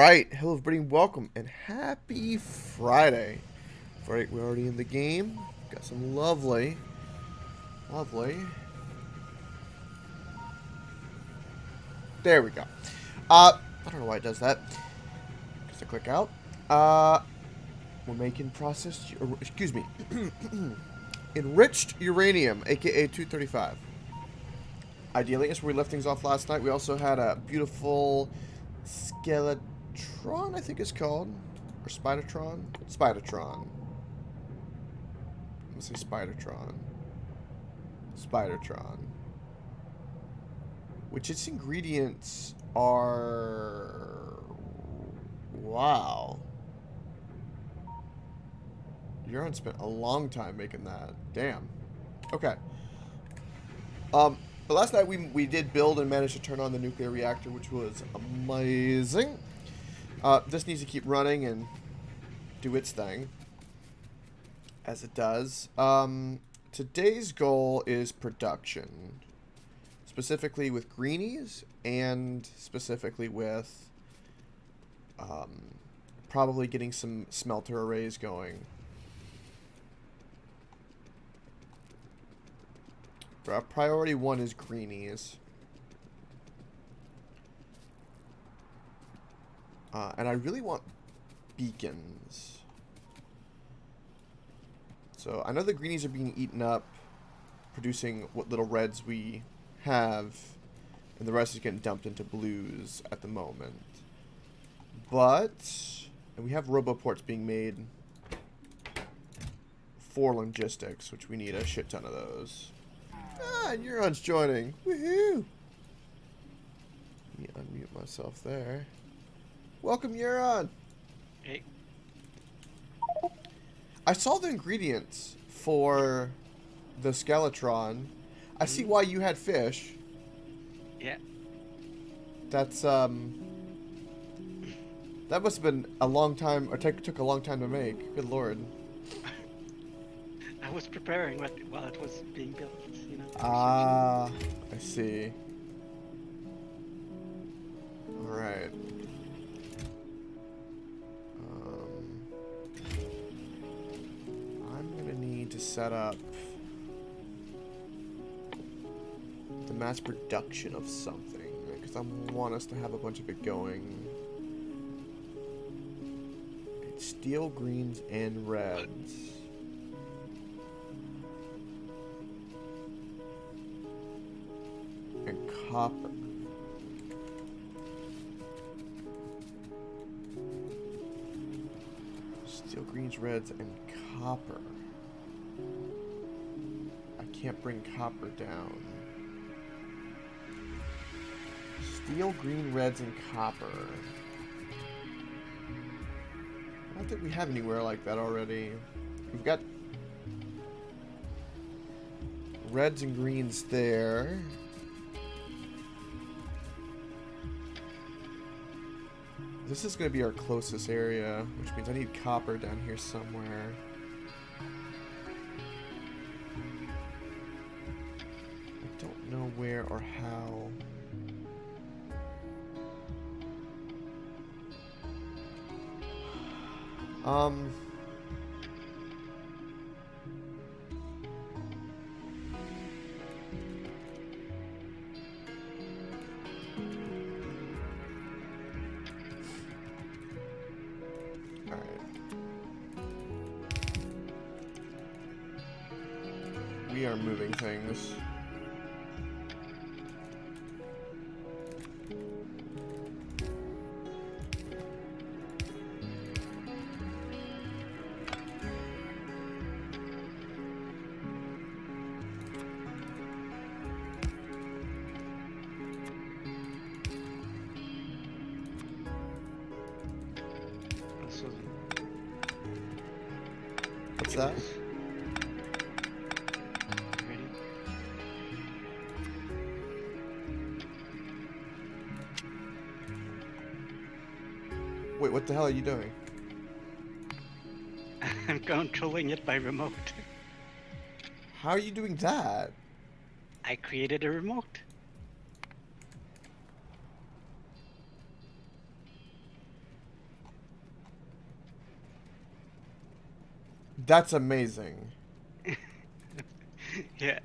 Alright, hello everybody, welcome, and happy Friday. Alright, we're already in the game. Got some lovely. There we go. I don't know why it does that. Because I click out. We're making processed, excuse me, enriched uranium, aka 235. Ideally, as we left things off last night, we also had a beautiful Skeletron, I think it's called. Or Spidertron? Spidertron. I'm gonna say Spidertron. Spidertron. Which its ingredients are... Wow. Euron spent a long time making that. Damn. Okay. But last night we did build and manage to turn on the nuclear reactor, which was amazing. This needs to keep running and do its thing, as it does. Today's goal is production, specifically with greenies and specifically with probably getting some smelter arrays going. Priority 1 is greenies. And I really want beacons. So I know the greenies are being eaten up, producing what little reds we have, and the rest is getting dumped into blues at the moment. But, and we have roboports being made for logistics, which we need a shit ton of those. Ah, Euron's joining. Woohoo! Let me unmute myself there. Welcome, Euron! Hey. I saw the ingredients for the Skeletron. I see why you had fish. Yeah. That's, that must have been a long time, or took a long time to make. Good lord. I was preparing while it was being built, you know. Ah, I see. Alright. I'm gonna need to set up the mass production of something, because I want us to have a bunch of it going. It's steel, greens, and reds. And copper. Steel, greens, reds, and copper. I can't bring copper down. Steel, green, reds, and copper. I don't think we have anywhere like that already. We've got reds and greens there. This is going to be our closest area, which means I need copper down here somewhere. I don't know where or how. We are moving things. What's that? Ready? Wait, what the hell are you doing? I'm controlling it by remote. How are you doing that? I created a remote. That's amazing. Yeah.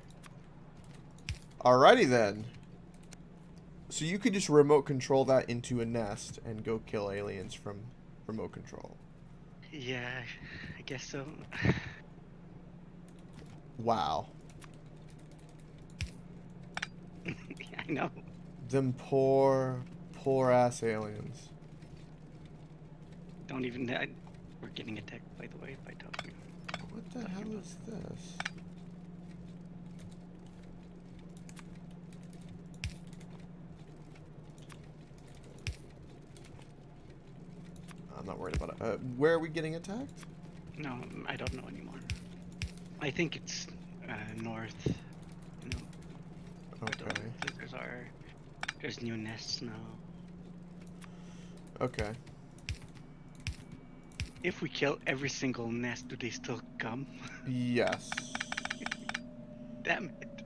Alrighty then. So you could just remote control that into a nest and go kill aliens from remote control. Yeah, I guess so. Wow. I know. Them poor, poor ass aliens. Don't even. We're getting attacked, by the way, by talking. What the hell is this? I'm not worried about it. Where are we getting attacked? No, I don't know anymore. I think it's north. You know, where the Okay. lizards are. There's new nests now. Okay. If we kill every single nest, do they still come? Yes. Damn it.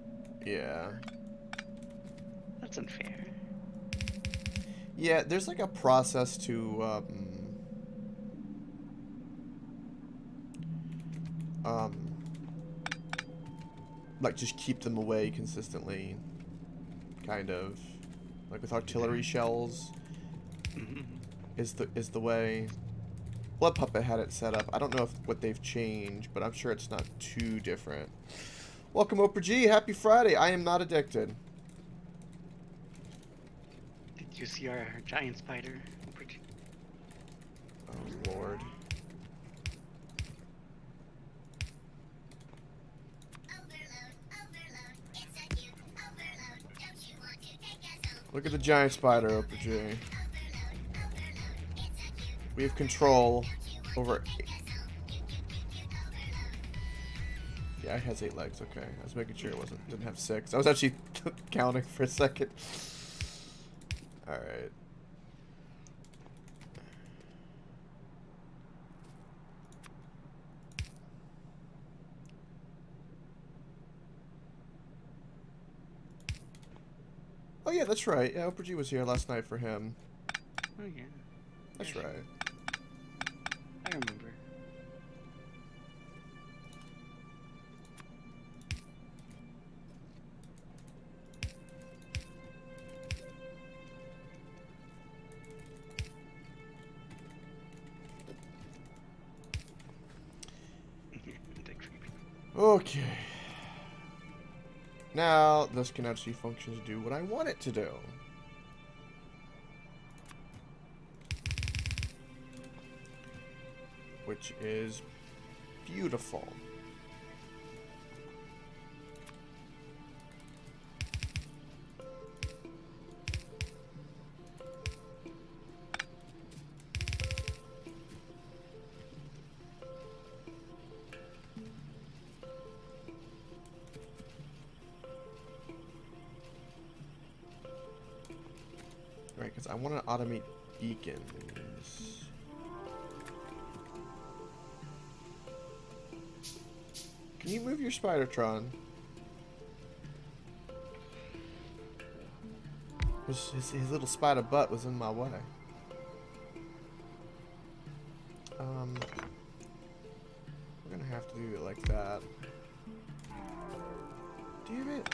Yeah. That's unfair. Yeah, there's like a process to um like just keep them away consistently, kind of like with artillery shells Mhm. is the way. Blood Puppet had it set up. I don't know what they've changed, but I'm sure it's not too different. Welcome, Oprah G. Happy Friday. I am not addicted. Did you see our giant spider? Oh Lord. Look at the giant spider, Oprah G. We have control over. Yeah, it has 8 legs. Okay, I was making sure it didn't have 6. I was actually counting for a second. All right. Oh yeah, that's right. Yeah, Oprah G was here last night for him. Oh yeah. That's Yeah, right. I remember. The creepy. Okay. Now, this can actually function to do what I want it to do. Which is beautiful. Right, because I want to automate beacons. Can you move your Spidertron? His little spider butt was in my way. We're gonna have to do it like that. Damn it.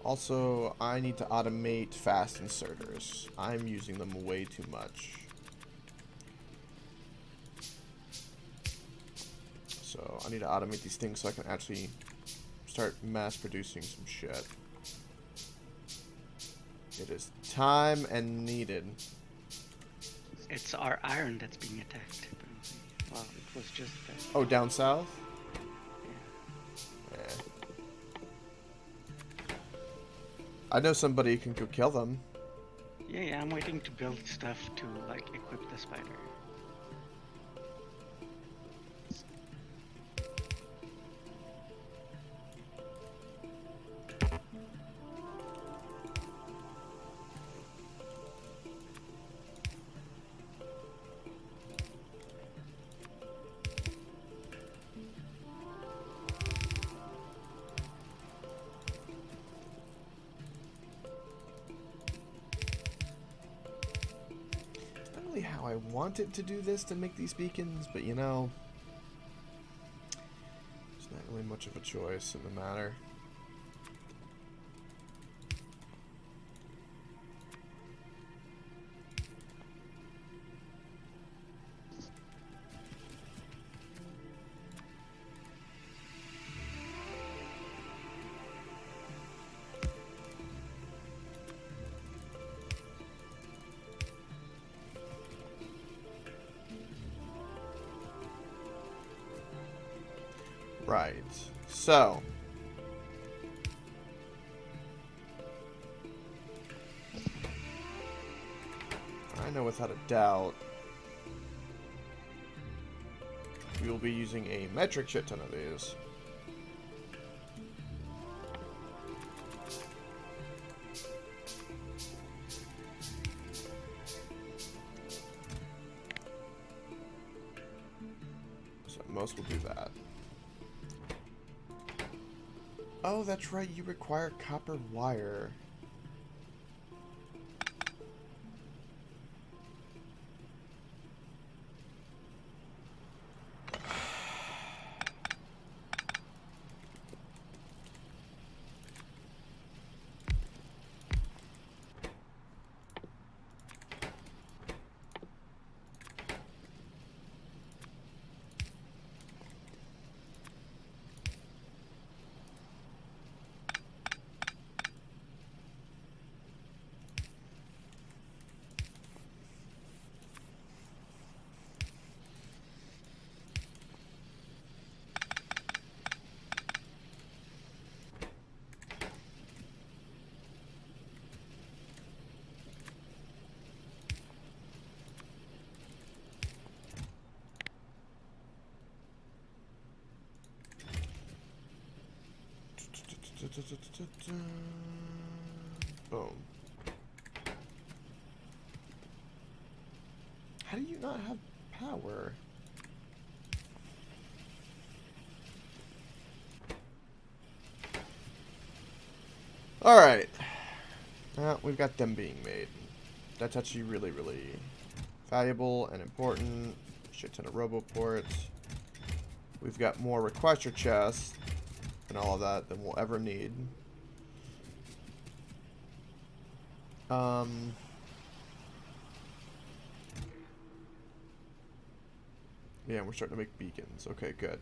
Also, I need to automate fast inserters. I'm using them way too much. So, I need to automate these things so I can actually start mass producing some shit. It is time and needed. It's our iron that's being attacked, apparently. Well, it was just Oh, down south? yeah. Eh. I know somebody who can go kill them. Yeah, I'm waiting to build stuff to, like, equip the spider. want it to do this to make these beacons, but you know, there's not really much of a choice in the matter. Right. So. I know without a doubt we will be using a metric shit ton of these. So most will do that. Oh, that's right, you require copper wire. Boom. How do you not have power? Alright. We've got them being made. That's actually really, really valuable and important. Shit ton of roboports. We've got more requester chests and all of that than we'll ever need. Yeah, we're starting to make beacons. Okay, good.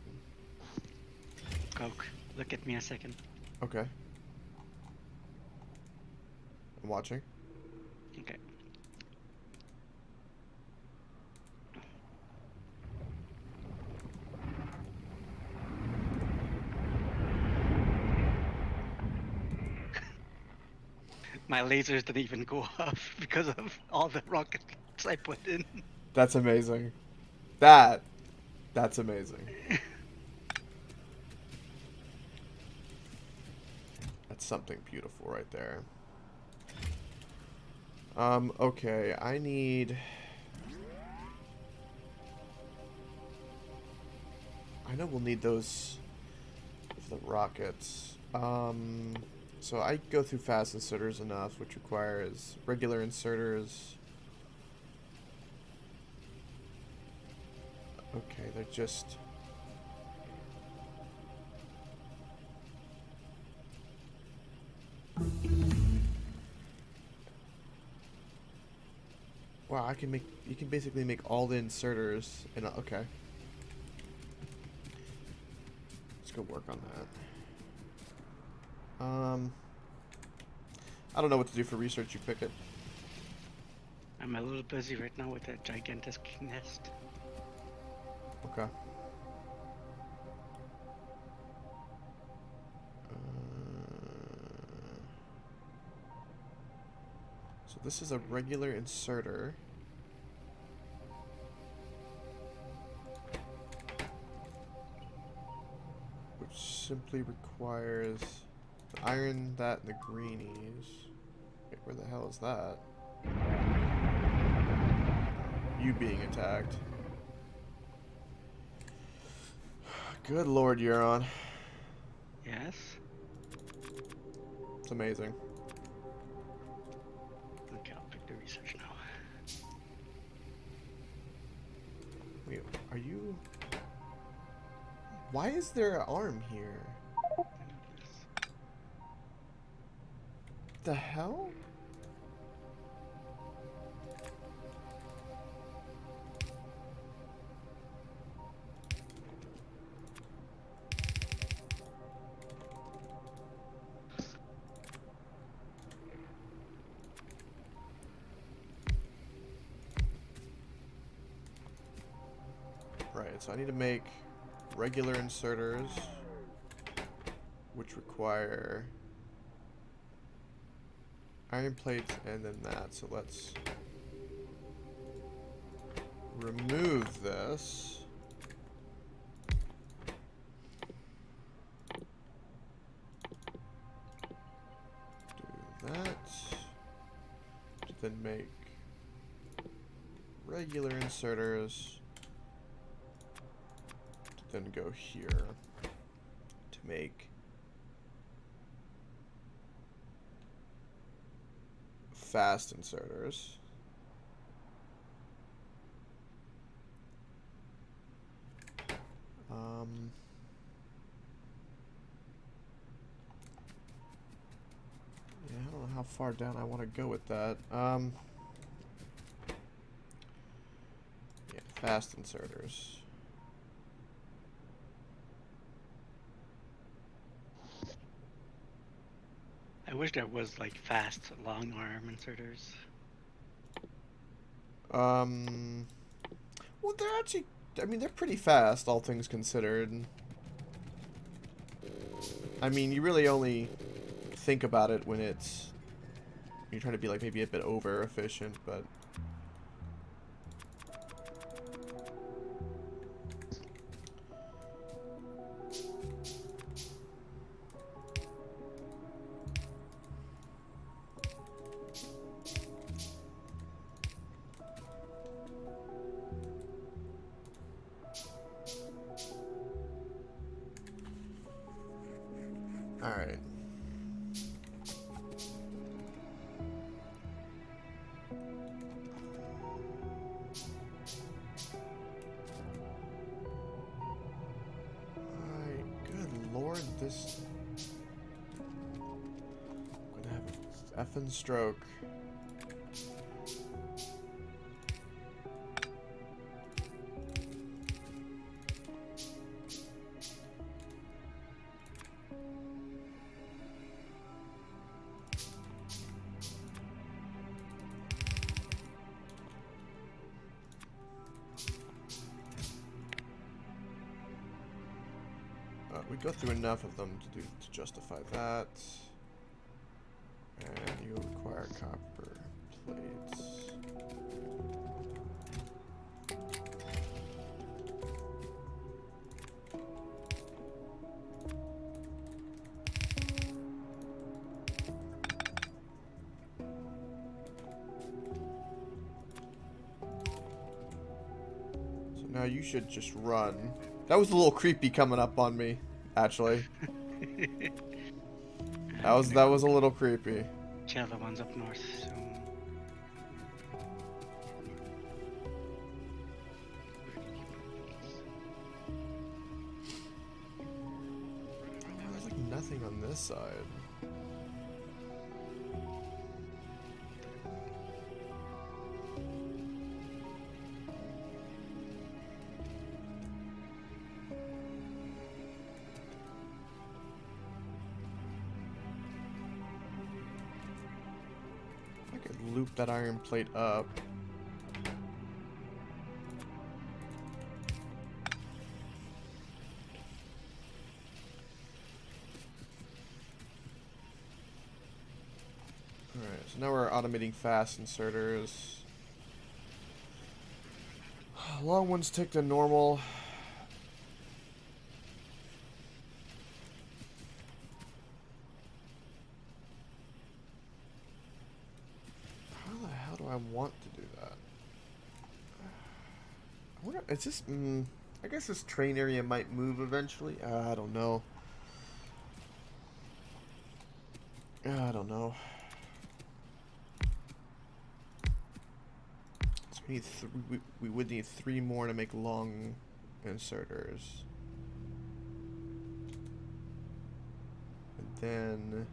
Coke, look at me a second. Okay. I'm watching. Okay. My lasers didn't even go off because of all the rockets I put in. That's amazing. That's amazing. That's something beautiful right there. Okay, I know we'll need those for the rockets. So I go through fast inserters enough, which requires regular inserters. Okay, they're just... Wow, you can basically make all the inserters in okay. Let's go work on that. I don't know what to do for research, you pick it. I'm a little busy right now with that gigantic nest. Okay. So this is a regular inserter. Which simply requires the iron, that, and the greenies. Wait, where the hell is that? You being attacked. Good Lord, Euron. Yes? It's amazing. Okay, I'll pick the research now. Wait, are you... Why is there an arm here? The hell? Right, so I need to make regular inserters, which require iron plates and then that. So let's remove this. Do that. To then make regular inserters. To then go here to make fast inserters. Yeah, I don't know how far down I want to go with that. Yeah, fast inserters. I wish there was like fast long arm inserters. Well, they're actually, I mean, they're pretty fast, all things considered. I mean, you really only think about it when it's, you're trying to be like maybe a bit over efficient, but alright. Good lord, this... I'm gonna have an effing stroke. We go through enough of them to justify that. And you require copper plates. So now you should just run. That was a little creepy coming up on me, actually. That was a little creepy. Yeah, the ones up north. So There's like nothing on this side. I could loop that iron plate up. Alright, so now we're automating fast inserters. Long ones take the normal. How the hell do I want to do that? I wonder, is this, I guess this train area might move eventually. I don't know. I don't know. Let's We need we would need 3 more to make long inserters. And then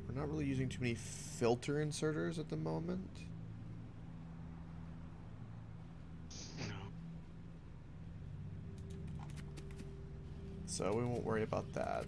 we're not really using too many filter inserters at the moment. No. So we won't worry about that.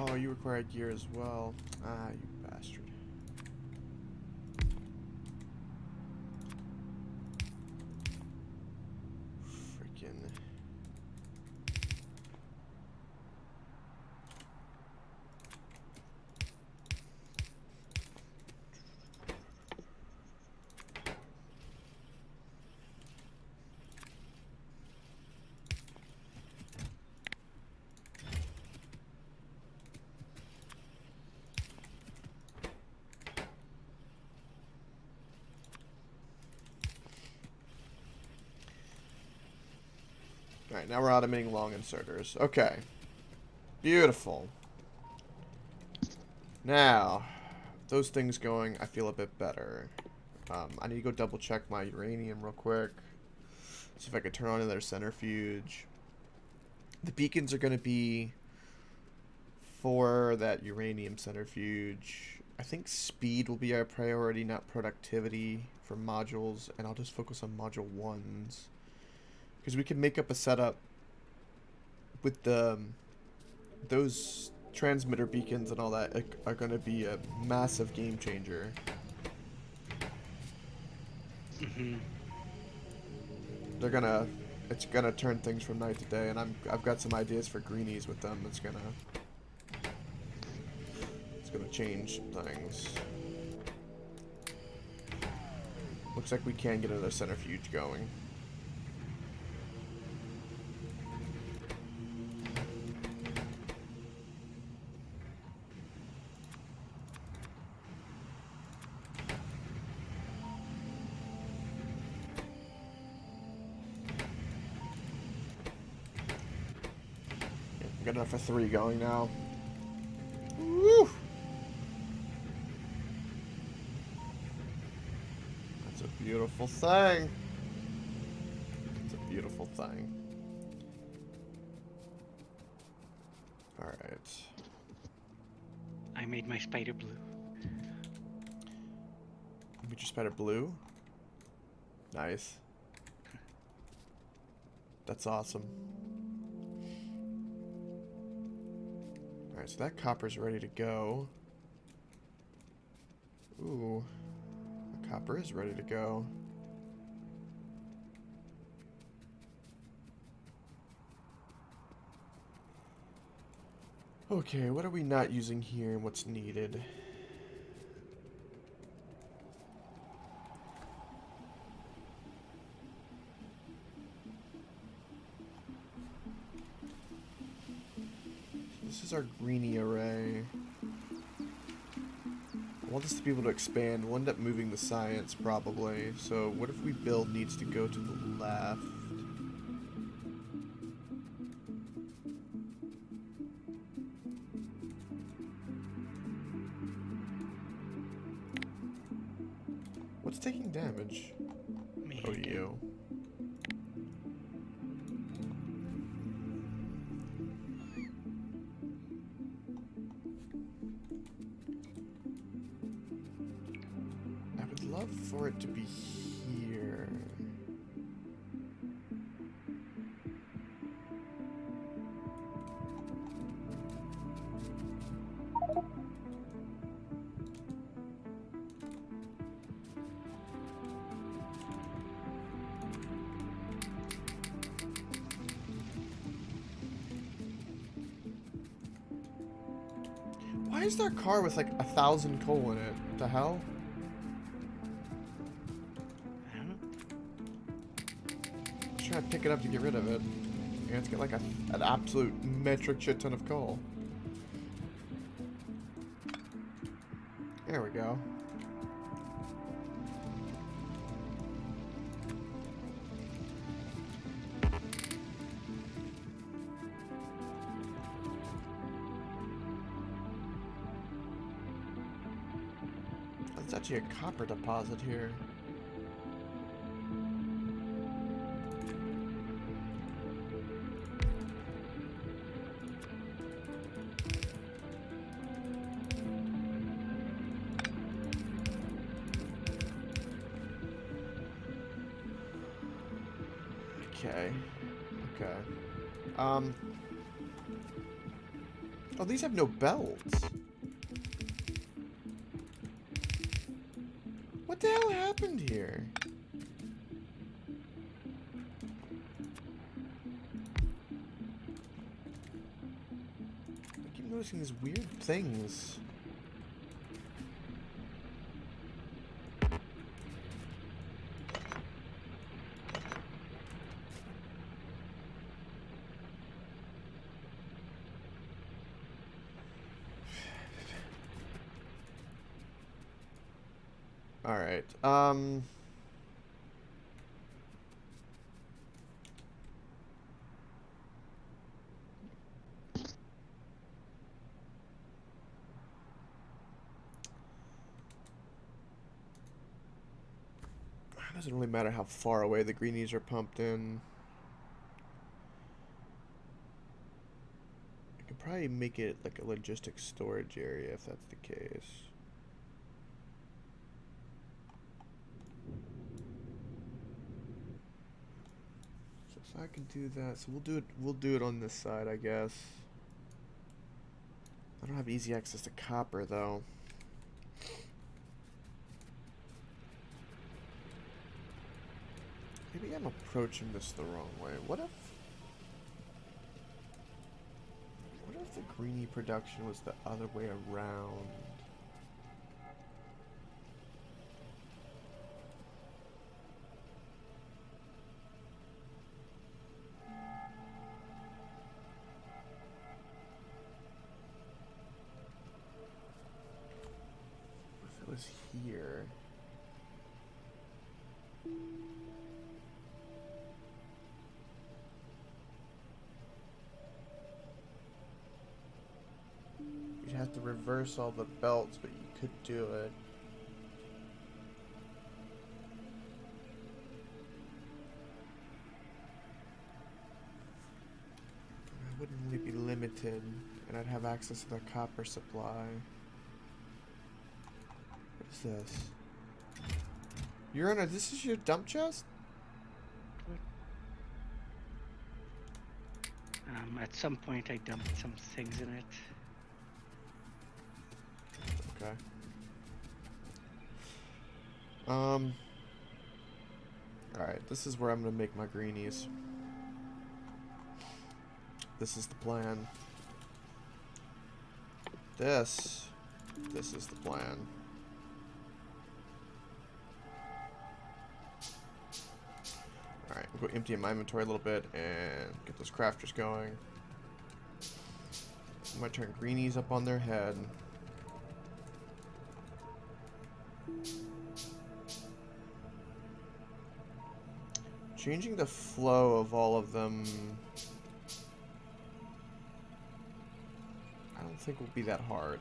Oh, you require gear as well. Ah, you bastard. Freaking. Alright, now we're automating long inserters. Okay. Beautiful. Now, those things going, I feel a bit better. I need to go double check my uranium real quick. See if I can turn on their centrifuge. The beacons are going to be for that uranium centrifuge. I think speed will be our priority, not productivity for modules. And I'll just focus on module 1s. Because we can make up a setup with the those transmitter beacons and all that are going to be a massive game changer. Mm-hmm. It's gonna turn things from night to day, and I've got some ideas for greenies with them. It's gonna change things. Looks like we can get another centrifuge going. Got enough for 3 going now. Woo! That's a beautiful thing. It's a beautiful thing. Alright. I made my spider blue. You made your spider blue? Nice. That's awesome. Alright, so that copper's ready to go. Ooh. The copper is ready to go. Okay, what are we not using here and what's needed? This is our greenie array. I want this to be able to expand. We'll end up moving the science probably. So what if we build needs to go to the left? What's taking damage? Me Oh, again. you. I would love for it to be here. Why is there a car with like 1,000 coal in it? What the hell? I don't know. I'm trying to pick it up to get rid of it. You have to get like an absolute metric shit ton of coal. There we go. There's actually a copper deposit here. Okay. Okay. Oh, these have no belts. What the hell happened here? I keep noticing these weird things. Alright, it doesn't really matter how far away the greenies are pumped in. I could probably make it like a logistics storage area if that's the case. So if I can do that, so we'll do it on this side, I guess. I don't have easy access to copper though. Maybe I'm approaching this the wrong way. What if the greenie production was the other way around? What if it was here? You'd have to reverse all the belts, but you could do it. I wouldn't really be limited, and I'd have access to the copper supply. What is this? This is your dump chest? At some point I dumped some things in it. Okay. Alright, this is where I'm gonna make my greenies. This is the plan. This is the plan. Alright, we'll go empty my inventory a little bit and get those crafters going. I'm gonna turn greenies up on their head. Changing the flow of all of them, I don't think will be that hard.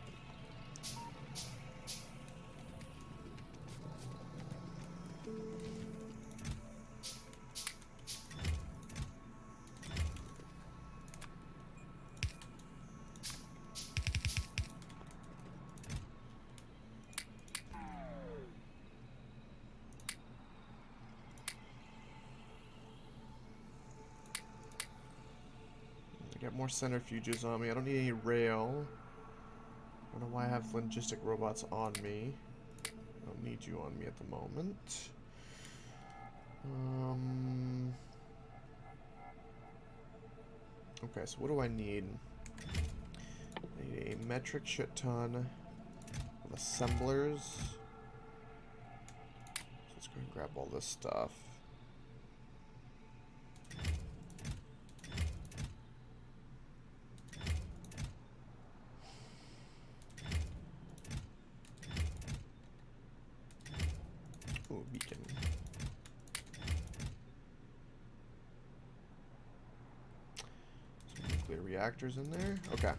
Get more centrifuges on me. I don't need any rail. I don't know why I have logistic robots on me. I don't need you on me at the moment. Okay, so what do I need? Need a metric shit ton of assemblers. So let's go and grab all this stuff. Ooh, beacon. Some nuclear reactors in there. Okay.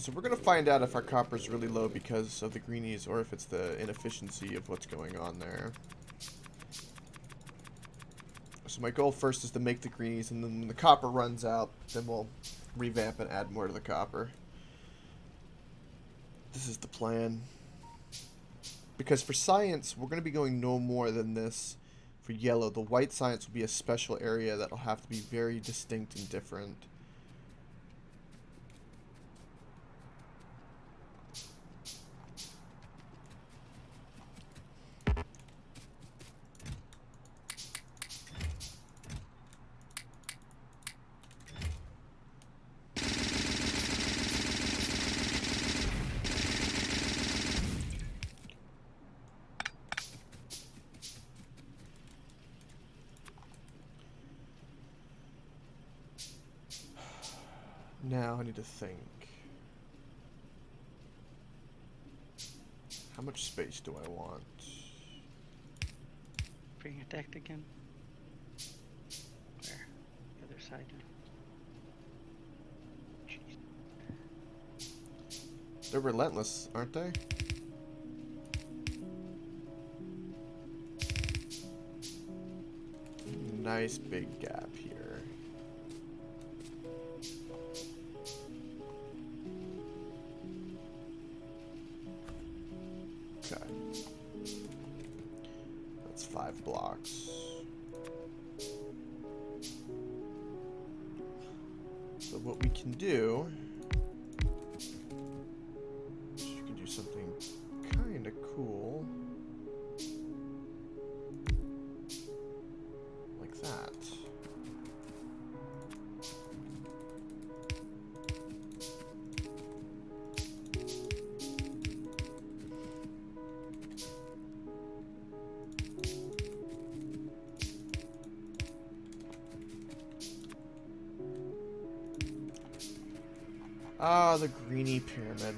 So we're going to find out if our copper is really low because of the greenies or if it's the inefficiency of what's going on there. So my goal first is to make the greenies, and then when the copper runs out, then we'll revamp and add more to the copper. This is the plan. Because for science, we're going to be going no more than this for yellow. The white science will be a special area that will have to be very distinct and different. Now I need to think. How much space do I want? Being attacked again. Where? The other side. Jeez. They're relentless, aren't they? Nice big gap here. Okay. That's 5 blocks. So what we can do is you can do something kind of cool. Like that. Ah, the greeny pyramid.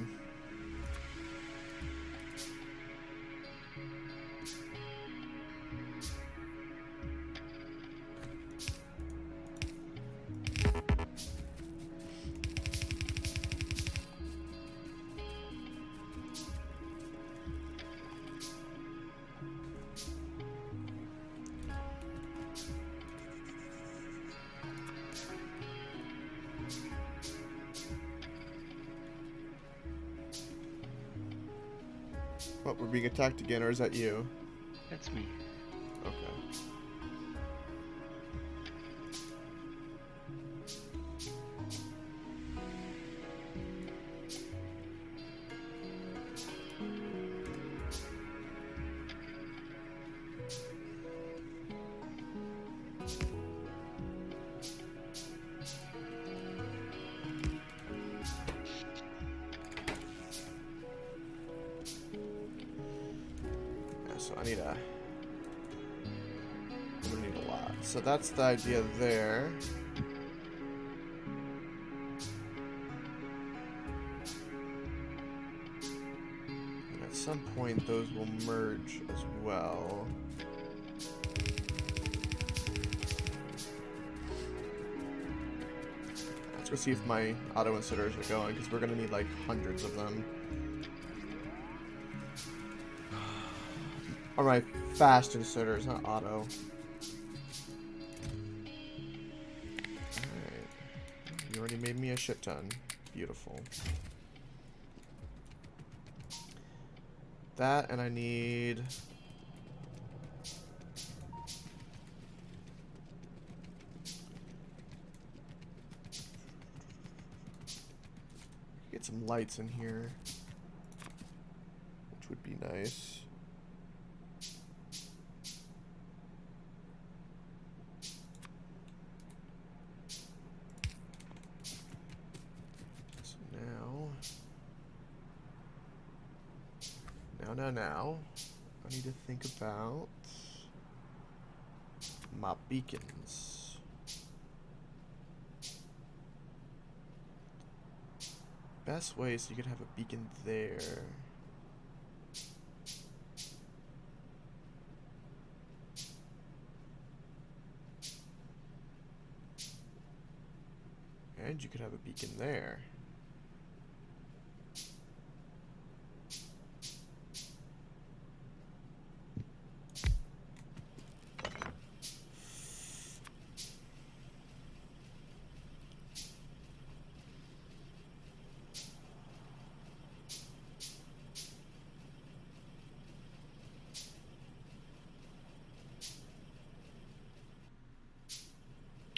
What, we're being attacked again, or is that you? That's me. Okay. So I need a... I'm gonna need a lot. So that's the idea there. And at some point those will merge as well. Let's go see if my auto inserters are going, because we're gonna need like hundreds of them. Alright, fast inserters, not auto. Alright. You already made me a shit ton. Beautiful. That, and I need... get some lights in here. Which would be nice. Now. I need to think about my beacons. Best way is you could have a beacon there. And you could have a beacon there.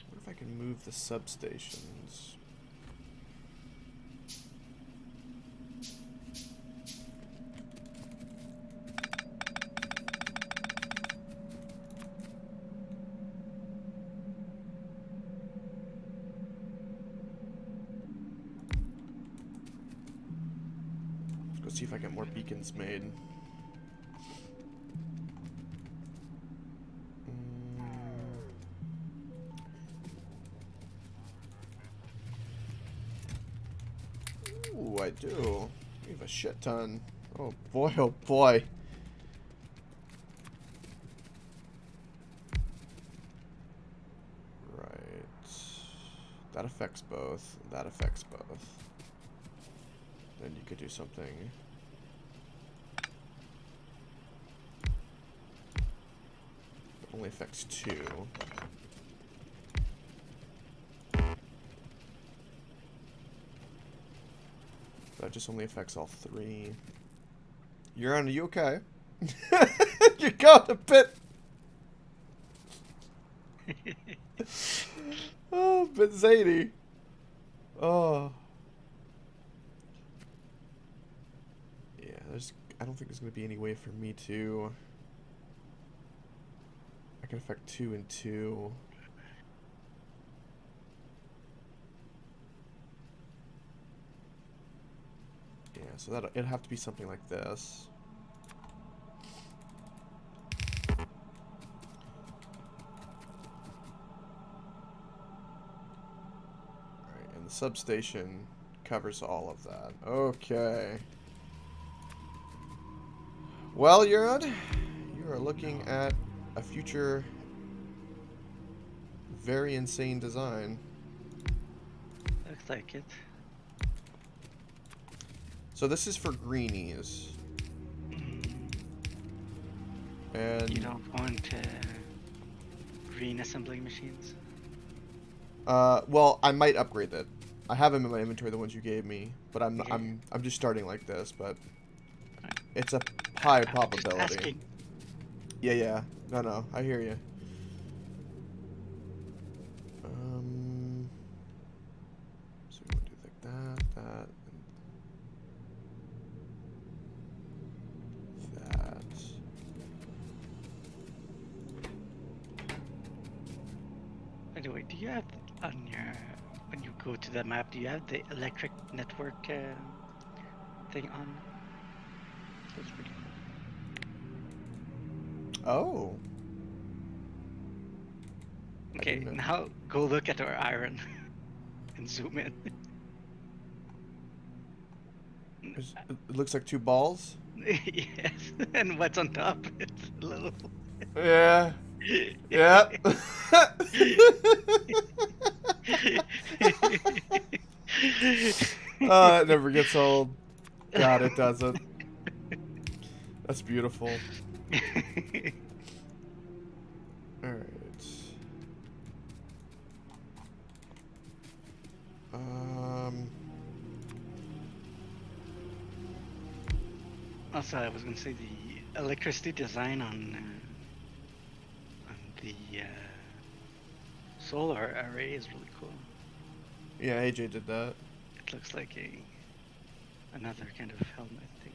What if I can move the substations? Let's go see if I get more beacons made. Ooh, I do. We have a shit ton. Oh boy, oh boy. Right. That affects both. That affects both. Then you could do something. It only affects 2. That just only affects all 3. Are you okay? You're going a bit. Oh, a bit zany. Oh. Yeah, I don't think there's gonna be any way for me to. I can affect 2 and 2. Yeah, so it'd have to be something like this. Alright, and the substation covers all of that. Okay. Well, Urod, you are looking at a future very insane design. Looks like it. So this is for greenies. And You don't want green assembling machines? well, I might upgrade that. I have them in my inventory, the ones you gave me, but I'm Yeah. I'm just starting like this, but it's a high I'm just probability. asking. Yeah. No, I hear you. So we want to do like that, and that. Anyway, do you have on your when you go to the map? Do you have the electric network thing on? That's pretty cool. Oh. Okay, know. now go look at our iron and zoom in. It looks like 2 balls. Yes, and what's on top? It's a little. Yeah. Yep. Oh, it never gets old. God, it doesn't. That's beautiful. Alright. Also, I was gonna say the electricity design on the solar array is really cool. Yeah, AJ did that. It looks like another kind of helmet thing.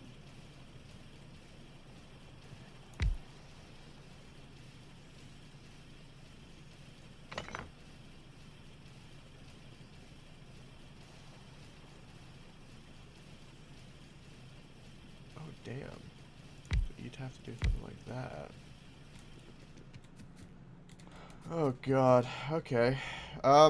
Oh, damn. have to do something like that. Oh god. Okay. I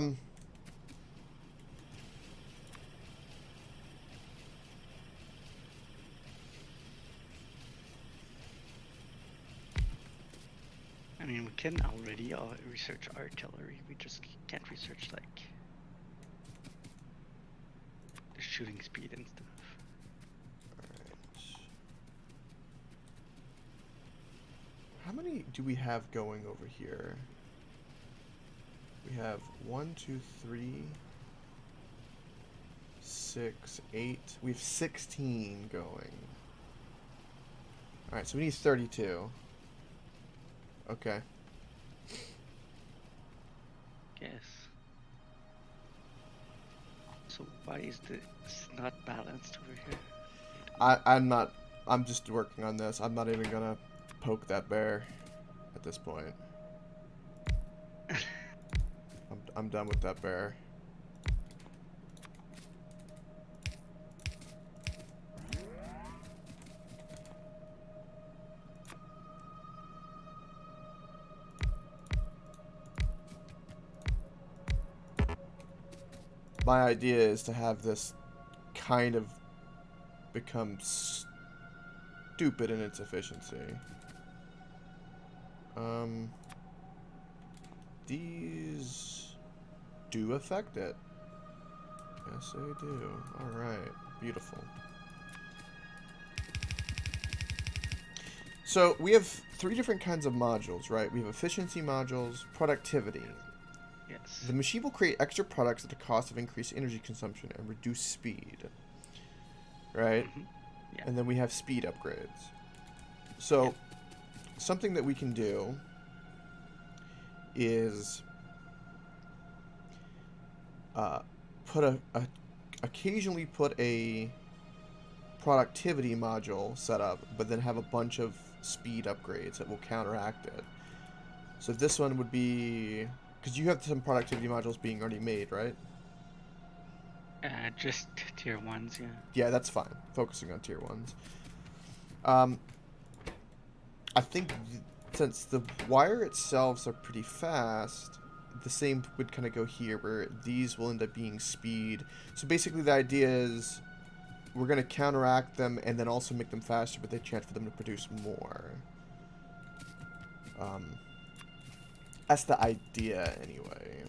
mean, we can already research artillery. We just can't research like the shooting speed and stuff. Alright. How many do we have going over here? We have 1, 2, 3, 6, 8. We have 16 going. Alright, so we need 32. Okay. Yes. So why is this not balanced over here? I'm just working on this. I'm not even gonna poke that bear at this point. I'm done with that bear. My idea is to have this kind of become stupid in its efficiency. These do affect it. Yes, they do. Alright, beautiful. So, we have 3 different kinds of modules, right? We have efficiency modules, productivity. Yes. The machine will create extra products at the cost of increased energy consumption and reduce speed. Right? Mm-hmm. Yeah. And then we have speed upgrades. So, something that we can do is occasionally put a productivity module set up, but then have a bunch of speed upgrades that will counteract it. So this one would be, because you have some productivity modules being already made, right? Just tier 1s, yeah. Yeah, that's fine. Focusing on tier 1s. I think since the wire itself are pretty fast, the same would kind of go here, where these will end up being speed. So basically the idea is we're going to counteract them and then also make them faster, but they chance for them to produce more. That's the idea, anyway.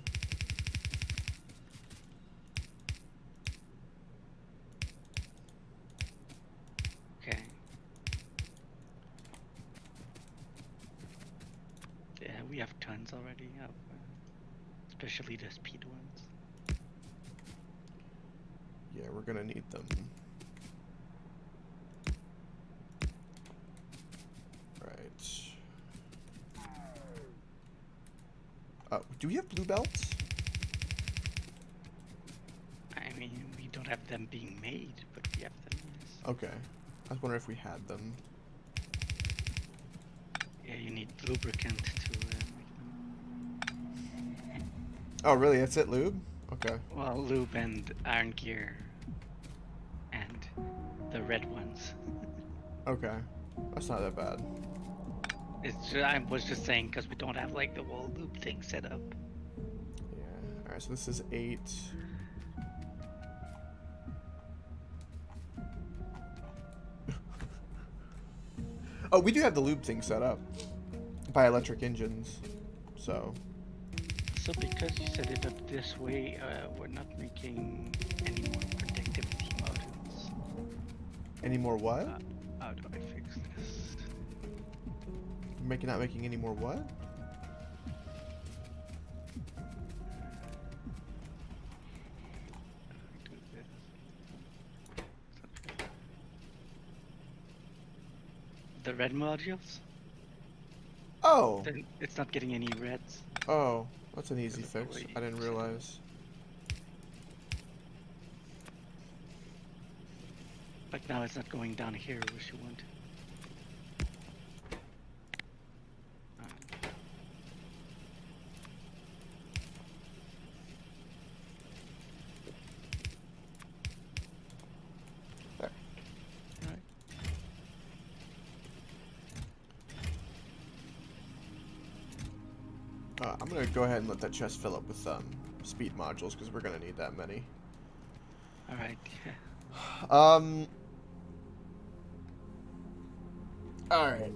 Okay. Yeah, we have tons already of, especially the speed ones. Yeah, we're going to need them. Do we have blue belts? I mean, we don't have them being made, but we have them, yes. Okay. I was wondering if we had them. Yeah, you need lubricant to make them. Oh, really? That's it, lube? Okay. Well, lube and iron gear. And the red ones. Okay. That's not that bad. I was just saying because we don't have like the whole loop thing set up. Yeah. Alright, so this is 8. Oh, we do have the lube thing set up by electric engines. So because you set it up this way, we're not making any more productivity modules. any more what? How do I fix this? Not making any more what? Do this. The red modules? Oh. Then it's not getting any reds. Oh, that's an easy Because of the fix. way I didn't you set it up. realize. Like now it's not going down here, which you want. There. Alright. I'm gonna go ahead and let that chest fill up with speed modules because we're gonna need that many. All right. All right.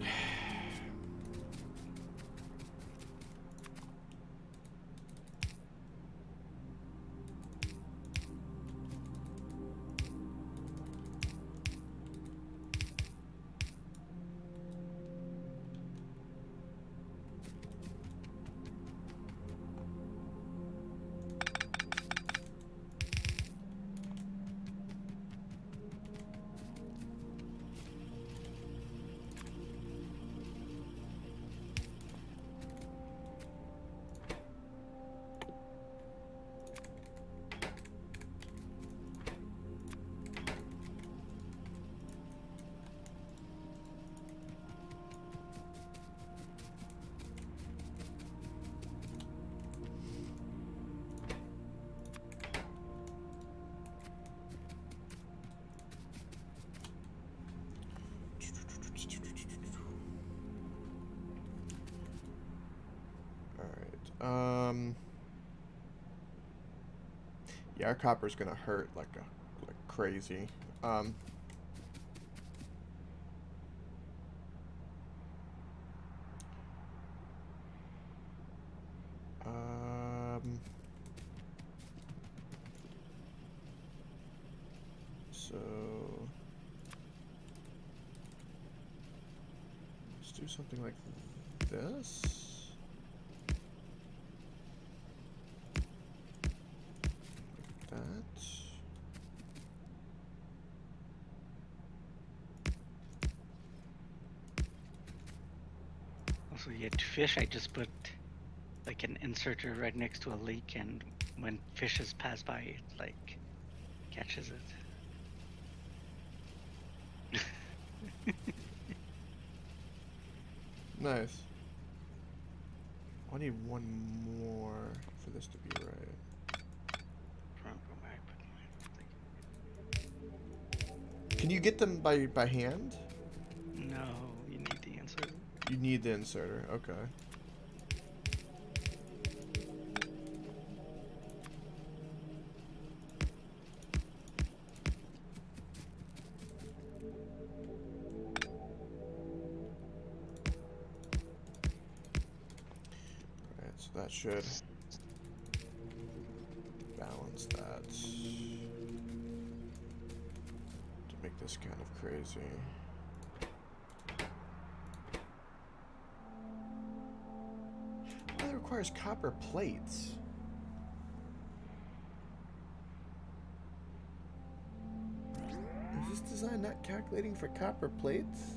Yeah, our copper's gonna hurt like crazy. Um, um, so let's do something like this. Like that. Also, yeah, to fish, I just put like an inserter right next to a leak, and when fishes pass by, it like catches it. Nice. I need one more for this to be right. Can you get them by hand? No, you need the inserter. You need the inserter. Okay. Alright, so that should balance that to make this kind of crazy. That requires copper plates. Is this design not calculating for copper plates?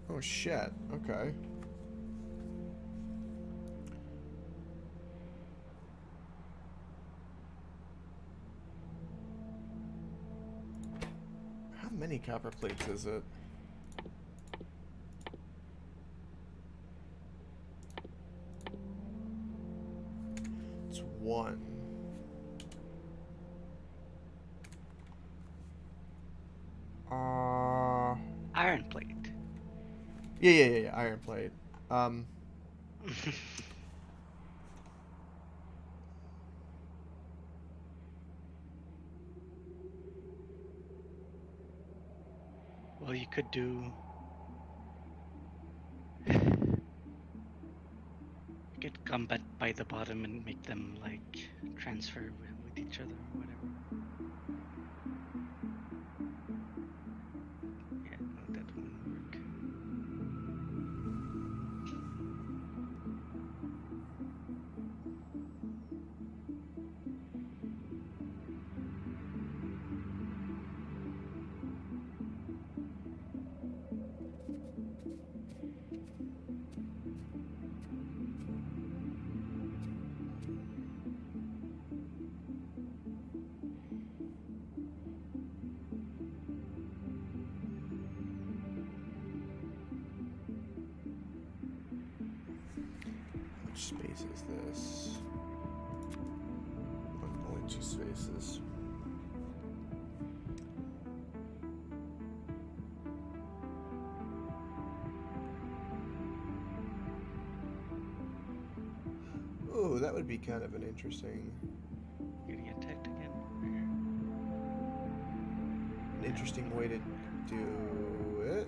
Oh shit, okay. How many copper plates is it? It's one. Iron plate. Yeah, iron plate. Well, you could do. You could come back by the bottom and make them like transfer with each other or whatever. Yeah, no, that won't work. How much space is this? Only 2 spaces. Ooh, that would be kind of an interesting... You're gonna get attacked again. An interesting way to do it.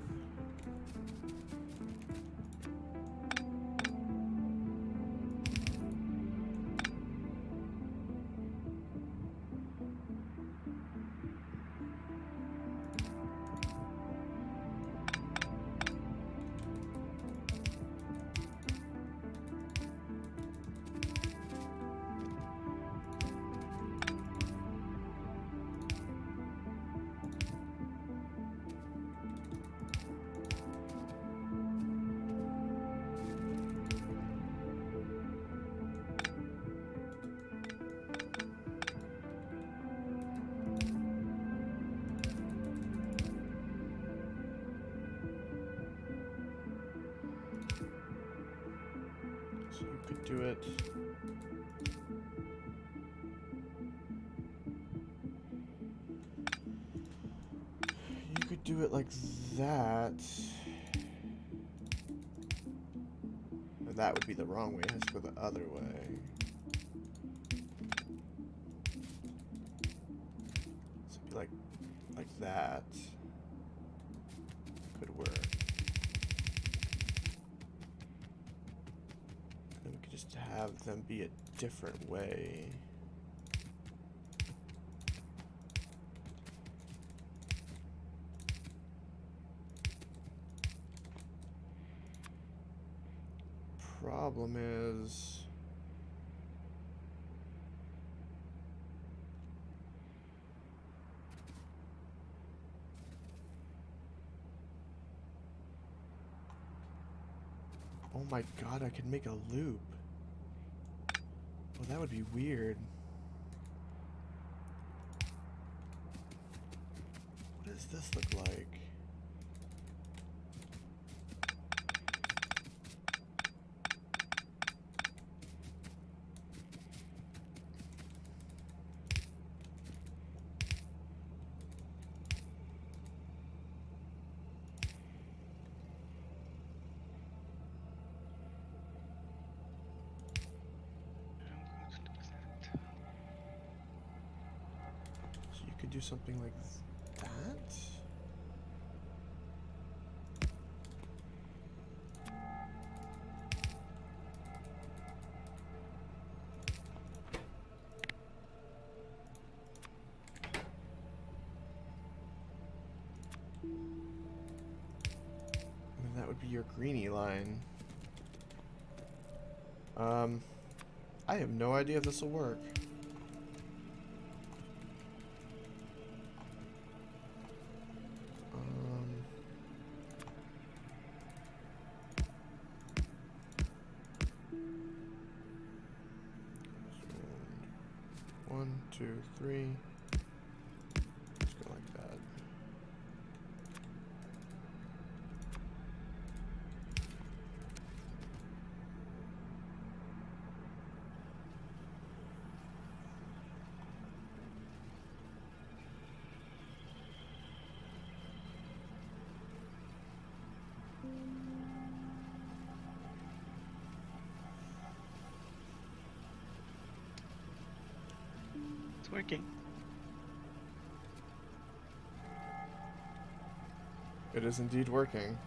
So you could do it. You could do it like that. And that would be the wrong way. It has to go the other way. So it'd be like that. Could work. And then we could just have them be a different way. Problem is, oh my god, I could make a loop. Well, that would be weird. What does this look like? So you could do something like that? And that would be your greenie line. I have no idea if this will work. So 1, 2, 3. Let's go like that. It's working. It is indeed working.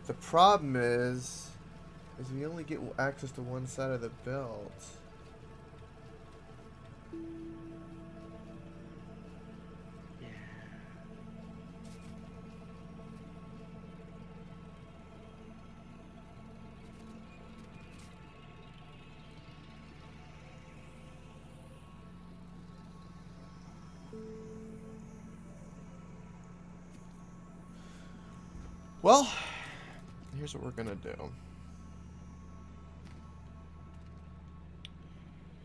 The problem is we only get access to one side of the belt. Yeah. Well, here's what we're gonna do.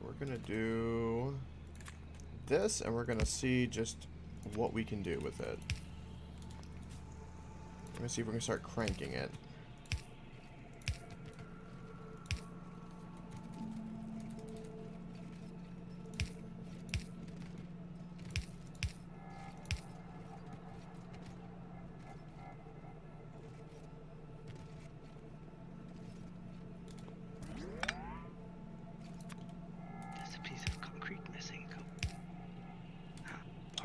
We're gonna do this, and we're gonna see just what we can do with it. Let me see if we can start cranking it.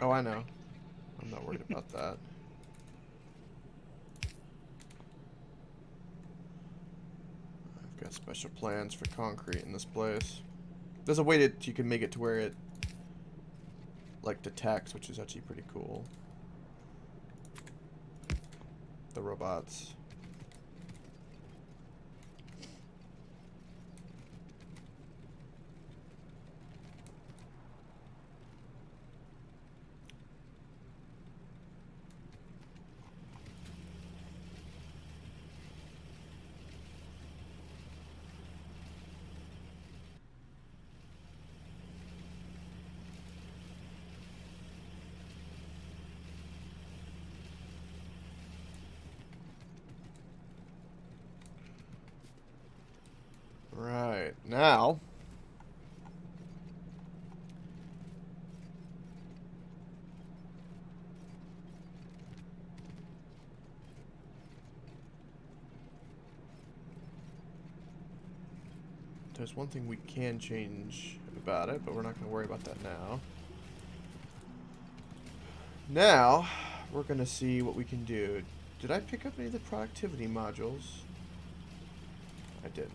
Oh, I know. I'm not worried about that. I've got special plans for concrete in this place. There's a way that you can make it to where it, like, detects, which is actually pretty cool. The robots. Right, now there's one thing we can change about it, but we're not going to worry about that now. Now, we're going to see what we can do. Did I pick up any of the productivity modules? I didn't.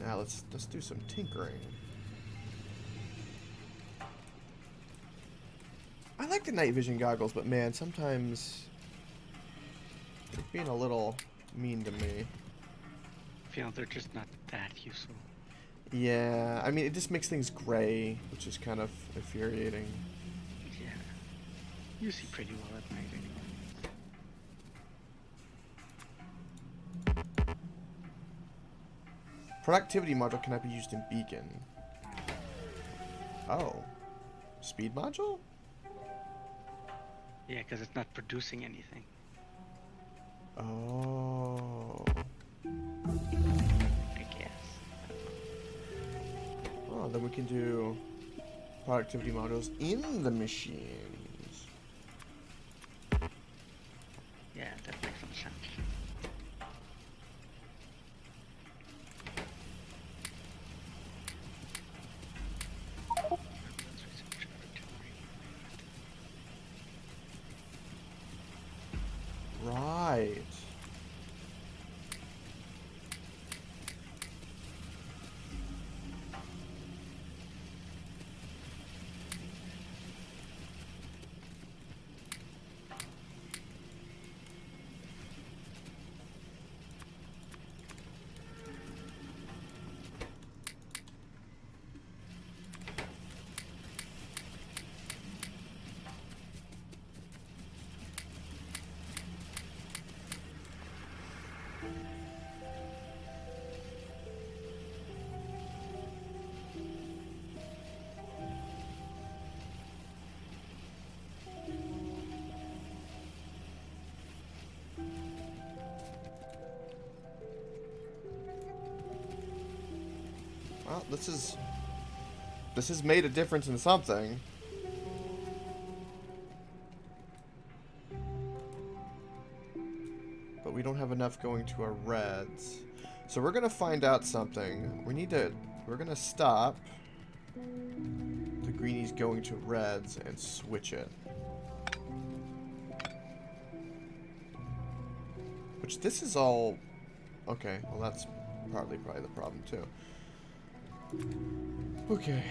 Now let's do some tinkering. I like the night vision goggles, but man, sometimes they're being a little mean to me. I feel they're just not that useful. Yeah, I mean, it just makes things gray, which is kind of infuriating. Yeah. You see pretty well at night anyway. Productivity module cannot be used in beacon. Oh. Speed module? Yeah, because it's not producing anything. Oh. I guess. Oh, then we can do productivity modules in the machines. Yeah, that makes some sense. Right. Well, this has made a difference in something. But we don't have enough going to our reds. So we're gonna find out something. We're gonna stop the greenies going to reds and switch it. Which this is all, okay, well that's probably the problem too. Okay.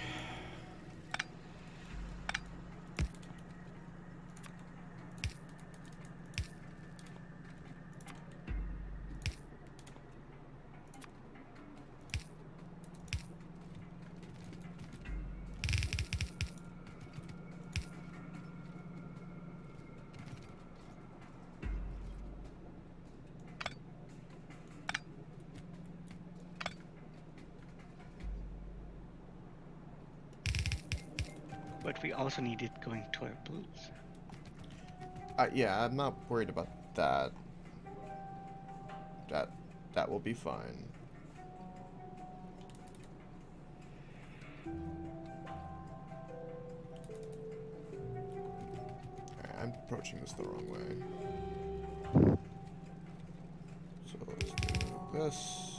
But we also need it going to our blues. Yeah, I'm not worried about that. That will be fine. Alright, I'm approaching this the wrong way. So let's do this.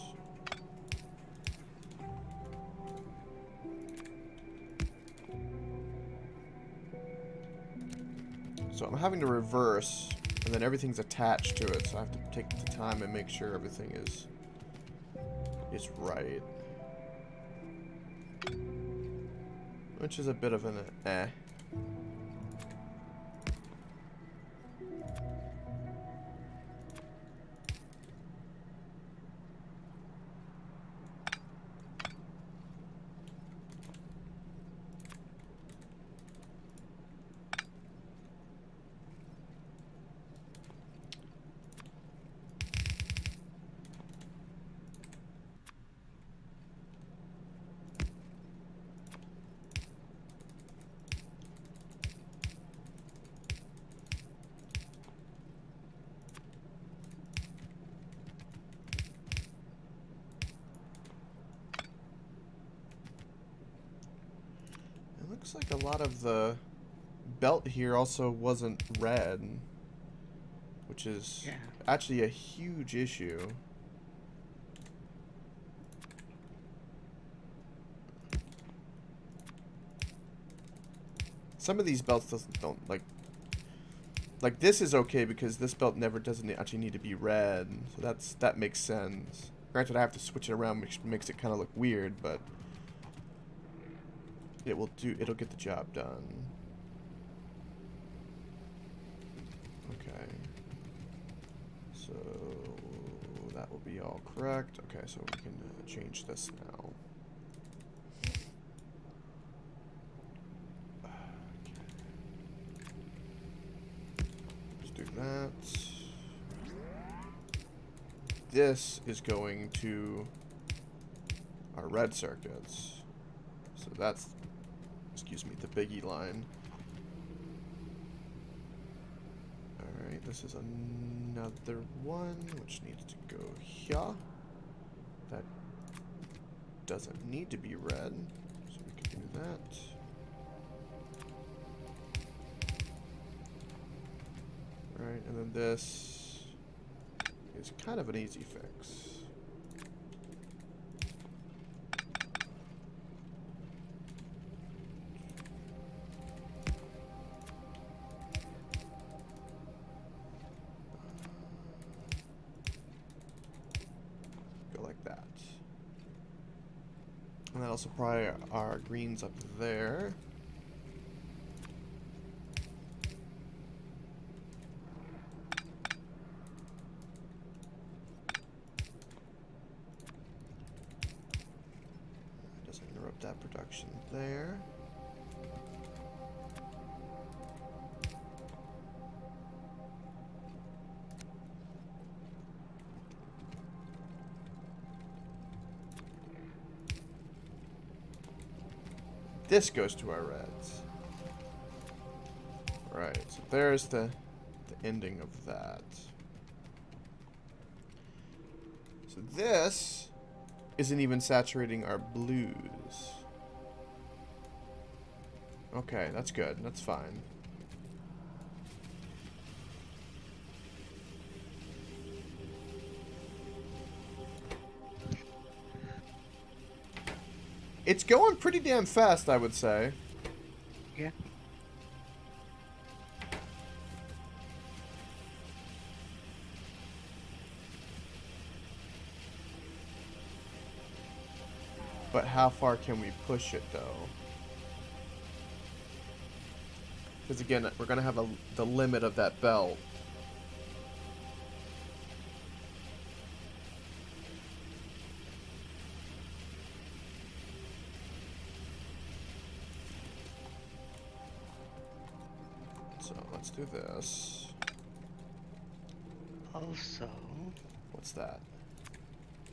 So I'm having to reverse, and then everything's attached to it, so I have to take the time and make sure everything is right. Which is a bit of an eh. It looks like a lot of the belt here also wasn't red, which is actually a huge issue. Some of these belts don't like this is okay because this belt never doesn't actually need to be red, so that makes sense. Granted, I have to switch it around, which makes it kind of look weird, but it'll get the job done. Okay. So that will be all correct. Okay, so we can change this now. Let's do that. This is going to our red circuits. So that's, excuse me, the biggie line. Alright, this is another one which needs to go here. That doesn't need to be red, so we can do that. Right, and then this is kind of an easy fix. Go like that. And that'll supply our greens up there. That production there. This goes to our reds. Right, so there's the ending of that. So this isn't even saturating our blues. Okay, that's good. That's fine. It's going pretty damn fast, I would say. Yeah. But how far can we push it, though? Because again, we're going to have the limit of that belt. So let's do this. Also, what's that?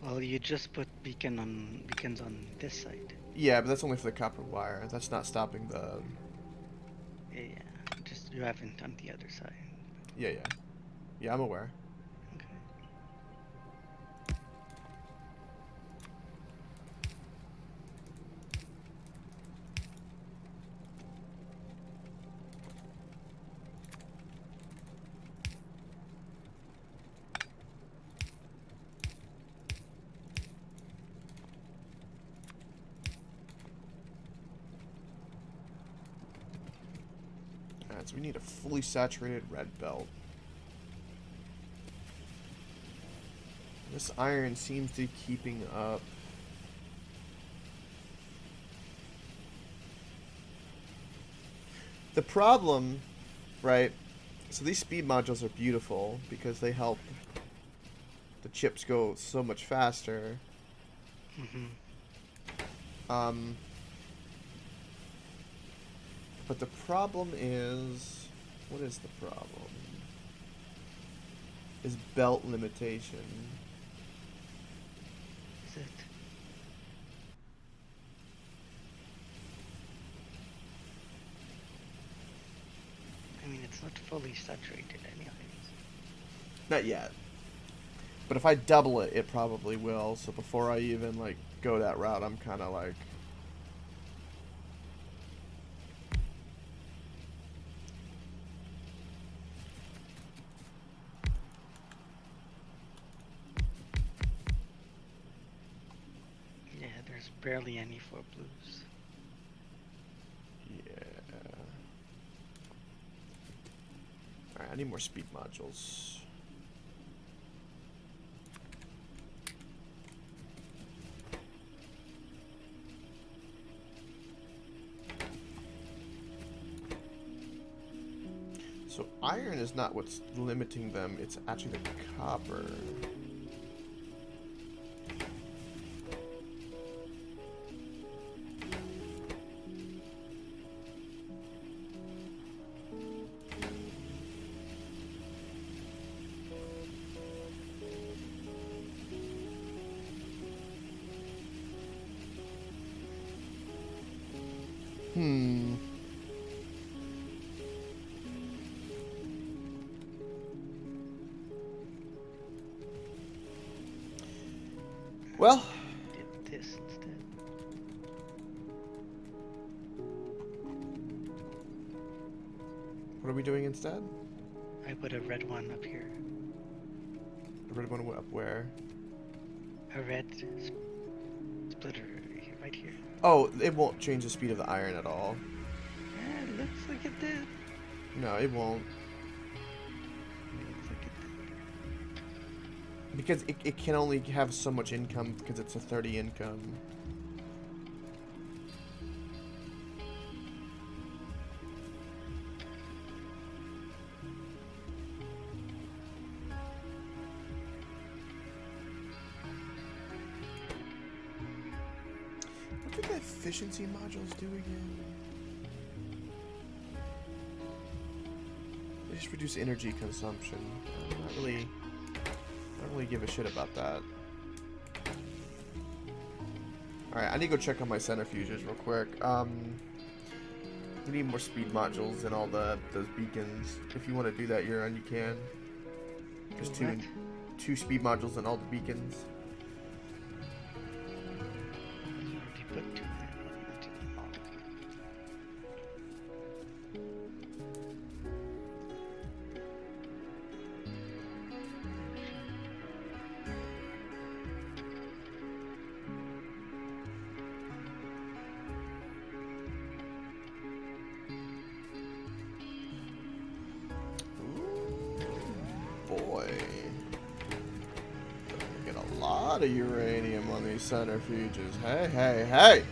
Well, you just put beacons on this side. Yeah, but that's only for the copper wire. That's not stopping the... Yeah, just you haven't on the other side. Yeah. Yeah, I'm aware. Okay. Alright, so we need a fully saturated red belt. This iron seems to be keeping up. The problem, right? So these speed modules are beautiful because they help the chips go so much faster. Mm-hmm. But the problem is, what is the problem? Is belt limitation. Is it? I mean, it's not fully saturated anyways. Not yet. But if I double it, it probably will. So before I even, like, go that route, I'm kind of like... Yeah, there's barely any for blues. Yeah. Alright, I need more speed modules. So iron is not what's limiting them, it's actually the copper. Well, Did this instead. what are we doing instead? I put a red one up here. The red one up where? A red splitter right here. Oh, it won't change the speed of the iron at all. Yeah, it looks like it did. No, it won't. It looks like it did. Because it can only have so much income because it's a 30 income. What did the efficiency modules do again? They just reduce energy consumption. I'm not really... I don't really give a shit about that. Alright, I need to go check on my centrifuges real quick. We need more speed modules and all those beacons. If you want to do that, Euron, you can. Just two speed modules and all the beacons. Already put two there. Boy. Get a lot of uranium on these centrifuges. Hey, hey, hey!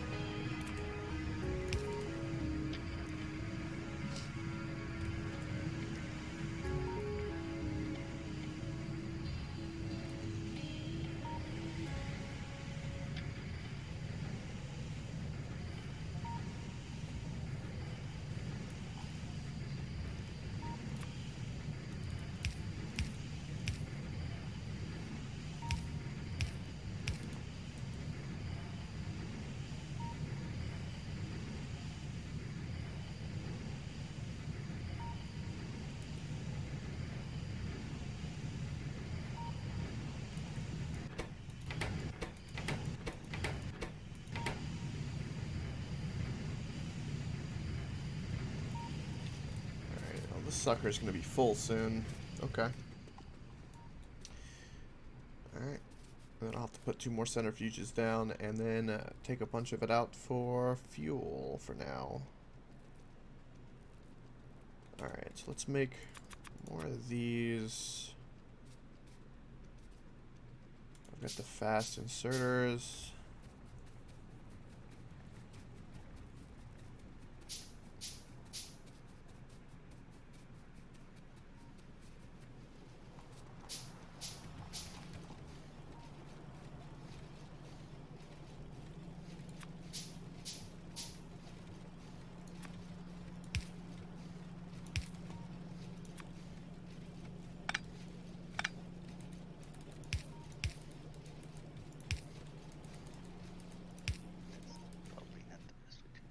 This sucker's gonna be full soon. Okay. Alright. Then I'll have to put 2 more centrifuges down and then take a bunch of it out for fuel for now. Alright, so let's make more of these. I've got the fast inserters. Probably not the best way to.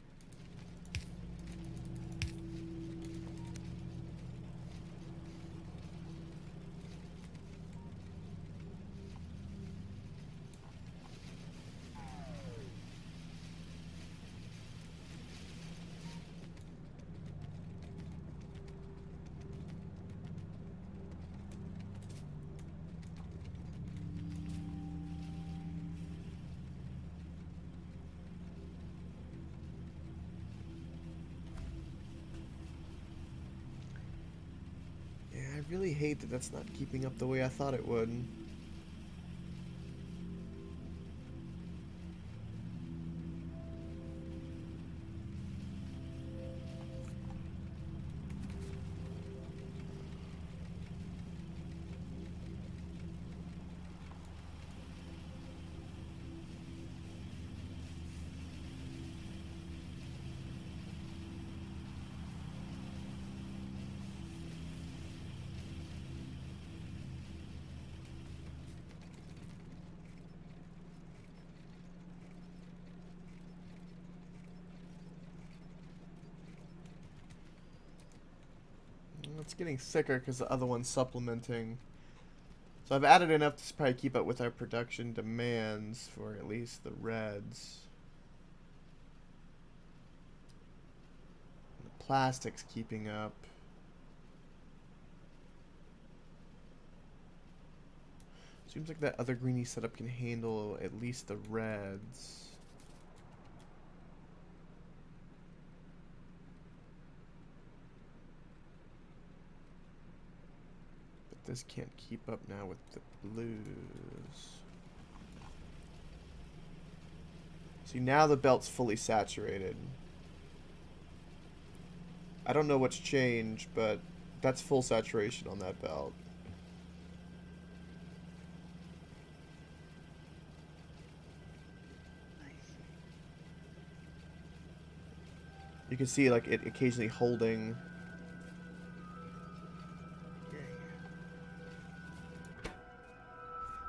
Yeah, I really hate that that's not keeping up the way I thought it would. It's getting sicker because the other one's supplementing. So I've added enough to probably keep up with our production demands for at least the reds. The plastic's keeping up. Seems like that other greenie setup can handle at least the reds. But this can't keep up now with the blues. See, now the belt's fully saturated. I don't know what's changed, but that's full saturation on that belt. Nice. You can see like it occasionally holding. Yeah, yeah.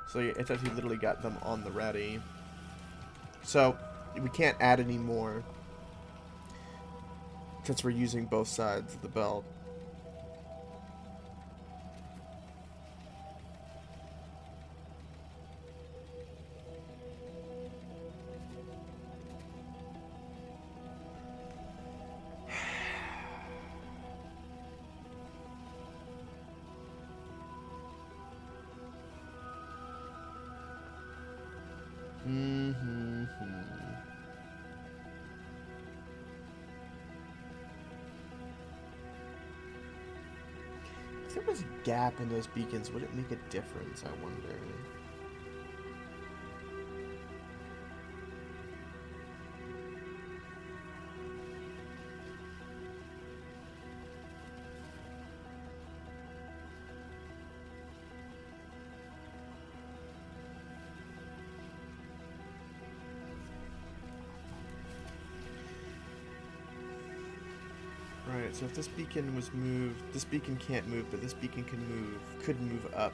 So yeah, it's actually literally got them on the ready. So we can't add any more since we're using both sides of the belt. If there was a gap in those beacons, would it make a difference, I wonder? Right, so if this beacon was moved, this beacon can't move, but this beacon can move, could move up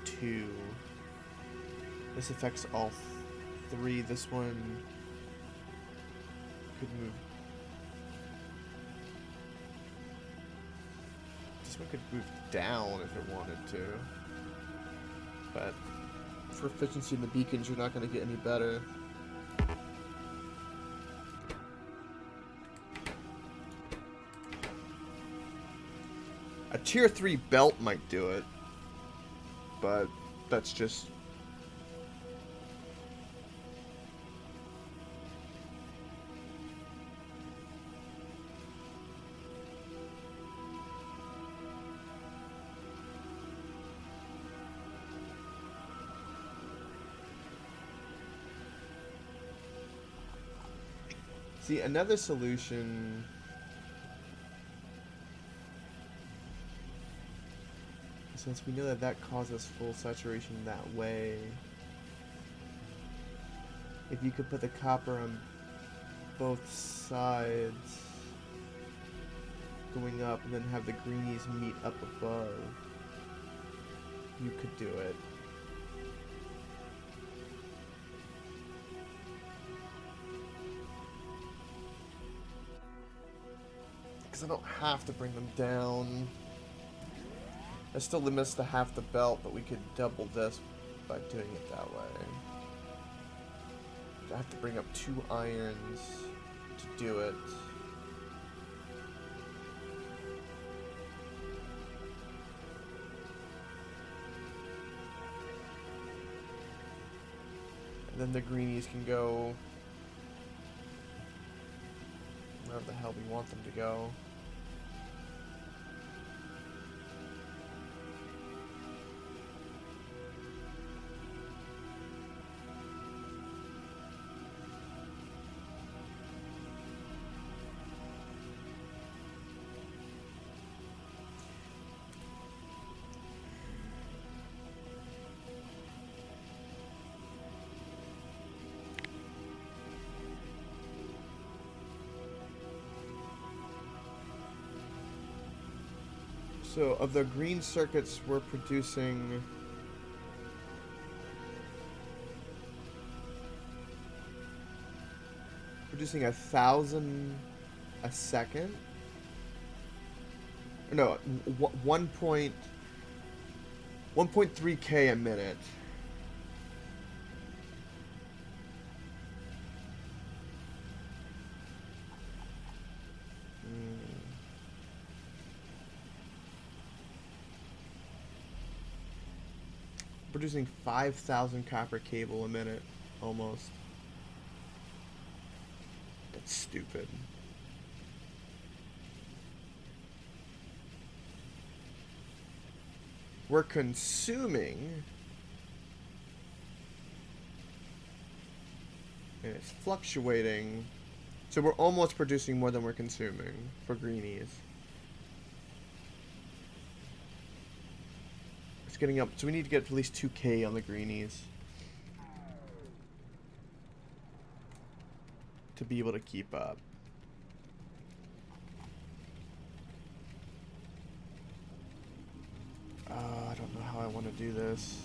2. This affects all 3. This one could move. This one could move down if it wanted to. But for efficiency in the beacons, you're not going to get any better. A tier 3 belt might do it, but that's just... See, another solution. Since we know that that causes full saturation that way, if you could put the copper on both sides, going up, and then have the greenies meet up above, you could do it. Because I don't have to bring them down. That still limits to half the belt, but we could double this by doing it that way. I have to bring up 2 irons to do it. And then the greenies can go wherever the hell we want them to go. So, of the green circuits we're producing, producing 1,000 a second. No, 1.3K a minute. Producing 5,000 copper cable a minute, almost. That's stupid. We're consuming, and it's fluctuating, so we're almost producing more than we're consuming for greenies. Getting up, so we need to get at least 2K on the greenies to be able to keep up. I don't know how I want to do this.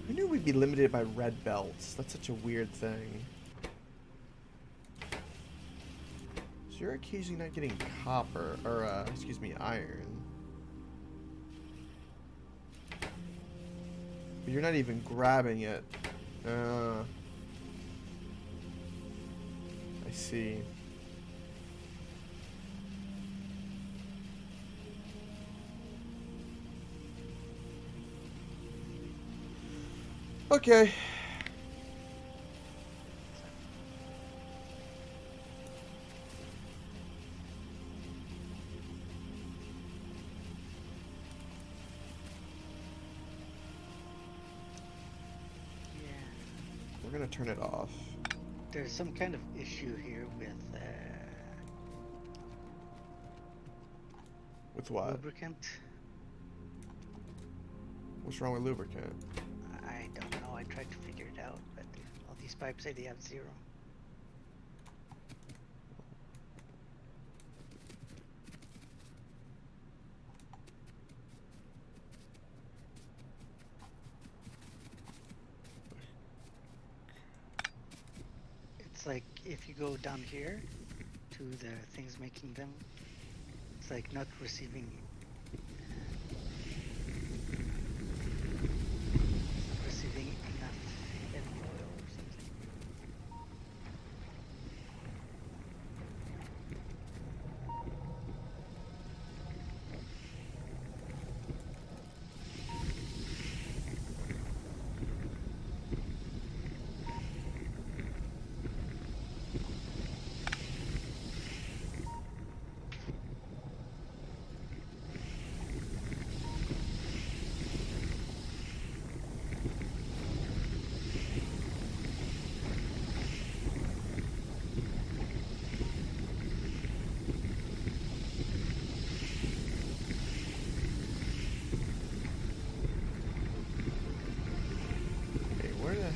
I knew we'd be limited by red belts. That's such a weird thing. So you're occasionally not getting copper, or excuse me, iron. But you're not even grabbing it. I see. Okay. Yeah. We're gonna turn it off. There's some kind of issue here With what? lubricant. What's wrong with lubricant? I don't know. I tried to figure it out, but all these pipes say they have 0. It's like if you go down here to the things making them, it's like not receiving enough heavy oil or something.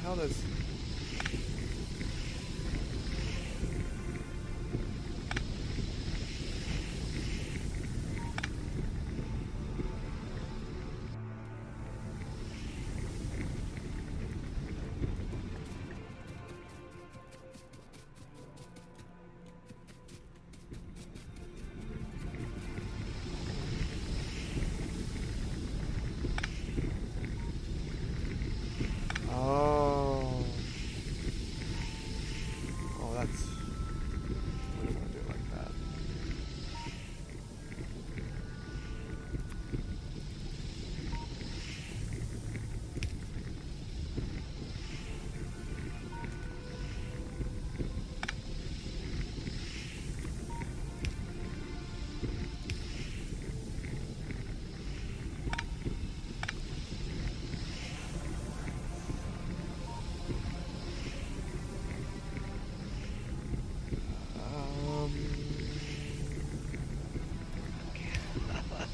hell does... Oh. Oh, that's... We don't want to do it like that.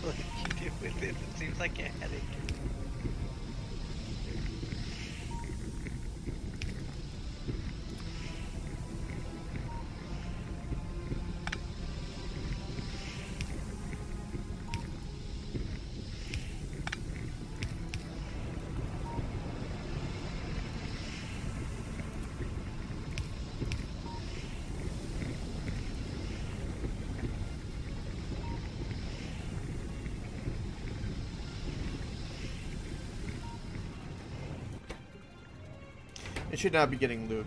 What did you do with it? It seems like a headache. It should not be getting loot.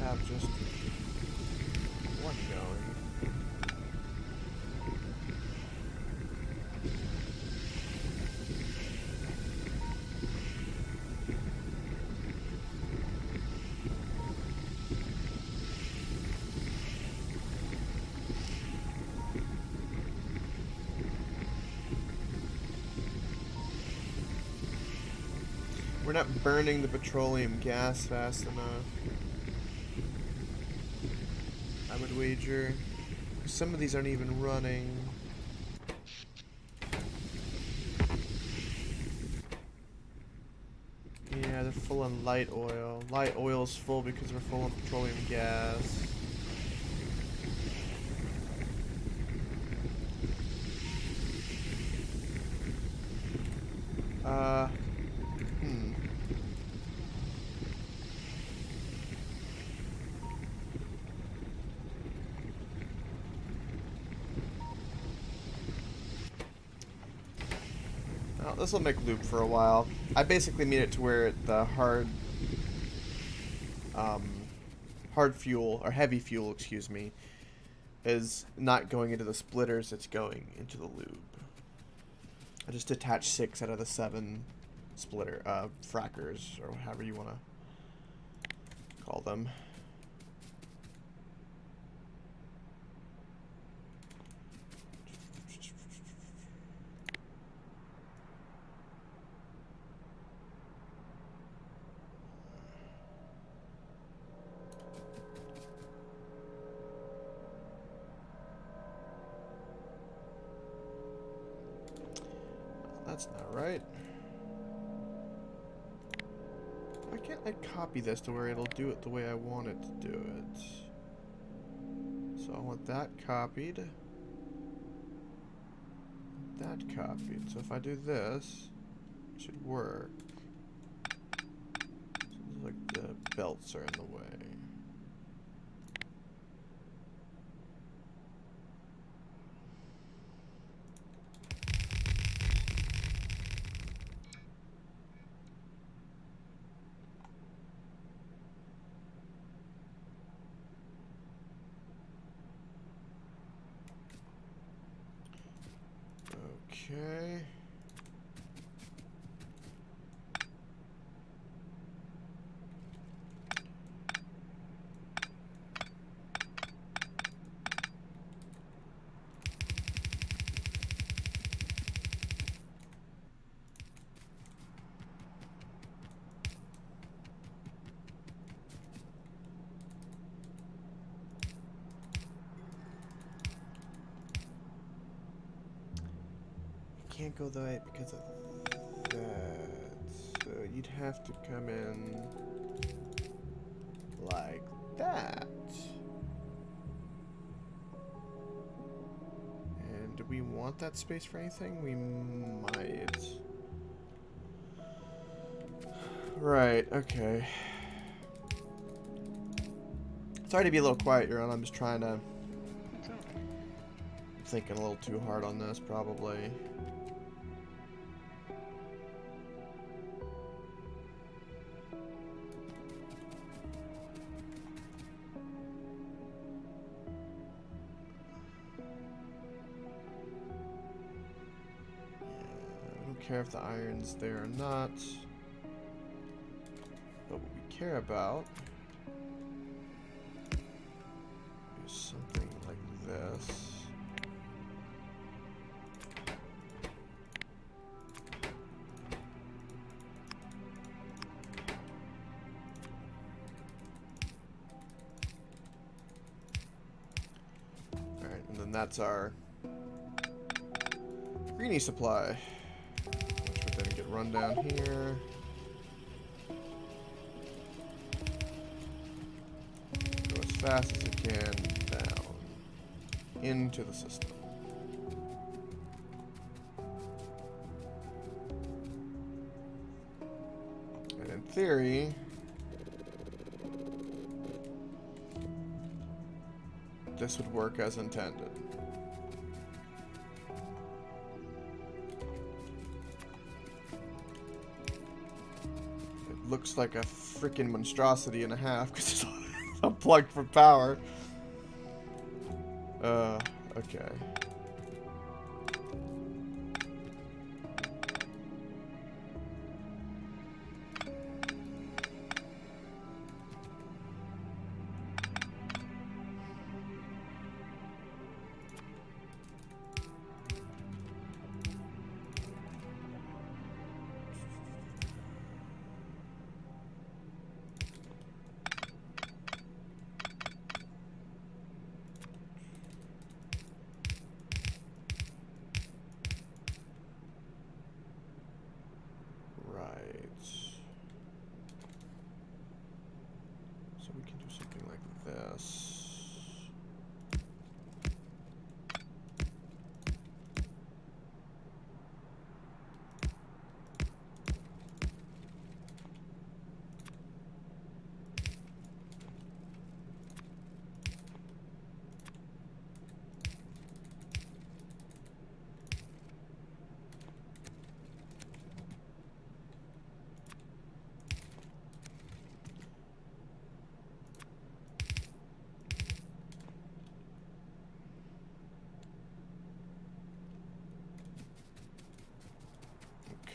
Have just one going. We're not burning the petroleum gas fast enough. I would wager. Some of these aren't even running. Yeah, they're full on light oil. Light oil's full because we're full of petroleum gas. Well, this will make loop for a while. I basically made it to where the hard fuel, or heavy fuel, excuse me, is not going into the splitters, it's going into the lube. I just detached 6 out of the 7 splitter, frackers, or however you want to call them. That's not right. Why can't I copy this to where it'll do it the way I want it to do it? So I want that copied. That copied. So if I do this, it should work. So it looks like the belts are in the way. Okay. can't go the way because of that. So you'd have to come in like that. And do we want that space for anything? We might. Right, okay. Sorry to be a little quiet, Euron. I'm just trying to... It's alright. I'm thinking a little too hard on this, probably. I don't care if the iron's there or not. But what we care about is something like this. Alright, and then that's our greenie supply, which would then get run down here. Go as fast as it can down into the system. And in theory, this would work as intended. It looks like a freaking monstrosity and a half because it's unplugged for power. Okay. So we can do something like this.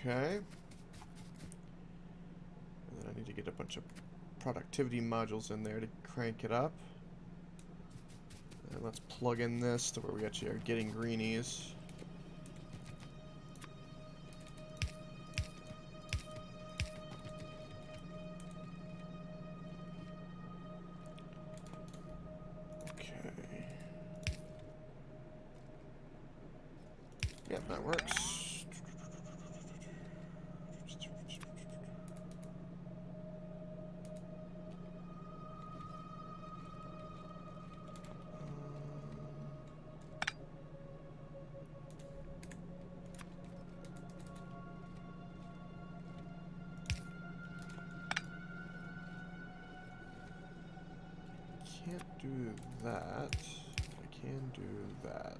Okay. And then I need to get a bunch of productivity modules in there to crank it up. And let's plug in this to where we actually are getting greenies. Okay. Yep, that works. Can't do that. I can do that.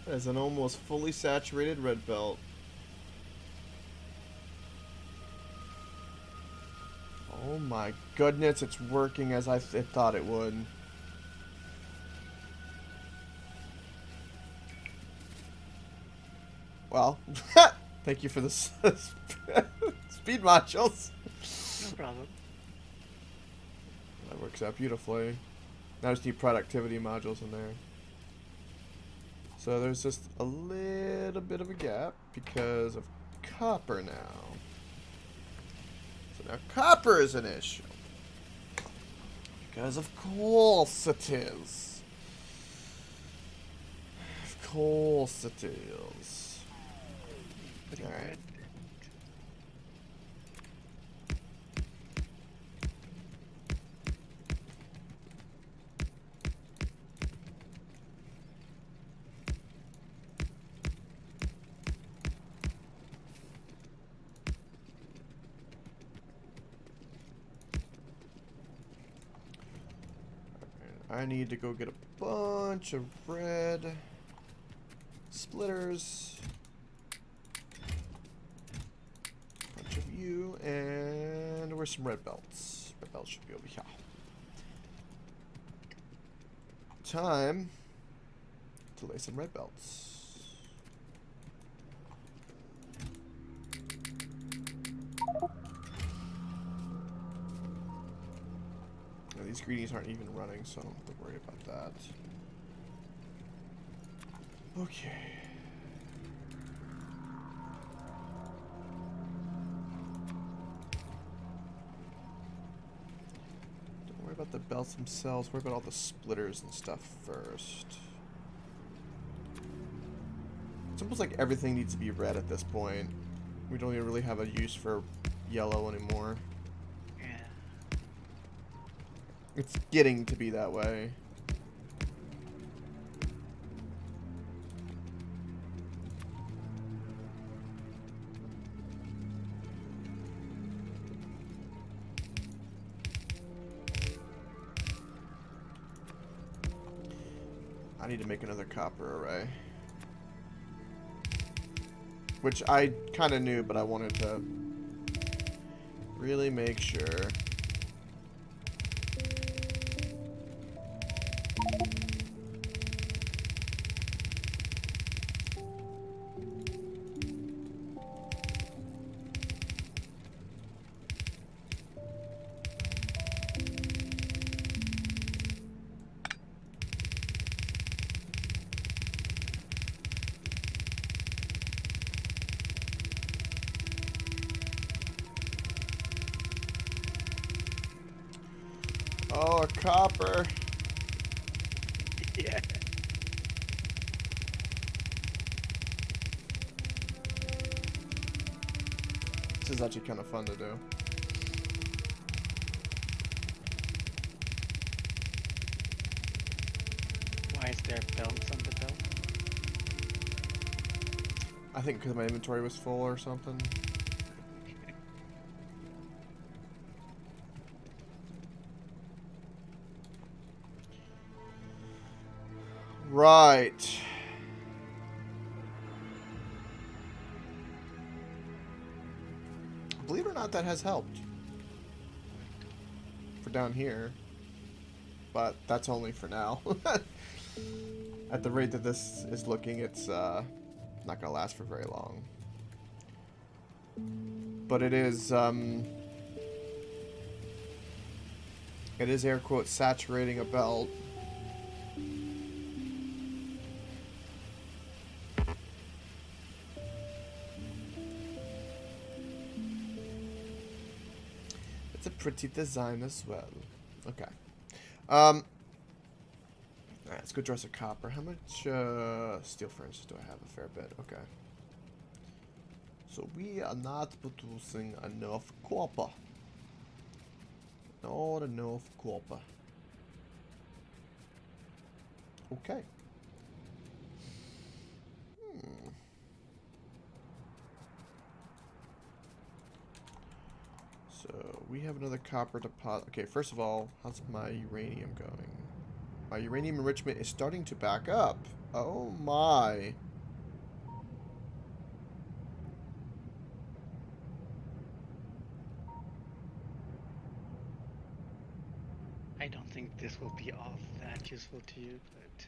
As an almost fully saturated red belt. Oh my goodness, it's working as I thought it would. Well, thank you for the speed modules. No problem. That works out beautifully. Now I just need productivity modules in there. So there's just a little bit of a gap because of copper now. So now copper is an issue. Because of course it is. Of course it is. Putting Alright. red. I need to go get a bunch of red splitters. Bunch of you, and where's some red belts? Red belts should be over here. Time to lay some red belts. Now, these greenies aren't even running, so I don't have to worry about that. Okay. Don't worry about the belts themselves. Worry about all the splitters and stuff first. It's almost like everything needs to be red at this point. We don't even really have a use for yellow anymore. Yeah. It's getting to be that way. I need to make another copper array. Which I kind of knew, but I wanted to really make sure. Oh, a copper. Yeah. This is actually kind of fun to do. Why is there belts on the belt? I think because my inventory was full or something. Right. Believe it or not, that has helped. For down here. But that's only for now. At the rate that this is looking, it's not going to last for very long. But it is air quote saturating a belt. It's a pretty design as well. Okay. Alright, let's go dress a copper. How much steel furnaces do I have? A fair bit. Okay. So we are not producing enough copper. Not enough copper. Okay. So we have another copper deposit. Okay, first of all, how's my uranium going? My uranium enrichment is starting to back up. Oh my. I don't think this will be all that useful to you, but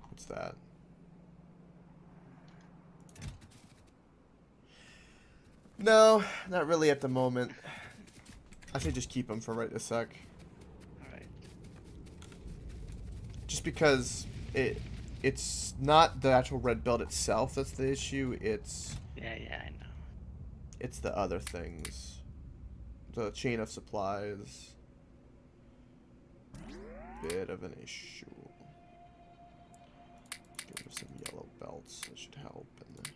What's that? No, not really at the moment. I say just keep them for right this sec. alright. Just because it's not the actual red belt itself that's the issue, it's Yeah, I know. the other things. The chain of supplies. Bit of an issue. Get rid of some yellow belts. That should help. And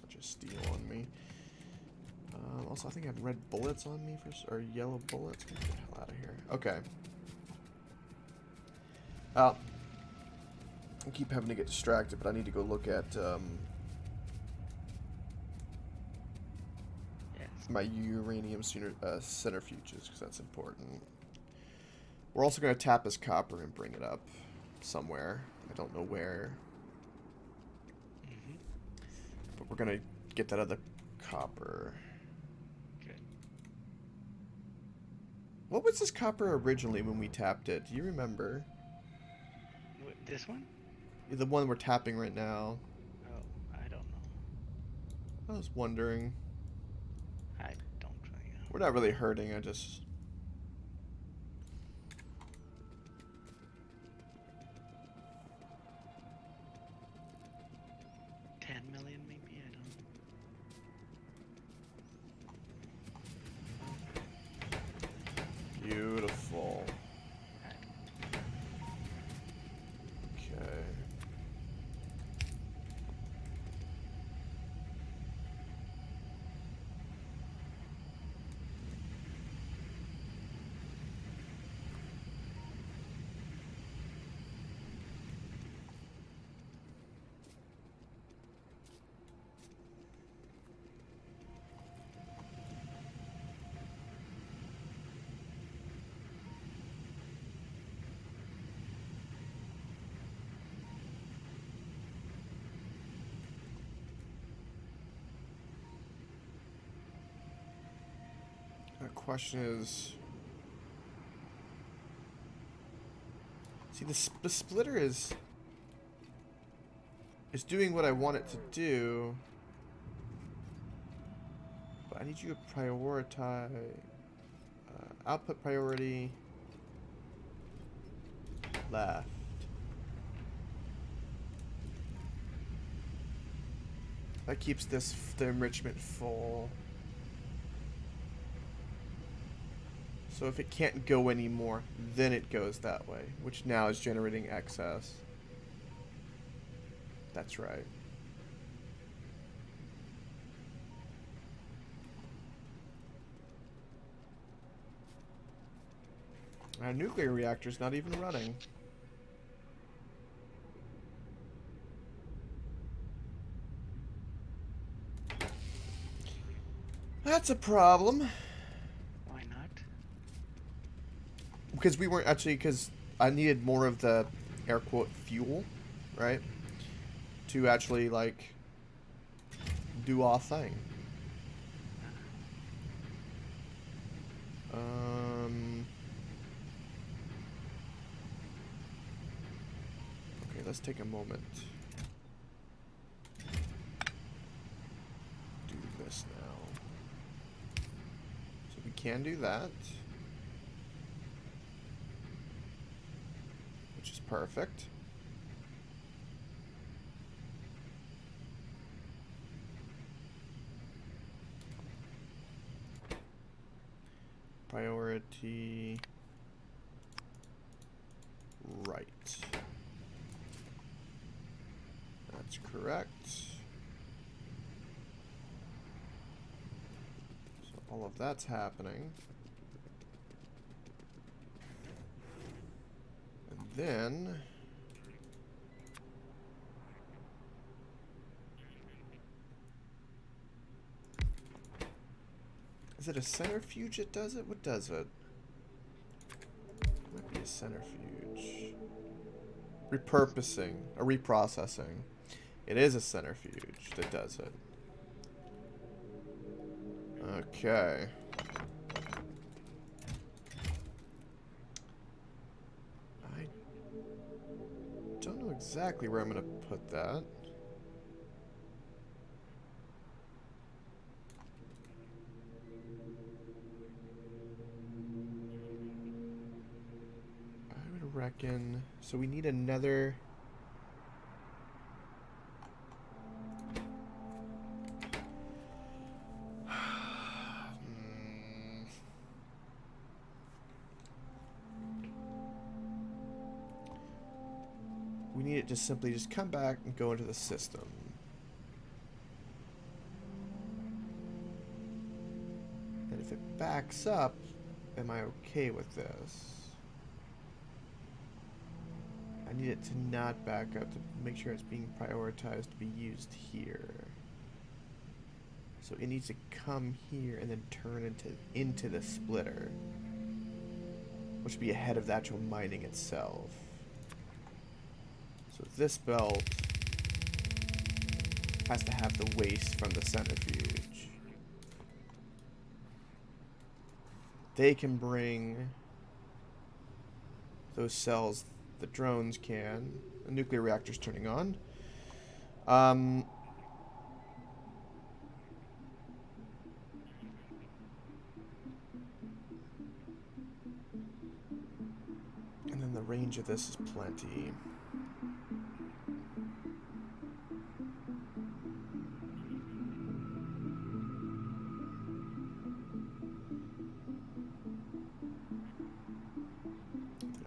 such a steel on me. Also, I think I have red bullets on me or yellow bullets. Get the hell out of here. Okay. I keep having to get distracted, but I need to go look at Yes. my uranium centrifuges, because that's important. We're also going to tap his copper and bring it up somewhere. I don't know where. Mm-hmm. But we're going to get that other copper. Good. What was this copper originally when we tapped it? Do you remember? This one? The one we're tapping right now. Oh, I don't know. I was wondering. I don't really know. We're not really hurting, I just... 10 million maybe? I don't know. Beautiful. Right. Okay. The question is... See, the splitter is doing what I want it to do. But I need you to prioritize... output priority... left. That keeps the enrichment full. So if it can't go anymore, then it goes that way, which now is generating excess. That's right. Our nuclear reactor's not even running. That's a problem. Why not? Because we weren't actually, because I needed more of the air quote fuel, right? To actually, like, do our thing. Okay, let's take a moment. Do this now. So we can do that. Which is perfect. Priority right. That's correct. So all of that's happening. And then is it a centrifuge that does it? What does it? Might be a centrifuge. repurposing, a reprocessing. It is a centrifuge that does it. Okay. I don't know exactly where I'm going to put that. I would reckon... So we need another... We need it to simply just come back and go into the system. And if it backs up, am I okay with this? I need it to not back up to make sure it's being prioritized to be used here. So it needs to come here and then turn into the splitter, which would be ahead of the actual mining itself. So this belt has to have the waste from the centrifuge. They can bring those cells, the drones can. The nuclear reactor's turning on. And then the range of this is plenty.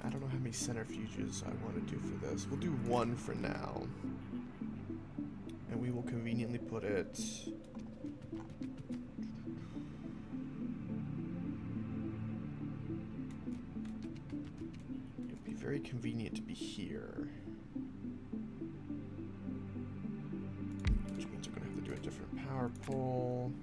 I don't know how many centrifuges I want to do for this. We'll do one for now. And we will conveniently put it... It'd be very convenient to be here. Which means we're going to have to do a different power pole.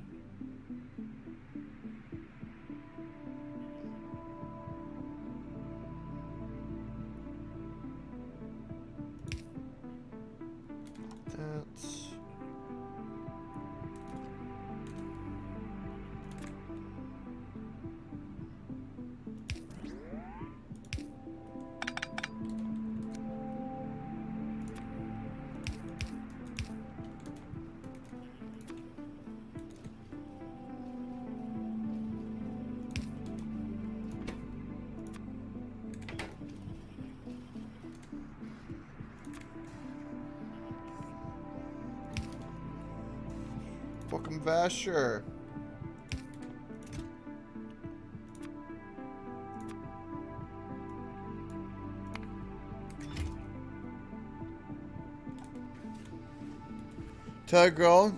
Welcome, Vasher. Tell a girl.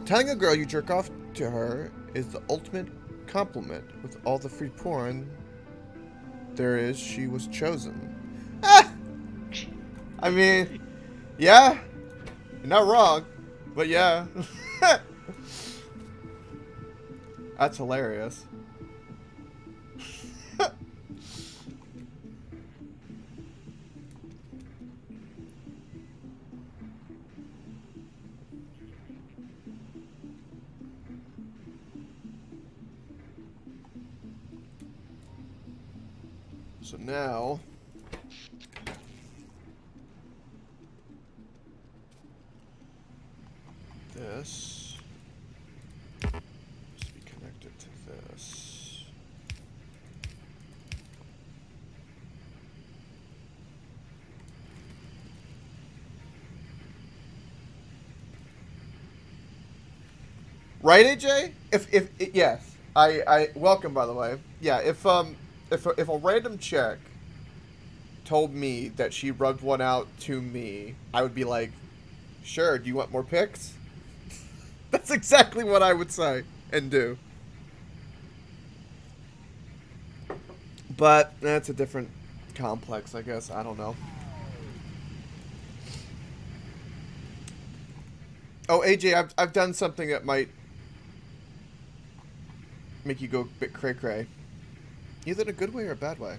Telling a girl you jerk off to her is the ultimate compliment. With all the free porn there is, she was chosen. Ah! I mean, yeah. You're not wrong, but yeah. That's hilarious. So now this must be connected to this. Right, AJ? If yes, I welcome, by the way. Yeah, if a random chick told me that she rubbed one out to me, I would be like, sure, do you want more pics? That's exactly what I would say and do. But that's a different complex, I guess. I don't know. Oh, AJ, I've done something that might make you go a bit cray-cray. Either in a good way or a bad way.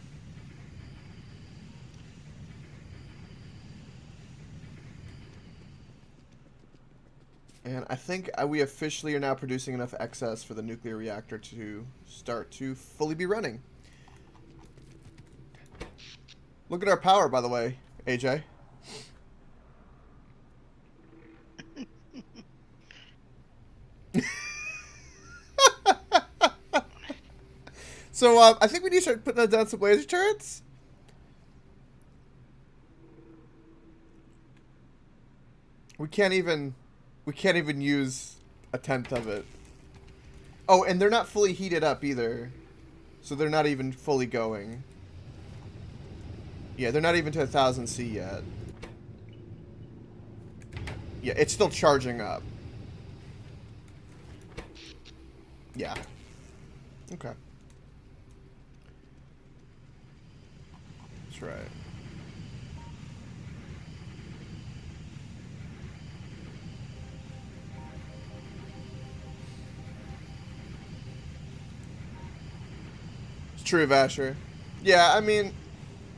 And I think we officially are now producing enough excess for the nuclear reactor to start to fully be running. Look at our power, by the way, AJ. So I think we need to start putting down some laser turrets. We can't even use a tenth of it. Oh, and they're not fully heated up either. So they're not even fully going. Yeah, they're not even to 1000 C yet. Yeah, it's still charging up. Yeah. Okay. That's right. It's true, Vasher. Yeah, I mean,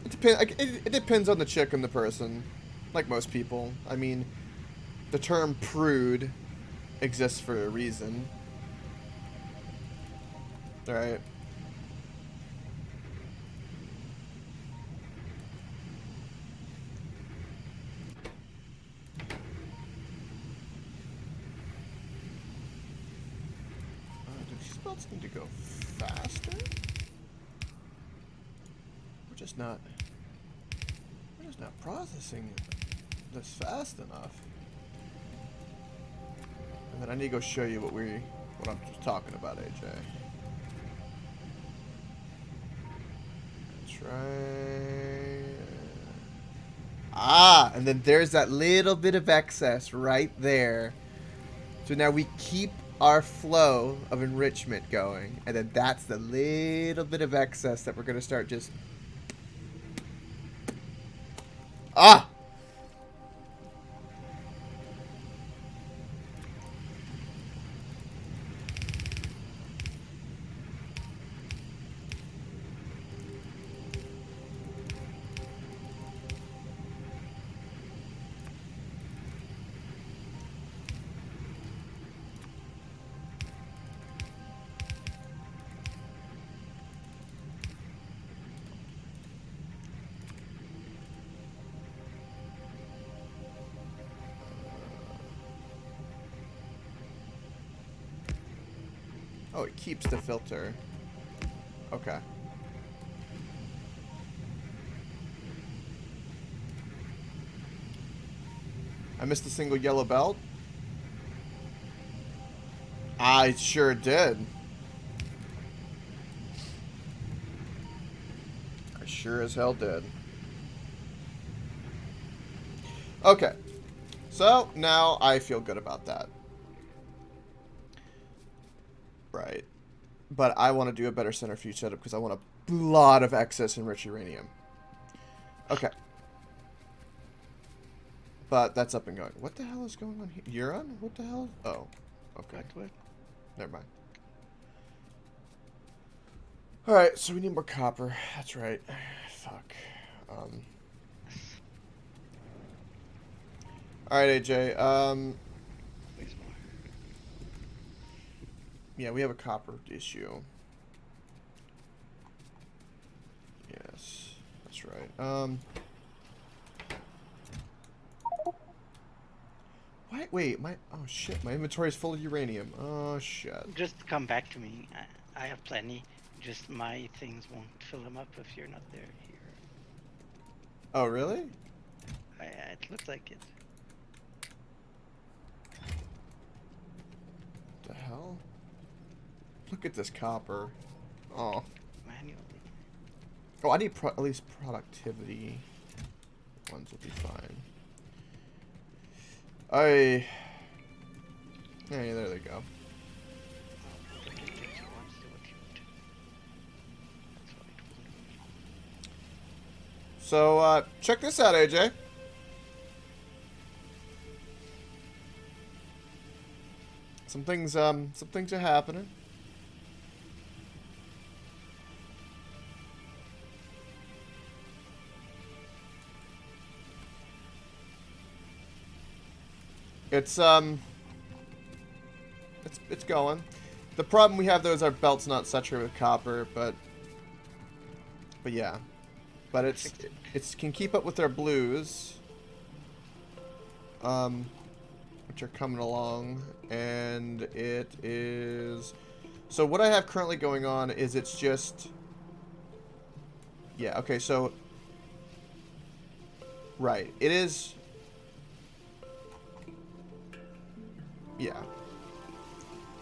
it depends. It depends on the chick and the person, like most people. I mean, the term prude exists for a reason, right? Do these belts need to go faster? We're just not. We're just not processing this fast enough. And then I need to go show you what I'm just talking about, AJ. That's right. Ah, and then there's that little bit of excess right there. So now we keep our flow of enrichment going, and then that's the little bit of excess that we're going to start just... Ah! Oh, it keeps the filter. Okay. I missed a single yellow belt. I sure did. I sure as hell did. Okay. So, now I feel good about that. Right. But I want to do a better centrifuge setup because I want a lot of excess enriched uranium. Okay. But that's up and going. What the hell is going on here? Urine? What the hell? Oh. Okay. What? Never mind. Alright, so we need more copper. That's right. Fuck. Alright, AJ. Please more. Yeah, we have a copper issue. Yes. That's right. Wait, oh shit, my inventory is full of uranium. Oh shit. Just come back to me. I have plenty. Just my things won't fill them up if you're not there here. Oh really? It looks like it. What the hell? Look at this copper. Oh. Manually. Oh, I need at least productivity. Ones will be fine. Yeah, there they go. So, check this out, AJ. Some things are happening. It's it's going. The problem we have though is our belt's not saturated with copper, but yeah. But it's can keep up with our blues. Which are coming along, and it is... So what I have currently going on is it's just... Yeah, okay, so... Right, it is... Yeah.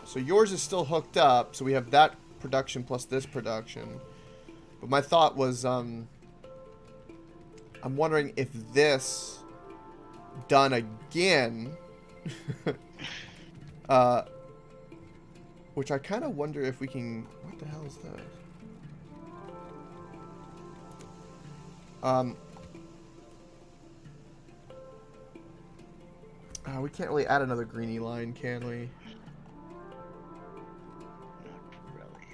So yours is still hooked up, so we have that production plus this production. But my thought was, I'm wondering if this done again... which I kind of wonder if we can... What the hell is that? We can't really add another greeny line, can we? Not really.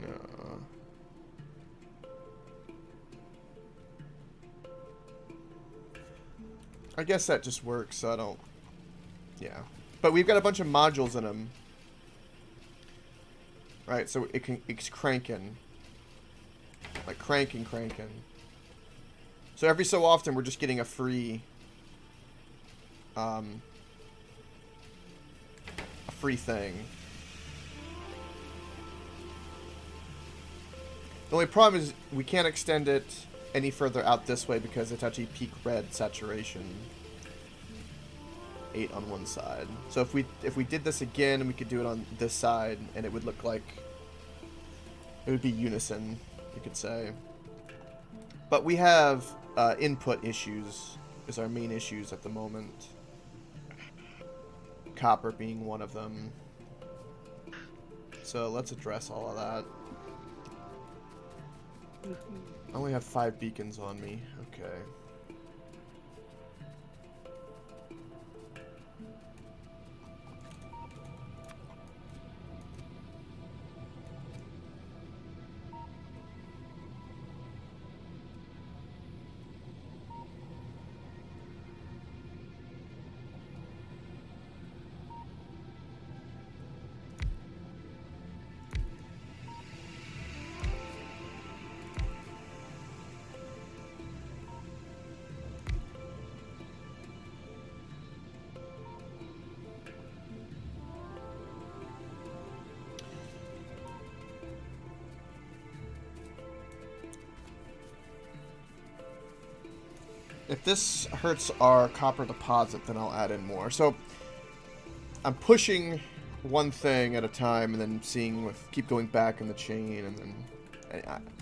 No. I guess that just works, so I don't... Yeah. But we've got a bunch of modules in them. Right, so it's cranking. Like cranking. So every so often we're just getting a free... a free thing. The only problem is we can't extend it any further out this way because it's actually peak red saturation. 8 on one side. So if we did this again, we could do it on this side, and it would look like it would be unison, you could say. But we have input issues is our main issues at the moment. Copper being one of them. So let's address all of that. I only have 5 beacons on me. Okay. If this hurts our copper deposit, then I'll add in more. So I'm pushing one thing at a time, and then seeing keep going back in the chain, and then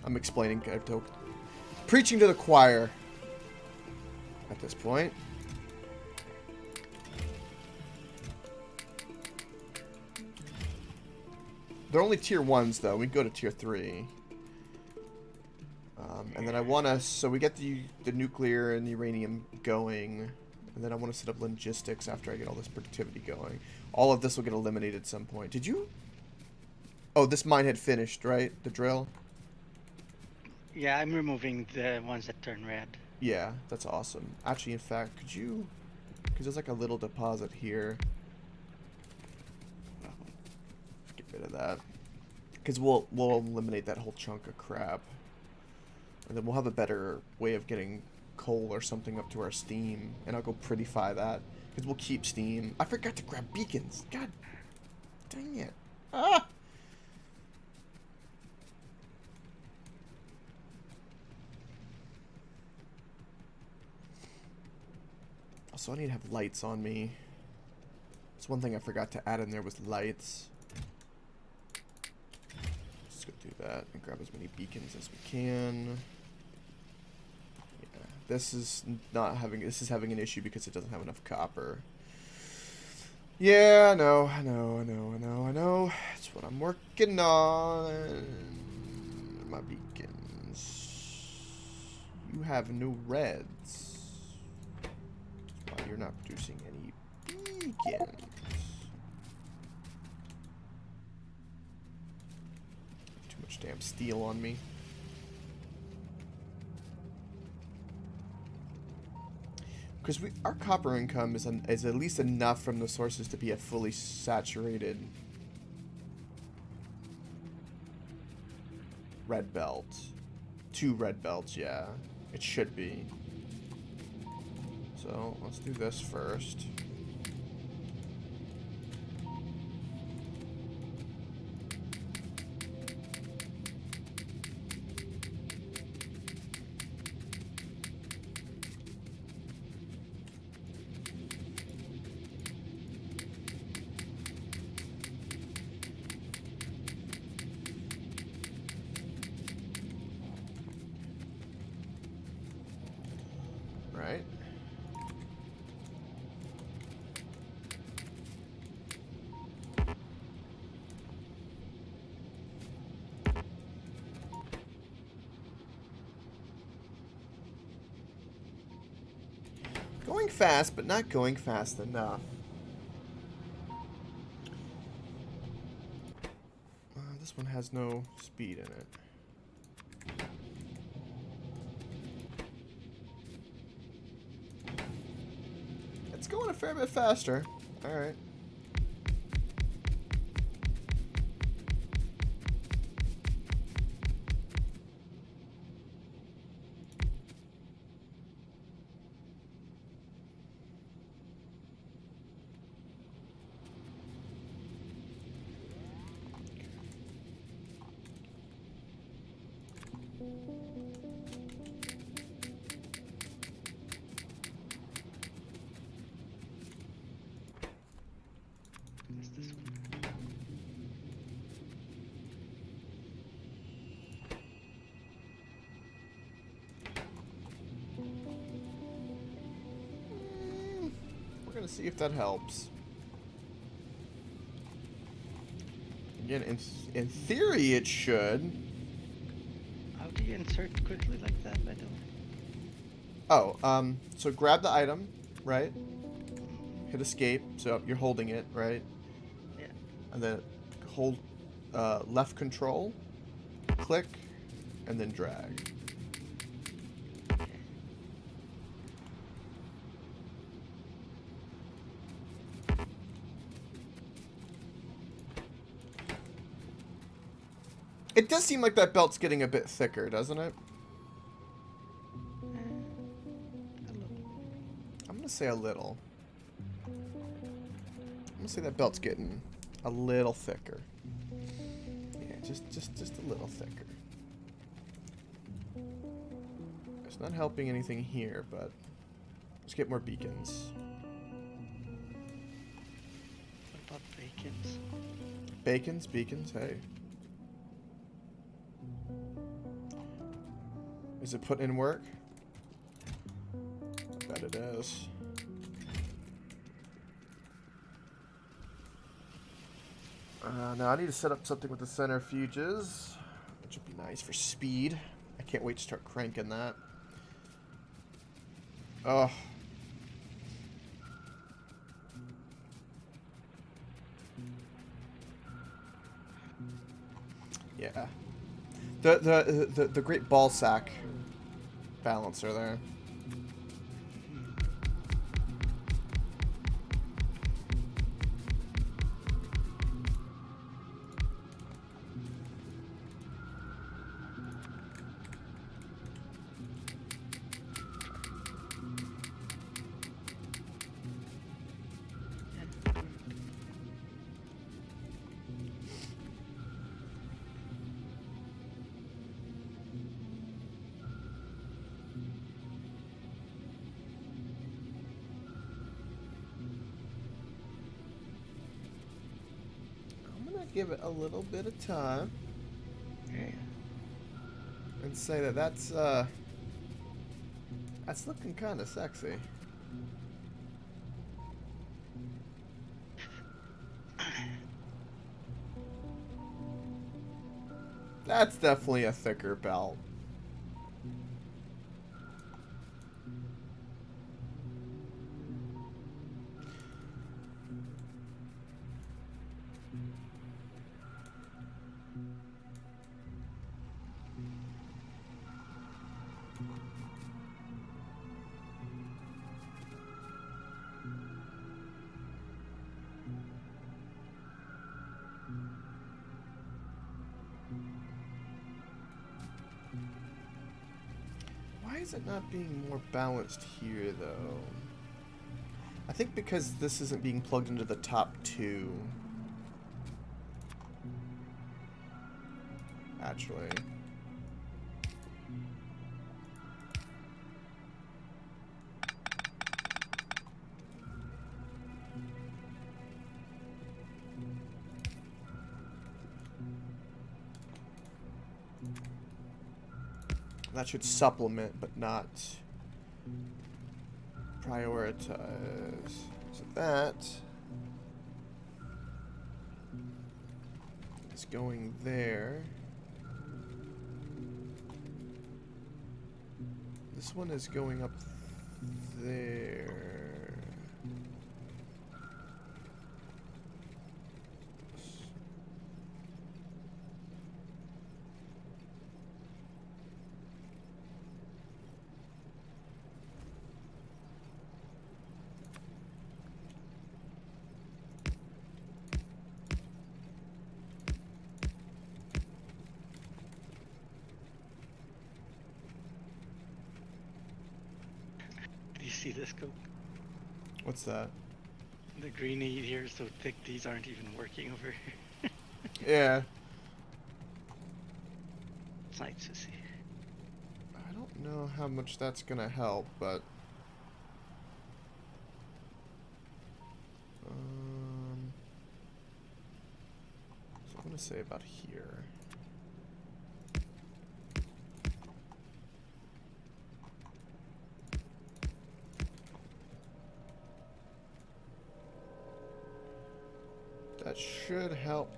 I'm explaining, preaching to the choir at this point. They're only tier 1s though. We can go to tier 3. And then I want to, so we get the nuclear and the uranium going, and then I want to set up logistics after I get all this productivity going. All of this will get eliminated at some point. Did you? Oh, this mine had finished, right? The drill? Yeah, I'm removing the ones that turn red. Yeah, that's awesome. Actually, in fact, could you, because there's like a little deposit here. Let's get rid of that. Because we'll eliminate that whole chunk of crap. And then we'll have a better way of getting coal or something up to our steam. And I'll go prettify that. Because we'll keep steam. I forgot to grab beacons. God dang it. Ah! Also, I need to have lights on me. That's one thing I forgot to add in there was lights. Let's go do that and grab as many beacons as we can. This is having an issue because it doesn't have enough copper. Yeah, I know. That's what I'm working on. My beacons. You have no reds. That's why you're not producing any beacons. Too much damn steel on me. Because our copper income is at least enough from the sources to be a fully saturated red belt. 2 red belts, yeah. It should be. So, let's do this first. Right. Going fast, but not going fast enough. This one has no speed in it. It's going a fair bit faster. Alright. Is this one? We're gonna see if that helps. Again, in theory, it should. How do you insert quickly like that, by the way? Oh, so grab the item, right? Hit escape, so you're holding it, right? Yeah. And then hold left control, click, and then drag. Okay. It does seem like that belt's getting a bit thicker, doesn't it? A little. I'm gonna say a little. I'm gonna say that belt's getting a little thicker. Yeah, just a little thicker. It's not helping anything here, but let's get more beacons. What about bacons? Bacons, beacons, hey. Is it put in work? I bet it is. Now I need to set up something with the centrifuges, which would be nice for speed. I can't wait to start cranking that. Oh. Yeah. The great ball sack balancer there. Give it a little bit of time Okay. and say that that's looking kind of sexy. That's definitely a thicker belt. is it not being more balanced here, though? I think because this isn't being plugged into the top two. Actually. That should supplement, but not prioritize. So that is going there. This one is going up there. Do you see this, Coke? What's that? The greenie here is so thick, these aren't even working over here. Yeah. It's nice to see. I don't know how much that's gonna help, but so I'm gonna say about here. That should help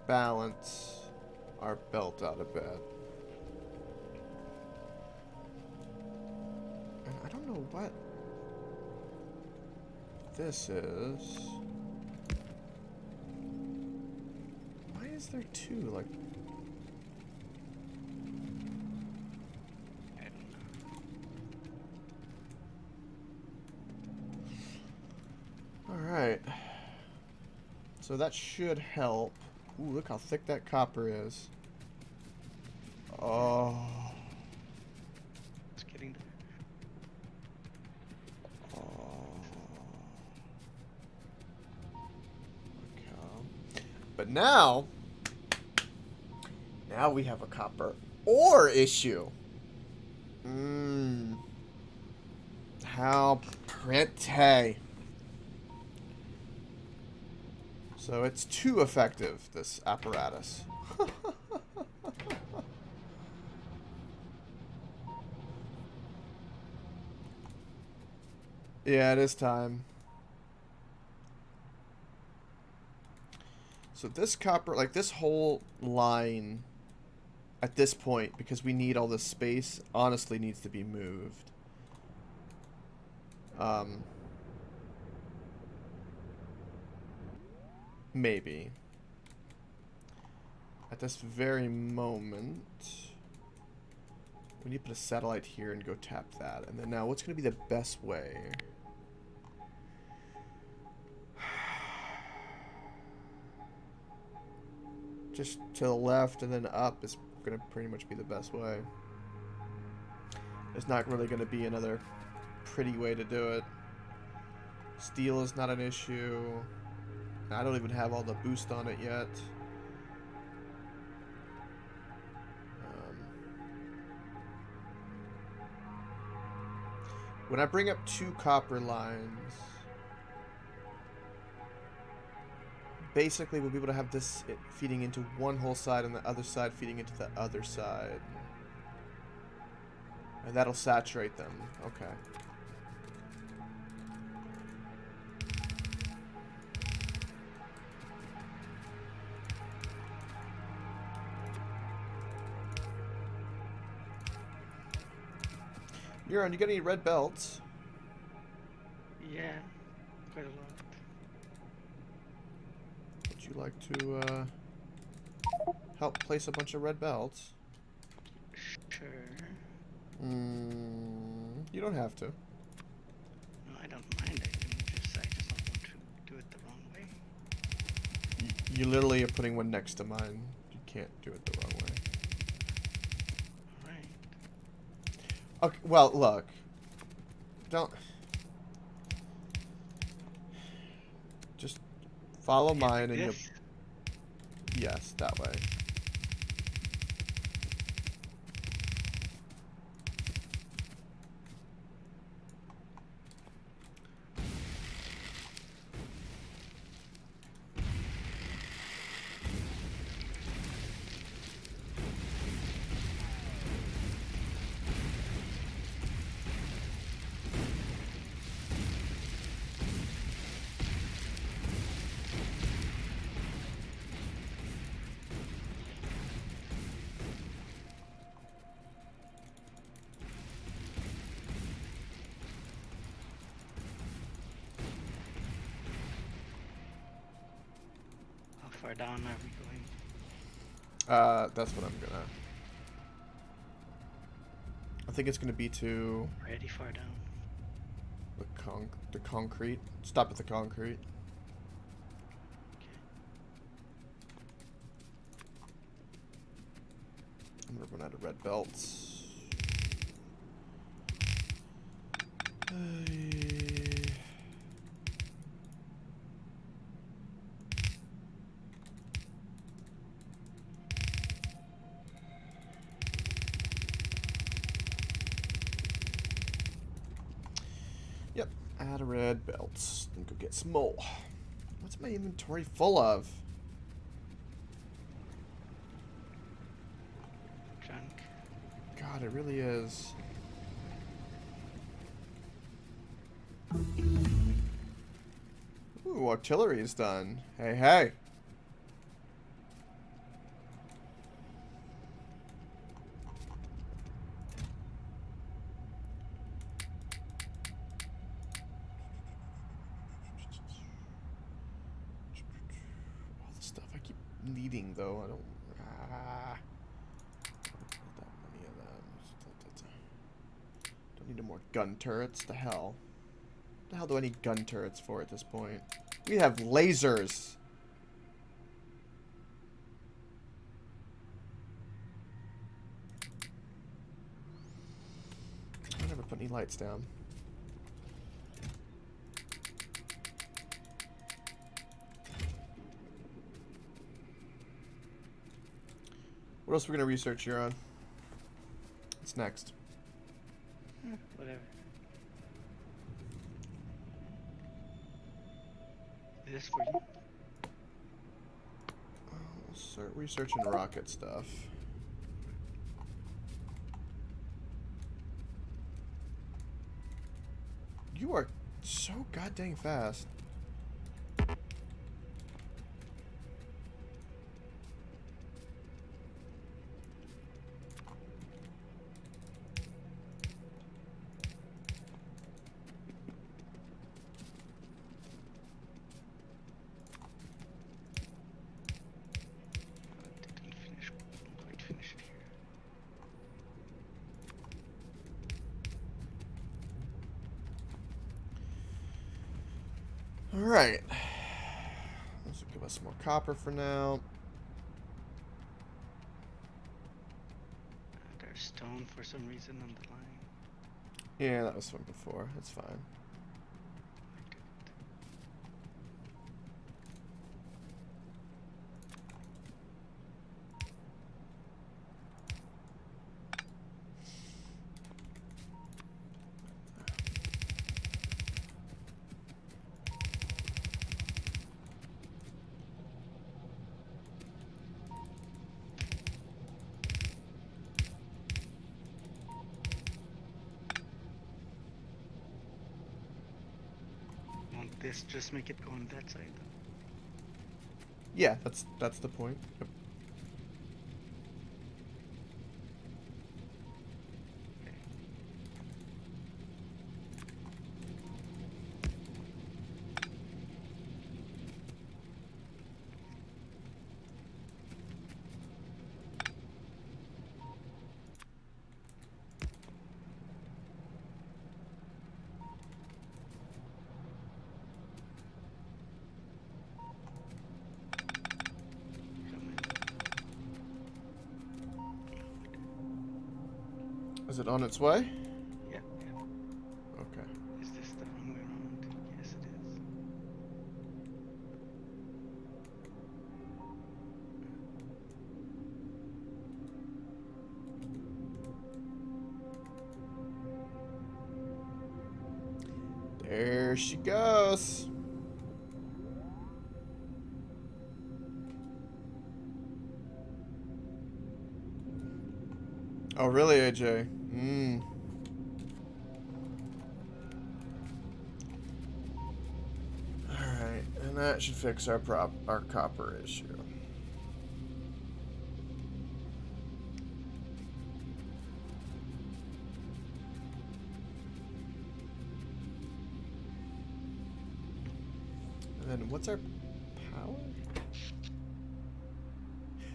balance our belt out a bit. And I don't know what this is. Why is there two? Like, I don't know. alright. So that should help. Ooh, look how thick that copper is. Oh. It's getting there. Okay. But now we have a copper ore issue. How pretty. So it's too effective, this apparatus. Yeah, it is time. So this copper, like this whole line at this point, because we need all this space, honestly needs to be moved. Maybe. At this very moment, we need to put a satellite here and go tap that. And then now, what's going to be the best way? Just to the left and then up is going to pretty much be the best way. There's not really going to be another pretty way to do it. Steel is not an issue. I don't even have all the boost on it yet. When I bring up two copper lines, basically we'll be able to have this feeding into one whole side and the other side feeding into the other side. And that'll saturate them. Okay. Euron, you got any red belts? Yeah, quite a lot. Would you like to help place a bunch of red belts? Sure. You don't have to. No, I don't mind. I just don't want to do it the wrong way. You literally are putting one next to mine. You can't do it the wrong way. Right. Okay, well, look. Don't... Just follow mine and you'll... Yes. Yes, that way. How far down are we going? That's what I'm gonna... I think it's gonna be to Pretty far down. the concrete. Stop at the concrete. I'm gonna run out of red belts. Yep, out of red belts. Then go get some more. What's my inventory full of? Junk. God, it really is. Ooh, artillery's done. Hey, hey. All the stuff I keep needing, though. I don't... Not that many of them. Don't need no more gun turrets. The hell? What the hell do I need gun turrets for at this point? We have lasers. I never put any lights down. What else are we gonna research here on? What's next? Whatever. Is this for you? Start researching rocket stuff. You are so goddamn fast. Didn't finish. Quite finish it here. Alright. This will give us more copper for now. There's stone for some reason on the line. Yeah, that was from before. That's fine. I did it. Won't this just make it go on that side? Yeah, that's the point. Yep. Okay. Come in. Is it on its way? Here she goes. Oh, really, AJ? Alright, and that should fix our copper issue. And then what's our power?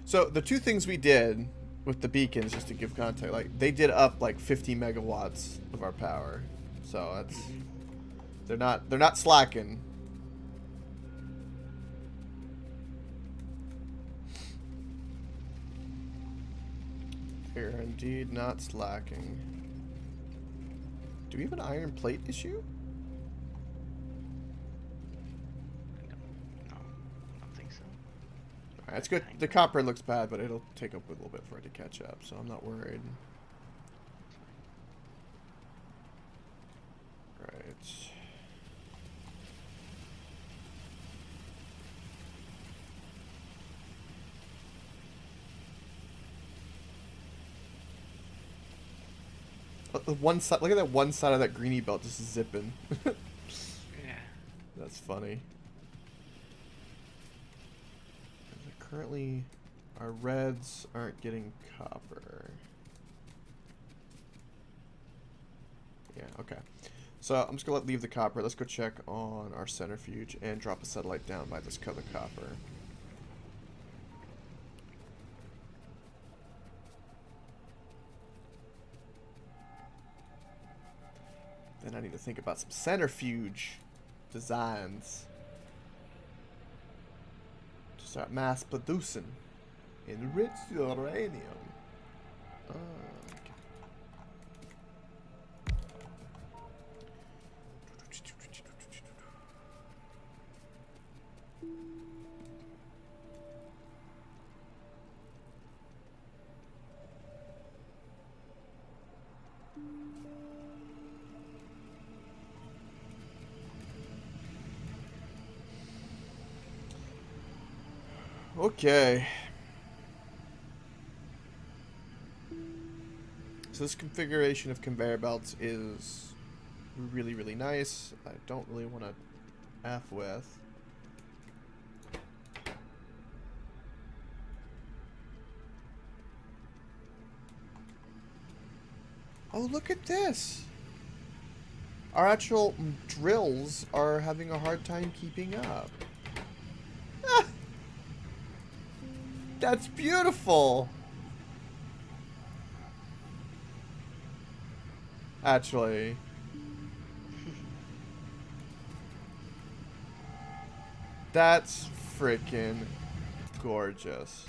So the two things we did with the beacons, just to give context, like they did up like 50 megawatts of our power. So that's they're not slacking. They're indeed not slacking. Do we have an iron plate issue? No, I don't think so. Alright, it's good. The copper looks bad, but it'll take up a little bit for it to catch up, so I'm not worried. Right. The one side, look at that one side of that greeny belt just zipping. Yeah. That's funny. Currently, our reds aren't getting copper. Yeah, okay. So I'm just gonna leave the copper. Let's go check on our centrifuge and drop a satellite down by this color copper. Then I need to think about some centrifuge designs to start mass producing enriched uranium. Okay. Okay. So this configuration of conveyor belts is really, really nice. I don't really want to F with. Oh, look at this. Our actual drills are having a hard time keeping up. Ah, that's beautiful. Actually. That's freaking gorgeous.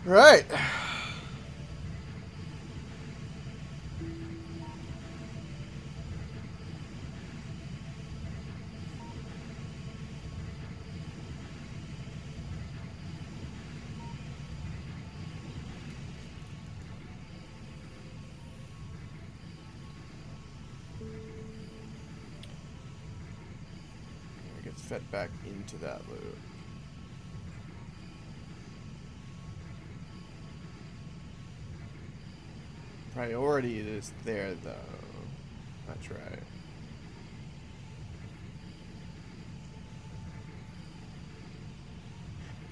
Right. It gets fed back into that loop. Priority is there, though. That's right.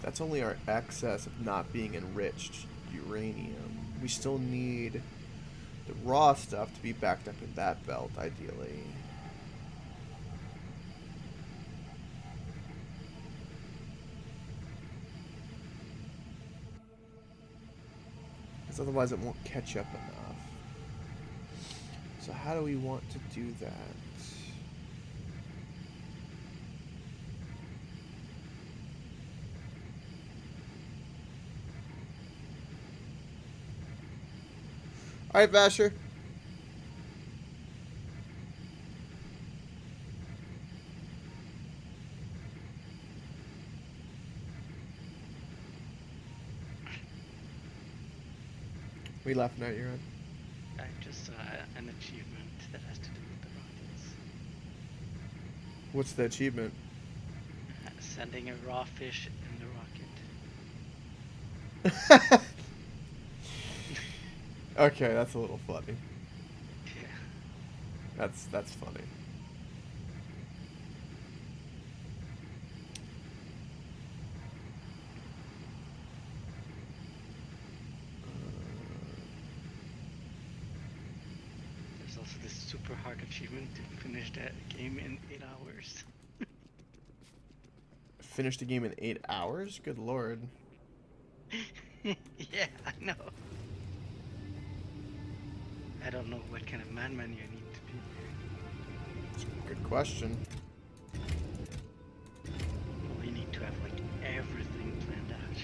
That's only our excess of not being enriched uranium. We still need the raw stuff to be backed up in that belt, ideally. Because otherwise it won't catch up enough. So how do we want to do that? Alright, Vasher. We laughing at you, Ron? just saw an achievement that has to do with the rockets. What's the achievement? Sending a raw fish in the rocket. Okay, that's a little funny. Yeah. That's funny. There's also this super hard achievement to finish that game in 8 hours. Finish the game in 8 hours? Good lord. Yeah, I know. I don't know what kind of madman you need to be there. That's a good question. Well, you need to have like everything planned out.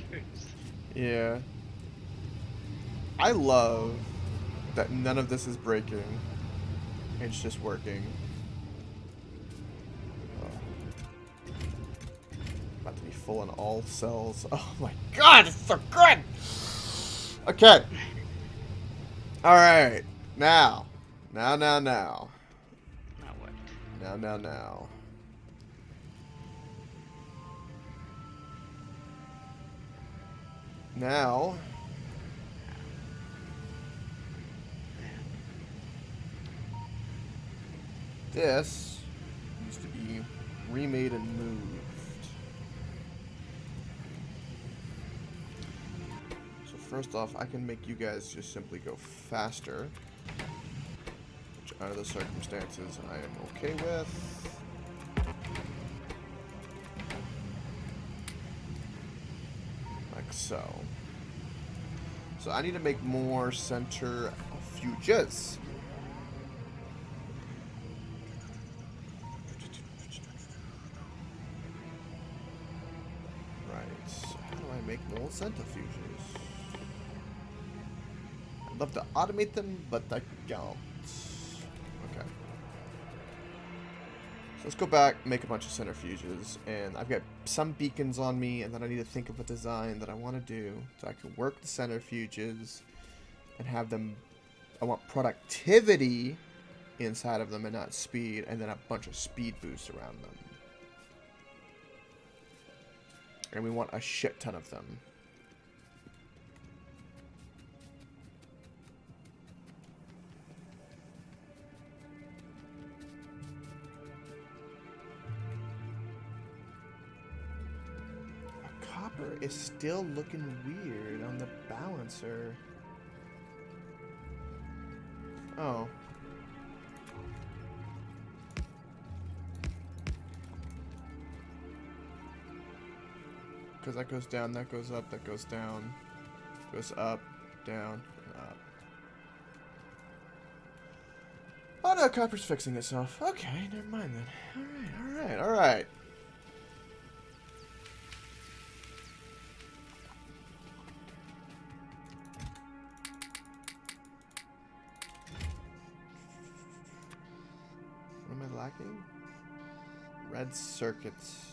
Yeah. I love that none of this is breaking. It's just working. Oh. About to be full on all cells. Oh my god, it's so good! Okay. Alright. Now. Now. Now what? Now. Now. This needs to be remade and moved. So first off, I can make you guys just simply go faster. Which, under the circumstances, I am okay with. Like so. So I need to make more centrifuges. Right. How do I make more centrifuges? I'd love to automate them, but I don't. Okay. So let's go back, make a bunch of centrifuges, and I've got some beacons on me, and then I need to think of a design that I want to do so I can work the centrifuges and have them. I want productivity inside of them and not speed, and then a bunch of speed boosts around them. And we want a shit ton of them. A copper is still looking weird on the balancer. Oh. Because that goes down, that goes up, that goes down. Goes up, down, and up. Oh no, copper's fixing itself. Okay, never mind then. Alright. What am I lacking? Red circuits.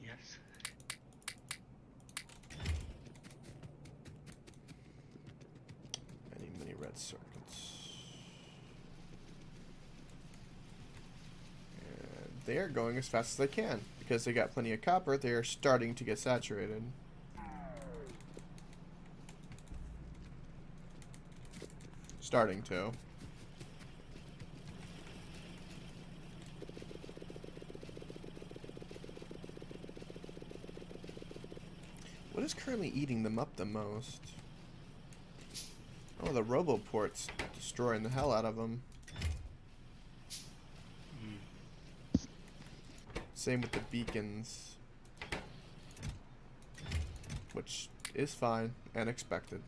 Yes. Many red circuits. And they're going as fast as they can. Because they got plenty of copper, they are starting to get saturated. Starting to. What is currently eating them up the most? Oh, the roboport's destroying the hell out of them. Same with the beacons. Which is fine and expected.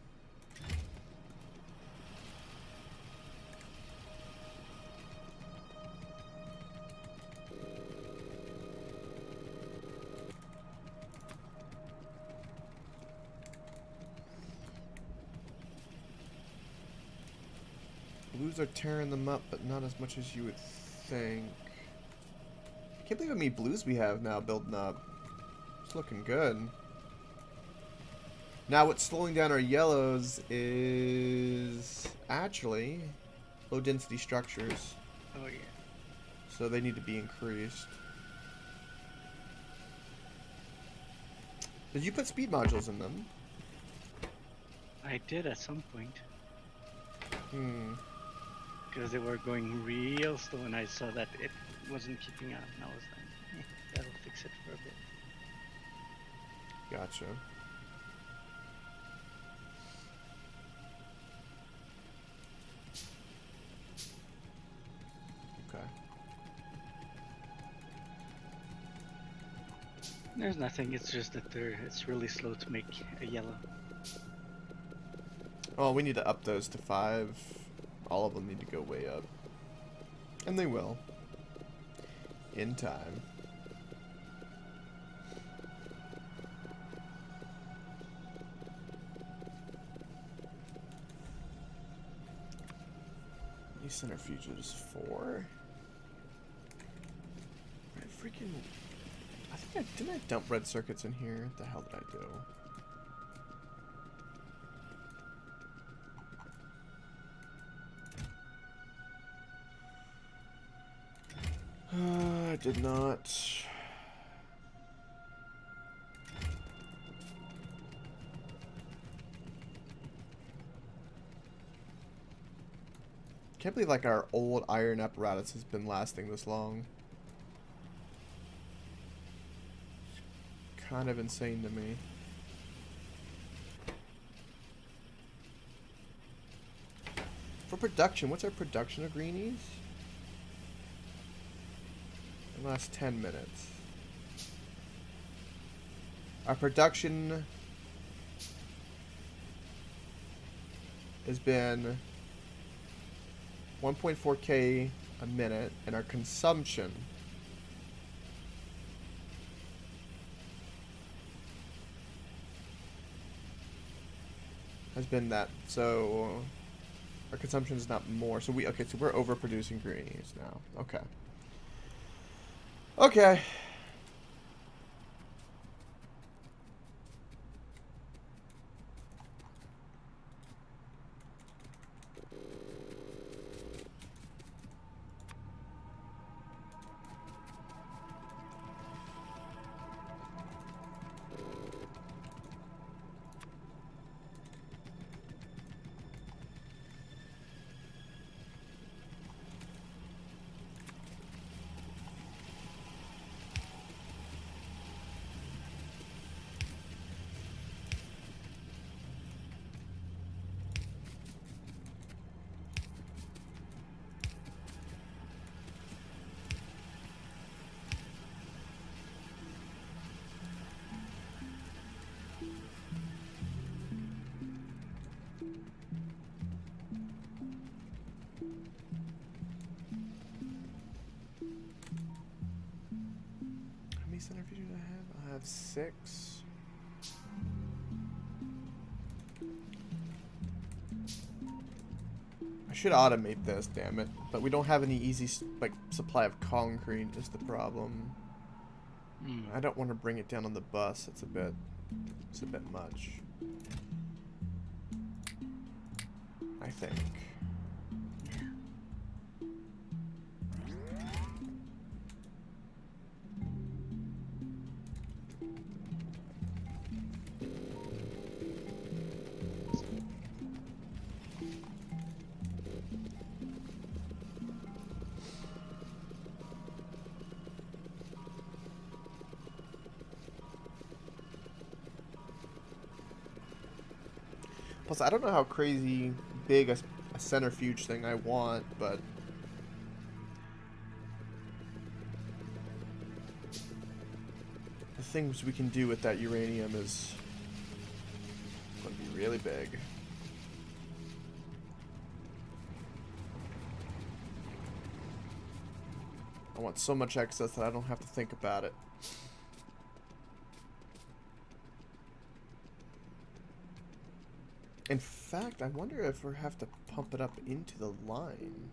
Blues are tearing them up, but not as much as you would think. Can't believe how many blues we have now building up. It's looking good. Now what's slowing down our yellows is actually low density structures. Oh yeah. So they need to be increased. Did you put speed modules in them? I did at some point. Hmm. Because they were going real slow and I saw that it wasn't keeping up and I was like, that'll fix it for a bit. Gotcha. Okay. There's nothing, it's just that it's really slow to make a yellow. Oh, we need to up those to 5. All of them need to go way up. And they will. In time. New centrifuges 4. Freaking... I think didn't I dump red circuits in here? What the hell did I do? I did not. Can't believe like our old iron apparatus has been lasting this long. Kind of insane to me. For production, what's our production of greenies? In the last 10 minutes. Our production has been 1.4K a minute, and our consumption has been that. So our consumption is not more. So so we're overproducing greenies now. Okay. Okay. How many centrifuges do I have? I have 6. I should automate this, damn it. But we don't have any easy supply of concrete is the problem. I don't want to bring it down on the bus. It's a bit much. I think. Plus, I don't know how crazy big a centrifuge thing I want, but the things we can do with that uranium is going to be really big. I want so much excess that I don't have to think about it. In fact, I wonder if we have to pump it up into the line.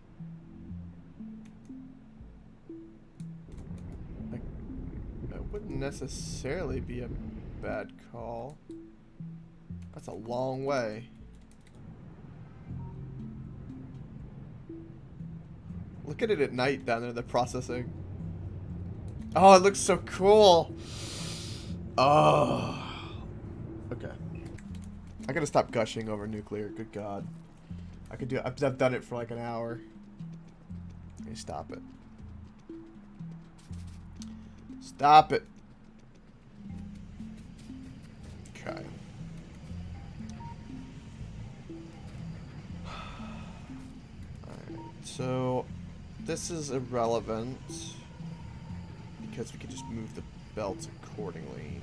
wouldn't necessarily be a bad call. That's a long way. Look at it at night down there, the processing. Oh, it looks so cool. Oh. Okay. I gotta stop gushing over nuclear. Good God. I could do. I've done it for like an hour. Hey, stop it. Stop it. Okay. Alright, so this is irrelevant because we can just move the belts accordingly.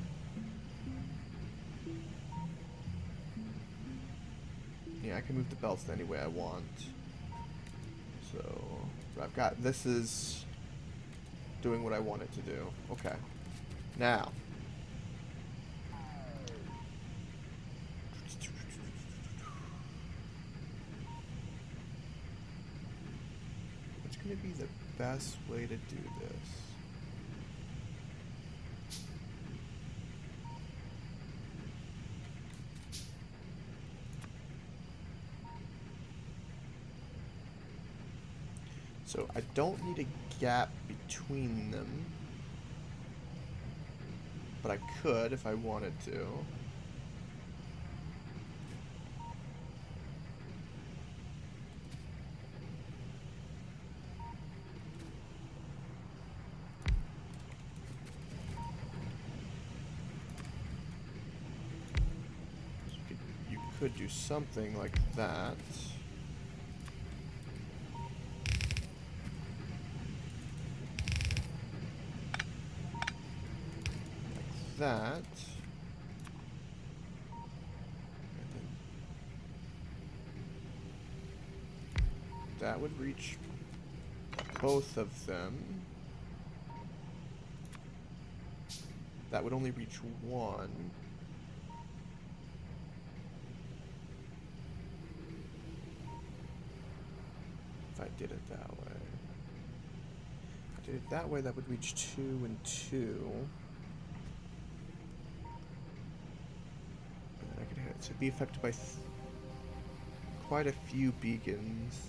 Yeah, I can move the belts any way I want. So I've got, this is doing what I want it to do. Okay. Now. What's going to be the best way to do this? So I don't need a gap between them, but I could if I wanted to. You could do something like that. That. And then that would reach both of them. That would only reach one. If I did it that way. If I did it that way, that would reach 2 and 2. To be affected by quite a few beacons.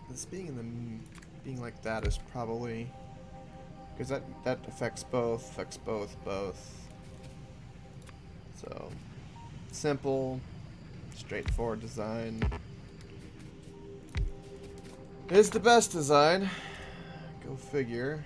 This being like that is probably because that affects both, both. So simple, straightforward design is the best design. Go figure.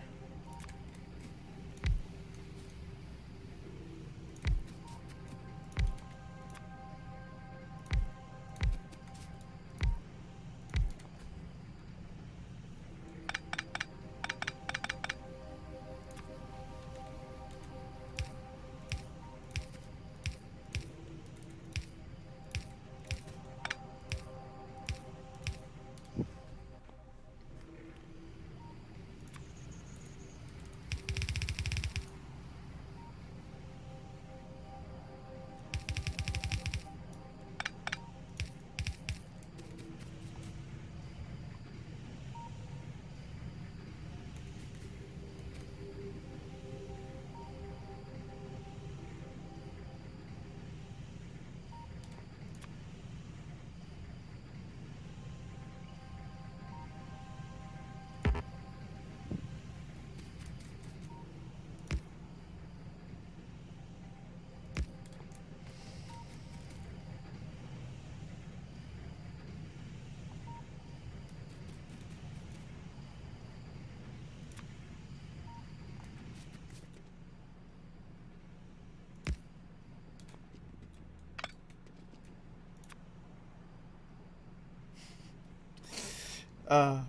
Uh,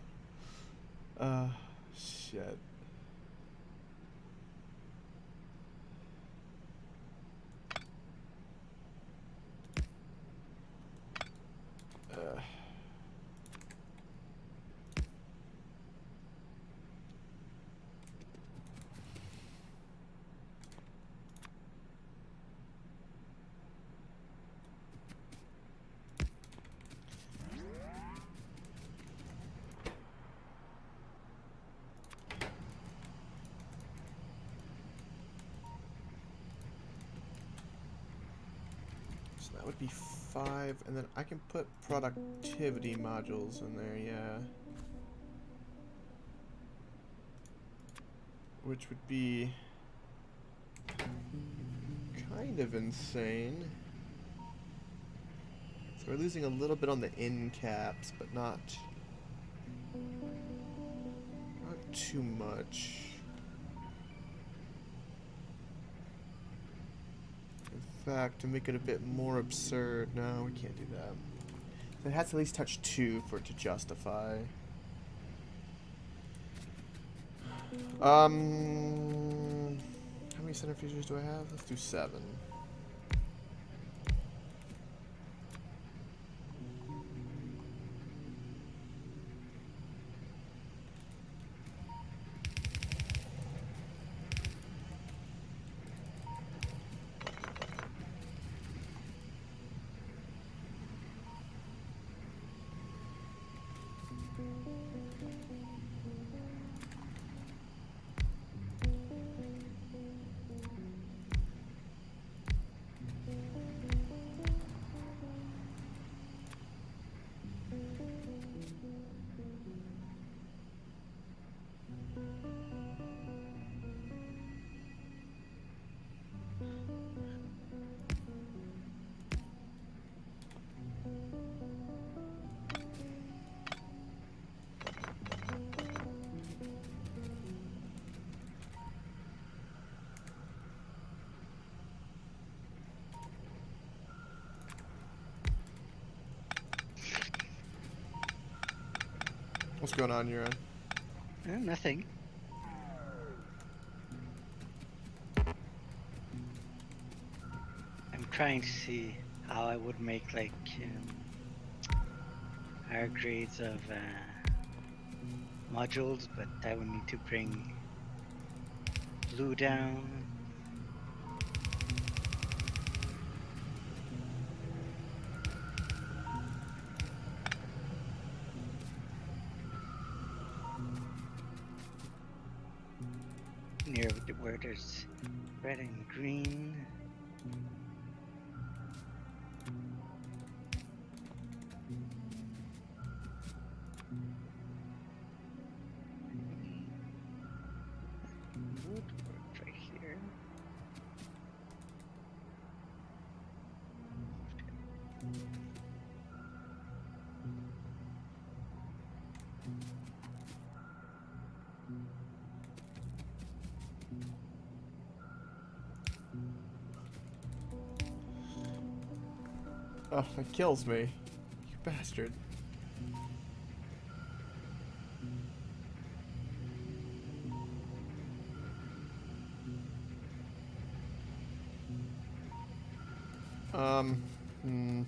shit. Uh. So that would be 5, and then I can put productivity modules in there, yeah. Which would be kind of insane. So we're losing a little bit on the in caps, but not too much. In fact, to make it a bit more absurd, no, we can't do that. So it has to at least touch 2 for it to justify. How many centrifuges do I have? Let's do 7. What's going on your end? Nothing. I'm trying to see how I would make like higher grades of modules, but I would need to bring blue down. Near where there's red and green. Would work right here. Oh, that kills me. You bastard. Hmm.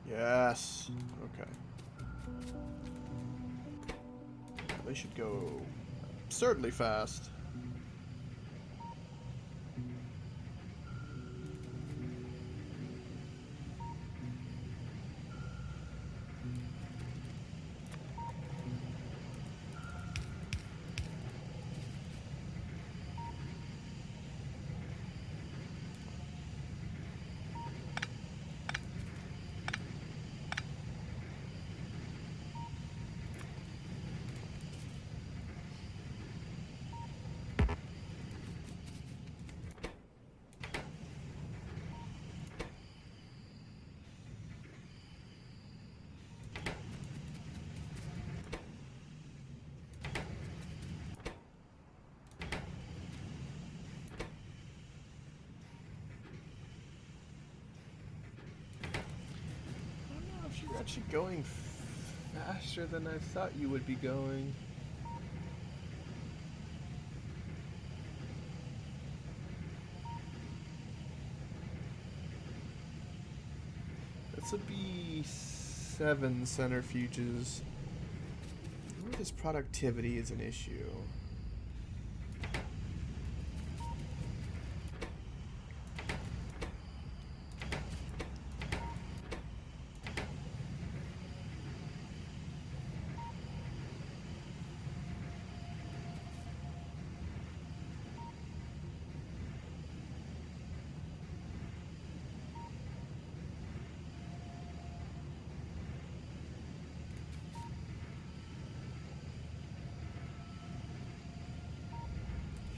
Yes. Okay. They should go absurdly fast. actually going faster than I thought you would be going. This would be 7 centrifuges. I wonder if this productivity is an issue.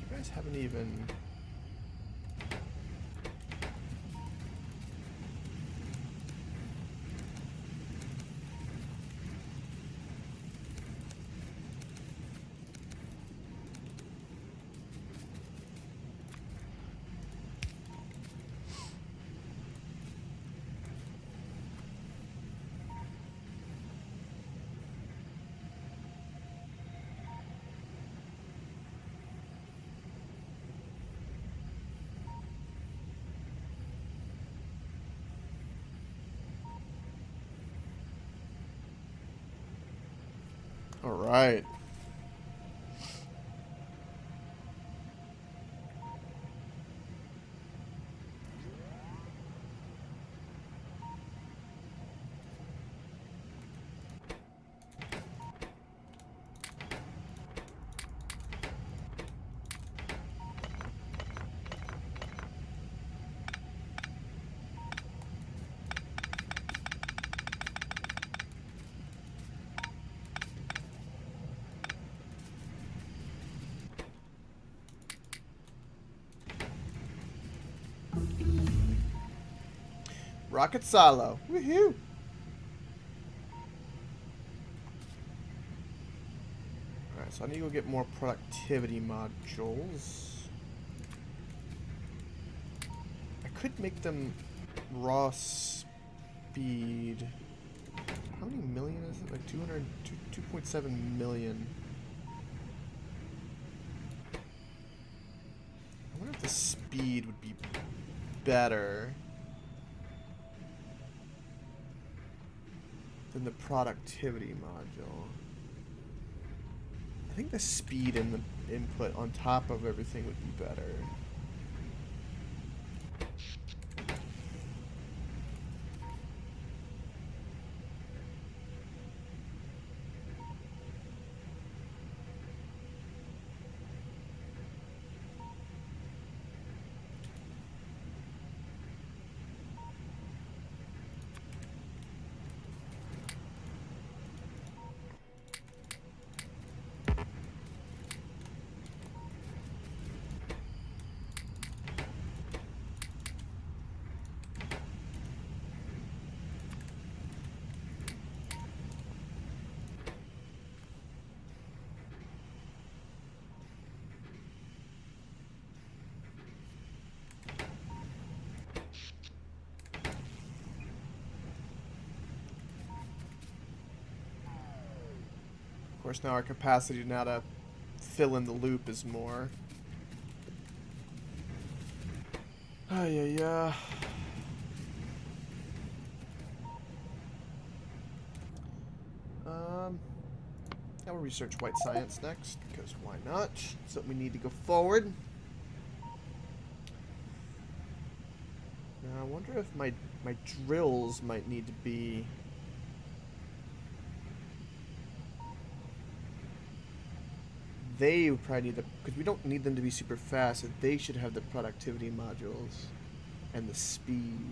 You guys haven't even... All right. Rocket silo. Woohoo! Alright, so I need to go get more productivity modules. I could make them raw speed. How many million is it? Like 2.7 million. I wonder if the speed would be better than the productivity module. I think the speed and the input on top of everything would be better. Of course, now our capacity now to fill in the loop is more. Yeah. Now we'll research white science next, because why not? So we need to go forward. Now I wonder if my drills might need to be... They would probably need the... Because we don't need them to be super fast, so they should have the productivity modules and the speed.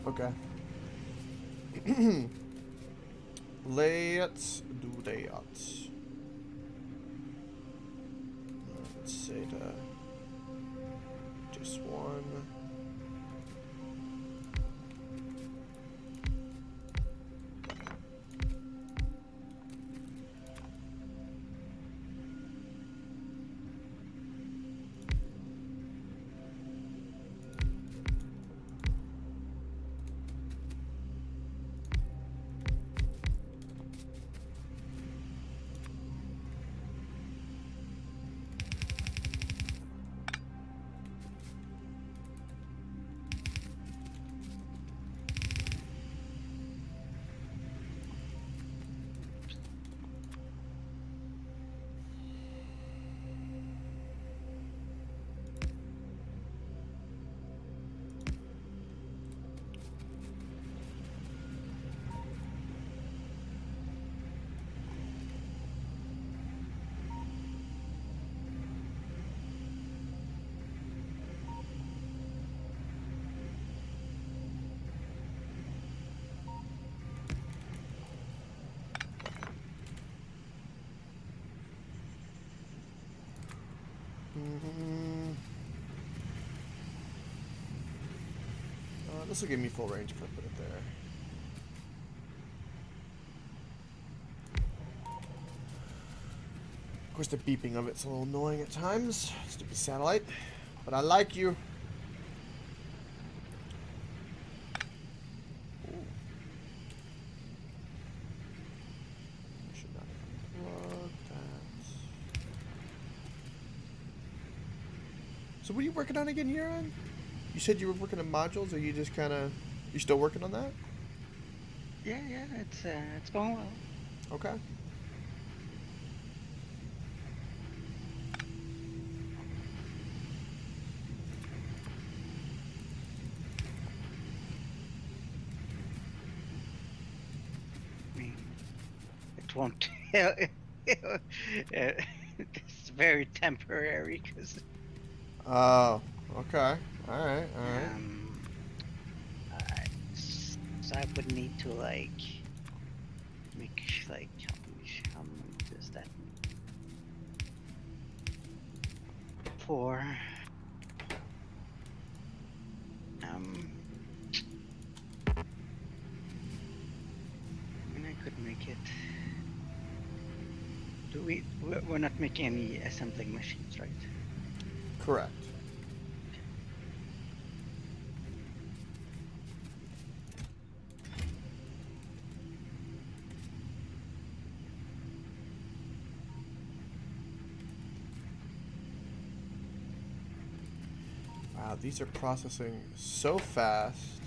Okay. Let's do that. Let's say just one. This will give me full range if I put it there. Of course, the beeping of it's a little annoying at times. Stupid satellite. But I like you. Ooh. I should not unplug that. So what are you working on again, Yaron? You said you were working on modules, or you just kind of... You still working on that? Yeah, it's going well. Okay. I mean, it won't. It's very temporary because Oh, okay. Alright, alright. so I would need to like make like how many does that mean? 4. I mean, I could make it. We're not making any assembling machines, right? Correct. Wow, these are processing so fast.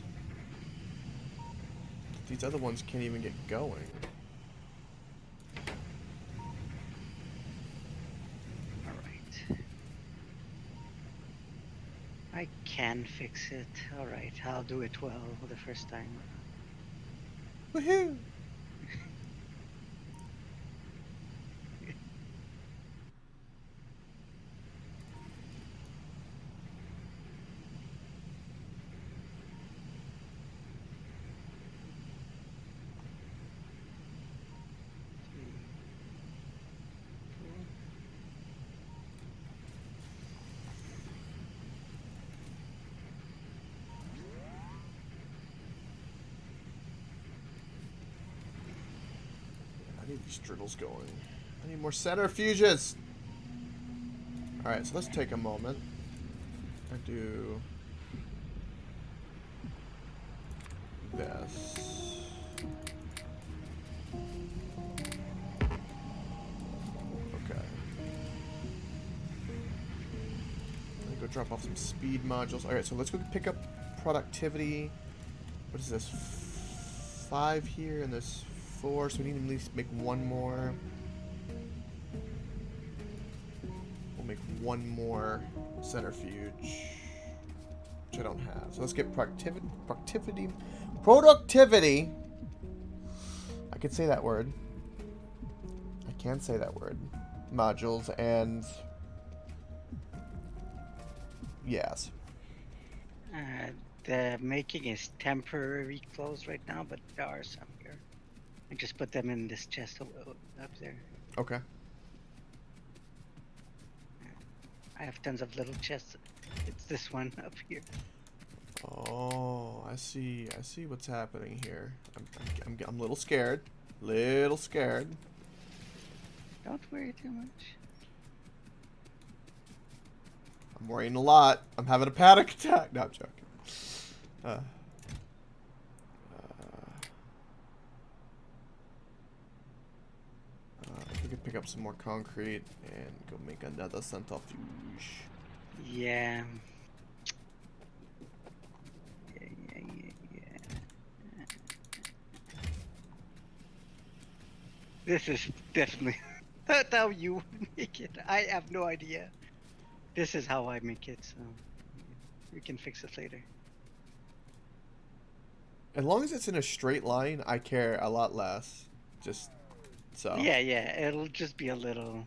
These other ones can't even get going. Alright. I can fix it. Alright, I'll do it well the first time. Woohoo! I need these driddles going. I need more centrifuges! Alright, so let's take a moment and do this. Okay. Let me go drop off some speed modules. Alright, so let's go pick up productivity. What is this? 5 here and this 4, so we need to at least make one more. We'll make one more centrifuge, which I don't have. So let's get productivity. I can say that word. I can say that word. Modules and yes. The making is temporary closed right now, but there are some here. I just put them in this chest up there. Okay. I have tons of little chests. It's this one up here. Oh, I see. I see what's happening here. I'm a little scared. Little scared. Don't worry too much. I'm worrying a lot. I'm having a panic attack. No, I'm joking. If we could pick up some more concrete and go make another centrifuge. Yeah. This is definitely not how you make it. I have no idea. This is how I make it, so we can fix it later. As long as it's in a straight line, I care a lot less. Just so. Yeah, it'll just be a little.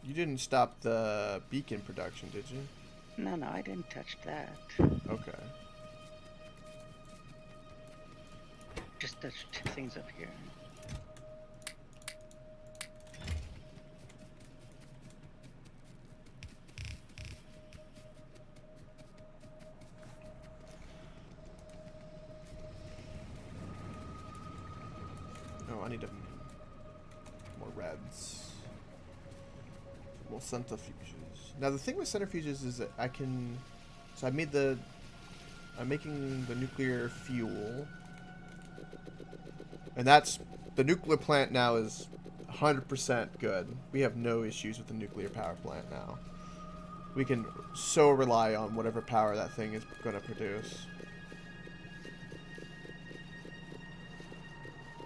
You didn't stop the beacon production, did you? No, I didn't touch that. Okay. Just touched things up here. Oh, I need more reds. Well, centrifuges. Now the thing with centrifuges is that I can. So I'm making the nuclear fuel, and that's the nuclear plant now is 100% good. We have no issues with the nuclear power plant now. We can so rely on whatever power that thing is going to produce.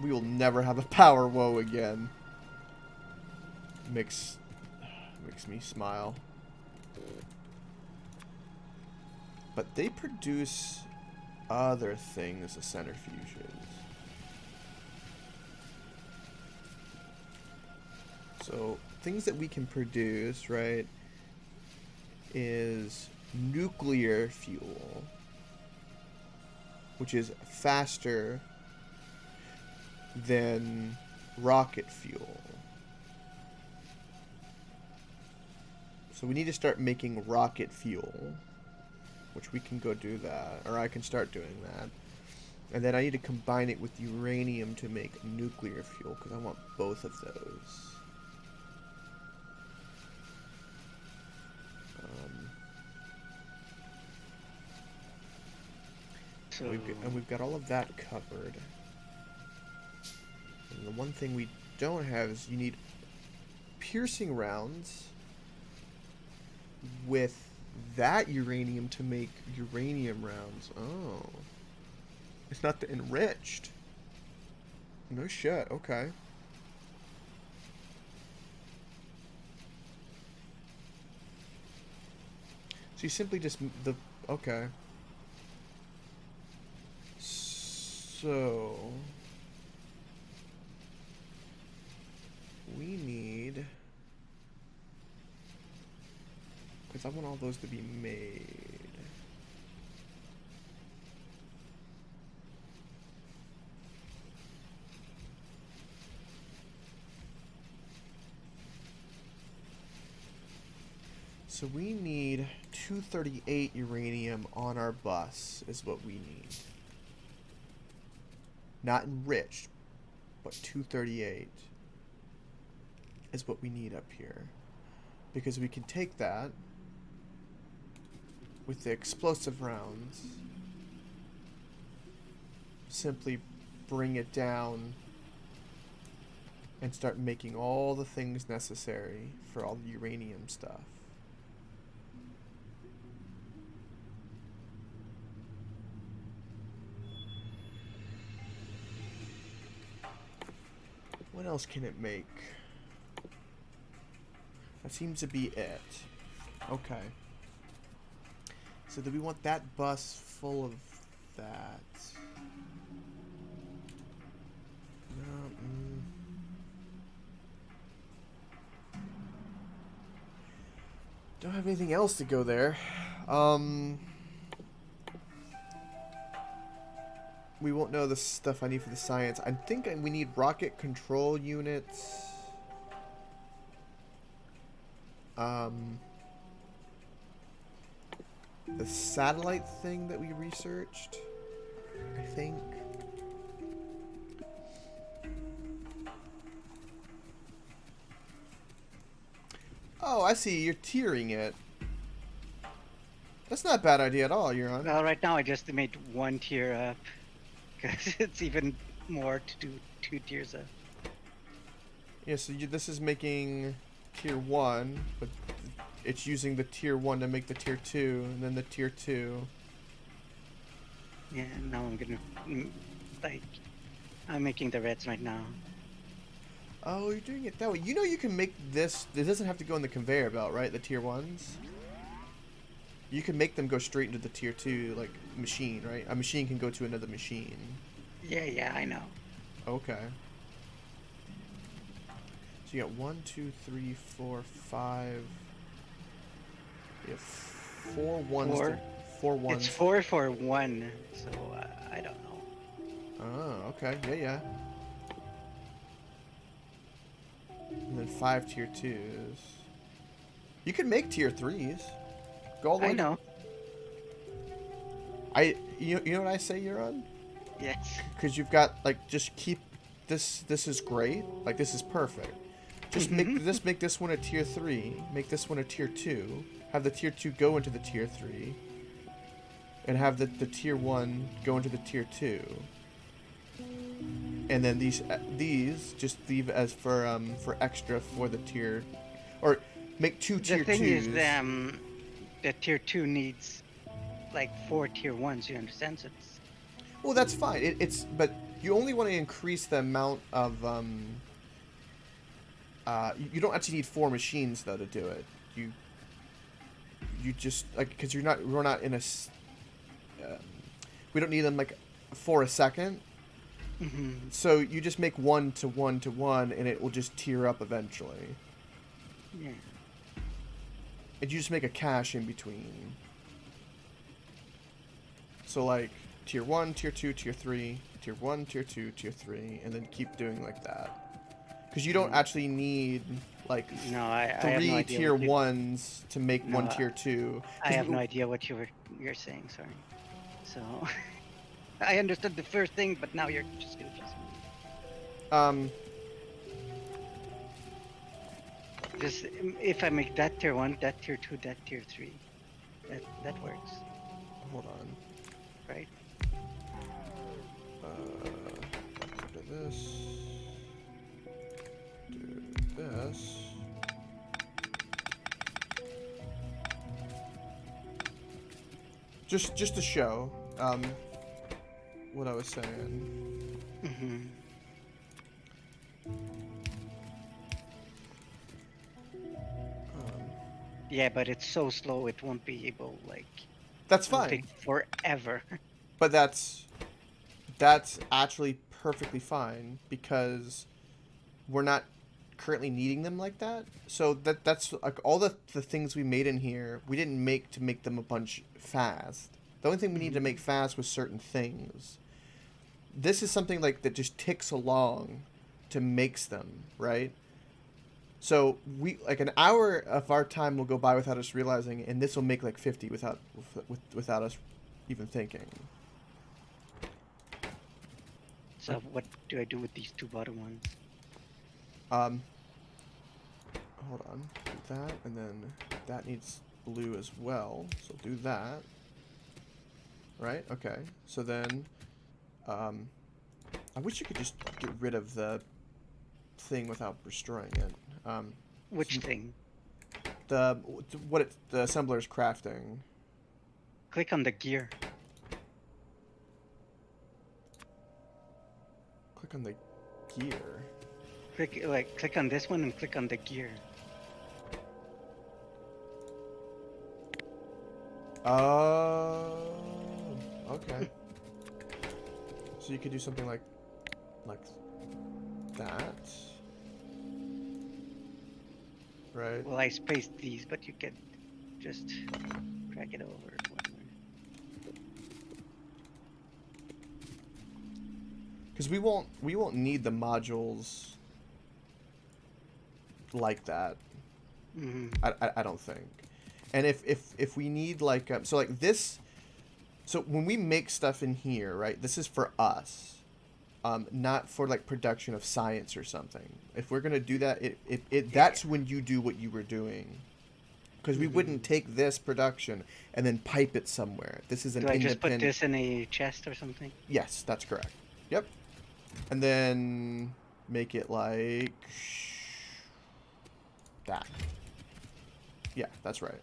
We will never have a power woe again. Makes me smile. But they produce other things, the centrifuges. So things that we can produce, right, is nuclear fuel, which is faster than rocket fuel. So we need to start making rocket fuel, which we can go do that, or I can start doing that. And then I need to combine it with uranium to make nuclear fuel, because I want both of those. So And we've got all of that covered. And the one thing we don't have is you need piercing rounds with that uranium to make uranium rounds. Oh. It's not the enriched. No shit, okay. So you simply just okay. So we need, because I want all those to be made. So we need 238 uranium on our bus is what we need. Not enriched, but 238 is what we need up here. Because we can take that with the explosive rounds, simply bring it down and start making all the things necessary for all the uranium stuff. What else can it make? That seems to be it. Okay. So do we want that bus full of that? No. Don't have anything else to go there. We won't know the stuff I need for the science. I think we need rocket control units. The satellite thing that we researched, I think. Oh, I see. You're tiering it. That's not a bad idea at all, Euron. well, right now I just made one tier up because it's even more to do 2 tiers up. Yeah, so this is making tier 1, but it's using the tier 1 to make the tier 2, and then the tier 2. Yeah, now I'm gonna I'm making the reds right now. Oh, you're doing it that way. You know you can make this. It doesn't have to go in the conveyor belt, right? The tier 1s. You can make them go straight into the tier 2, like, machine, right? A machine can go to another machine. Yeah, I know. Okay. So you got 1, 2, 3, 4, 5. You have 4 ones. Four? 4 ones. It's 4 for 1, so I don't know. Oh, okay. Yeah. And then 5 tier 2s. You can make tier 3s. Go all the way. I know. You know what I say, Euron? Yes. Because you've got, like, just keep this is great. Like, this is perfect. Just make this one a tier 3. Make this one a tier 2. Have the tier 2 go into the tier 3. And have the tier 1 go into the tier 2. And then these just leave as for extra for the tier, or make 2 tier 2s. The thing is, the tier 2 needs like 4 tier 1s. You understand? So it's Well, that's fine. But you only want to increase the amount of you don't actually need 4 machines though to do it. You just like, because we're not in a we don't need them like for a second. So you just make 1 to 1 to 1, and it will just tier up eventually. Yeah. And you just make a cache in between. So like tier 1, tier 2, tier 3, tier 1, tier 2, tier 3, and then keep doing like that. Because you don't actually need like I 3 have no idea tier what you- 1s to make 1 tier 2. I have no idea what you're saying. Sorry. So I understood the first thing, but now you're just confusing me. Just if I make that tier 1, that tier 2, that tier 3, that works, Hold on. right? Do this. Do this. Just to show what I was saying. Yeah, but it's so slow it won't be able, like, That's it'll fine. take forever. But that's actually perfectly fine, because we're not currently needing them like that. So that's like all the things we made in here, we didn't make to make them a bunch fast. The only thing we need to make fast was certain things. This is something like that just ticks along to makes them, right? So we like an hour of our time will go by without us realizing, and this will make like 50 without us even thinking. So what do I do with these 2 bottom ones? Hold on. Do that, and then that needs blue as well. So do that. Right? Okay. So then, I wish you could just get rid of the thing without destroying it. Which thing? The assembler's crafting. Click on the gear. Click on the gear. Click on this one and click on the gear. Oh, okay. So you could do something like that, right? Well, I spaced these, but you can just drag it over. Because we won't need the modules like that. I don't think. And if we need like so like this, so when we make stuff in here, right? This is for us, not for like production of science or something. If we're gonna do that, that's when you do what you were doing. Because we wouldn't take this production and then pipe it somewhere. This is an independent. Do I just put this in a chest or something? Yes, that's correct. Yep. And then make it like that. Yeah, that's right.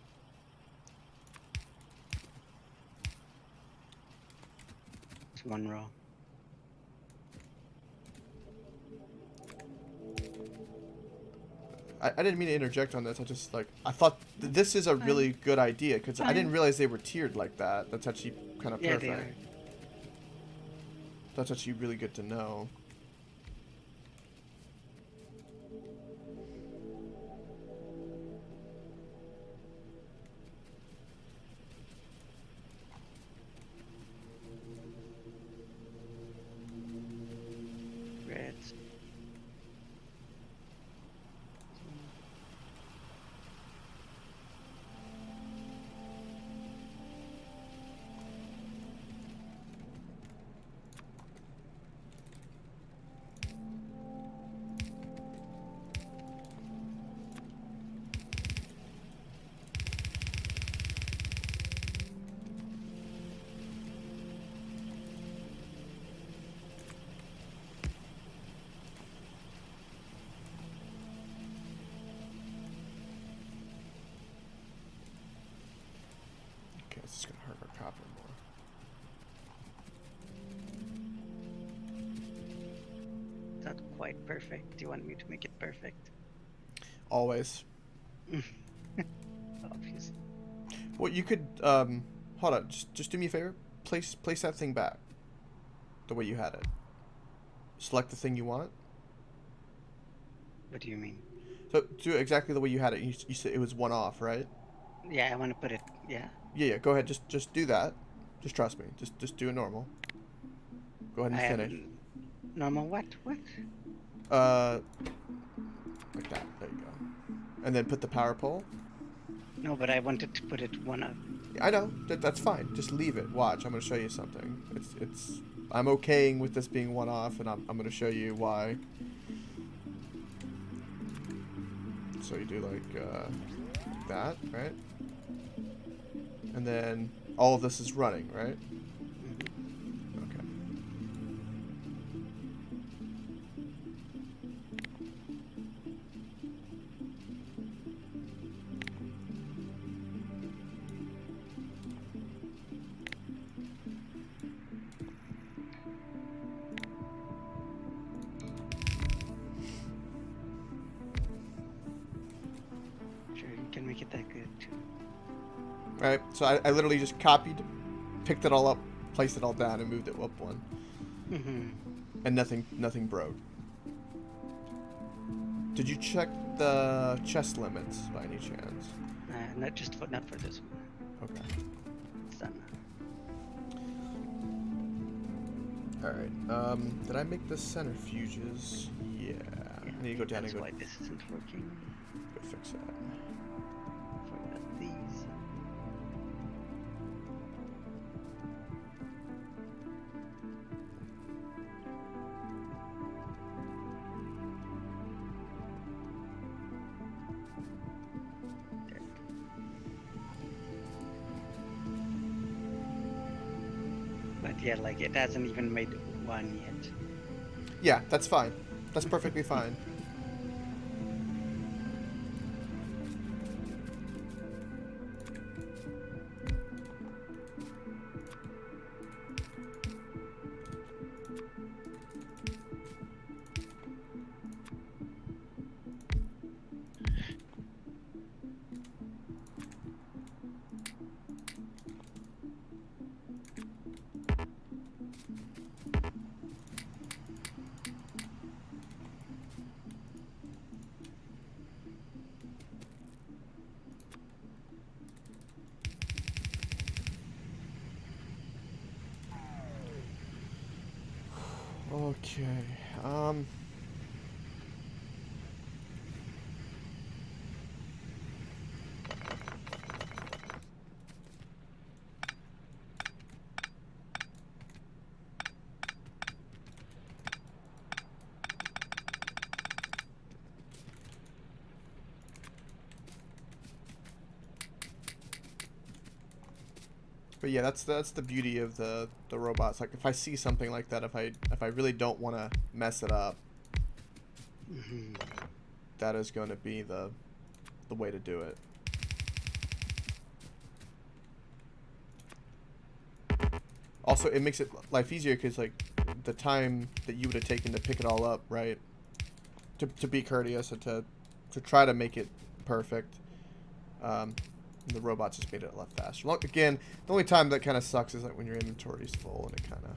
It's 1 row. I didn't mean to interject on this. I just I thought this is a really good idea, because I didn't realize they were tiered like that. That's actually kind of perfect. Yeah, they are. That's actually really good to know. Reds. This is gonna hurt our copper more. Not quite perfect. Do you want me to make it perfect? Always. Obviously. Well, you could, hold on. Just do me a favor. Place that thing back. The way you had it. Select the thing you want. What do you mean? So, do it exactly the way you had it. You said it was one off, right? Yeah, I want to put it. Yeah. Yeah, go ahead. Just do that. Just trust me. Just do it normal. Go ahead and finish. Normal what? What? Like that. There you go. And then put the power pole. No, but I wanted to put it one up. I know. That's fine. Just leave it. Watch. I'm gonna show you something. I'm okaying with this being one off, and I'm gonna show you why. So you do like that, right? And then all of this is running, right? Okay. Sure, you can make it that good too. Right. So I literally just copied, picked it all up, placed it all down, and moved it up one. And nothing broke. Did you check the chest limits by any chance? Not for this one. Okay. It's done. Alright, did I make the centrifuges? Yeah. I need to go down That's and go why this isn't working. fix that. Forgot these. There. But yeah, like it hasn't even made one yet. Yeah, that's fine. That's perfectly fine. Okay. But yeah, that's the beauty of the robots. Like if I see something like that, if I really don't want to mess it up, that is going to be the way to do it. Also, it makes it life easier because like the time that you would have taken to pick it all up, right? To be courteous and to try to make it perfect. The robots just made it a lot faster. Again, the only time that kind of sucks is like when your inventory is full and it kind of...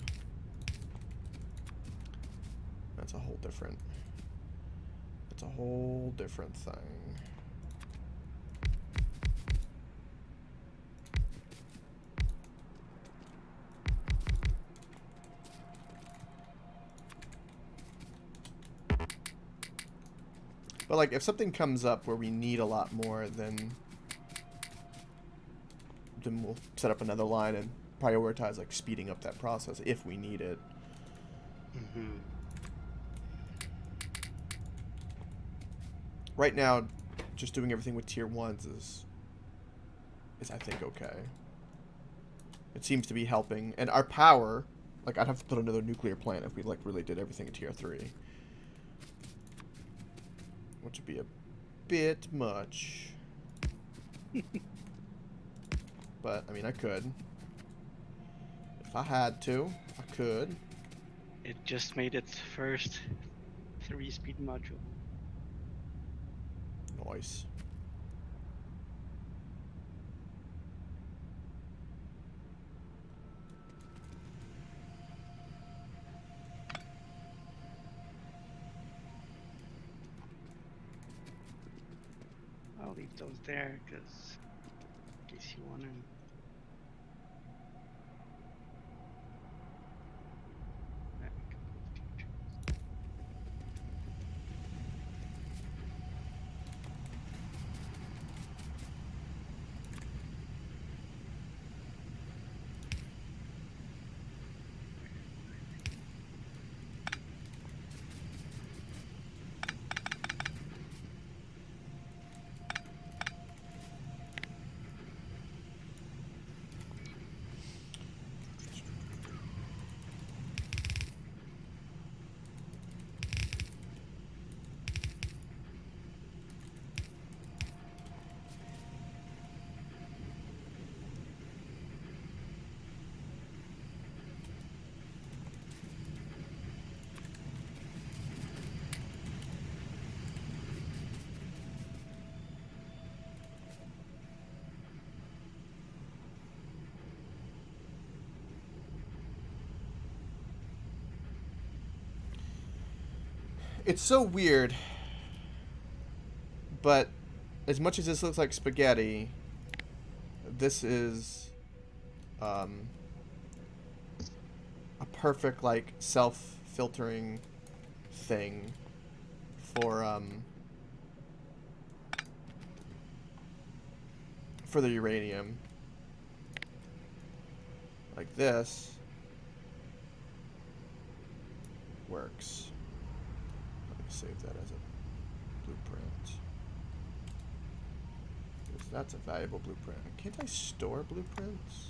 That's a whole different thing. But like if something comes up where we need a lot more, then we'll set up another line and prioritize like speeding up that process if we need it. Right now, just doing everything with tier 1s is I think okay. It seems to be helping, and our power, like I'd have to put another nuclear plant if we like really did everything in tier 3, which would be a bit much. but, I mean, I could. If I had to, I could. It just made its first 3-speed module. Nice. I'll leave those there because in case you want to. It's so weird, but as much as this looks like spaghetti, this is a perfect, like, self-filtering thing for the uranium. Like this works. Let me save that as a blueprint. Because that's a valuable blueprint. Can't I store blueprints?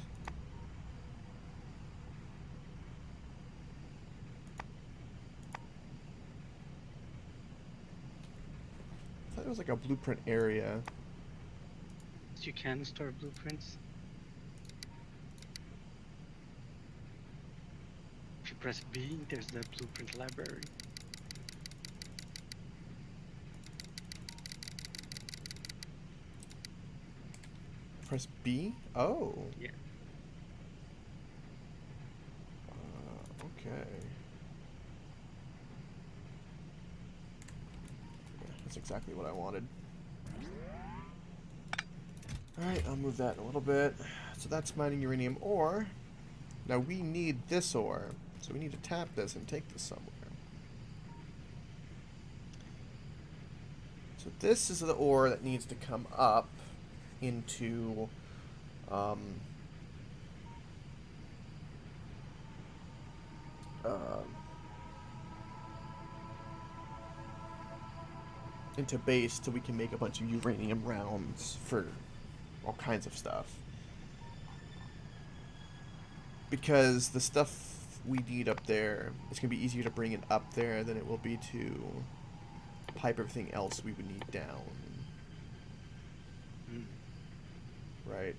I thought it was like a blueprint area. You can store blueprints. If you press B, there's the blueprint library. Press B? Oh. Yeah. Okay. Yeah, that's exactly what I wanted. Alright, I'll move that in a little bit. So that's mining uranium ore. Now we need this ore. So we need to tap this and take this somewhere. So this is the ore that needs to come up into into base so we can make a bunch of uranium rounds for all kinds of stuff. Because the stuff we need up there, it's going to be easier to bring it up there than it will be to pipe everything else we would need down. Mm. Right?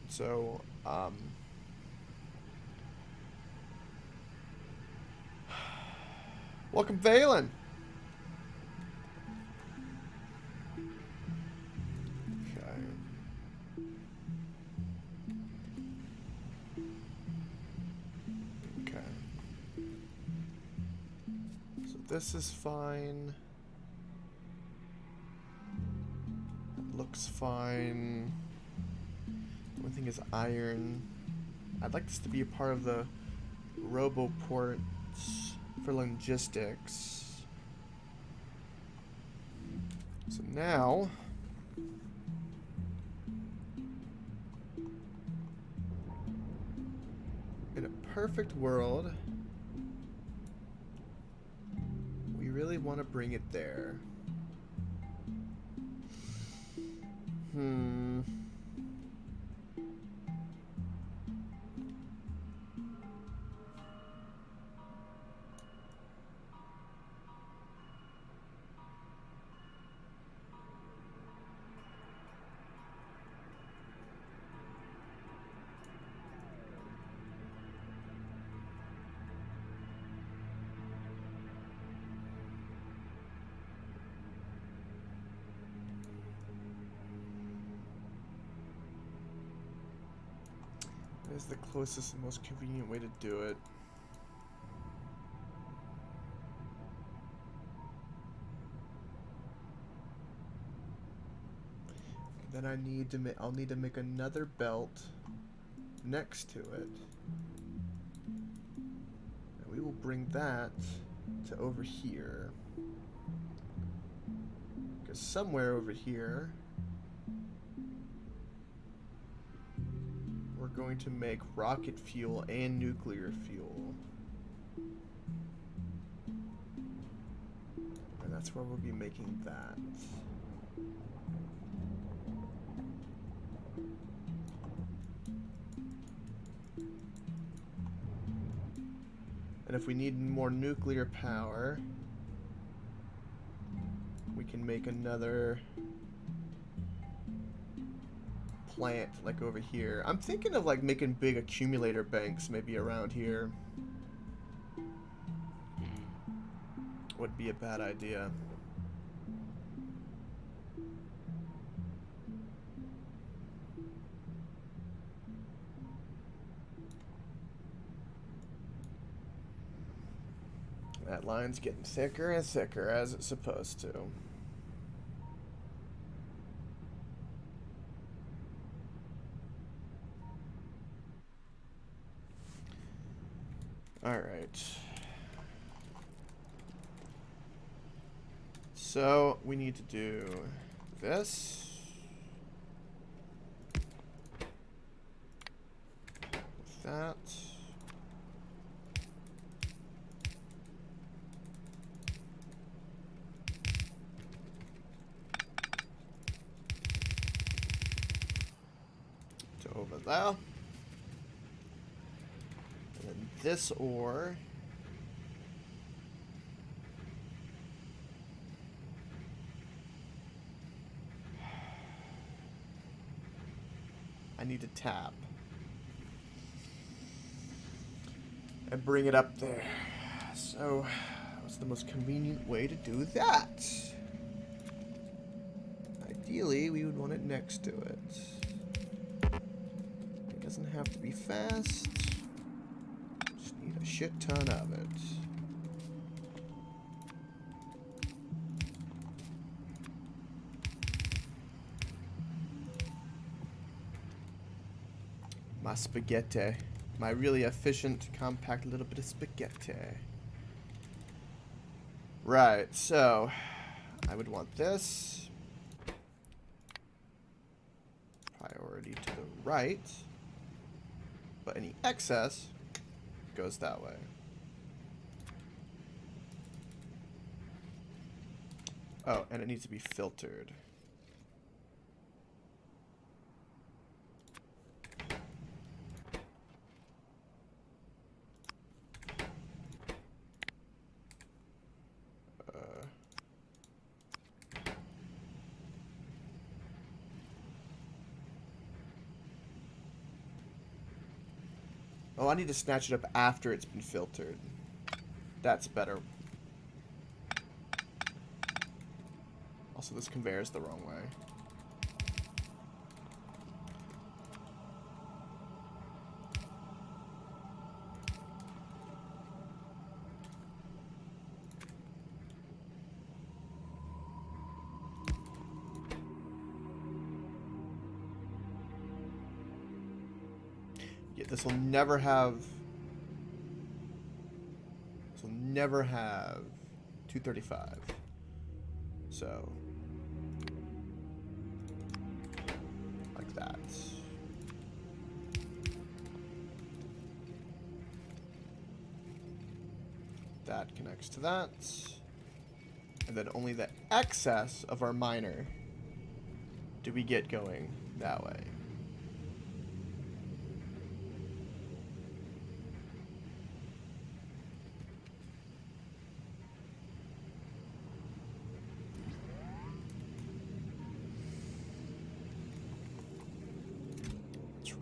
So, welcome, Valen! This is fine. Looks fine. The only thing is iron. I'd like this to be a part of the roboports for logistics. So now in a perfect world, we really want to bring it there. is the closest and most convenient way to do it? Then I need to I'll need to make another belt next to it. And we will bring that to over here. Because somewhere over here we're going to make rocket fuel and nuclear fuel. And that's where we'll be making that. And if we need more nuclear power, we can make another plant like over here. I'm thinking of like making big accumulator banks maybe around here. Would be a bad idea. That line's getting thicker and thicker, as it's supposed to. Alright. So, we need to do this. With that. Over there. And then this ore. I need to tap. And bring it up there. So, what's the most convenient way to do that? Ideally, we would want it next to it. Doesn't have to be fast. Just need a shit ton of it. My spaghetti. My really efficient, compact little bit of spaghetti. Right, so I would want this. Priority to the right. But any excess goes that way. Oh, and it needs to be filtered. Oh, I need to snatch it up after it's been filtered. That's better. Also, this conveyor is the wrong way. Yeah, this will never have 235. So like that. That connects to that. And then only the excess of our miner do we get going that way.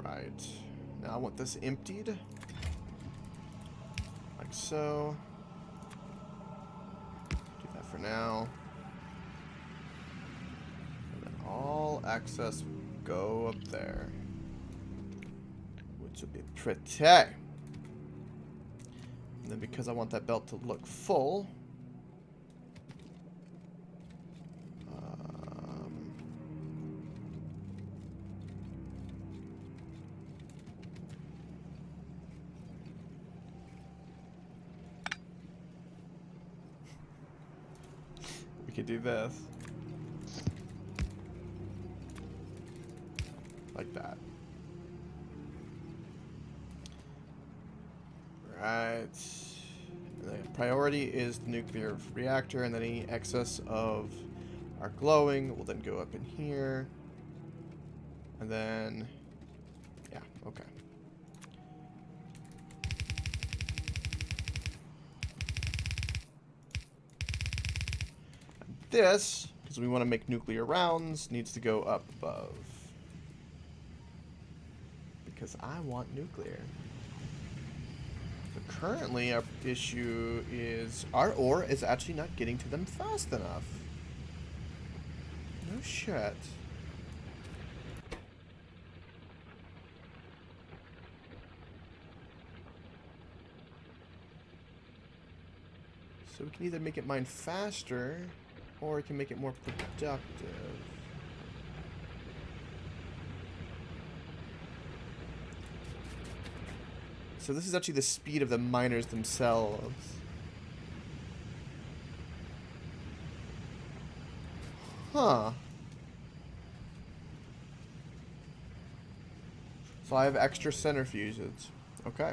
Right. Now I want this emptied. Like so. Do that for now. And then all access go up there. This would be pretty. And then because I want that belt to look full, we could do this. Like that. Right. And the priority is the nuclear reactor, and then any excess of our glowing will then go up in here. And then, yeah, okay. And this, because we want to make nuclear rounds, needs to go up above. Because I want nuclear. So currently our issue is our ore is actually not getting to them fast enough. No shit. So we can either make it mine faster, or we can make it more productive. So this is actually the speed of the miners themselves. Huh. So I have extra centrifuges. Okay.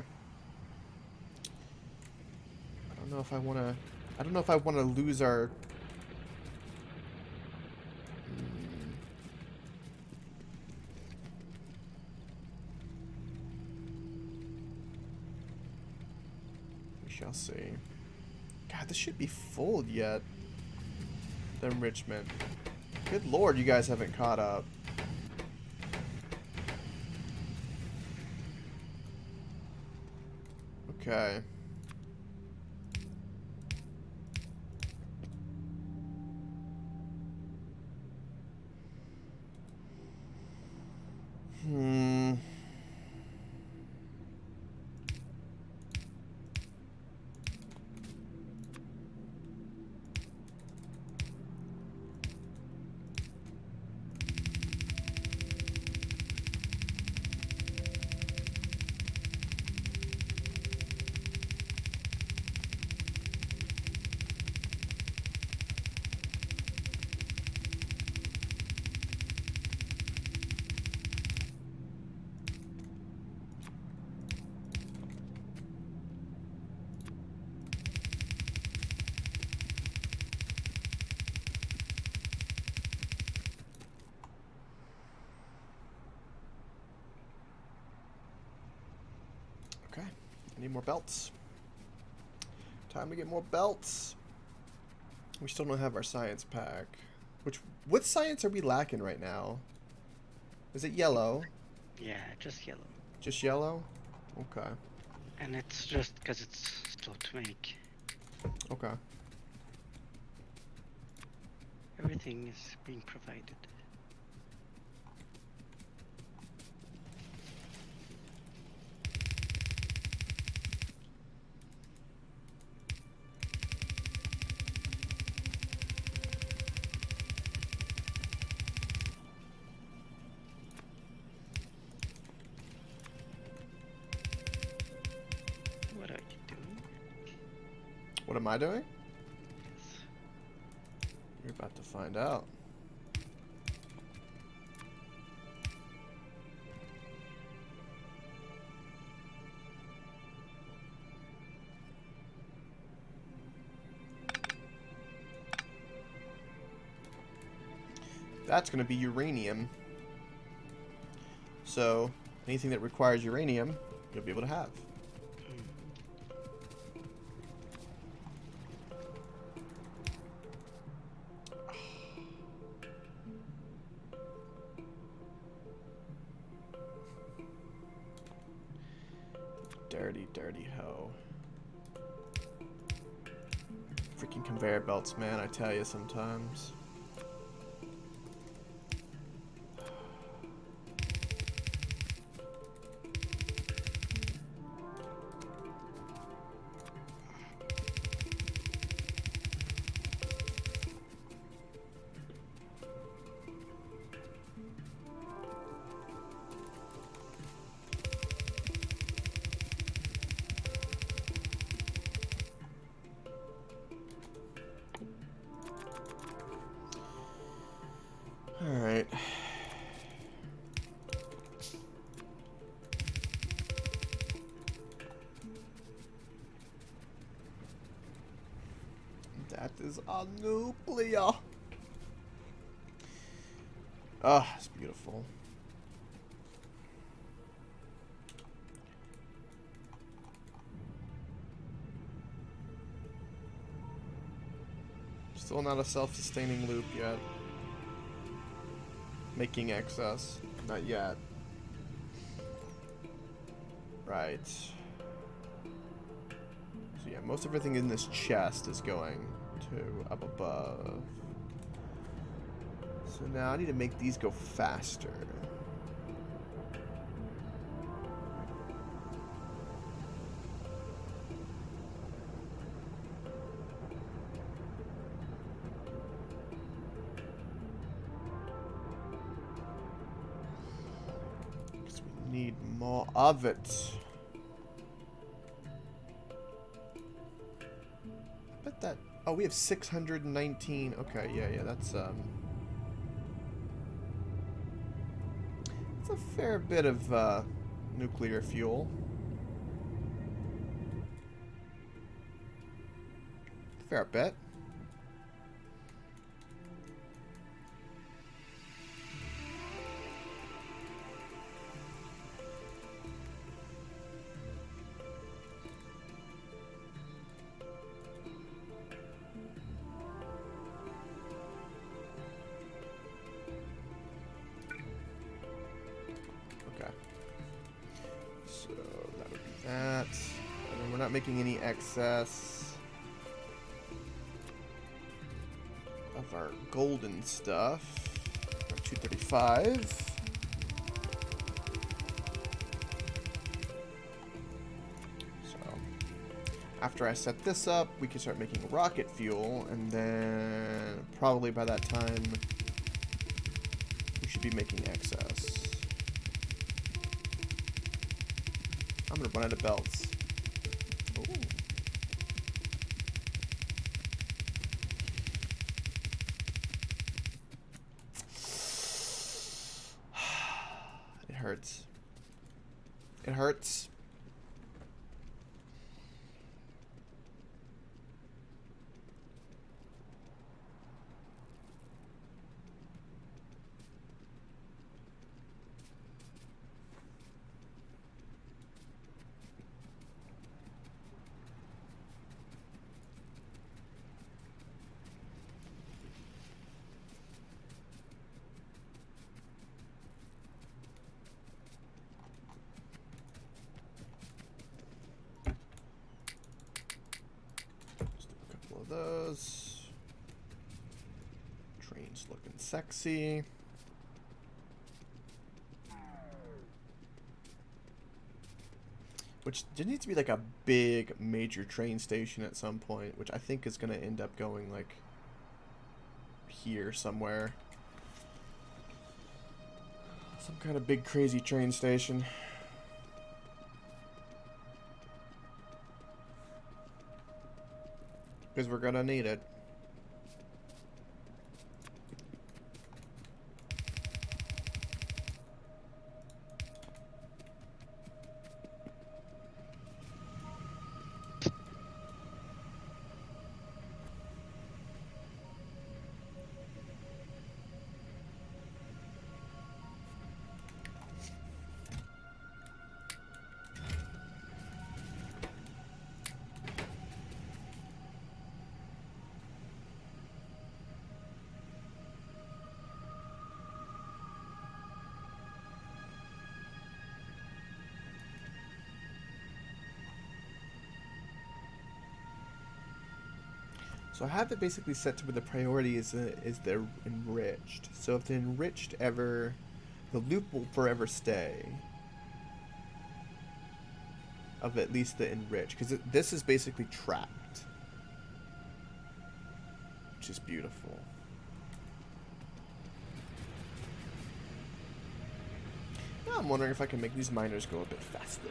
I don't know if I want to... I don't know if I want to lose our... Shall see. God, this should be full yet. The enrichment. Good lord, you guys haven't caught up. Okay. Okay, I need more belts. Time to get more belts. We still don't have our science pack. What science are we lacking right now? Is it yellow? Yeah, just yellow. Just yellow? Okay. And it's just because it's slow to make. Okay. Everything is being provided. What are you doing? What am I doing? Yes. You're about to find out. That's going to be uranium. So, anything that requires uranium, you'll be able to have. Dirty, dirty hoe. Freaking conveyor belts, man, I tell you sometimes. Nuclear. Ah, it's beautiful. Still not a self-sustaining loop yet. Making excess. Not yet. Right. So yeah, most everything in this chest is going to up above. So now I need to make these go faster. Because we need more of it. I bet that... Oh, we have 619. Okay, yeah, that's it's a fair bit of nuclear fuel. Fair bit. So that would be that. And then we're not making any excess of our golden stuff. Our 235. So after I set this up, we can start making rocket fuel, and then probably by that time we should be making excess. I'm gonna run out of belts. Ooh. It hurts. It hurts. Those trains looking sexy. Which there needs to be like a big major train station at some point, which I think is going to end up going like here somewhere. Some kind of big crazy train station. Because we're gonna need it. So I have it basically set to where the priority is they're enriched. So if the enriched ever, the loop will forever stay. Of at least the enriched, because this is basically trapped, which is beautiful. Now I'm wondering if I can make these miners go a bit faster.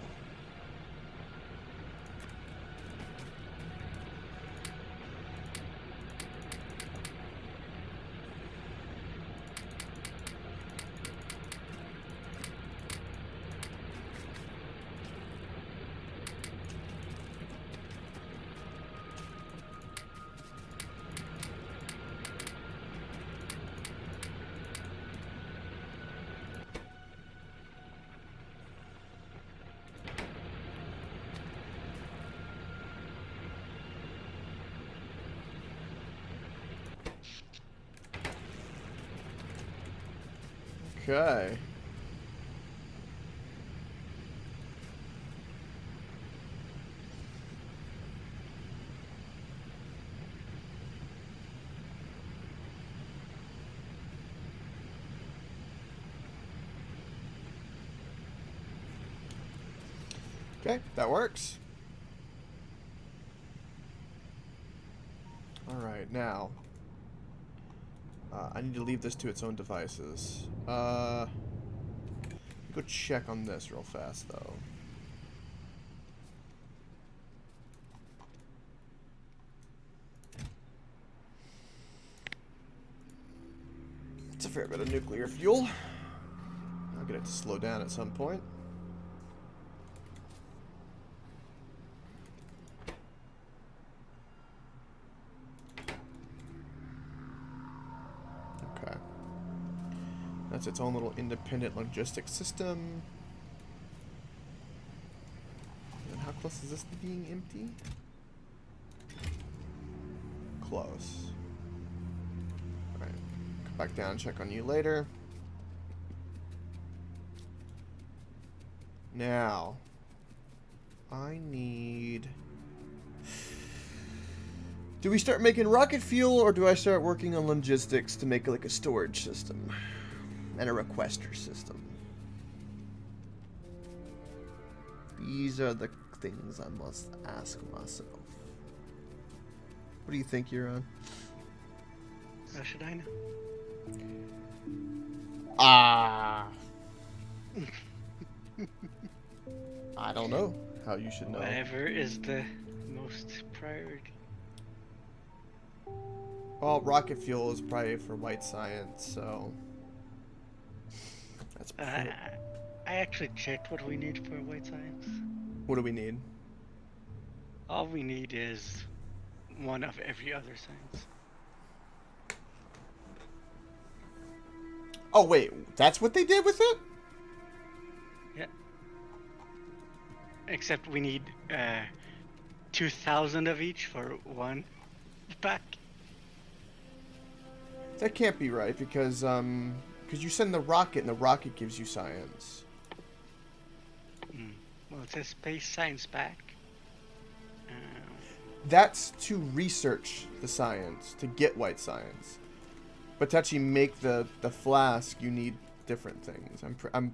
Okay. Okay, that works. Alright, now. I need to leave this to its own devices. Go check on this real fast, though. It's a fair bit of nuclear fuel. I'll get it to slow down at some point. Okay. That's its own little independent logistics system. And how close is this to being empty? Close. Alright. Come back down and check on you later. Now, I need... Do we start making rocket fuel, or do I start working on logistics to make like a storage system and a requester system? These are the things I must ask myself. What do you think, Euron? How should I know? I don't know how you should know. Whatever is the most priority. Well, rocket fuel is probably for white science, so that's I actually checked what we need for white science. what do we need? All we need is one of every other science. Oh wait, that's what they did with it? Yeah. Except we need 2,000 of each for one pack. That can't be right because you send the rocket and the rocket gives you science. Well, it says space science pack. That's to research the science, to get white science. But to actually make the flask, you need different things.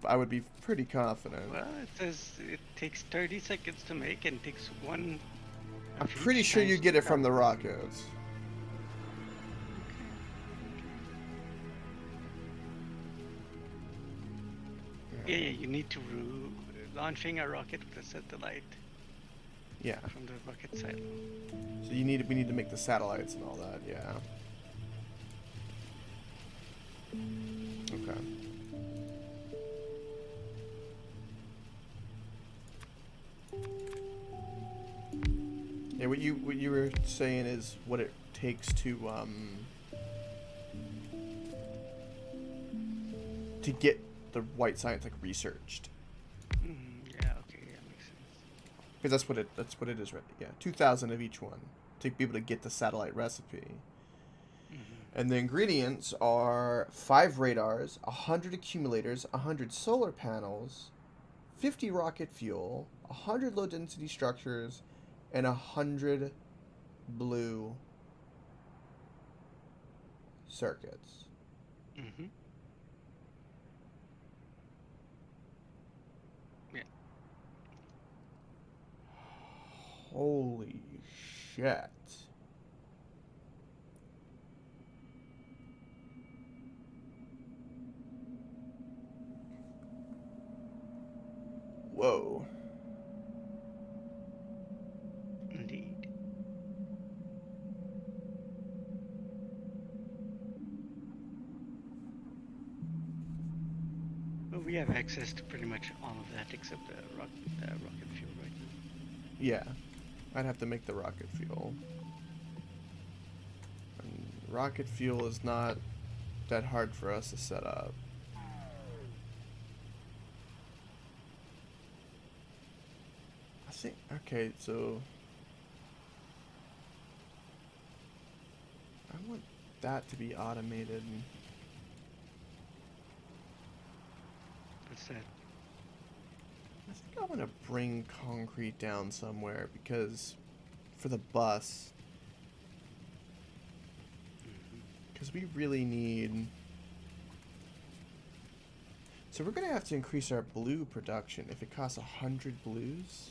I would be pretty confident. Well, it says it takes 30 seconds to make and takes one. I'm pretty sure you get it from the rockets. Yeah, you need to launching a rocket with a satellite. Yeah. From the rocket silo. So we need to make the satellites and all that. Yeah. Okay. Yeah, what you were saying is what it takes to get the white science like researched. Yeah, okay, that makes sense. Because that's what it is, right? Yeah, 2,000 of each one to be able to get the satellite recipe. And the ingredients are 5 radars, 100 accumulators, 100 solar panels, 50 rocket fuel, 100 low density structures, and 100 blue circuits. Yeah. Holy shit. Whoa. Indeed. Well, we have access to pretty much all of that except the rocket fuel right now. Yeah. I'd have to make the rocket fuel. And rocket fuel is not that hard for us to set up. I think, okay, so I want that to be automated. that? I think I'm gonna bring concrete down somewhere because for the bus, because we really need. So we're gonna have to increase our blue production if it costs 100 blues.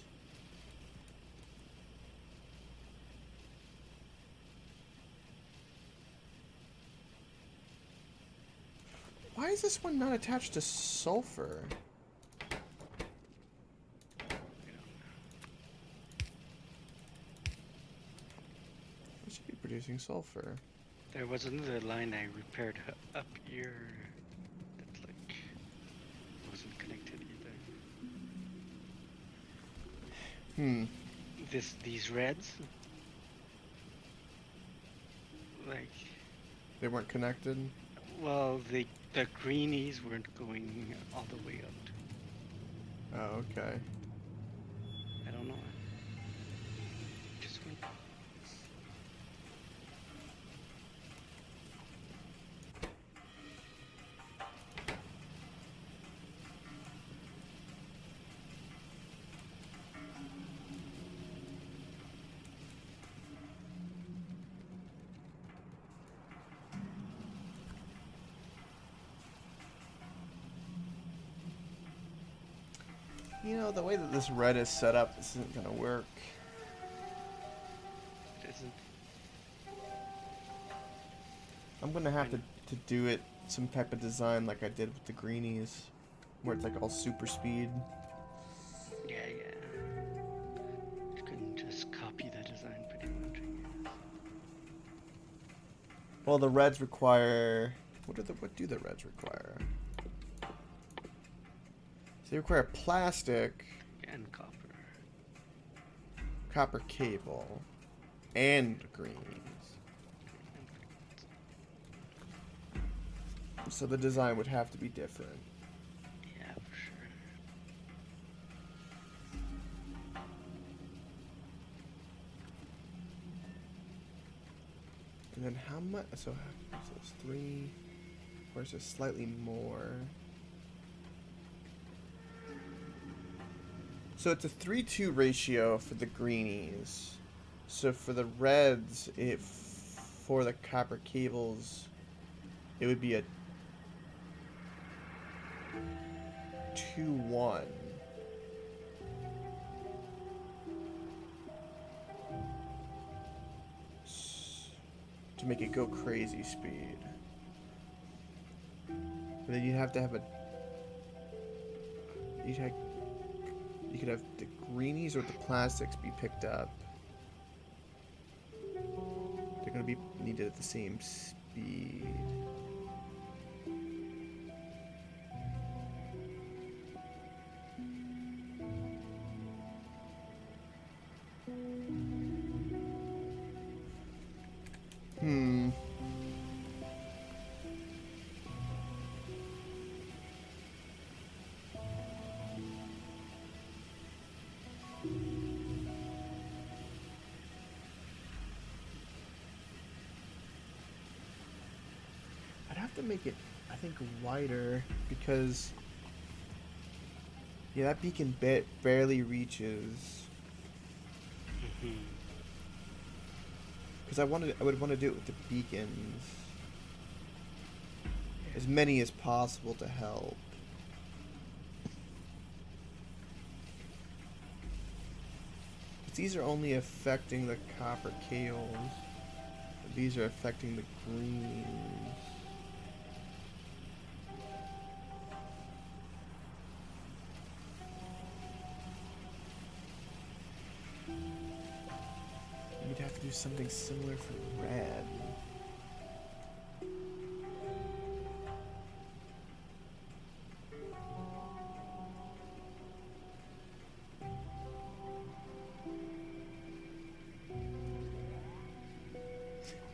Why is this one not attached to sulfur? It should be producing sulfur. There was another line I repaired up here that like wasn't connected either. These reds, like, They weren't connected. well, the greenies weren't going all the way up. Oh, okay. I don't know. Just went. You know, the way that this red is set up, this isn't gonna work. It isn't. I'm gonna have to do it some type of design like I did with the greenies, where it's like all super speed. Yeah. You couldn't just copy the design pretty much. I guess. Well, the reds require what do the reds require? So they require plastic, And copper. copper cable, and greens. So the design would have to be different. Yeah, for sure. And then how much? So it's 3, or is it slightly more? So it's a 3-2 ratio for the greenies. So for the reds, for the copper cables, it would be a 2-1. To make it go crazy speed. And then you'd have to have you could have the greenies or the plastics be picked up. They're gonna be needed at the same speed. I'd have to make it, I think, wider because yeah, that beacon barely reaches. Because I would want to do it with the beacons, as many as possible to help. These are only affecting the copper cables. These are affecting the greens. You'd have to do something similar for red.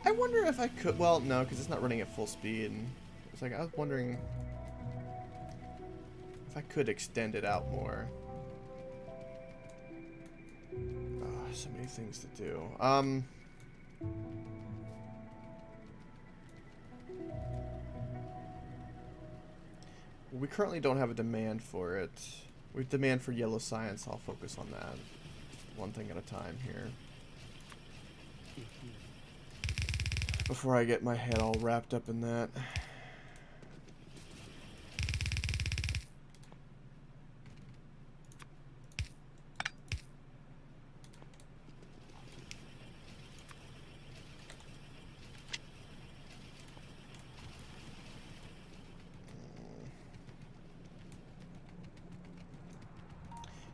I wonder if I could. Well, no, because it's not running at full speed. It's like I was wondering if I could extend it out more. Oh, so many things to do. We currently don't have a demand for it. We have demand for yellow science. I'll focus on that. One thing at a time here. Before I get my head all wrapped up in that.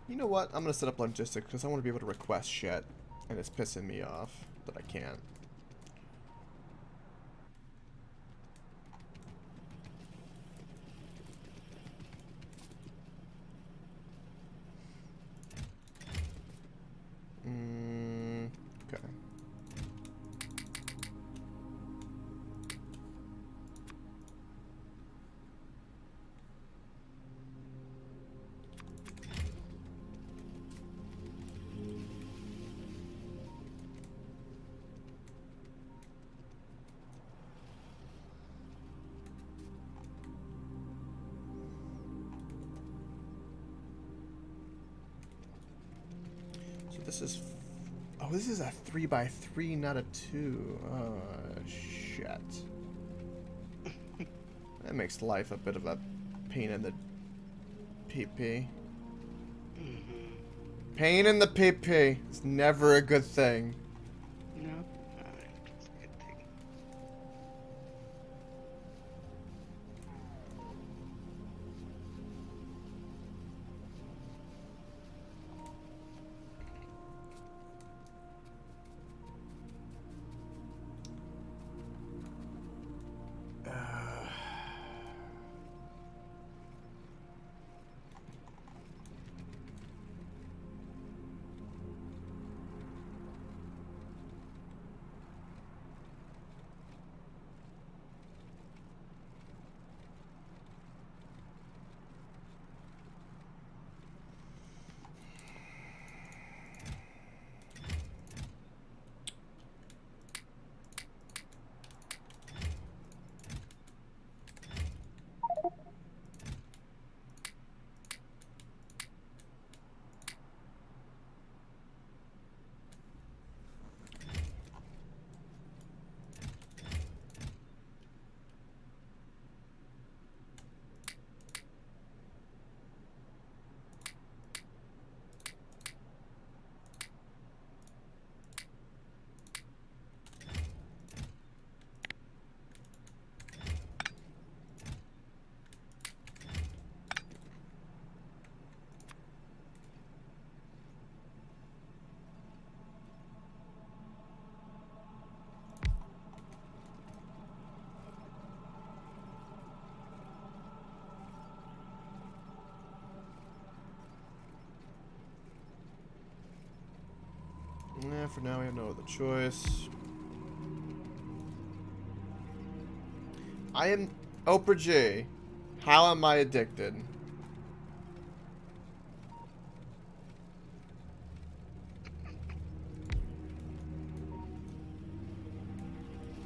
You know what? I'm going to set up logistics because I want to be able to request shit. And it's pissing me off that I can't. Okay. So this is... Oh, this is a 3x3, not a 2. Oh, shit. That makes life a bit of a pain in the pee-pee. Pain in the pee-pee. It's never a good thing. No? Alright, that's a good thing. Nah, for now we have no other choice. I am... Oprah J. How am I addicted?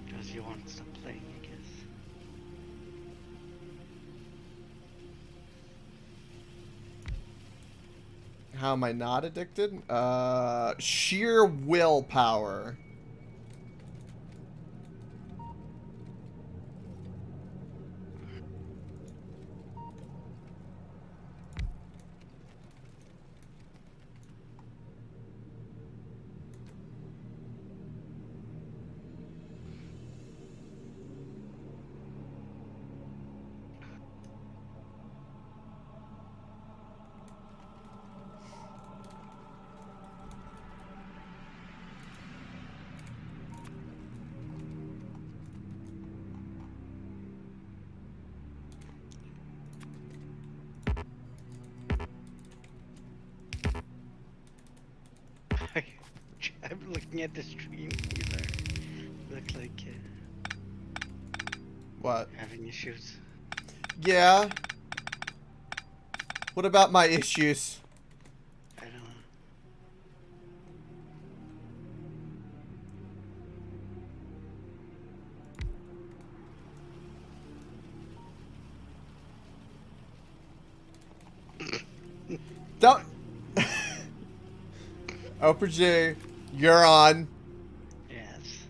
Because you want to stop playing, I guess. How am I not addicted? Sheer willpower. I'm looking at the stream here. Look like What? having issues. Yeah. What about my issues? I don't know. Don't. Oprah J, you're on. Yes.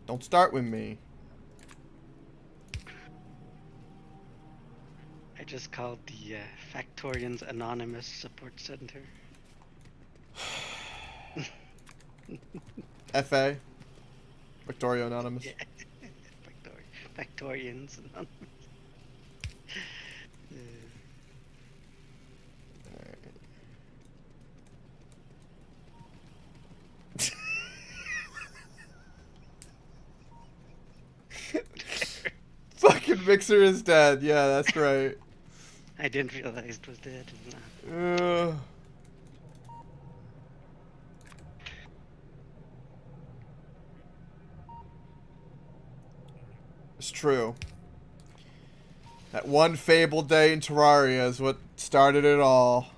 Don't start with me. I just called the Factorians Anonymous Support Center. FA. Factorio Anonymous. Yeah. Factorians Anonymous. Fucking Mixer is dead. Yeah, that's right. I didn't realize it was dead. It's true. That one fabled day in Terraria is what started it all.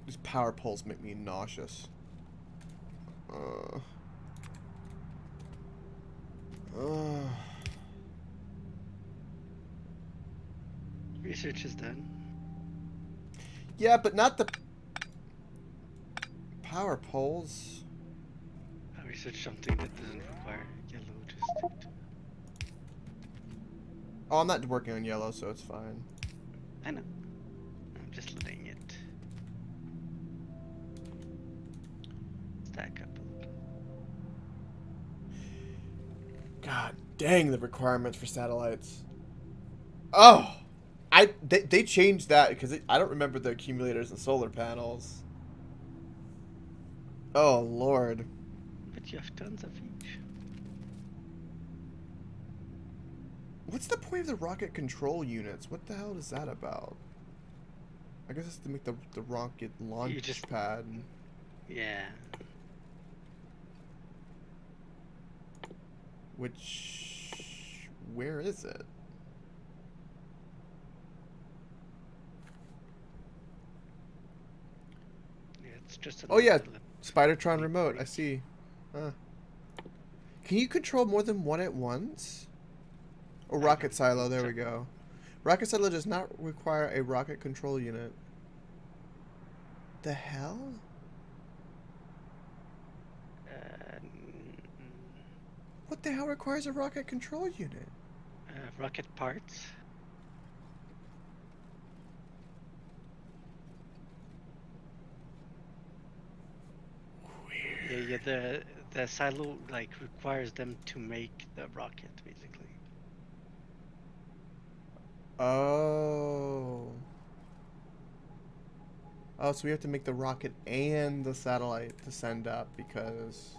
These power poles make me nauseous. Research is done. Yeah, but not the power poles. I researched something that doesn't require yellow to stick to. Oh, I'm not working on yellow, so it's fine. I know. I'm just letting it stack up a little. God dang the requirements for satellites. Oh! They changed that because I don't remember the accumulators and solar panels. Oh, Lord. But you have tons of each. What's the point of the rocket control units? What the hell is that about? I guess it's to make the rocket launch just- pad. Yeah. Which... Where is it? Yeah, it's just Oh, yeah. little- Spidertron remote. I see. Huh. Can you control more than one at once? Oh, rocket silo. There we go. Rocket silo does not require a rocket control unit. The hell? What the hell requires a rocket control unit? Rocket parts. Weird. Yeah, the silo like requires them to make the rocket basically. Oh. Oh, so we have to make the rocket and the satellite to send up because...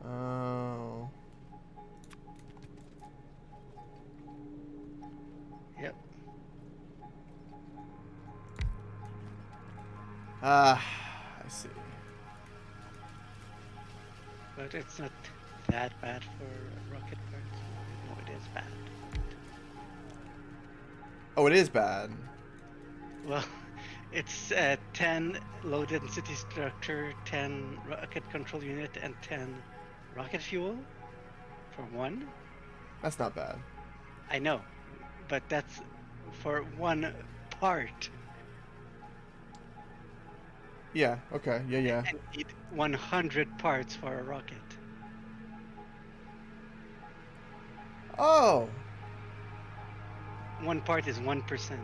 Oh. Yep. Ah, I see. But it's not that bad for rocket parts. No, it is bad. Oh, it is bad. Well, it's 10 low density structure, 10 rocket control unit, and 10 rocket fuel for one. That's not bad. I know, but that's for one part. Yeah, okay, yeah. And need 100 parts for a rocket. Oh! One part is 1%.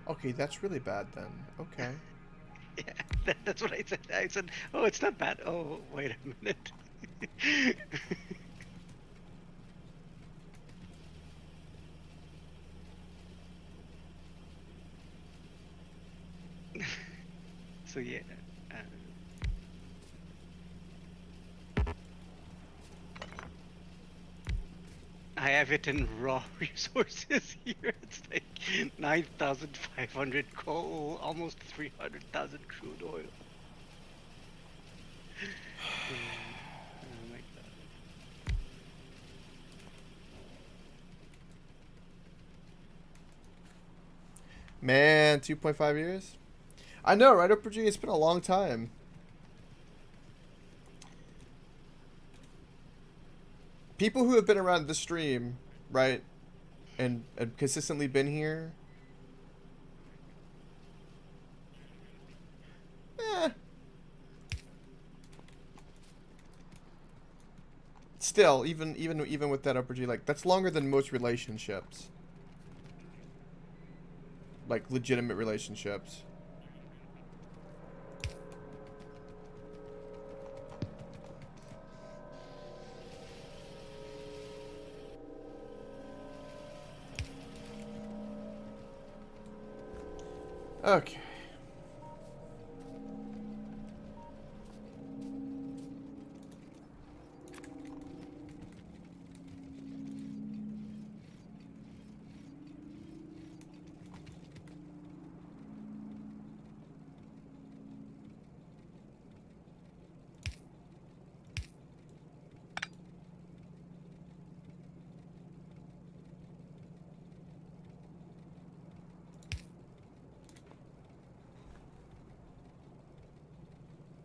Okay, that's really bad then. Okay. Yeah, that's what I said. I said, oh, it's not bad. Oh, wait a minute. So yeah. I have it in raw resources here. It's like 9,500 coal, almost 300,000 crude oil. Oh my god. Man, 2.5 years? I know, right, Upper G? It's been a long time. People who have been around the stream, right, and consistently been here, eh. Still, even with that Upper G, like, that's longer than most relationships. Like, legitimate relationships. Okay.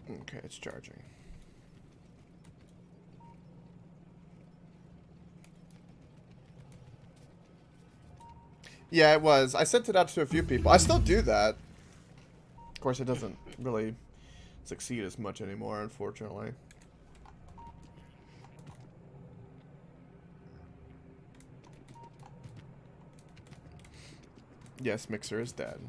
Okay, it's charging. Yeah, it was. I sent it out to a few people. I still do that. Of course, it doesn't really succeed as much anymore, unfortunately. Yes, Mixer is dead.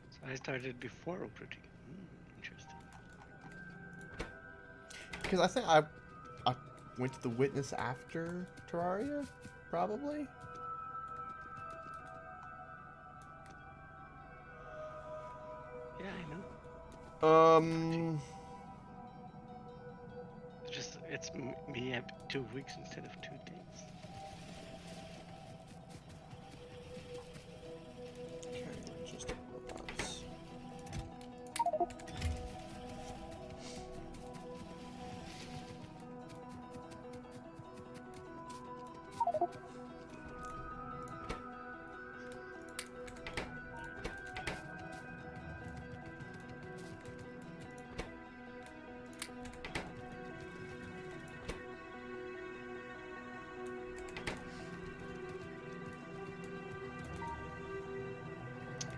So I started before operating. Interesting. Because I think I went to the Witness after Terraria, probably. Yeah, I know. It's me at 2 weeks instead of 2 days. Okay, just robots.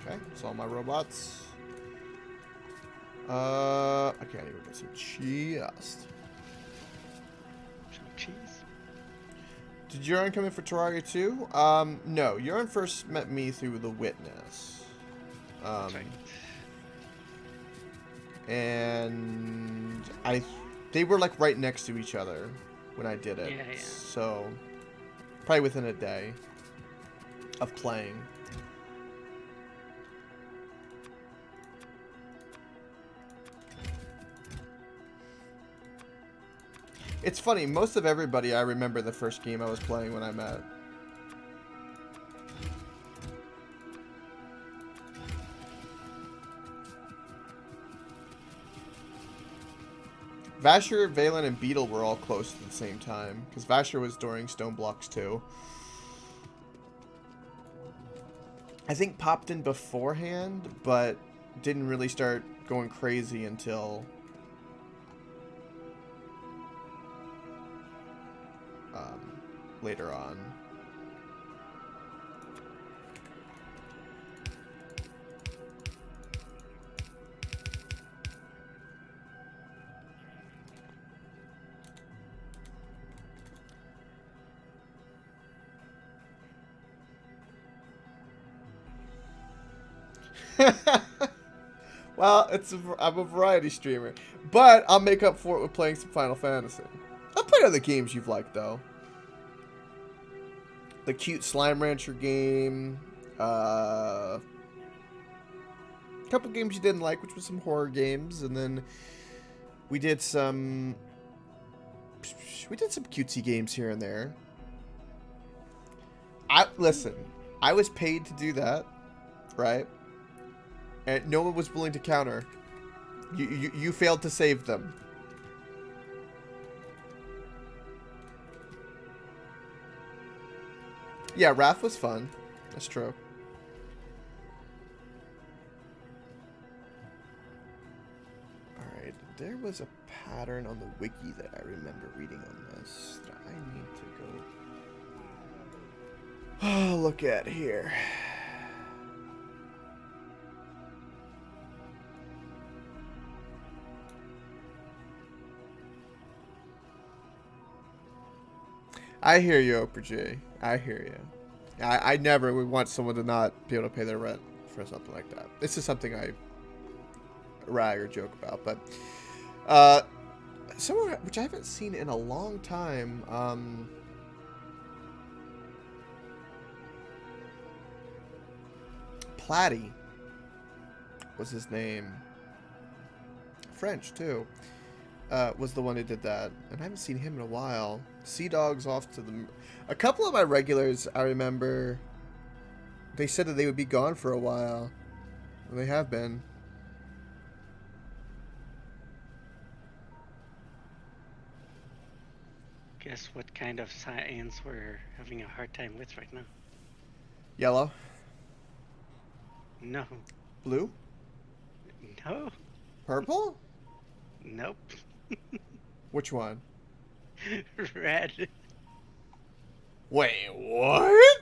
Okay, that's all my robots. Okay, I need to get some cheese. Some cheese. Did Urine come in for Terraria too? No. Urine first met me through the Witness. Right. And they were like right next to each other when I did it. Yeah. So, probably within a day of playing. It's funny, most of everybody I remember the first game I was playing when I met. Vasher, Valen, and Beetle were all close at the same time, because Vasher was during Stone Blocks too. I think popped in beforehand, but didn't really start going crazy until later on. Well, I'm a variety streamer, but I'll make up for it with playing some Final Fantasy. I've played other games you've liked though. The cute Slime Rancher game, A couple games you didn't like, which was some horror games, and then we did some cutesy games here and there. Listen, I was paid to do that, right? And no one was willing to counter. You failed to save them. Yeah, Wrath was fun. That's true. Alright, there was a pattern on the wiki that I remember reading on this that I need to go look at here. I hear you, Oprah J. I hear you. I never would want someone to not be able to pay their rent for something like that. This is something I rag or joke about, but somewhere which I haven't seen in a long time. Platty was his name. French too. Was the one who did that, and I haven't seen him in a while. Sea Dog's off to the... A couple of my regulars, I remember, they said that they would be gone for a while. And they have been. Guess what kind of science we're having a hard time with right now? Yellow? No. Blue? No. Purple? Nope. Which one? Red. Wait, what?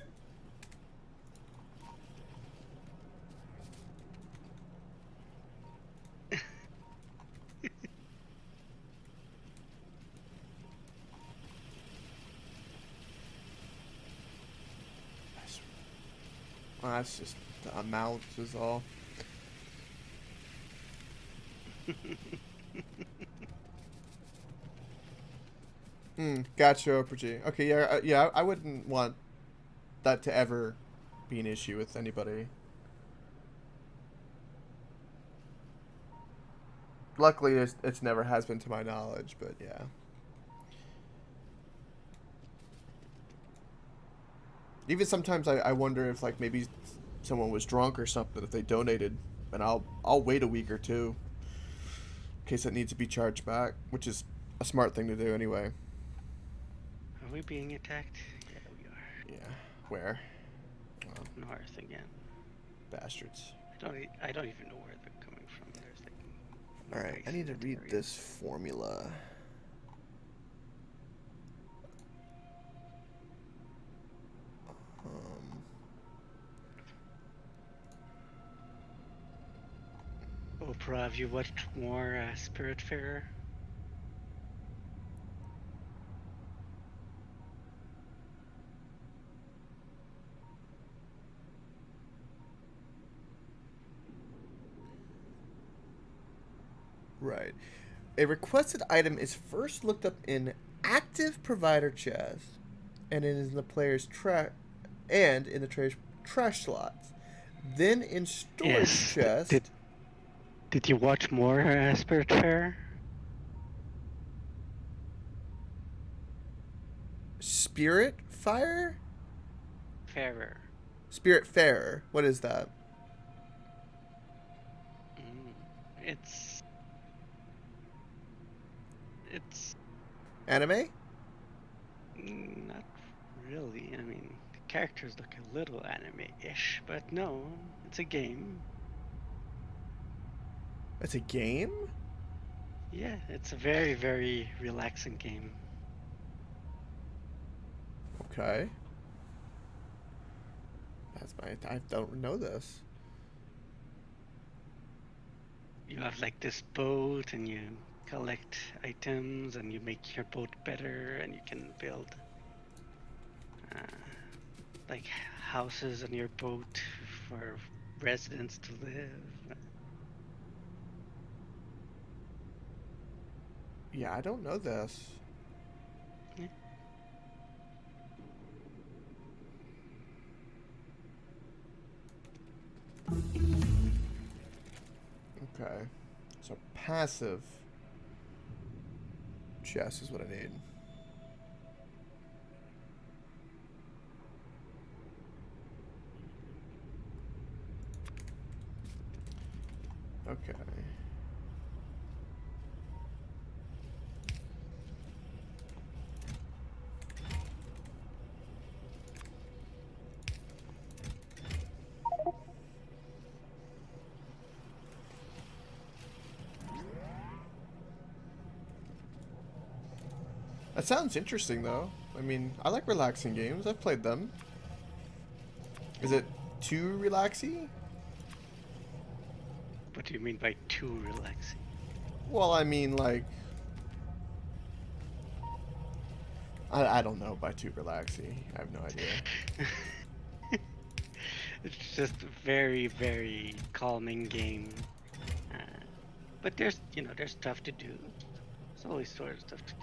Well, that's just the amount is all. Gotcha, Oprah G. Okay, yeah, yeah, I wouldn't want that to ever be an issue with anybody. Luckily, it's never has been to my knowledge, but yeah. Even sometimes I wonder if like maybe someone was drunk or something if they donated, and I'll wait a week or two in case it needs to be charged back, which is a smart thing to do anyway. Are we being attacked? Yeah, we are. Yeah, where? Well, North again. bastards. I don't even know where they're coming from. There's like. All right, I need to read this formula. Oprah, have you watched more Spiritfarer? Right. A requested item is first looked up in active provider chest, and it is in the player's trash slots. Then in storage chest. Did you watch more Spiritfarer? Spirit Fire? Farer. Spirit Farer. What is that? It's anime? Not really. I mean, the characters look a little anime-ish, but no, it's a game. It's a game? Yeah, it's a very, very relaxing game. Okay. I don't know this. You have like this boat and you collect items and you make your boat better and you can build like houses on your boat for residents to live. Yeah, I don't know this. Yeah. Okay. So passive chest is what I need. Okay. That sounds interesting, though. I mean, I like relaxing games. I've played them. Is it too relaxing? What do you mean by too relaxing? Well, I mean, like... I don't know by too relaxing. I have no idea. It's just a very, very calming game. Uh, but there's, there's stuff to do. There's always sort of stuff to do.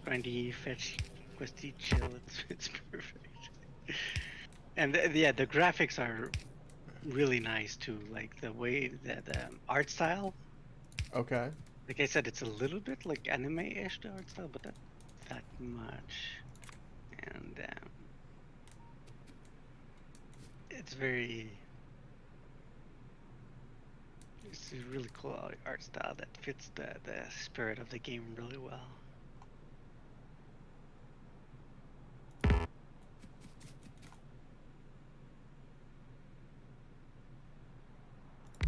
Grindy, fetch, questy, chill. It's perfect. And yeah, the graphics are really nice too. Like the way that art style. Okay. Like I said, it's a little bit like anime-ish, the art style, but not that much. And it's a really cool art style that fits the spirit of the game really well.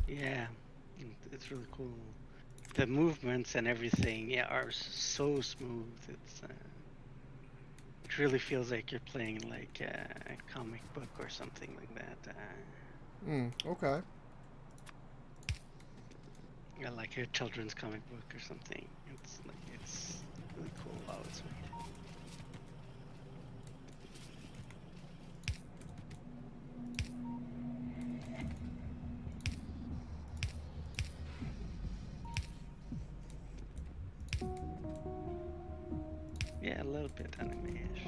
Yeah, it's really cool. The movements and everything, yeah, are so smooth. It really feels like you're playing like a comic book or something like that. Okay. Yeah, like a children's comic book or something. It's really cool how it's made. Yeah, a little bit anime-ish.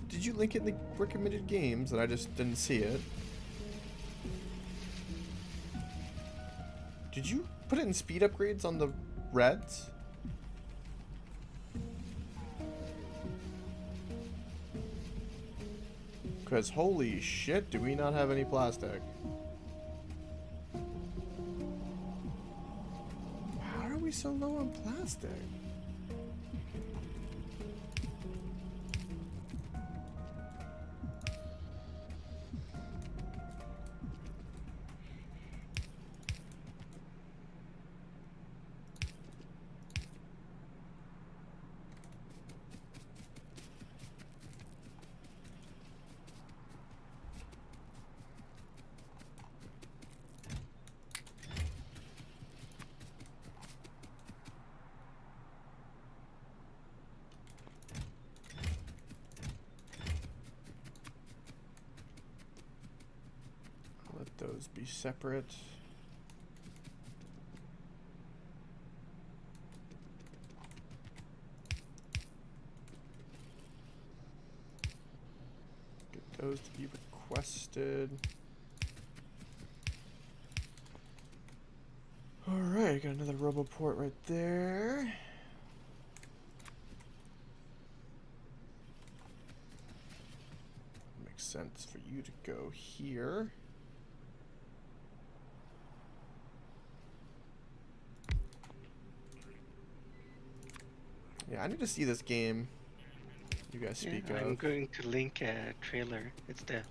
Did you link it in the recommended games and I just didn't see it? Did you put it in speed upgrades on the reds? Because holy shit, do we not have any plastic? How are we so low on plastic? Let those be separate. Get those to be requested. Alright, got another RoboPort right there. Makes sense for you to go here. Yeah, I need to see this game you guys speak I'm of. going to link a trailer. It's the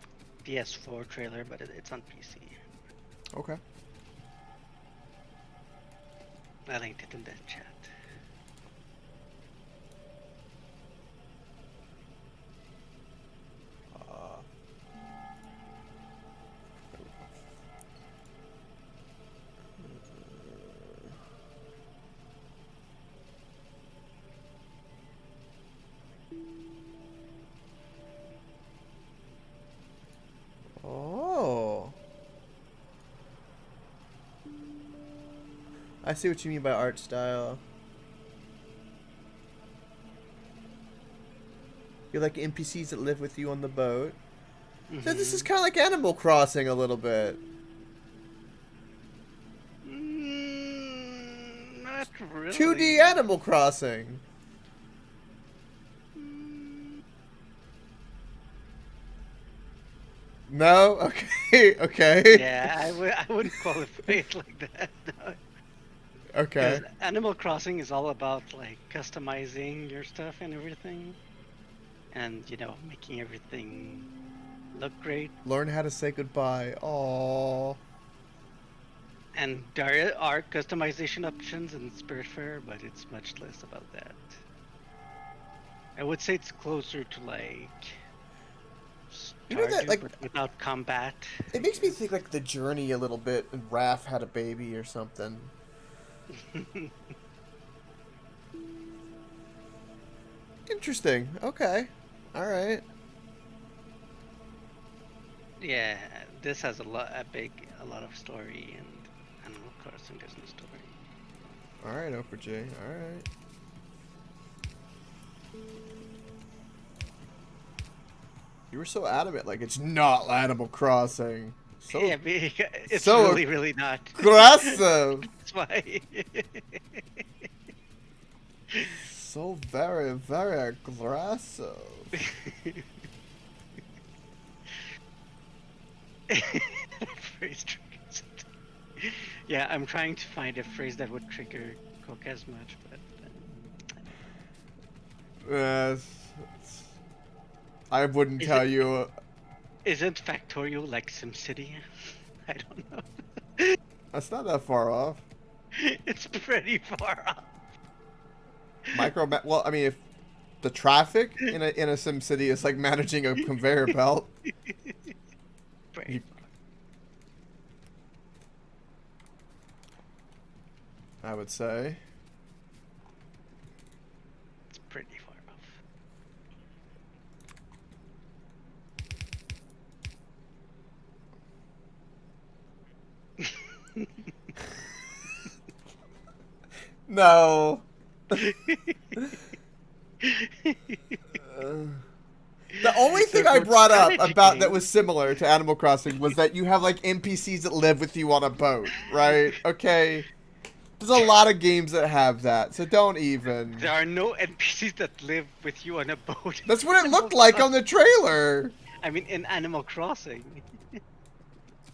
PS4 trailer, but it's on PC. Okay. I linked it in the chat. Oh. I see what you mean by art style. You're like NPCs that live with you on the boat. So this is kind of like Animal Crossing a little bit. Not really. 2D Animal Crossing. No? Okay. Okay. Yeah, I wouldn't qualify it like that. No. Okay. Because Animal Crossing is all about like customizing your stuff and everything, and making everything look great. Learn how to say goodbye. Aww. And there are customization options in Spiritfarer, but it's much less about that. I would say it's closer to like You know that, Stardew, like, but without combat. it makes me think like the Journey a little bit, and Raph had a baby or something. Interesting. Okay. All right. Yeah, this has a lot of story, and Animal Crossing there's no story. All right, Oprah J. All right. You were so adamant, like it's not Animal Crossing. So Yeah, it's so really, really not. aggressive. That's why. So very, very aggressive. Phrase triggers it. Yeah, I'm trying to find a phrase that would trigger Cook as much, but Yes. I wouldn't tell you. isn't Factorio like SimCity? I don't know. That's not that far off. It's pretty far off. Well, I mean, if the traffic in a Sim City is like managing a conveyor belt. Pretty I would say. It's pretty far off. No. The only thing I brought up about that was similar to Animal Crossing was that you have like NPCs that live with you on a boat, right? Okay. There's a lot of games that have that, so don't even. There are no NPCs that live with you on a boat. That's what it looked like on the trailer. I mean, in Animal Crossing.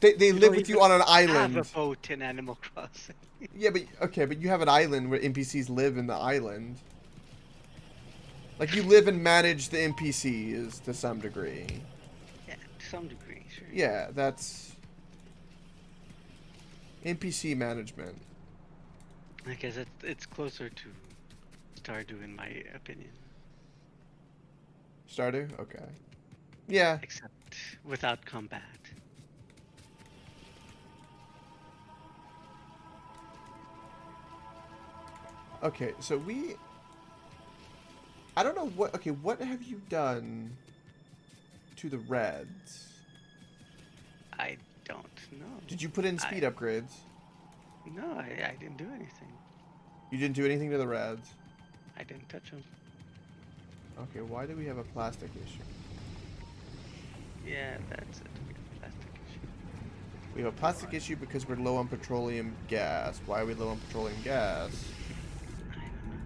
They live with you on an Have island. a boat in Animal Crossing. Yeah, but okay, but you have an island where NPCs live in the island. Like you live and manage the NPCs to some degree. Yeah, to some degree, sure. Yeah, that's NPC management. I guess it's closer to Stardew in my opinion. Stardew? Okay. Yeah. Except without combat. Okay, so I don't know what... Okay, what have you done to the reds? I don't know. Did you put in speed upgrades? No, I didn't do anything. You didn't do anything to the reds? I didn't touch them. Okay, why do we have a plastic issue? Yeah, that's it. We have a plastic issue. We have a plastic issue because we're low on petroleum gas. Why are we low on petroleum gas? I don't know.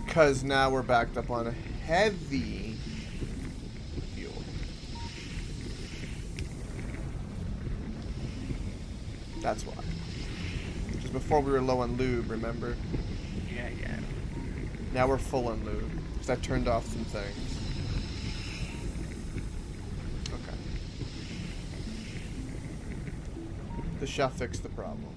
Because now we're backed up on heavy fuel. That's why. Just before we were low on lube, remember? Yeah. Now we're full on lube. Because I turned off some things. Okay. This shall fix the problem.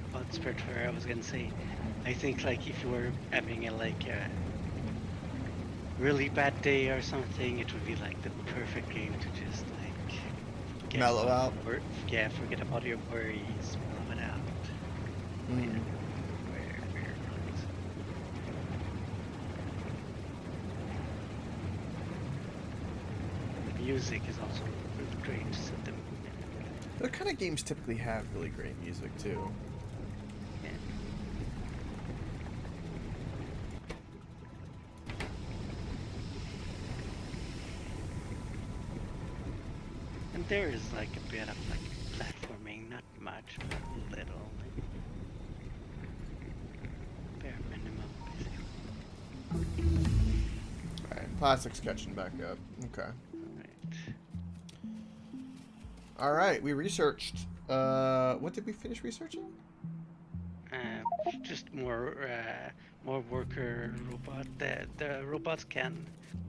About Spiritfarer, I was gonna say, I think like if you were having a really bad day or something, it would be like the perfect game to just like Mellow out. Yeah, forget about your worries, mellow it out. Mm. Yeah, very nice. The music is also really great to set the mood and everything. Those kind of games typically have really great music too. Yeah. And there is like a bit of like platforming, not much, but a little. Bare minimum, basically. Alright, plastic's catching back up. Okay. Right. Alright, we researched. What did we finish researching? Just more worker robot. The robots can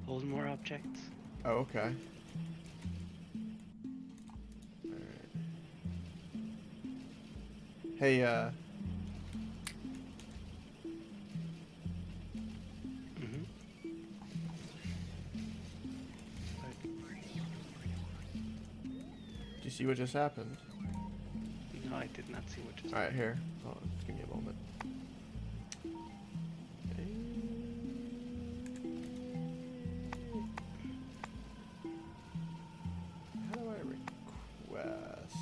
hold more objects. Oh, okay. Alright. Hey, Mm-hmm. do you see what just happened? No, I did not see what just. Alright, here. Hold on, just give me a moment. How do I request?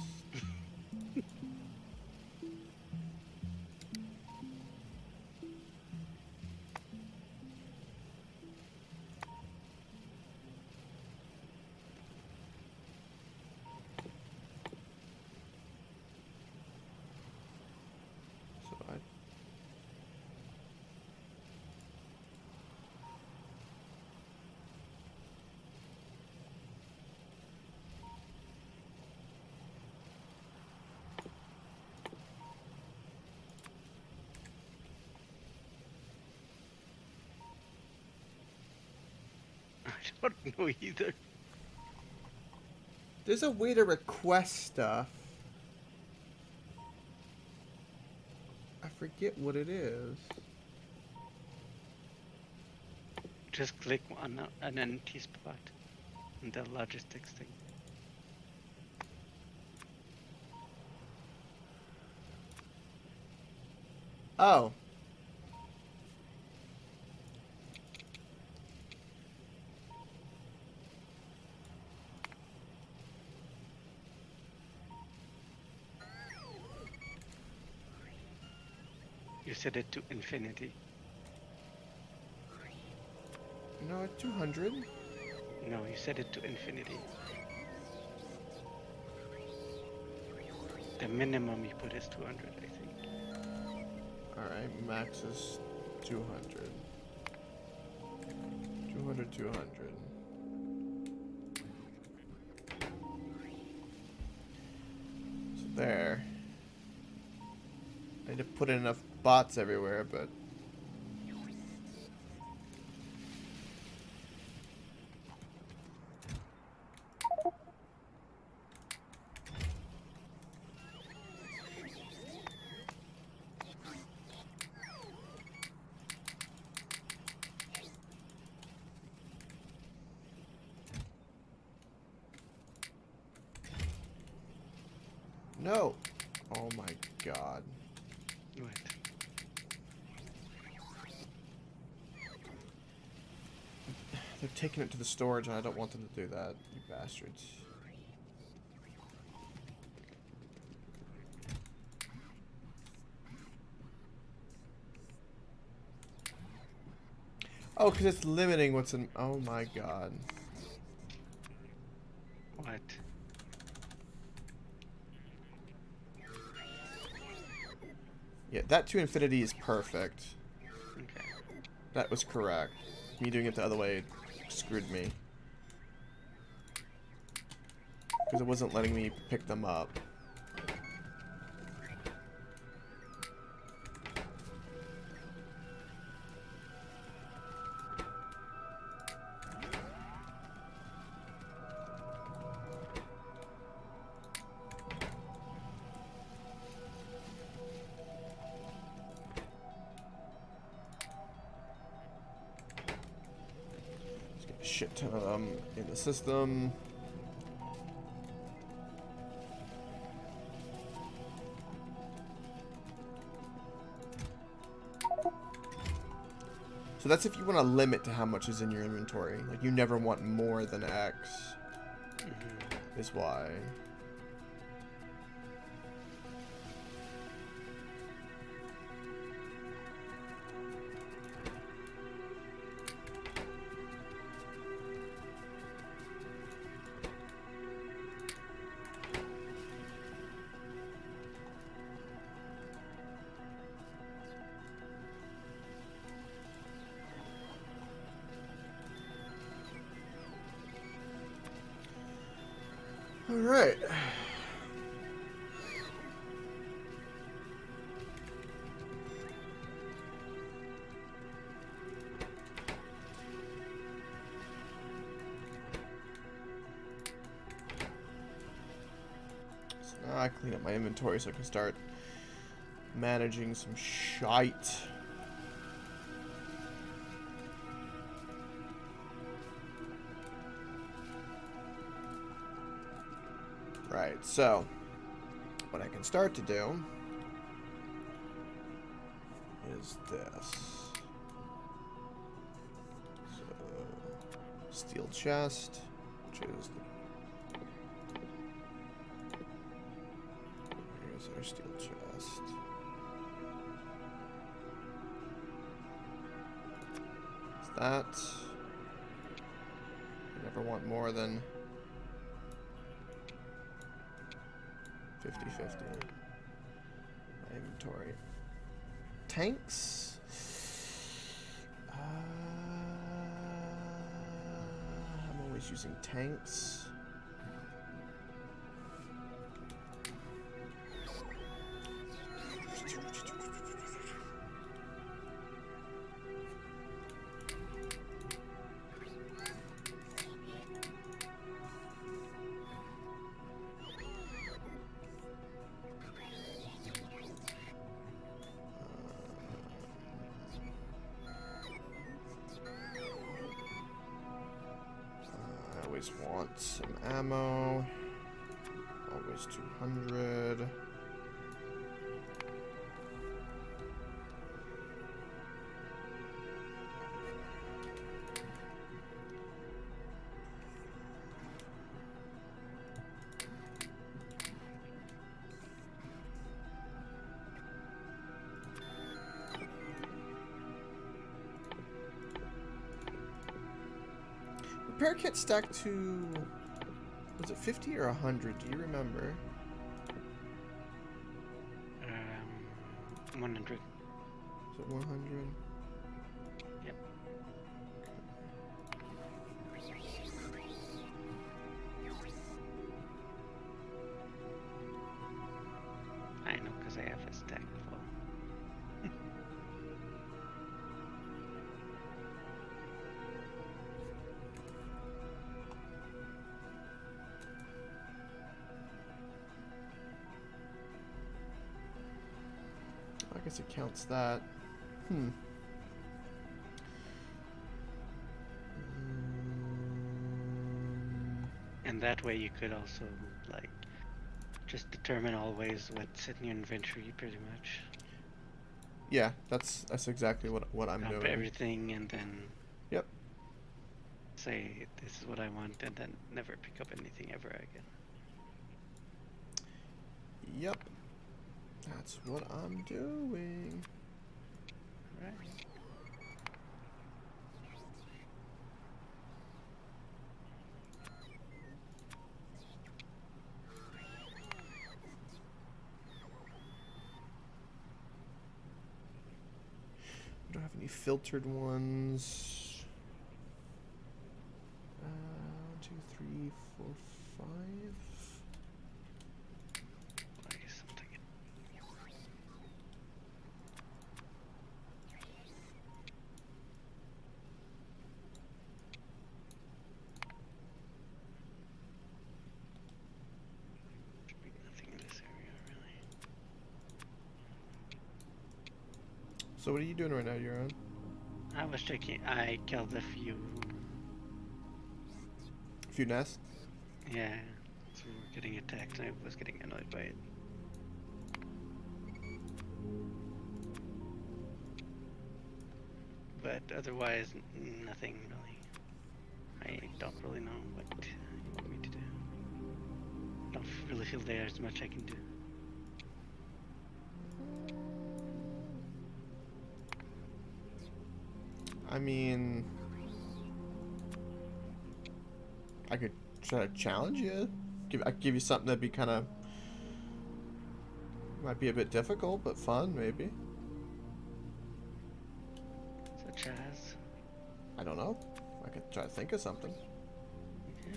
So I I don't know either. There's a way to request stuff. I forget what it is. Just click on an empty spot in the logistics thing. Oh. You set it to infinity. No, 200. No, you set it to infinity. The minimum you put is 200, I think. Alright, max is 200. 200, 200. So there. I need to put in enough bots everywhere, but... No! Oh my god. What? They're taking it to the storage and I don't want them to do that, you bastards. Oh, because it's limiting what's in... Oh my god. What? Yeah, that to infinity is perfect. Okay. That was correct. Me doing it the other way screwed me. Because it wasn't letting me pick them up. Let's get a shit ton of them in the system. So that's if you want to limit to how much is in your inventory. Like, you never want more than X. Mm-hmm. Is why. All right. So now I clean up my inventory so I can start managing some shite. Right, so what I can start to do is this. So, steel chest, which is here's our steel chest. Is that? I never want more than 50-50. My inventory. Tanks? I'm always using tanks. I always want some ammo. Always 200. Repair kit stacked to, was it 50 or 100? Do you remember? 100. Is it 100? Yep. I know, because I have a stack full. I guess it counts that. Mm. And that way you could also, like, just determine always what's in your inventory, pretty much. Yeah, that's exactly what I'm Dump doing. everything and then Yep. say, this is what I want, and then never pick up anything ever again. Yep. That's what I'm doing. Right. I don't have any filtered ones. 1, 2, 3, 4, 5. Why is something? Should be nothing in this area, really. So what are you doing right now, Euron? I was checking. I killed a few. A few nests? Yeah, so we were getting attacked, and I was getting annoyed by it. But otherwise, nothing really. I don't really know what you want me to do. Don't really feel there's much I can do. I mean, I could try to challenge you. I could give you something that'd be kind of, might be a bit difficult, but fun, maybe. Such as. I don't know. I could try to think of something. Okay.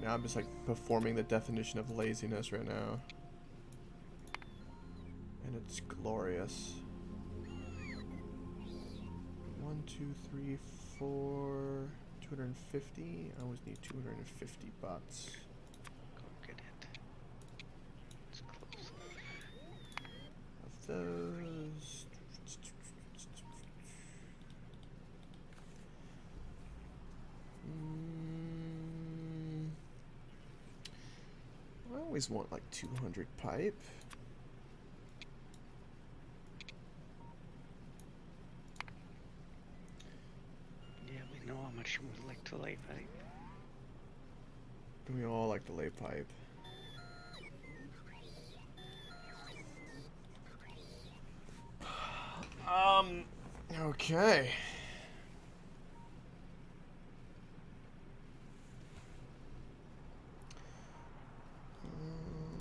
now I'm just like performing the definition of laziness right now. And it's glorious. 1, 2, 3, 4, 250. I always need 250 bots. Go get it. It's close. Of those. I always want like 200 pipe. Yeah, we know how much you would like to lay pipe. We all like to lay pipe. Okay.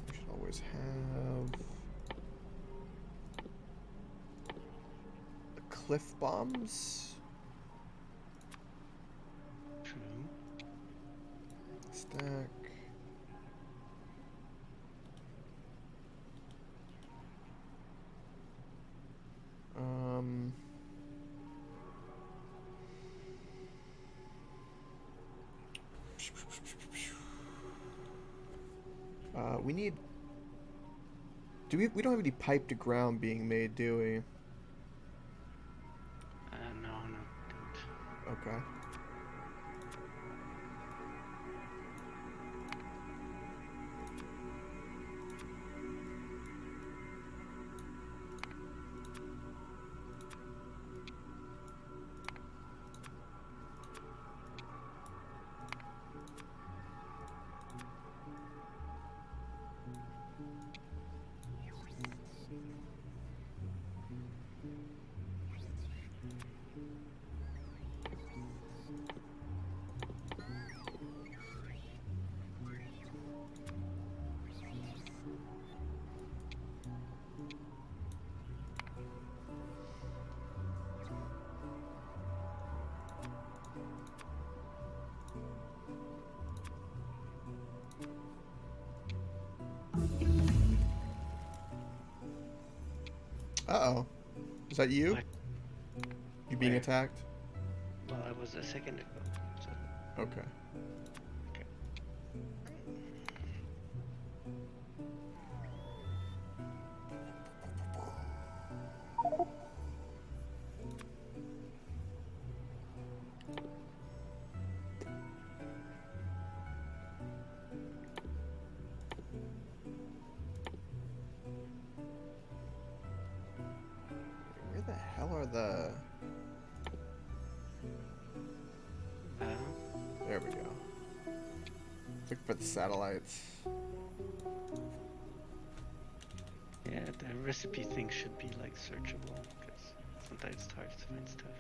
We should always have the cliff bombs. True. Stack. We need. Do we? We don't have any pipe to ground being made, do we? No, don't. Okay. Uh-oh. Is that you? What? You being Where? attacked? Well, I was a second ago. So, Okay. okay. Where the hell are the... There we go. Look for the satellites. Yeah, the recipe thing should be like searchable because sometimes it's hard to find stuff.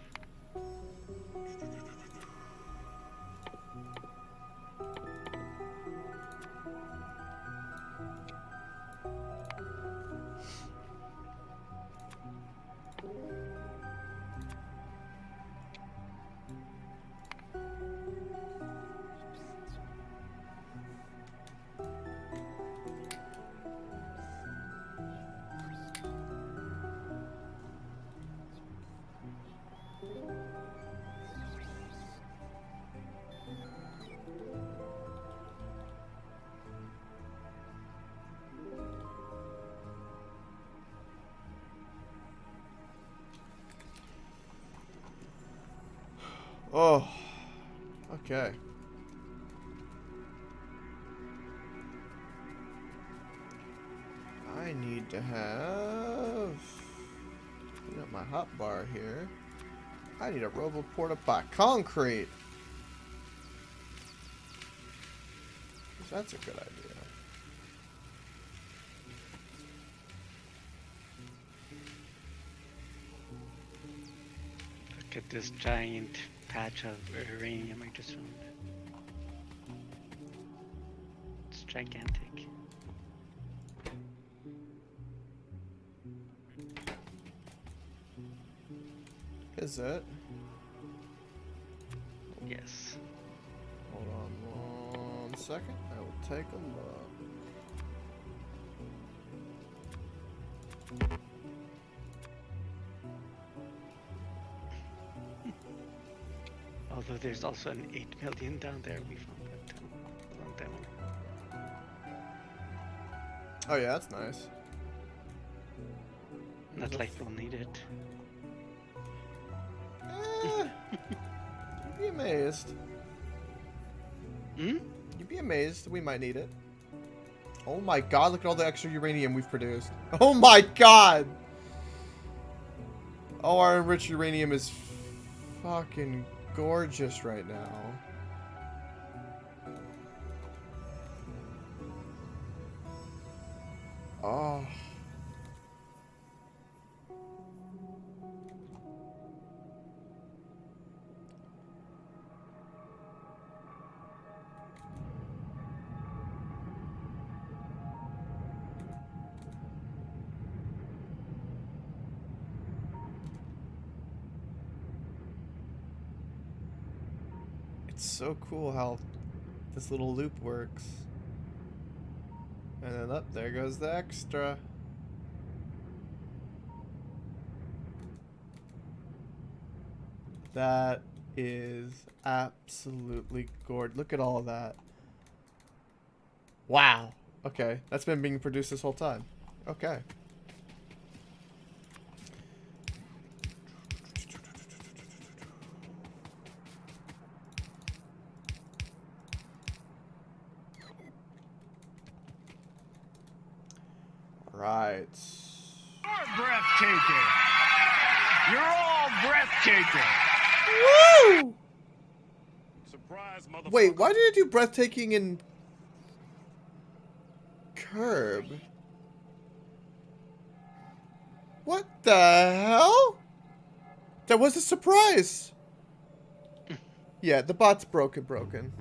Oh. Okay. I need to have... Clean up my hot bar here. I need a robo porta pot concrete. 'Cause that's a good idea. Look at this giant patch of uranium I just found. It's gigantic. Is it? Yes. Hold on one second. I will take a look. Although there's also an 8 million down there, we found that too. A long time ago. Oh yeah, that's nice. Not like we'll need it. You'd be amazed. Hmm? You'd be amazed. We might need it. Oh my god, look at all the extra uranium we've produced. Oh my god! Oh, our enriched uranium is fucking gorgeous right now. Oh. It's so cool how this little loop works. And then up there goes the extra. That is absolutely gorgeous. Look at all of that. Wow. Okay, that's been being produced this whole time. Okay. Right. You're breathtaking. You're all breathtaking. Woo! Surprise, motherfucker. Wait, why did it do breathtaking in curb? What the hell? That was a surprise. Yeah, the bot's broken.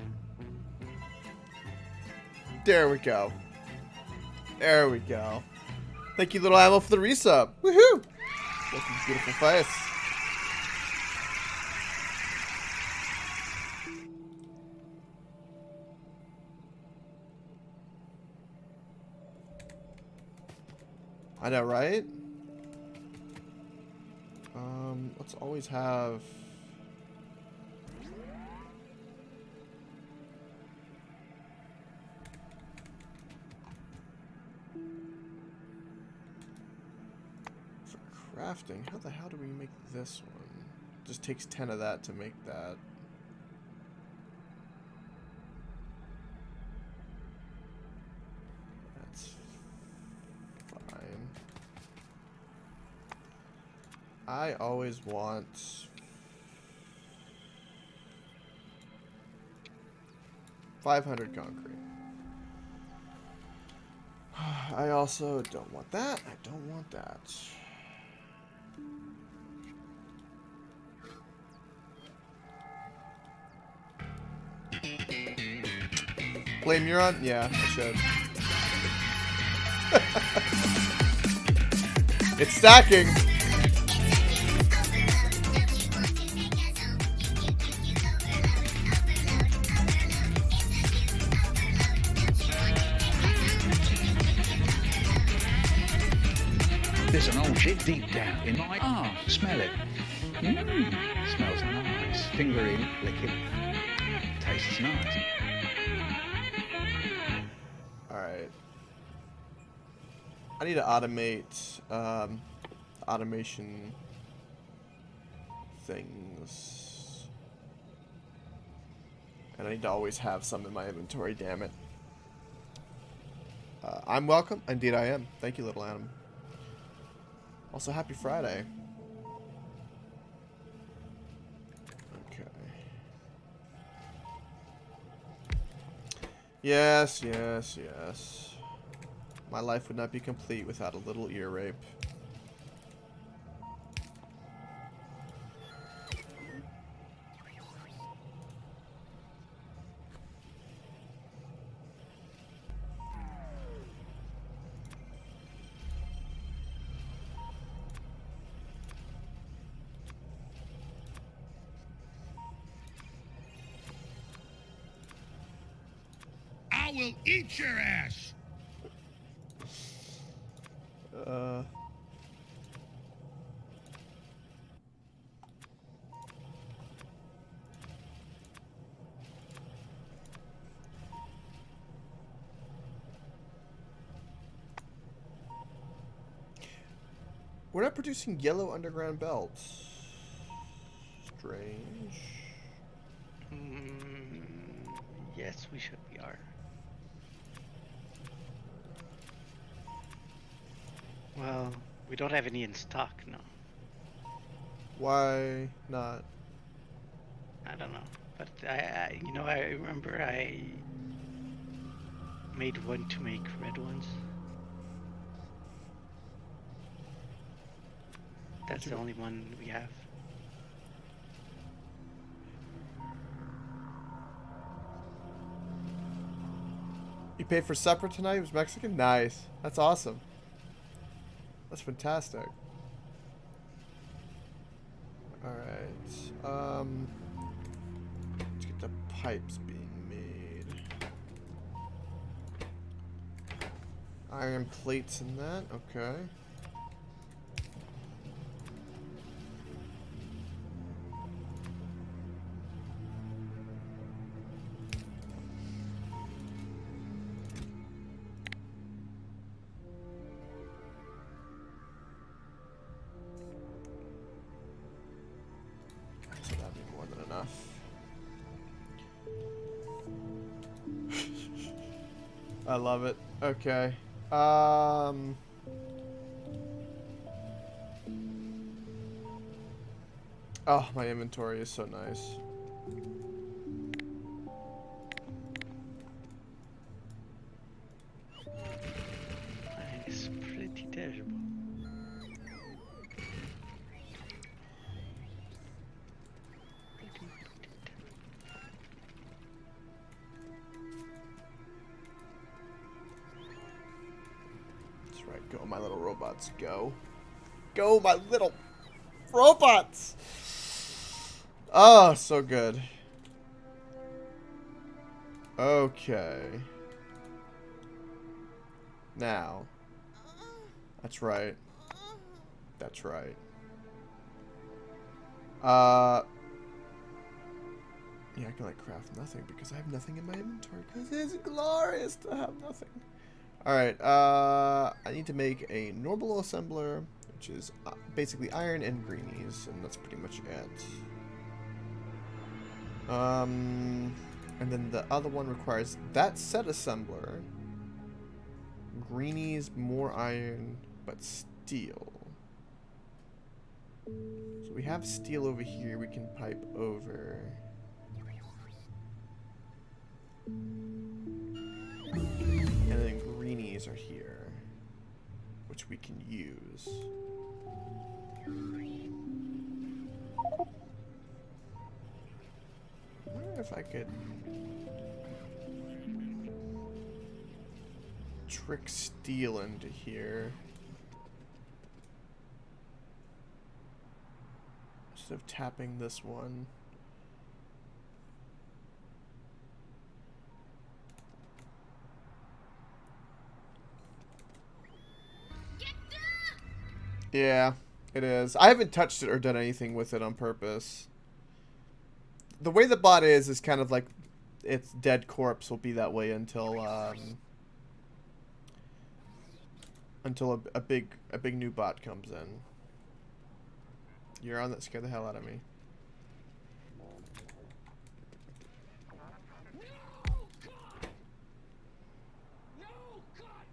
There we go. There we go. Thank you, little ammo, for the resub. Woohoo! Look at his beautiful face. I know, right? Let's always have... For crafting, how the hell do we make this one? Just takes 10 of that to make that. That's fine. I always want 500 concrete. I also don't want that. I don't want that. Blame you're on? Yeah, I should. It's stacking. There's an old shit deep down in my smell it. Smells nice. Finger in, lick it. Tastes nice. Alright. I need to automate automation things. And I need to always have some in my inventory, damn it. I'm welcome. Indeed I am. Thank you, little Adam. Also, happy Friday. Okay. Yes, yes, yes. My life would not be complete without a little ear rape. will eat your ass. We're not producing yellow underground belts. Strange. Yes, we are. Well, we don't have any in stock, no. Why not? I don't know. But I remember I made one to make red ones. That's the only one we have. You paid for supper tonight? It was Mexican? Nice. That's awesome. That's fantastic. Alright. Let's get the pipes being made. Iron plates in that, okay. So that'd be more than enough. I love it. Okay. Oh, my inventory is so nice. It's pretty terrible. That's right. Go, my little robots. Go. Go, my little robots! Oh, so good. Okay. Now. That's right. That's right. Yeah, I can like craft nothing because I have nothing in my inventory because it's glorious to have nothing. Alright, I need to make a normal assembler, which is basically iron and greenies, and that's pretty much it. And then the other one requires that set assembler, greenies, more iron, but steel. So we have steel over here, we can pipe over. And then greenies are here, which we can use. I wonder if I could trick steel into here. Instead of tapping this one. Yeah, it is. I haven't touched it or done anything with it on purpose. The way the bot is kind of like its dead corpse will be that way until a big new bot comes in. You're on, that scared the hell out of me.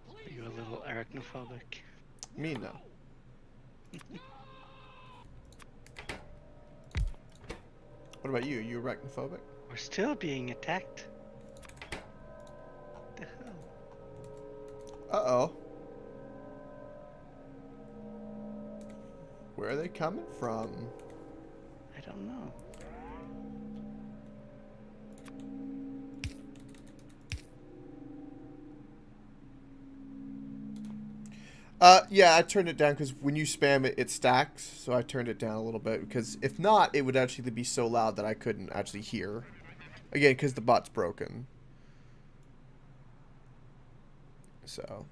Are you a little arachnophobic? Me, no. What about you? You arachnophobic? We're still being attacked. What the hell? Uh-oh. Where are they coming from? I don't know. Yeah, I turned it down because when you spam it, it stacks. So I turned it down a little bit because if not, it would actually be so loud that I couldn't actually hear. Again, because the bot's broken. So,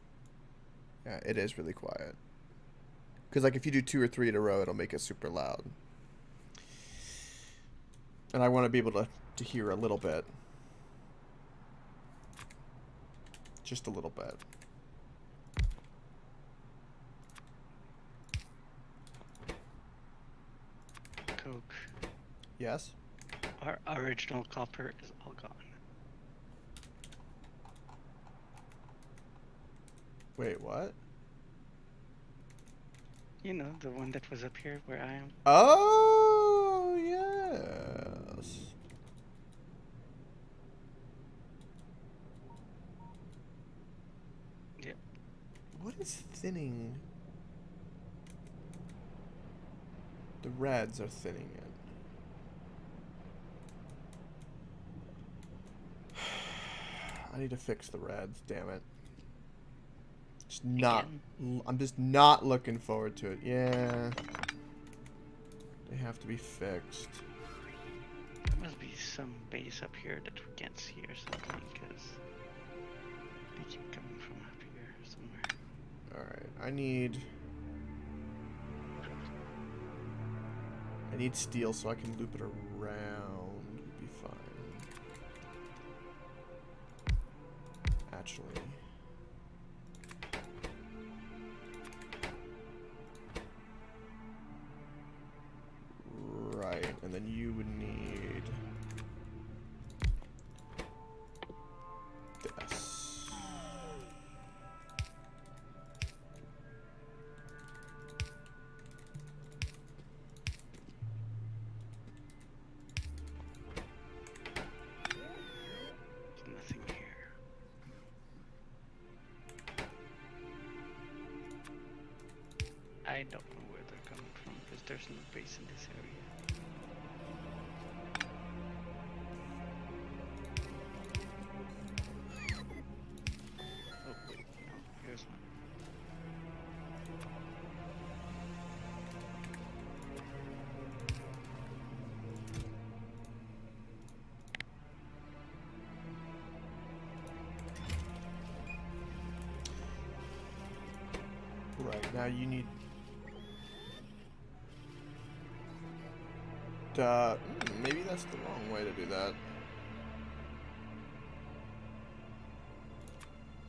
yeah, it is really quiet. Because, like, if you do 2 or 3 in a row, it'll make it super loud. And I want to be able to hear a little bit. Just a little bit. Coke. Yes? Our original copper is all gone. Wait, what? You know, the one that was up here where I am. Oh, yes. Yep. What is thinning? The reds are thinning it. I need to fix the reds, damn it. Just not. I'm just not looking forward to it. Yeah. They have to be fixed. There must be some base up here that we can't see or something, because they keep coming from up here somewhere. Alright, I need steel so I can loop it around. It'd be fine. Actually. Right, and then you would need this. There's nothing here. I don't know where they're coming from, because there's no base in this area. Oh wait, no, here's one. Right, now you need maybe that's the wrong way to do that.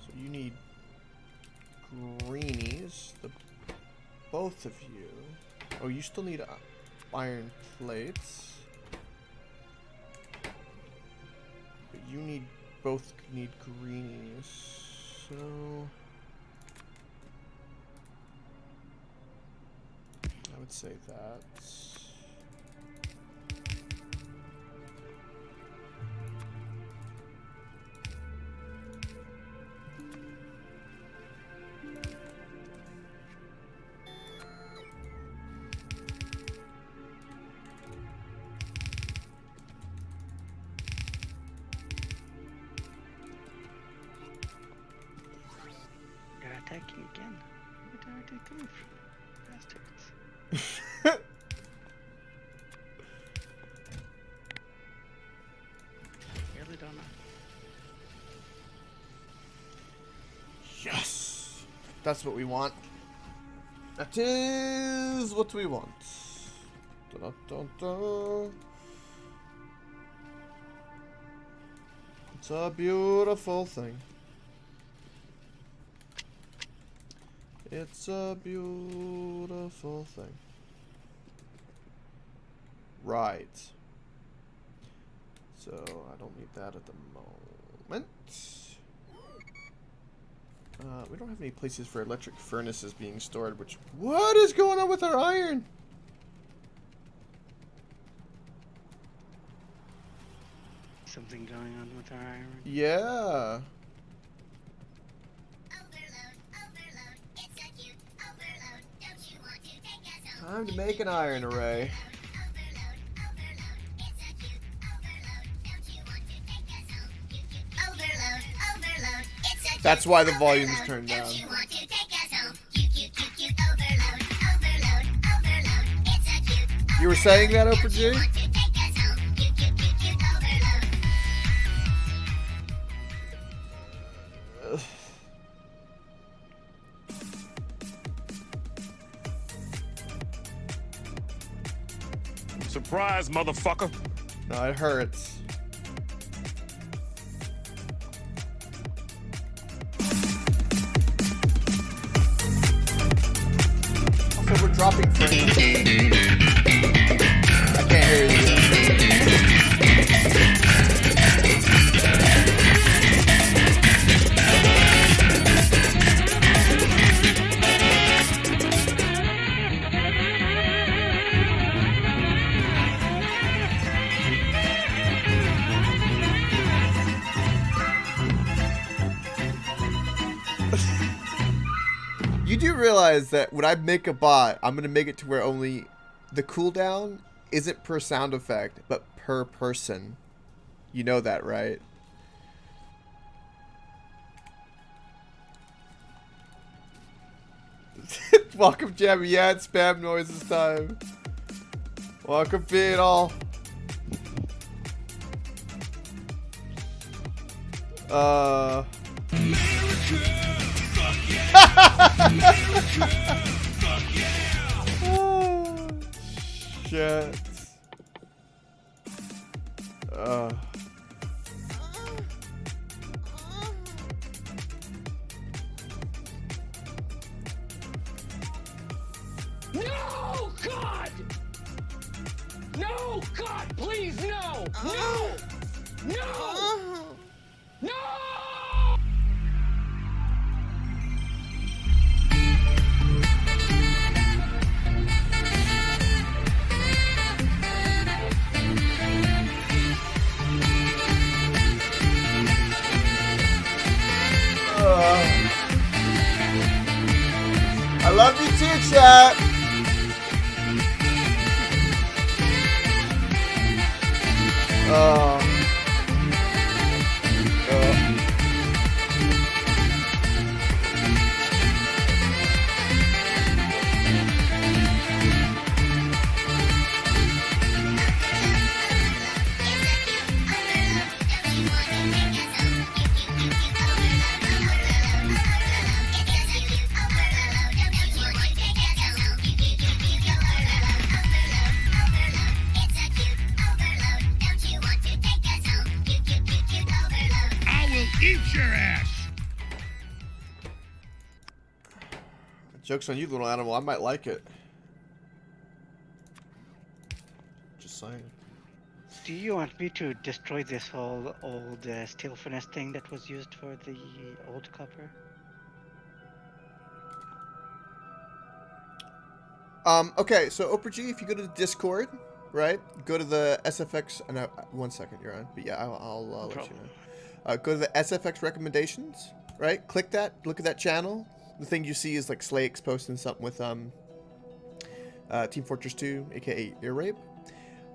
So you need greenies, both of you. Oh, you still need iron plates. But you both need greenies. So I would say that. They're attacking again. Where are they coming from? Bastards. Really don't know. Yes! That's what we want. That is what we want. Dun, dun, dun. It's a beautiful thing. It's a beautiful thing. Right. So, I don't need that at the moment. We don't have any places for electric furnaces being stored, which... What is going on with our iron? Something going on with our iron. Yeah. Time to make an iron array. That's why the volume is turned down. You were saying that, Oprah G? Surprise, motherfucker. No, it hurts. Also, we're dropping frames. I can't hear you. You do realize that when I make a bot, I'm going to make it to where only the cooldown isn't per sound effect, but per person. You know that, right? Welcome, Jammy. Yeah, it's spam noise this time. Welcome, Beetle. Oh, shit. No, God! No, God, please, no! No! No! No! I love you too, chat. I will eat your ass. Joke's on you, little animal. I might like it. Just saying. Do you want me to destroy this whole old steel furnace thing that was used for the old copper? Okay, so Oprah G, if you go to the Discord, right? Go to the SFX. No, 1 second, you're on. But yeah, I'll let you know. Go to the SFX recommendations, right? Click that. Look at that channel. The thing you see is like Slake's posting something with Team Fortress 2, aka Ear Rape.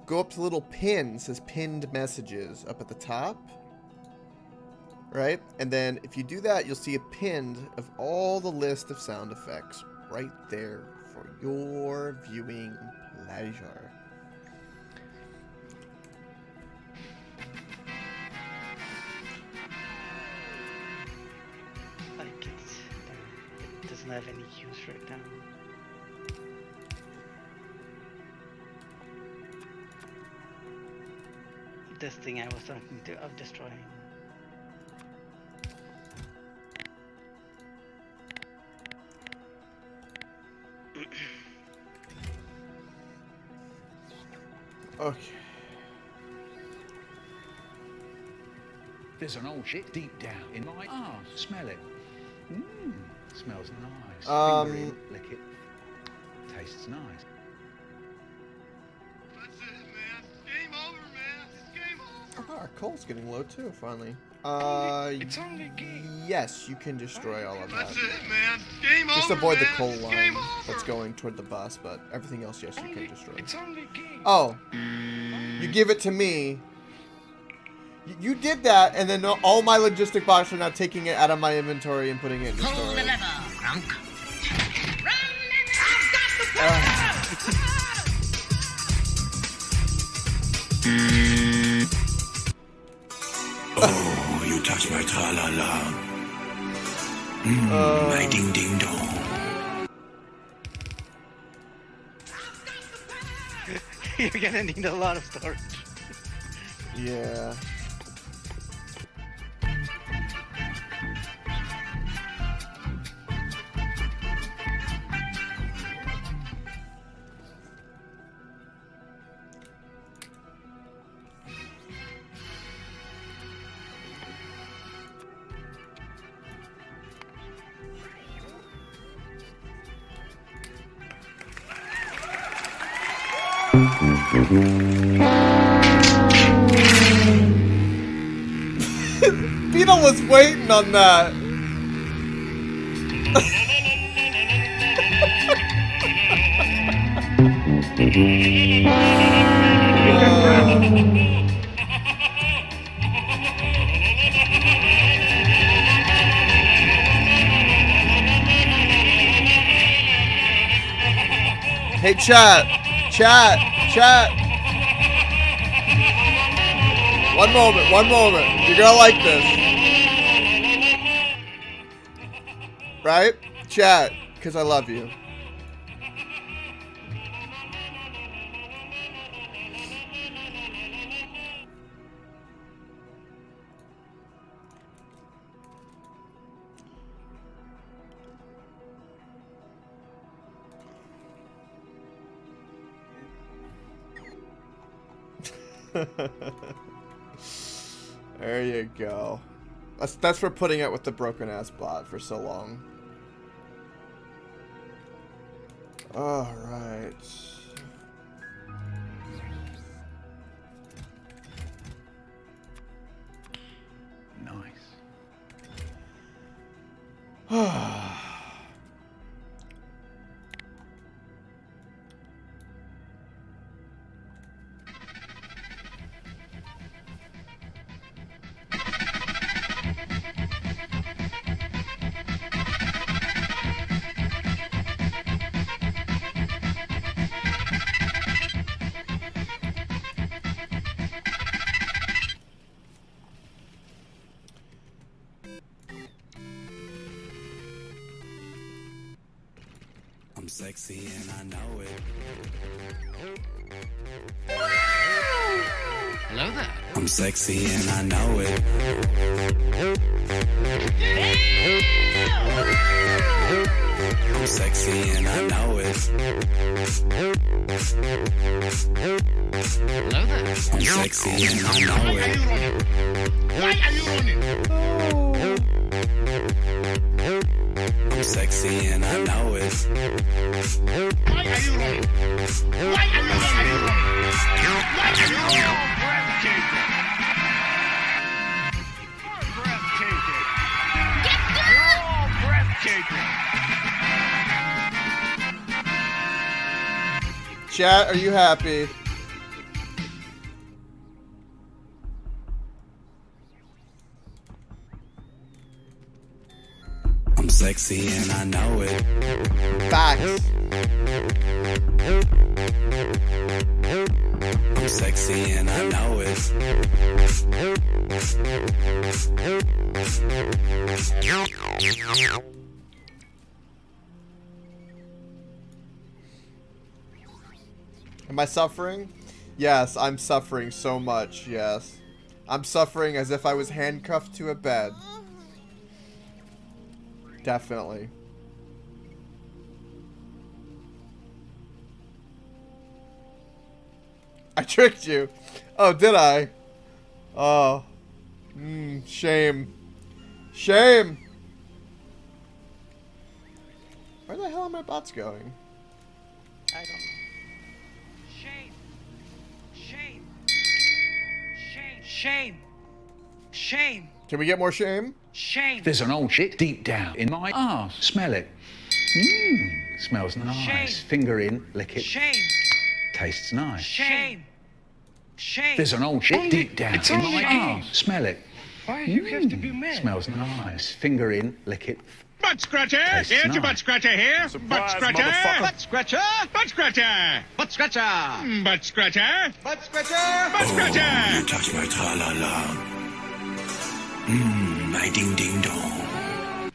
Go up to the little pin, says pinned messages up at the top. Right? And then if you do that, you'll see a pinned of all the list of sound effects right there for your viewing pleasure. Like it doesn't have any use right now. This thing I was thinking of destroying. Okay. There's an old shit deep down in my arse. Smell it. Smells nice. Finger in, lick it. Tastes nice. That's it, man. Game over, man. It's game over. Oh, our coal's getting low too, finally. It's only a game. Yes, you can destroy all of that. That's it, man. Game over. Just avoid the man. coal It's line game over. that's going toward the bus, but everything else, yes, you can destroy. It's only a game. Oh, you give it to me. You did that, and then all my logistic boxes are now taking it out of my inventory and putting it in the storage. Oh, you touch my tra-la-la. My ding-ding-dong. You're gonna need a lot of storage. Yeah. Beetle was waiting on that. Hey, chat. One moment. You're gonna like this. Right? Chat, because I love you. There you go. That's for putting up with the broken ass bot for so long. All right. Nice. I'm sexy and I know it. Hello there. I'm sexy and I know it. I'm sexy and I know it. Hello there. I'm sexy and I know it. Why are you running? I'm sexy and I know it. Why are you running? Why are you running? Why are you running? Breathtaking. You're breathtaking. You're all breathtaking. Chat, are you happy? I'm sexy and I know it. Facts. I'm sexy and I know it. Am I suffering? Yes, I'm suffering so much, yes. I'm suffering as if I was handcuffed to a bed. Definitely. I tricked you. Oh, did I? Oh. Shame. Shame! Where the hell are my bots going? I don't know. Shame. Shame. Shame. Shame. Shame. Can we get more shame? Shame. There's an old shit deep down in my arse. Smell it. Mmm. Smells nice. Shame. Finger in, lick it. Shame. Tastes nice. Shame. Shame. There's an old shit deep down It's in only my shame. arse. Smell it. Why you have to be mad? Smells nice. Finger in, lick it. Butt scratcher! Tastes Here's nice. your butt scratcher here! Butt scratcher! Butt scratcher! Butt scratcher! Butt scratcher. Butt scratcher! Butt scratcher. Butt scratcher! You touch my tra-la-la. My ding-ding-dong.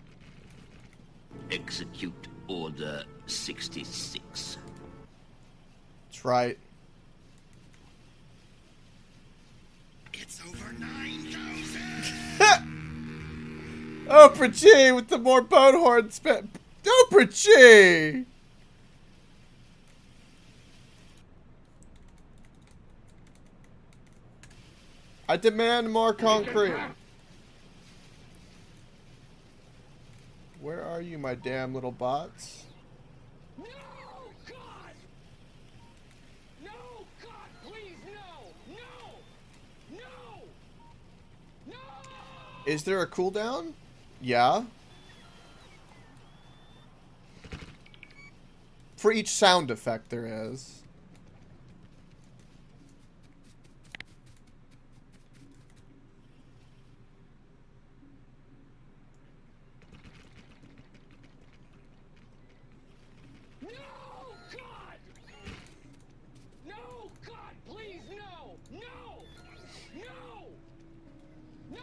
Execute Order 66. That's right. Oprah G with the more boat horn spit. Oprah G! I demand more concrete. Where are you, my damn little bots? No, God! No, God, please, no! No! No! No! Is there a cooldown? Yeah. For each sound effect there is. No, God! No, God, please, no! No! No! No!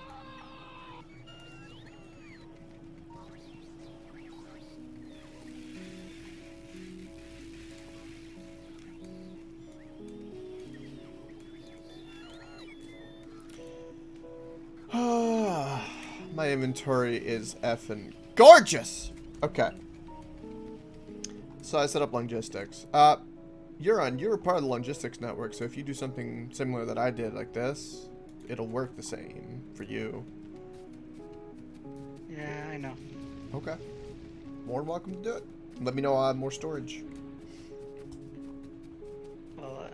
My inventory is effing gorgeous! Okay. So I set up logistics. You're a part of the logistics network, so if you do something similar that I did like this, it'll work the same for you. Yeah, I know. Okay. More than welcome to do it. Let me know I have more storage. Well,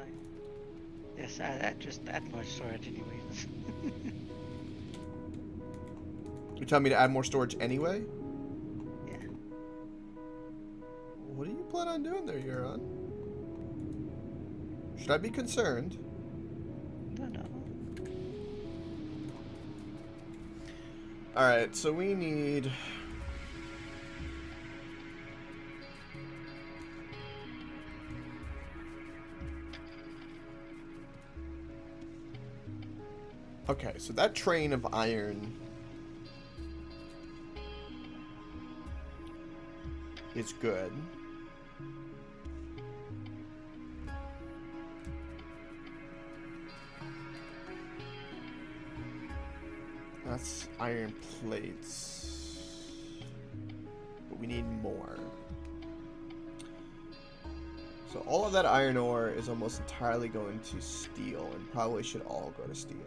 yes, that just that much storage anyways. You tell me to add more storage anyway? Yeah. What do you plan on doing there, Euron? Should I be concerned? Don't know. Alright, so we need... Okay, so that train of iron is good. That's iron plates. But we need more. So all of that iron ore is almost entirely going to steel, and probably should all go to steel.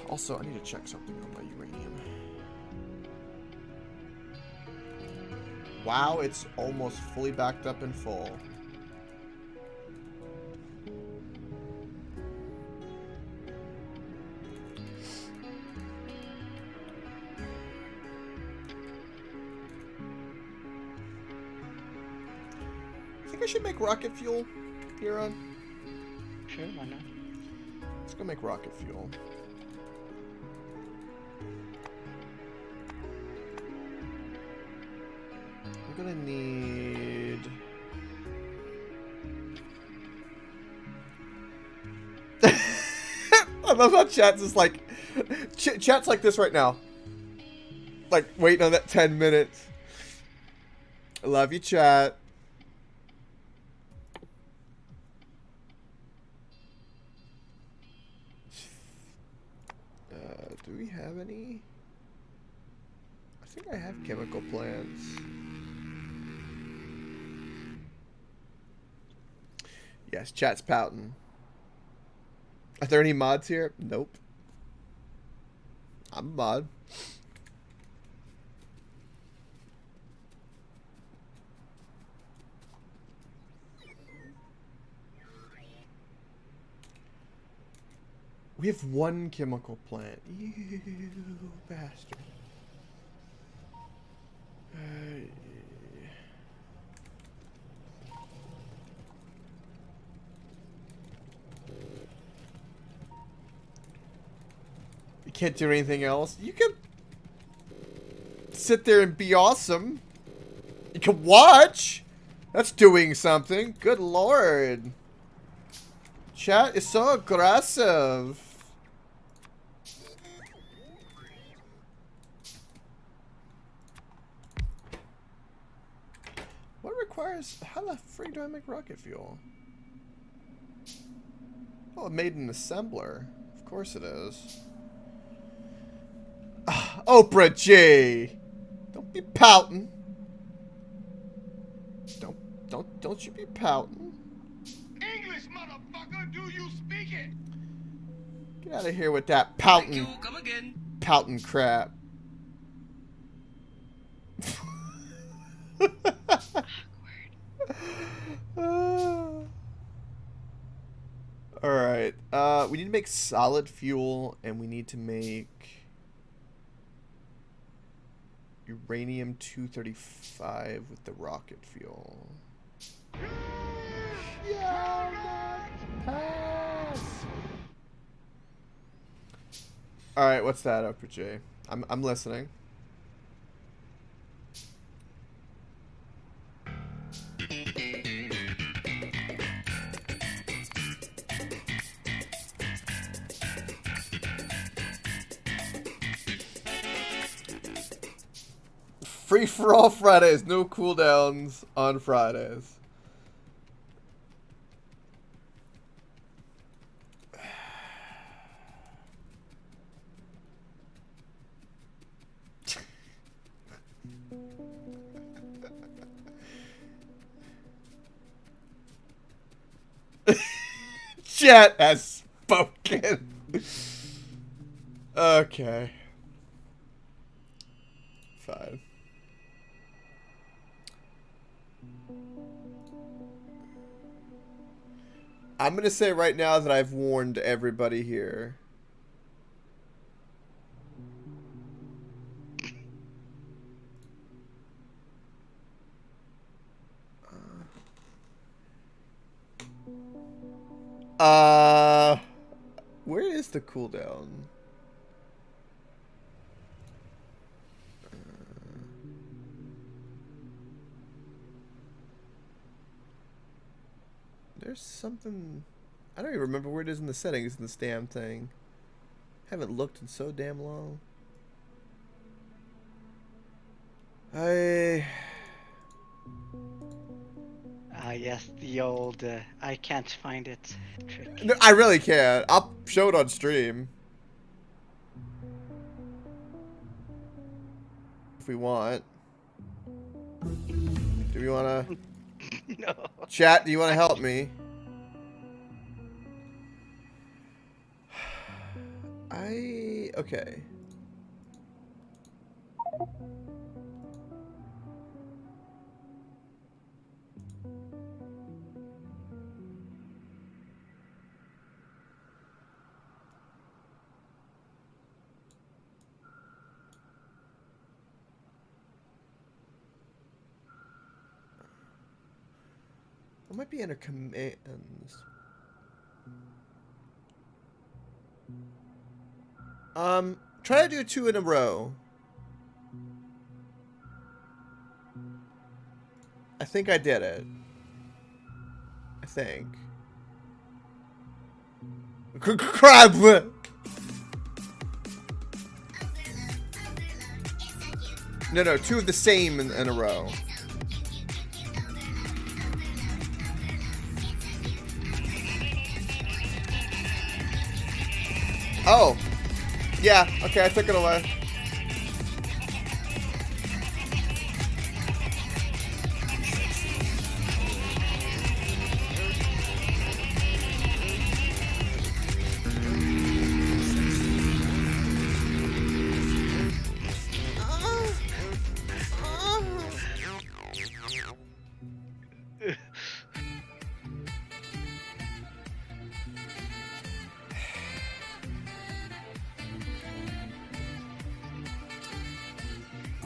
Also, I need to check something on my uranium. Wow, it's almost fully backed up and full. I think I should make rocket fuel here on. Sure, why not? Let's go make rocket fuel. I'm gonna need... I love how chat's is like... chat's like this right now. Like, waiting on that 10 minutes. I love you, chat. Do we have any? I think I have chemical plants. Yes, chat's pouting. Are there any mods here? Nope. I'm a mod. We have one chemical plant. You bastard. You can't do anything else. You can sit there and be awesome. You can watch. That's doing something. Good lord. Chat is so aggressive. requires... How the freak do I make rocket fuel? Oh, it made an assembler. Of course it is. Oprah G! Don't be pouting. Don't you be pouting. English, motherfucker, do you speak it? Get out of here with that pouting. Thank you. Come again. Pouting crap. Alright. We need to make solid fuel, and we need to make uranium-235 with the rocket fuel. Shall not pass. Alright, what's that, Upper J? I'm listening. Free for all Fridays, no cooldowns on Fridays. Chat has spoken. Okay. Fine. I'm gonna say right now that I've warned everybody here. Where is the cooldown? There's something... I don't even remember where it is in the settings in this damn thing. Haven't looked in so damn long. Yes, the old I can't find it trick. No, I really can't. I'll show it on stream. If we want. Do we want to... No. Chat, do you want to help me? Okay. What might be under commands? Try to do 2 in a row. I think I did it. I think. Crab! No, 2 of the same in a row. Oh. Yeah, okay, I took it away.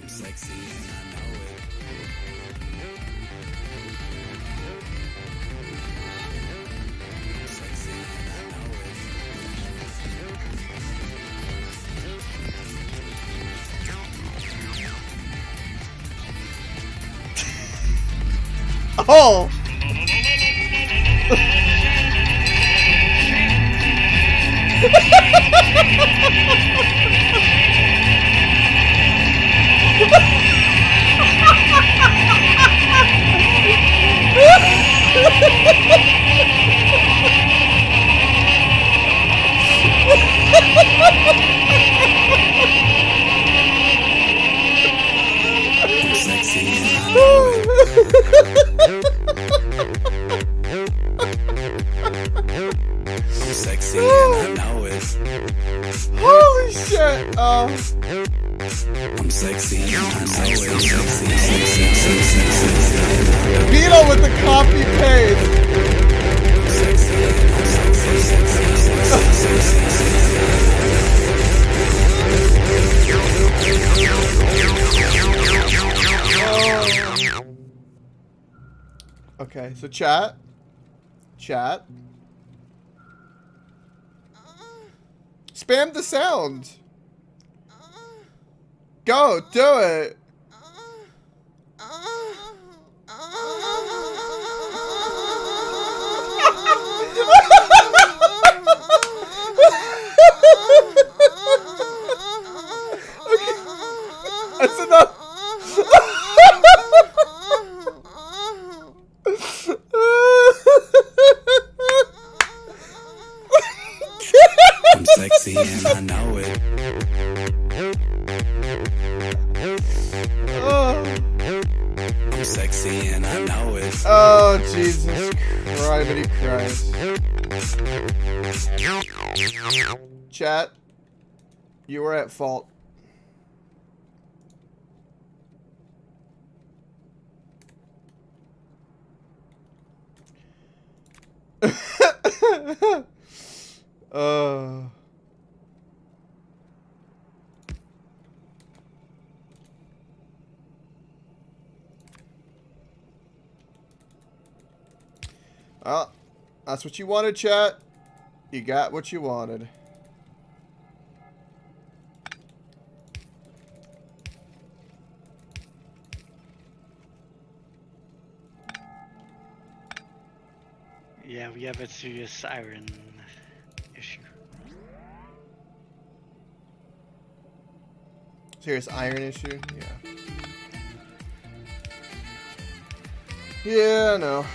Sexy and I know it. I'm sexy and I know it. Oh! I'm sexy and I know it. Holy shit! I'm sexy and I know it. Beetle with the copy paste. Okay, so chat. Spam the sound. Go, do it. Okay. That's enough. I'm sexy and I know it. I'm sexy and I know it. Oh, Jesus Christ. Chat, you were at fault. Well, that's what you wanted, chat. You got what you wanted. Yeah, we have a serious iron issue. Serious iron issue? Yeah. Yeah, I know.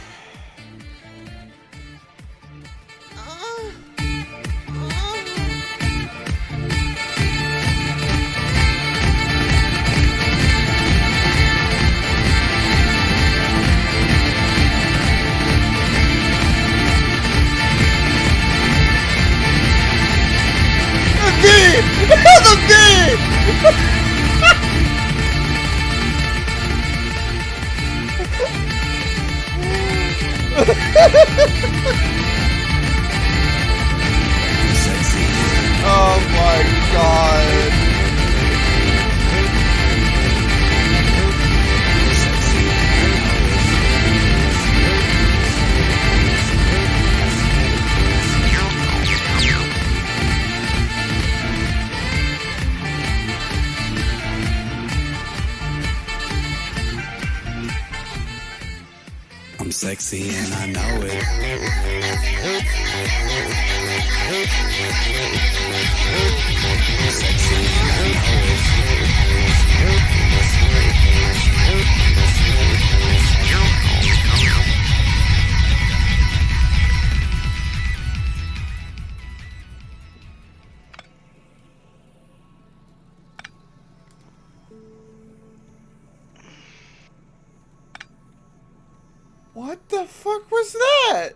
The oh my god. I'm sexy and I know it. I'm sexy and I know What the fuck was that?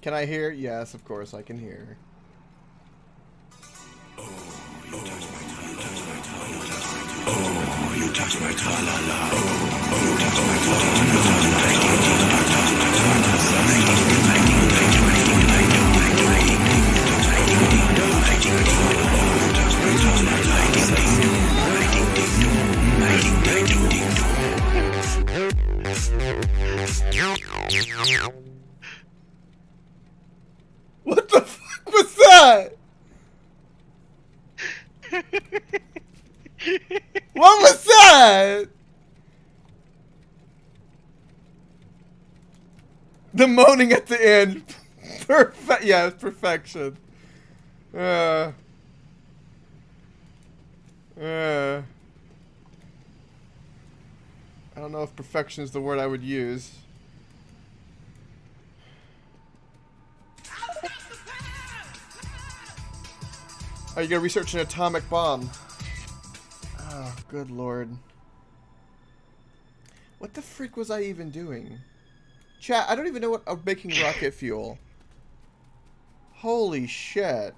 Can I hear? Yes, of course I can hear. What the fuck was that? moaning at the end. Yeah, it's perfection. I don't know if perfection is the word I would use. Oh, you gotta research an atomic bomb. Oh, good lord. What the freak was I even doing? Chat, I don't even know what I'm making rocket fuel. Holy shit.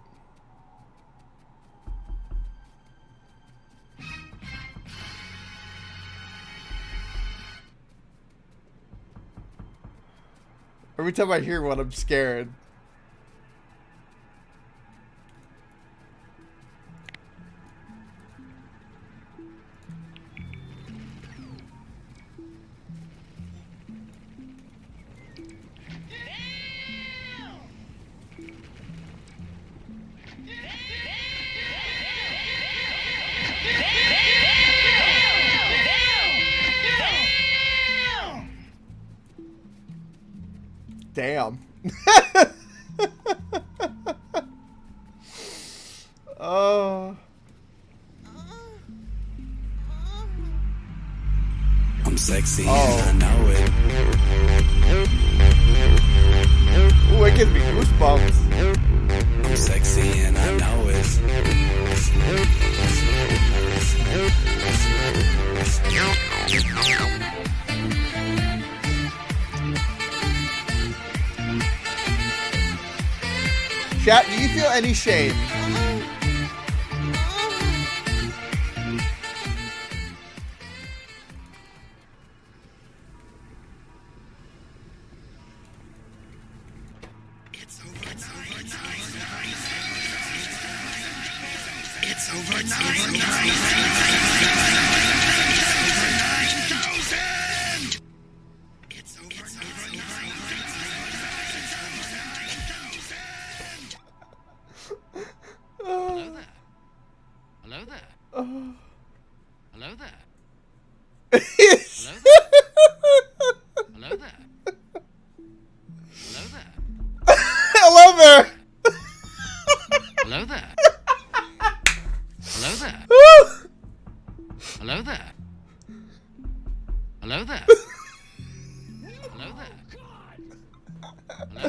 Every time I hear one, I'm scared. Damn. Oh. I'm sexy and I know it. Ooh, it gives me goosebumps. I'm sexy and I know it. Chat, do you feel any shame? It's over 9,000. It's over 9,000. Hello there. Hello there. Hello there. Hello there. Hello there. Hello there. Hello there. Hello there. Hello there. Hello there. Hello there. Hello there. Hello there. Hello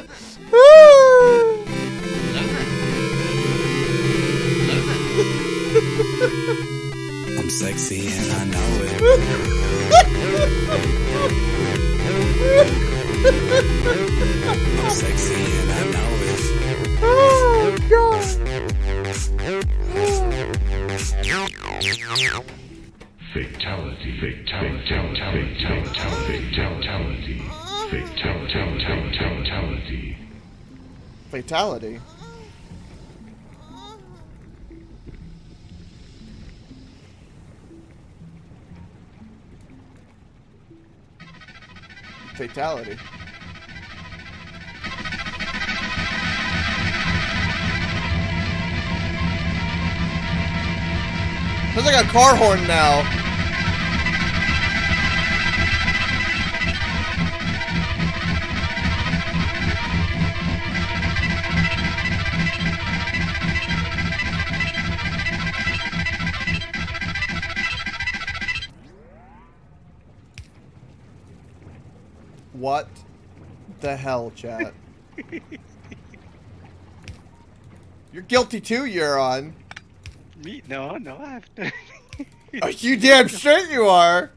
there. I'm sexy and I know it. I'm sexy and I know it. Oh, God. Fatality, fatality, fatality, fatality, fatality. Fatality. Fatality. Sounds like a car horn now. What the hell, chat? You're guilty too, you're on. Me? No, I have to. Oh, you damn straight you are.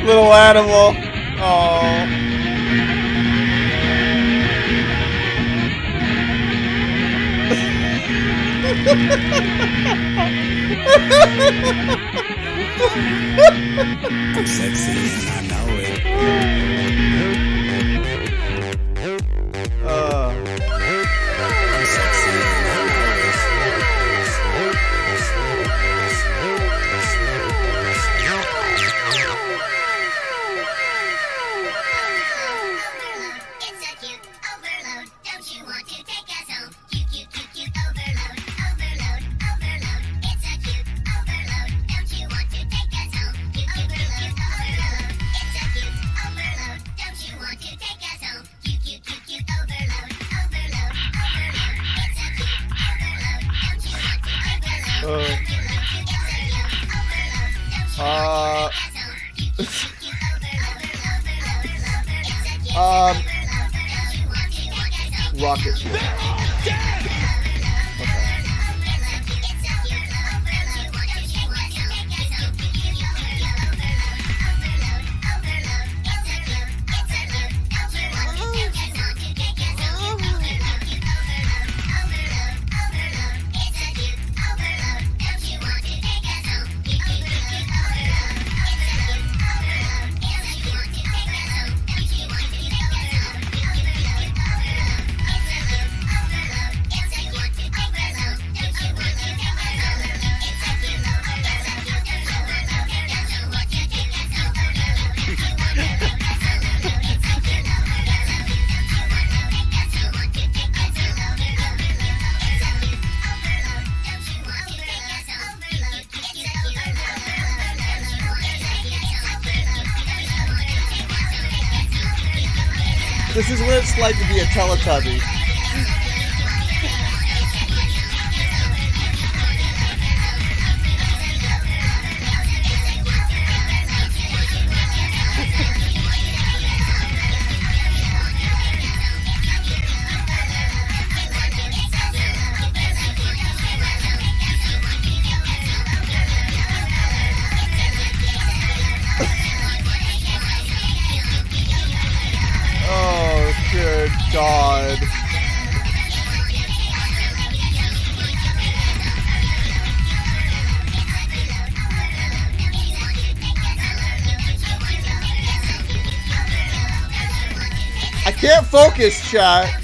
Little animal. Oh. I'm sexy and I know it. I'm sexy and I know it. It's a cute overload. Don't you want to take us home? Cute, cute, cute, cute overload. Overload, overload. It's a cute overload. Don't you want to take us home? Cute, cute, cute, cute overload. It's a cute overload. Don't you want to take us home? Cute, cute, cute, cute overload. Overload, overload. It's a cute overload. Don't you want to take us home? Overload. It's a cute overload. Don't you want to take us home? Cute, cute, cute, cute Rocket ship. This is what it's like to be a Teletubby. Oh, good God. I can't focus, chat.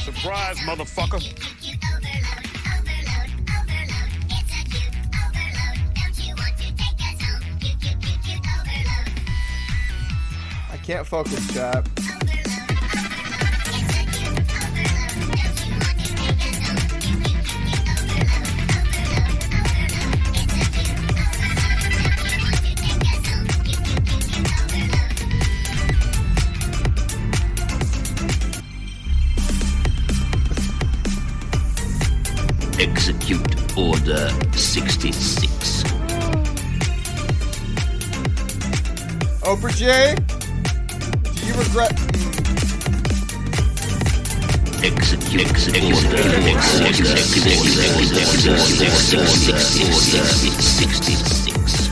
Surprise, motherfucker. I can't focus, chat. Execute Order 66. Oprah J, do you regret? Execute Order 66.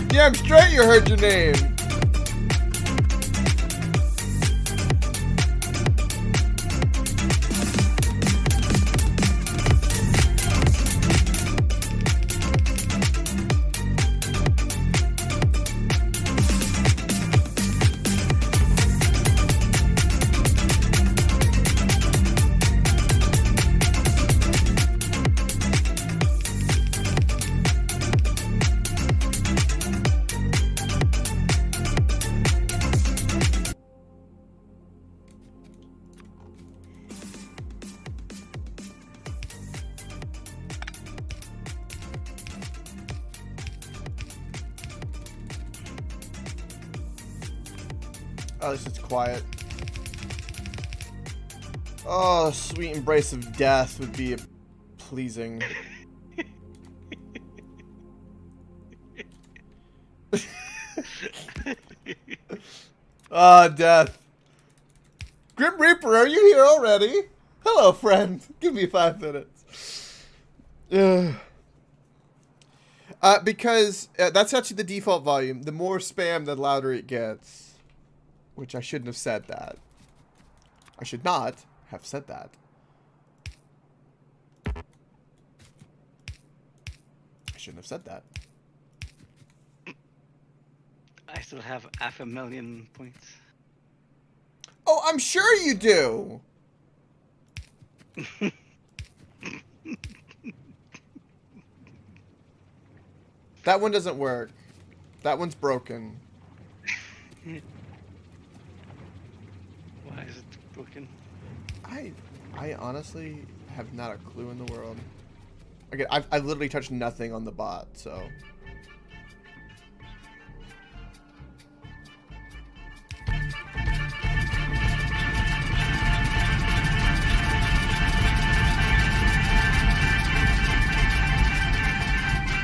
Damn straight you heard your name. At least it's quiet. Oh, sweet embrace of death would be pleasing. Ah, death. Grim Reaper, are you here already? Hello, friend. Give me 5 minutes. Ugh. Because that's actually the default volume. The more spam, the louder it gets. Which I shouldn't have said that. I should not have said that. I shouldn't have said that. I still have 500,000 points. Oh, I'm sure you do. That one doesn't work. That one's broken. Why is it broken? I honestly have not a clue in the world. Again, I literally touched nothing on the bot, so.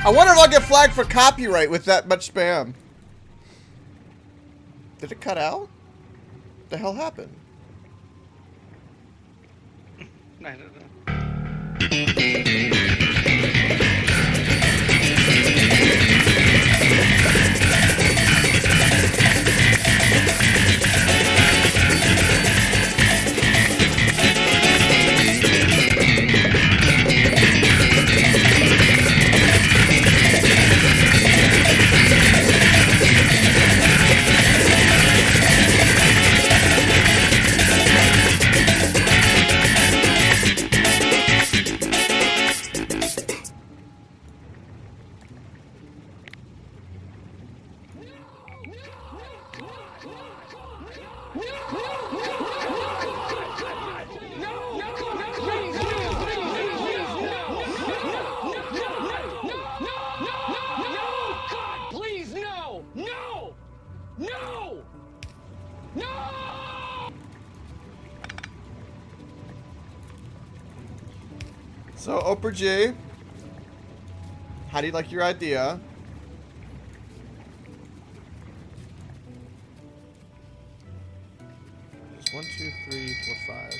I wonder if I'll get flagged for copyright with that much spam. Did it cut out? What the hell happened? I don't know. So, Oprah J, how do you like your idea? There's 1, 2, 3, 4, 5.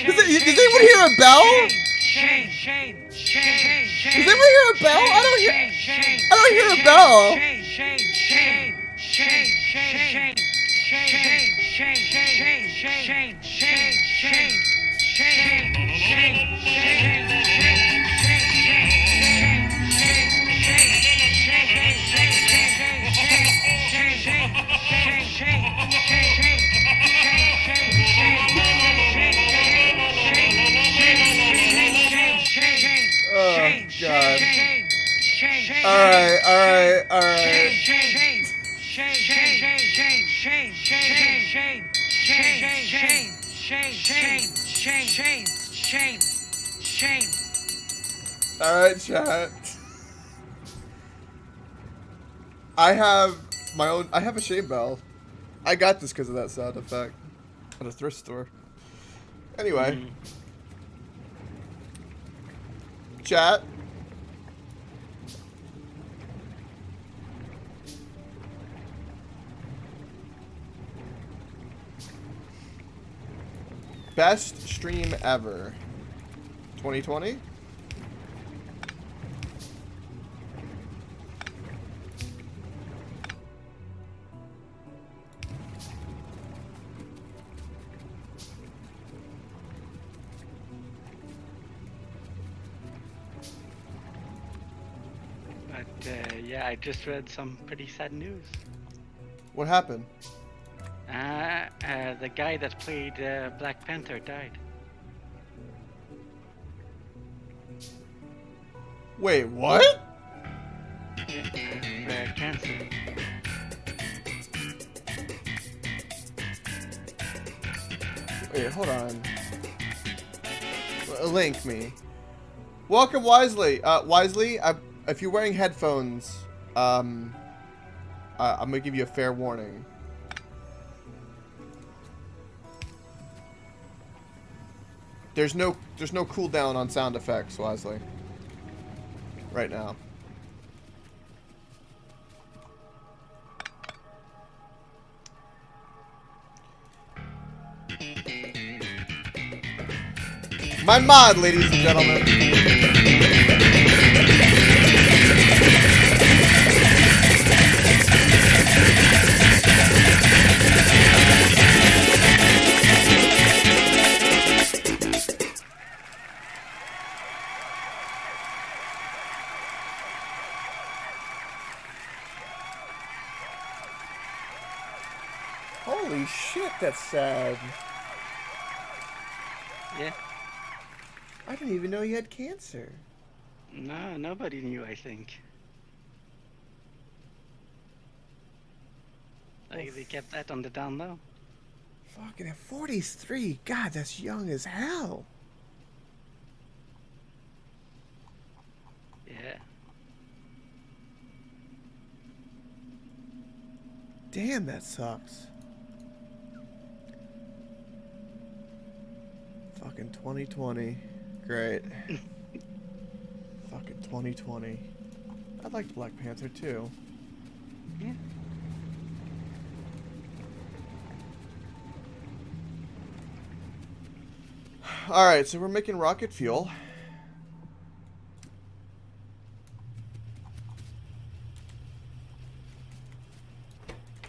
Does anyone hear a bell? Does anyone hear a bell? I don't hear a bell. Oh, God. Alright. Alright, chat. I have a shame bell. I got this because of that sound effect at a thrift store. Anyway. Chat. Best stream ever. 2020? Yeah, I just read some pretty sad news. What happened? The guy that played Black Panther died. Wait, what? Cancer. Wait, hold on. Link me. Welcome, Wisely. Wisely, if you're wearing headphones, I'm gonna give you a fair warning. There's no cooldown on sound effects, Wisely. Right now. My mod, ladies and gentlemen. Holy shit, that's sad. Yeah. I didn't even know you had cancer. No, nobody knew, I think. Like, they kept that on the down low. Fucking at 43. God, that's young as hell. Yeah. Damn, that sucks. Fucking 2020. Great. Fucking 2020. I liked Black Panther too. Yeah. Alright, so we're making rocket fuel.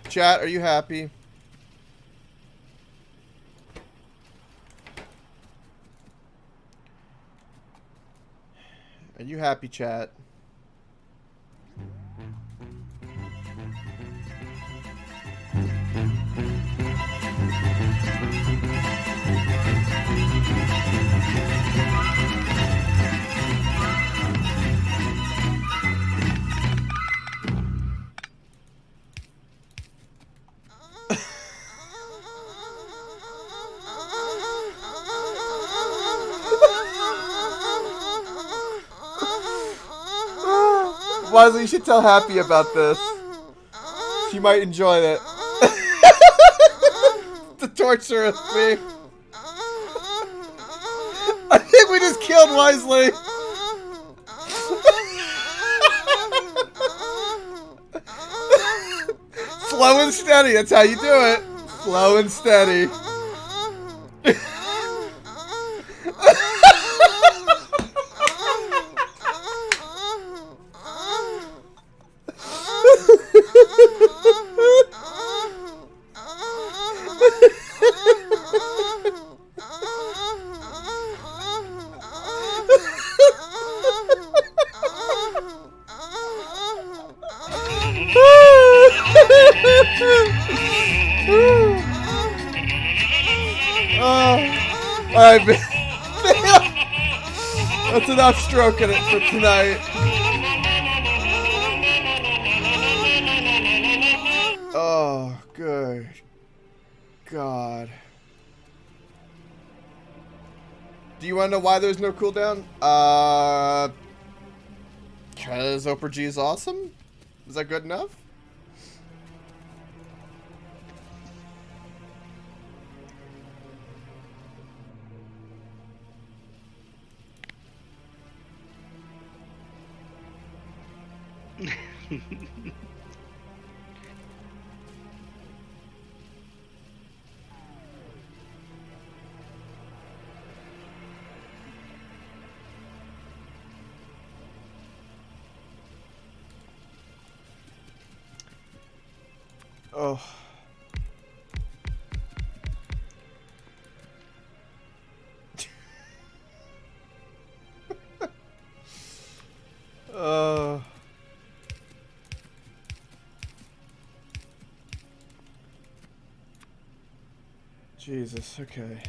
Chat, are you happy? Are you happy, chat? Wisely, you should tell Happy about this. She might enjoy it. The torturous me. I think we just killed Wisely. Slow and steady, that's how you do it. Slow and steady. Alright, that's enough stroking it for tonight. Oh, good God. Do you want to know why there's no cooldown? Because Oprah G is awesome? Is that good enough? Oh. Jesus, okay.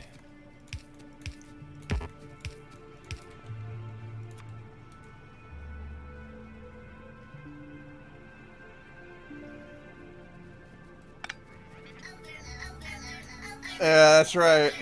Yeah, that's right.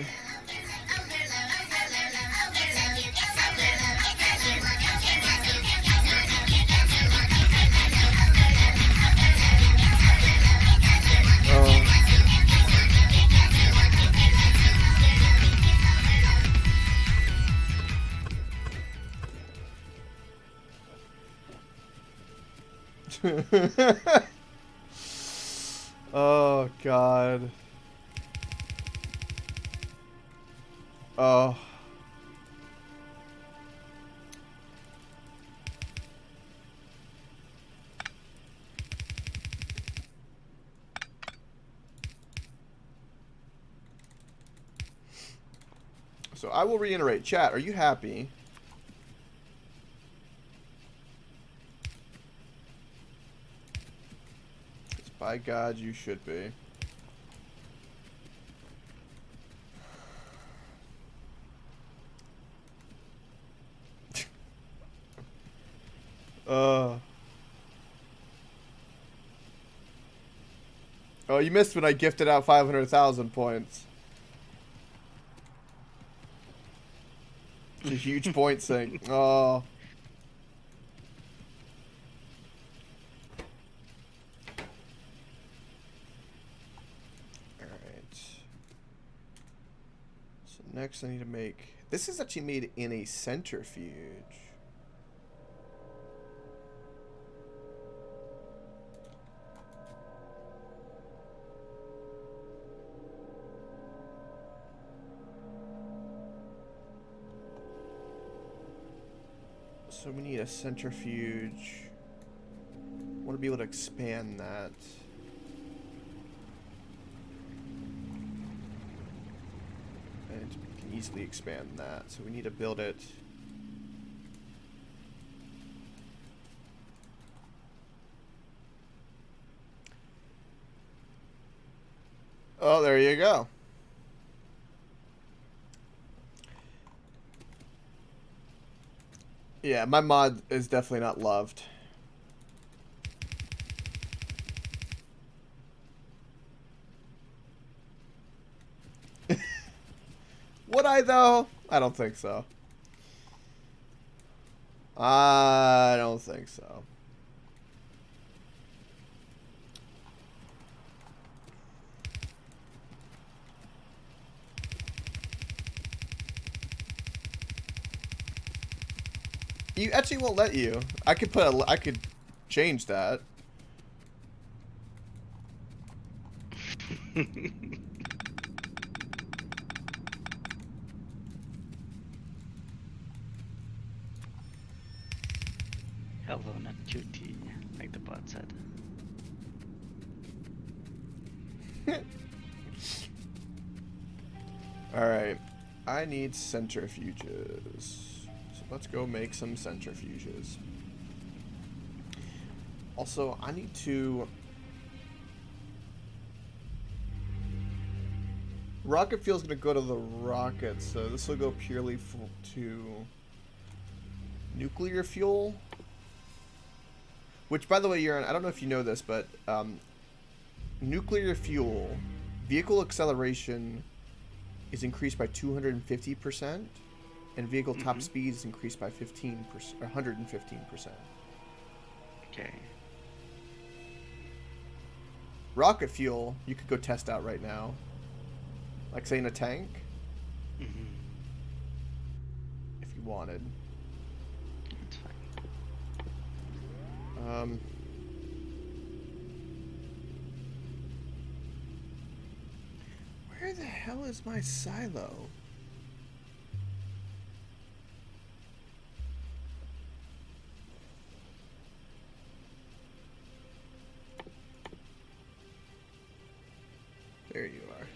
Oh, God. Oh. So I will reiterate, chat, are you happy? By God, you should be. Oh, you missed when I gifted out 500,000 points. It's a huge point sink. Oh. Alright. So next I need to make... This is actually made in a centrifuge. So we need a centrifuge. I want to be able to expand that. And we can easily expand that. So we need to build it. Oh, there you go. Yeah, my mod is definitely not loved. Would I, though? I don't think so. I don't think so. You actually won't let you. I could put a, I could change that. Hello, not QT, like the bot said. Alright. I need centrifuges. So let's go make some centrifuges. Also, I need to... Rocket fuel's gonna go to the rocket, so this will go purely to nuclear fuel. Which, by the way, Uran, I don't know if you know this, but nuclear fuel, vehicle acceleration is increased by 250%, and vehicle top speed is increased by 15%, or 115%. Okay. Rocket fuel, you could go test out right now. Like, say, in a tank. If you wanted. That's fine. Where the hell is my silo? There you are.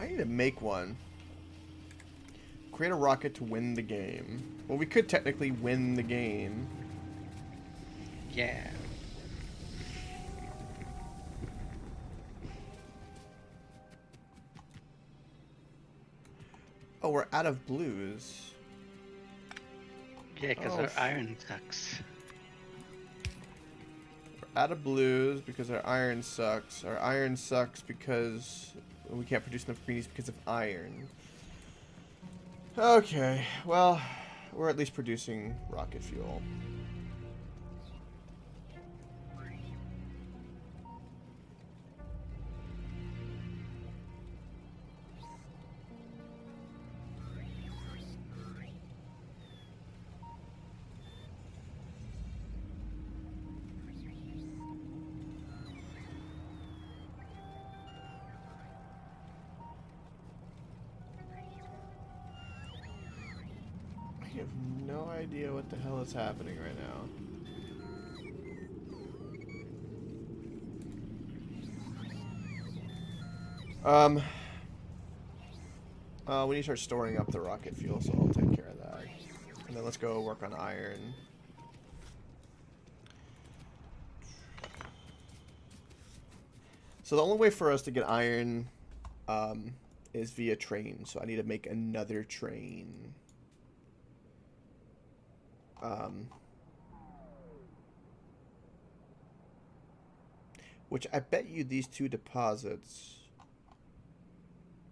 I need to make one. Create a rocket to win the game. Well, we could technically win the game. Yeah. Oh, we're out of blues. Yeah, because Oh, our iron sucks. We're out of blues because our iron sucks. Our iron sucks because we can't produce enough greenies because of iron. Okay, well, we're at least producing rocket fuel. I have no idea what the hell is happening right now. We need to start storing up the rocket fuel, so I'll take care of that. And then let's go work on iron. So the only way for us to get iron is via train, so I need to make another train. Which I bet you these two deposits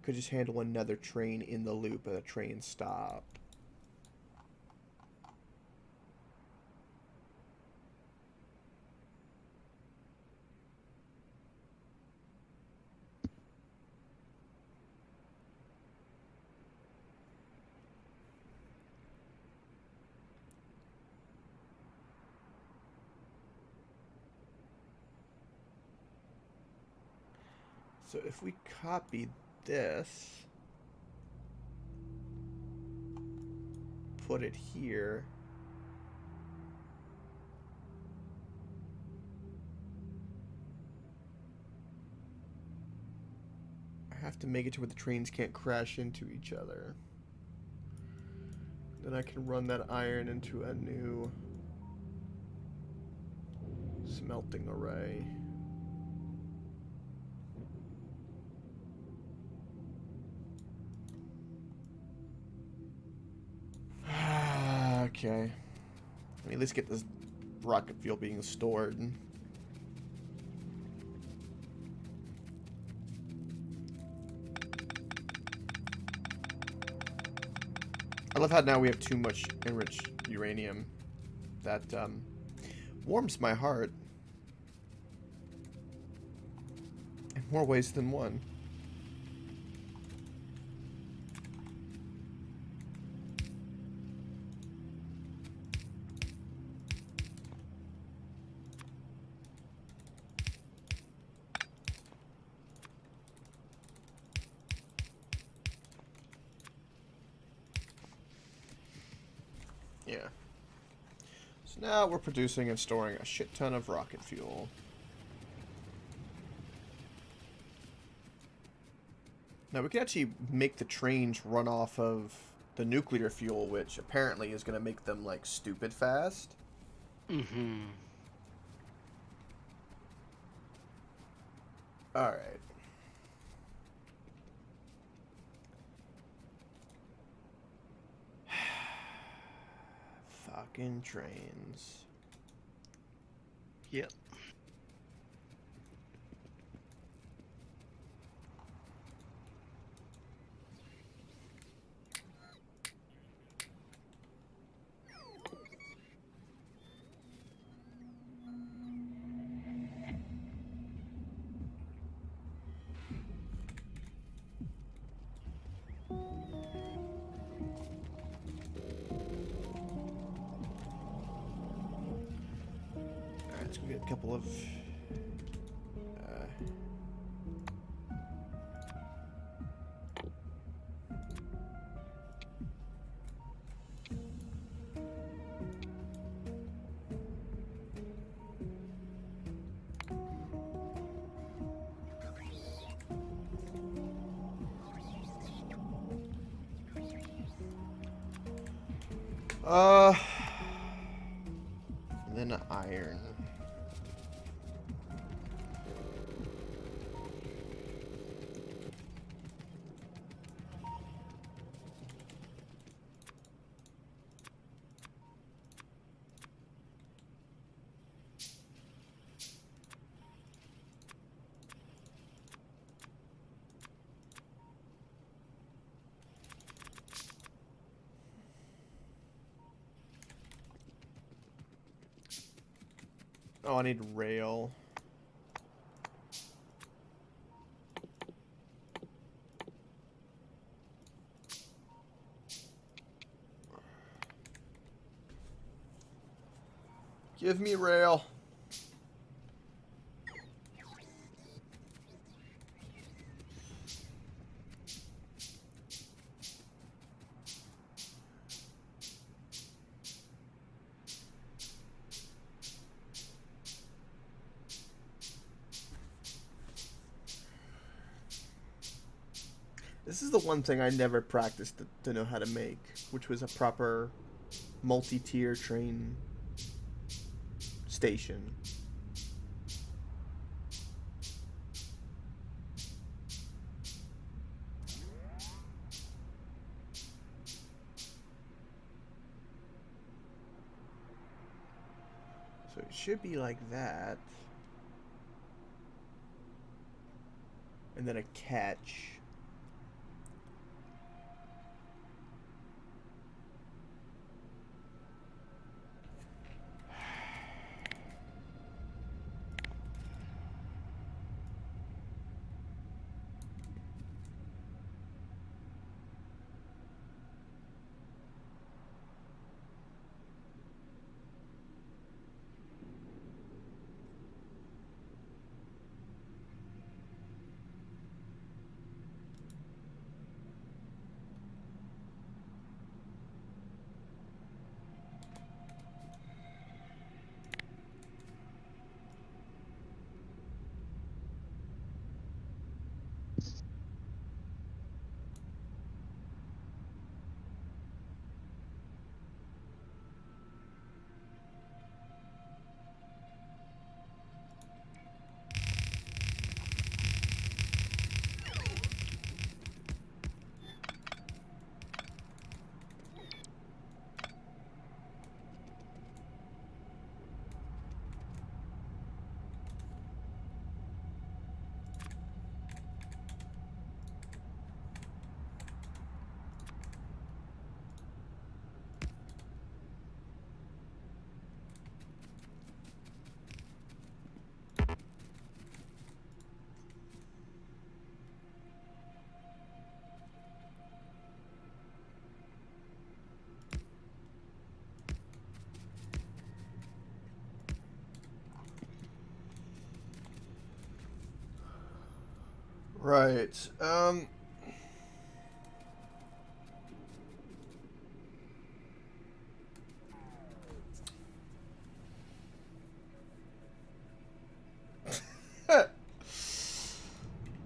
could just handle another train in the loop at a train stop. So if we copy this, put it here, I have to make it to where the trains can't crash into each other. Then I can run that iron into a new smelting array. Okay. I mean, let's get this rocket fuel being stored. I love how now we have too much enriched uranium. That warms my heart. In more ways than one. Yeah. So now we're producing and storing a shit ton of rocket fuel. Now we can actually make the trains run off of the nuclear fuel, which apparently is going to make them like stupid fast. Mm-hmm. Alright. Fucking trains. Yep. Alright, let's go get a couple of... and then iron. Oh, I need rail. Give me rail. This is the one thing I never practiced to know how to make, which was a proper multi-tier train station. So it should be like that. And then a catch. Right.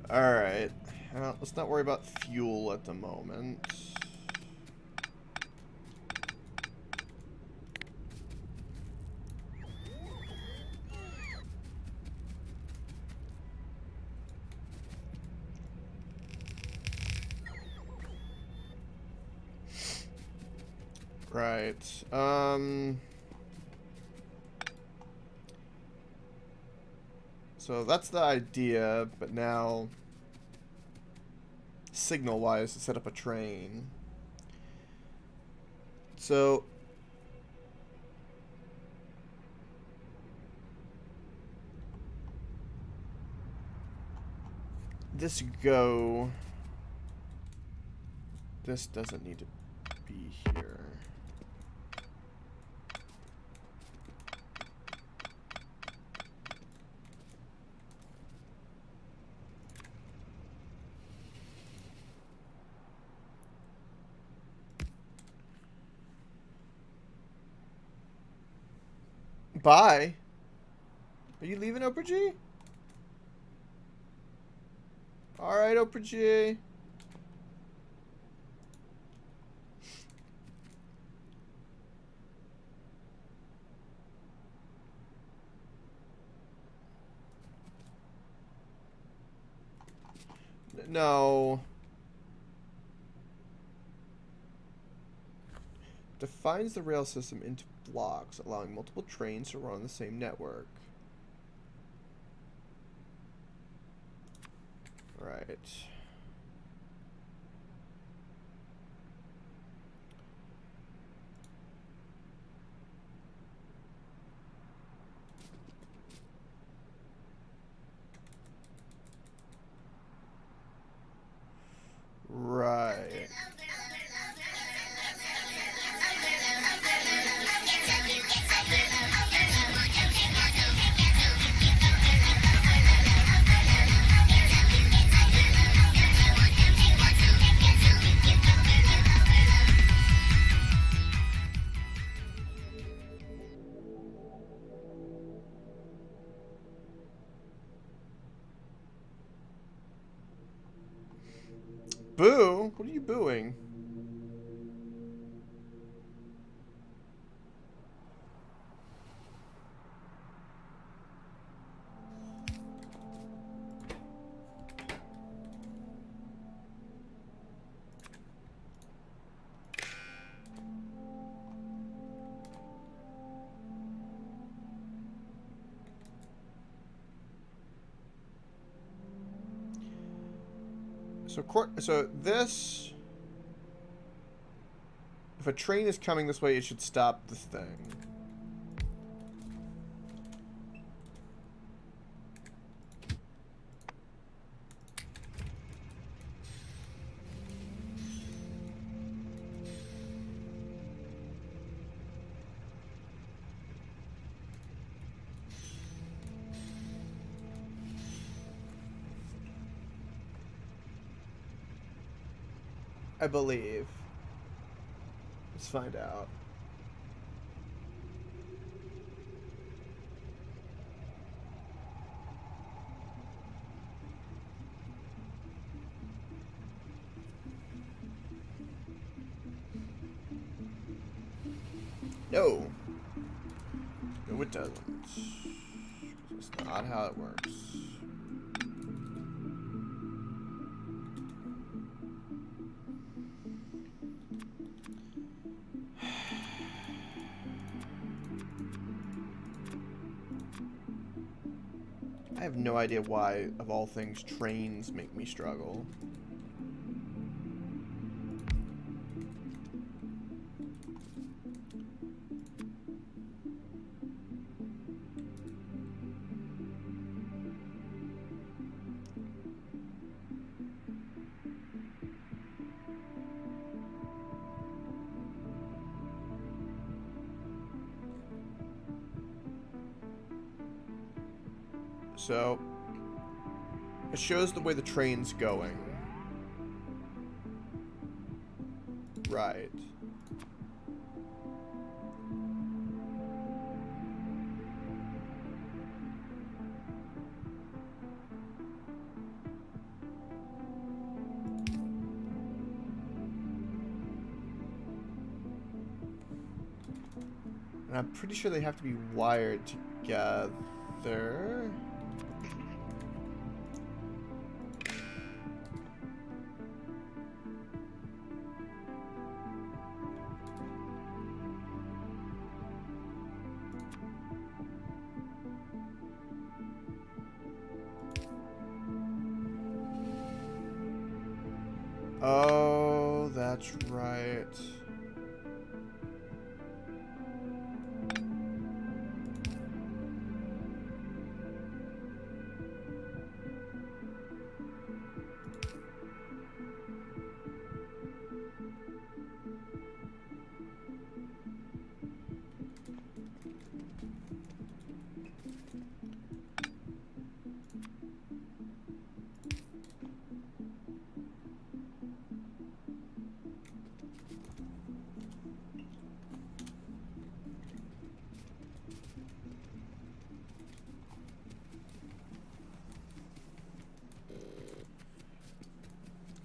Alright. Let's not worry about fuel at the moment. Right. So that's the idea, but now signal-wise to set up a train. So this go. This doesn't need to be here. Bye. Are you leaving, Oprah G? Alright, Oprah G. No. Defines the rail system into blocks, allowing multiple trains to run on the same network. Right. What are you booing? So this, if a train is coming this way, it should stop this thing. I believe. Let's find out. No. No, it doesn't. That's not how it works. I have no idea why, of all things, trains make me struggle. So, it shows the way the train's going. Right. And I'm pretty sure they have to be wired together. Oh, that's right.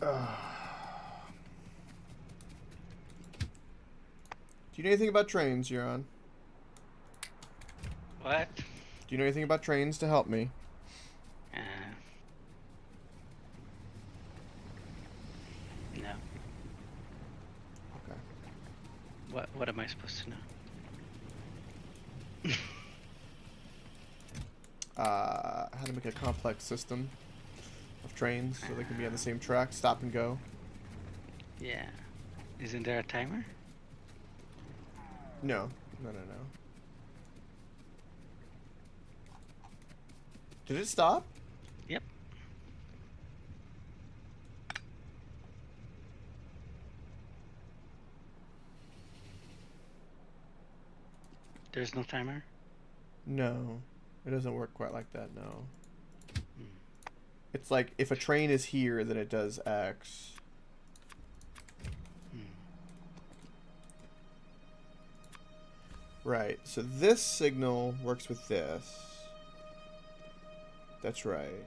Do you know anything about trains, Euron? What? Do you know anything about trains to help me? No. Okay. What am I supposed to know? How to make a complex system of trains so they can be on the same track, stop and go. Yeah. Isn't there a timer? No. No. Did it stop? Yep. There's no timer? No. It doesn't work quite like that, no. It's like, if a train is here, then it does X. Right, so this signal works with this. That's right.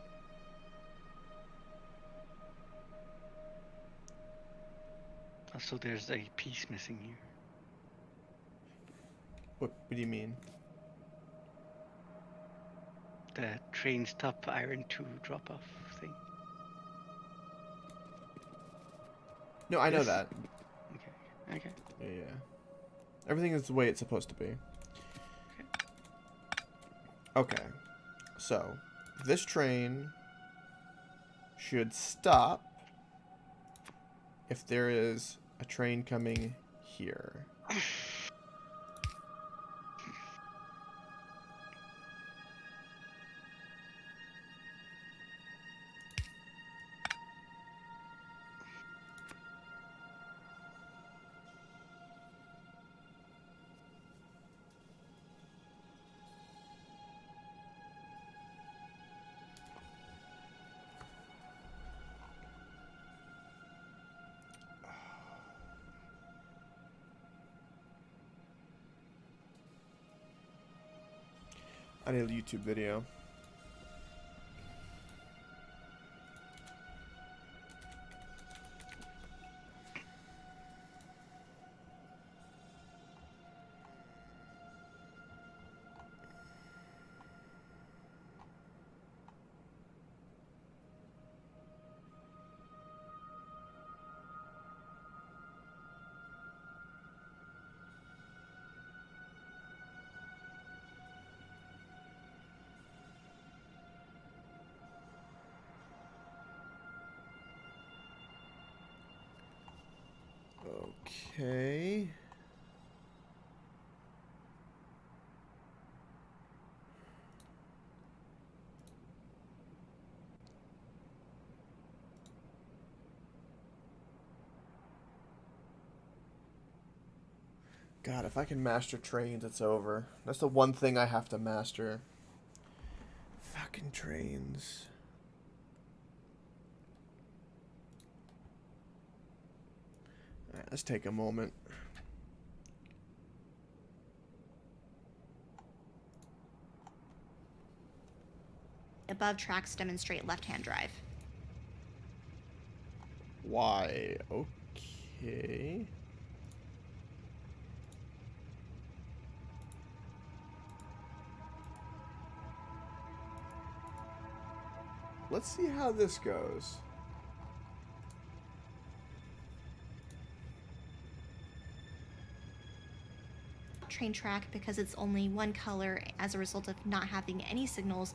So there's a piece missing here. What do you mean? The train's top iron 2 drop-off thing. No, I know This- that. Okay. Yeah. Everything is the way it's supposed to be. Okay. So, this train should stop if there is a train coming here. I need a YouTube video. Okay. God, if I can master trains, it's over. That's the one thing I have to master. Fucking trains. Alright, let's take a moment. Above tracks demonstrate left-hand drive. Why? Okay. Let's see how this goes. Train track, because it's only one color as a result of not having any signals,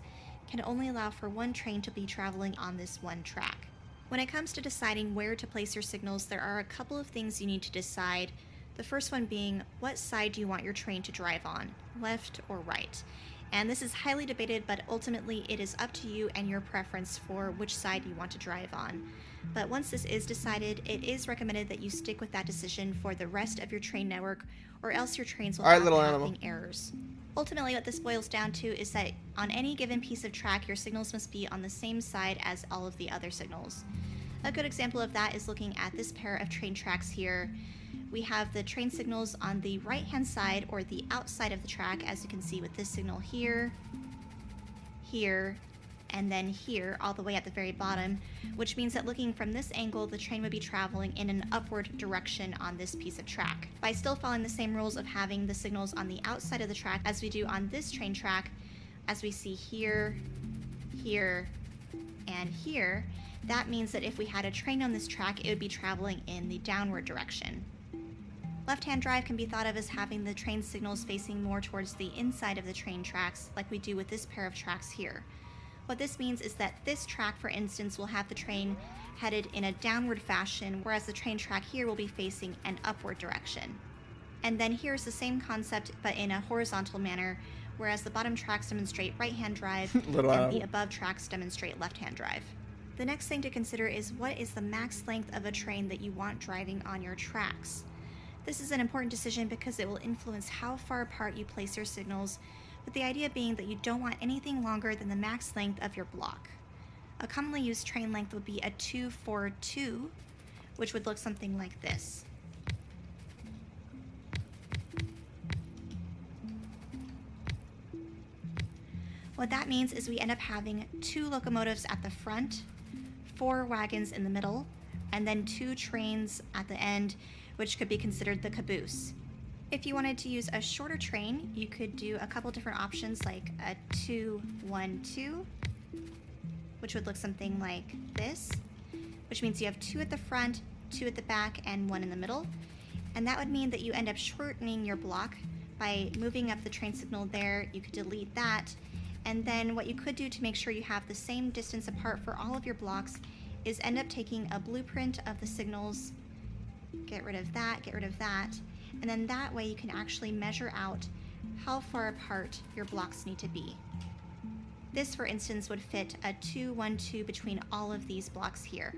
can only allow for one train to be traveling on this one track. When it comes to deciding where to place your signals, there are a couple of things you need to decide. The first one being, what side do you want your train to drive on, left or right? And this is highly debated, but ultimately it is up to you and your preference for which side you want to drive on. But once this is decided, it is recommended that you stick with that decision for the rest of your train network, or else your trains will have having errors. Ultimately, what this boils down to is that on any given piece of track, your signals must be on the same side as all of the other signals. A good example of that is looking at this pair of train tracks here. We have the train signals on the right-hand side, or the outside of the track, as you can see with this signal here, here, and then here, all the way at the very bottom, which means that looking from this angle, the train would be traveling in an upward direction on this piece of track. By still following the same rules of having the signals on the outside of the track as we do on this train track, as we see here, here, and here, that means that if we had a train on this track, it would be traveling in the downward direction. Left-hand drive can be thought of as having the train signals facing more towards the inside of the train tracks, like we do with this pair of tracks here. What this means is that this track, for instance, will have the train headed in a downward fashion, whereas the train track here will be facing an upward direction. And then here's the same concept, but in a horizontal manner, whereas the bottom tracks demonstrate right-hand drive, and the above tracks demonstrate left-hand drive. The next thing to consider is, what is the max length of a train that you want driving on your tracks? This is an important decision because it will influence how far apart you place your signals, with the idea being that you don't want anything longer than the max length of your block. A commonly used train length would be a 2-4-2, which would look something like this. What that means is we end up having 2 locomotives at the front, 4 wagons in the middle, and then 2 trains at the end, which could be considered the caboose. If you wanted to use a shorter train, you could do a couple different options like a 2-1-2, which would look something like this, which means you have 2 at the front, 2 at the back, and 1 in the middle. And that would mean that you end up shortening your block by moving up the train signal there. You could delete that. And then what you could do to make sure you have the same distance apart for all of your blocks is end up taking a blueprint of the signals, get rid of that, and then that way you can actually measure out how far apart your blocks need to be. This, for instance, would fit a 2-1-2 between all of these blocks here.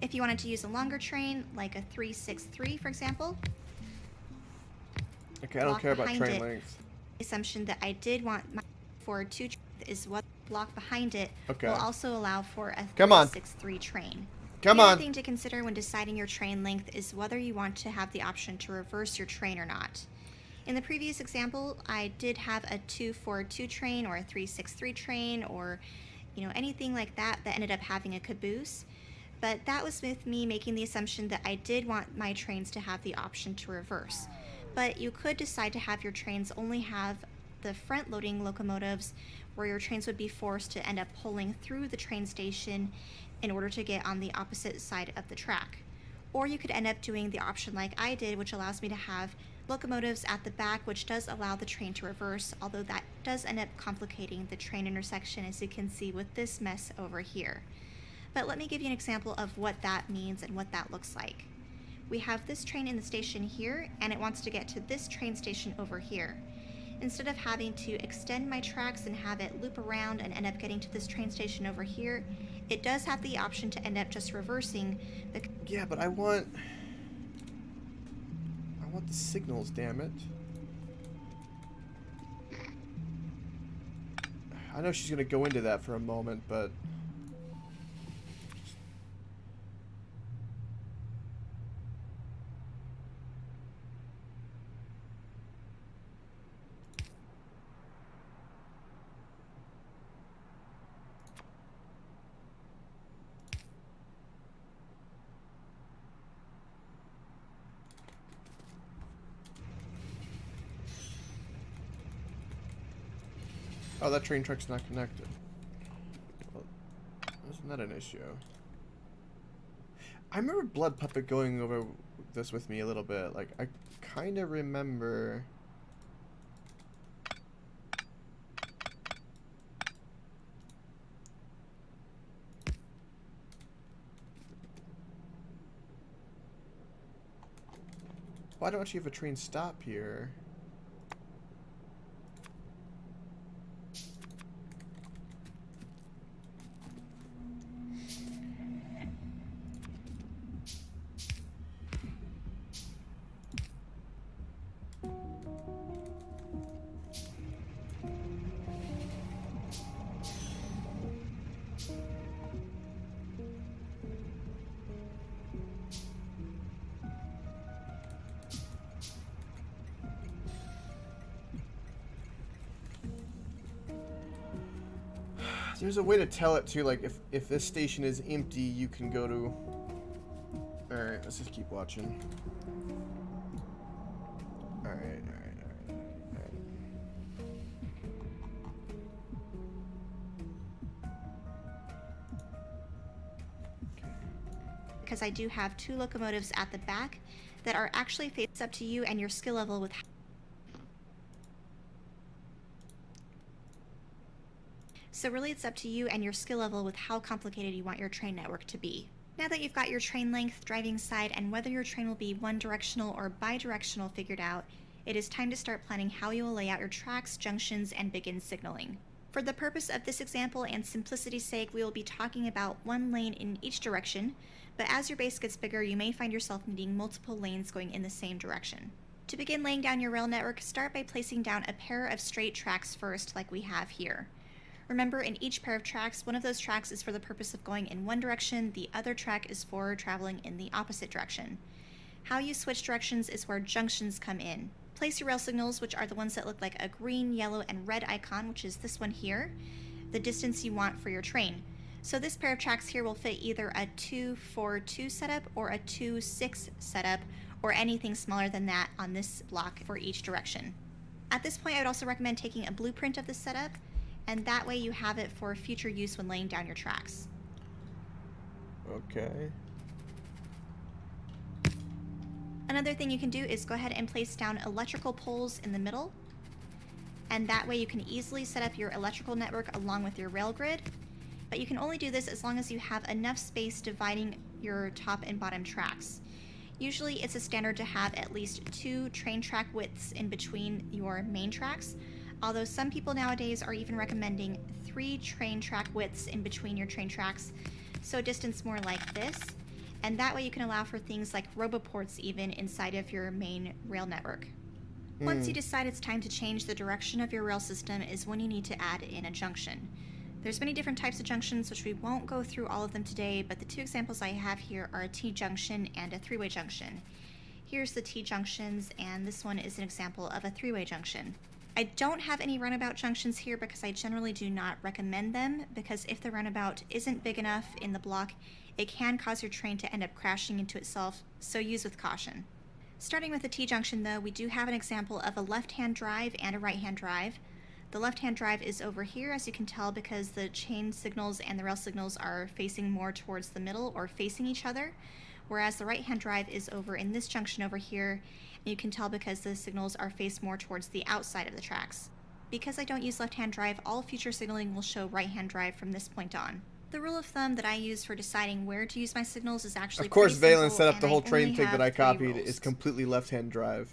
If you wanted to use a longer train, like a 3-6-3, for example. Okay, I don't care about train it, length. The assumption that I did want my 4-2 is what block behind it Okay. will also allow for a Come on. 3-6-3 train. Come the on. other thing to consider when deciding your train length is whether you want to have the option to reverse your train or not. In the previous example, I did have a 2-4-2 train or a 3-6-3 train or anything like that ended up having a caboose. But that was with me making the assumption that I did want my trains to have the option to reverse. But you could decide to have your trains only have the front-loading locomotives where your trains would be forced to end up pulling through the train station in order to get on the opposite side of the track. Or you could end up doing the option like I did, which allows me to have locomotives at the back, which does allow the train to reverse, although that does end up complicating the train intersection, as you can see with this mess over here. But let me give you an example of what that means and what that looks like. We have this train in the station here, and it wants to get to this train station over here. Instead of having to extend my tracks and have it loop around and end up getting to this train station over here, it does have the option to end up just reversing. Yeah, but I want the signals, damn it. I know she's gonna go into that for a moment, but oh, that train track's not connected. Well, isn't that an issue? I remember Blood Puppet going over this with me a little bit. Like, I kind of remember... Why don't you have a train stop here? There's a way to tell it too, like if this station is empty, you can go to... Alright, let's just keep watching. Alright. Because I do have 2 locomotives at the back that are actually faced up to you and your skill level with... So really it's up to you and your skill level with how complicated you want your train network to be. Now that you've got your train length, driving side, and whether your train will be one-directional or bi-directional figured out, it is time to start planning how you will lay out your tracks, junctions, and begin signaling. For the purpose of this example and simplicity's sake, we will be talking about 1 lane in each direction, but as your base gets bigger, you may find yourself needing multiple lanes going in the same direction. To begin laying down your rail network, start by placing down a pair of straight tracks first, like we have here. Remember, in each pair of tracks, one of those tracks is for the purpose of going in one direction, the other track is for traveling in the opposite direction. How you switch directions is where junctions come in. Place your rail signals, which are the ones that look like a green, yellow, and red icon, which is this one here, the distance you want for your train. So this pair of tracks here will fit either a 2-4-2 setup or a 2-6 setup, or anything smaller than that on this block for each direction. At this point, I would also recommend taking a blueprint of the setup, and that way you have it for future use when laying down your tracks. Okay. Another thing you can do is go ahead and place down electrical poles in the middle, and that way you can easily set up your electrical network along with your rail grid, but you can only do this as long as you have enough space dividing your top and bottom tracks. Usually it's a standard to have at least 2 train track widths in between your main tracks, although some people nowadays are even recommending 3 train track widths in between your train tracks, so a distance more like this, and that way you can allow for things like roboports even inside of your main rail network. Once you decide it's time to change the direction of your rail system is when you need to add in a junction. There's many different types of junctions, which we won't go through all of them today, but the 2 examples I have here are a T-junction and a 3-way junction. Here's the T-junctions, and this one is an example of a 3-way junction. I don't have any runabout junctions here because I generally do not recommend them, because if the runabout isn't big enough in the block, it can cause your train to end up crashing into itself, so use with caution. Starting with the T-junction though, we do have an example of a left-hand drive and a right-hand drive. The left-hand drive is over here, as you can tell, because the chain signals and the rail signals are facing more towards the middle or facing each other, whereas the right-hand drive is over in this junction over here, and you can tell because the signals are faced more towards the outside of the tracks. Because I don't use left-hand drive, all future signaling will show right-hand drive from this point on. The rule of thumb that I use for deciding where to use my signals is actually Of course, pretty Valen simple, set up and the I whole train only thing that have I 3 copied rules. is completely left-hand drive.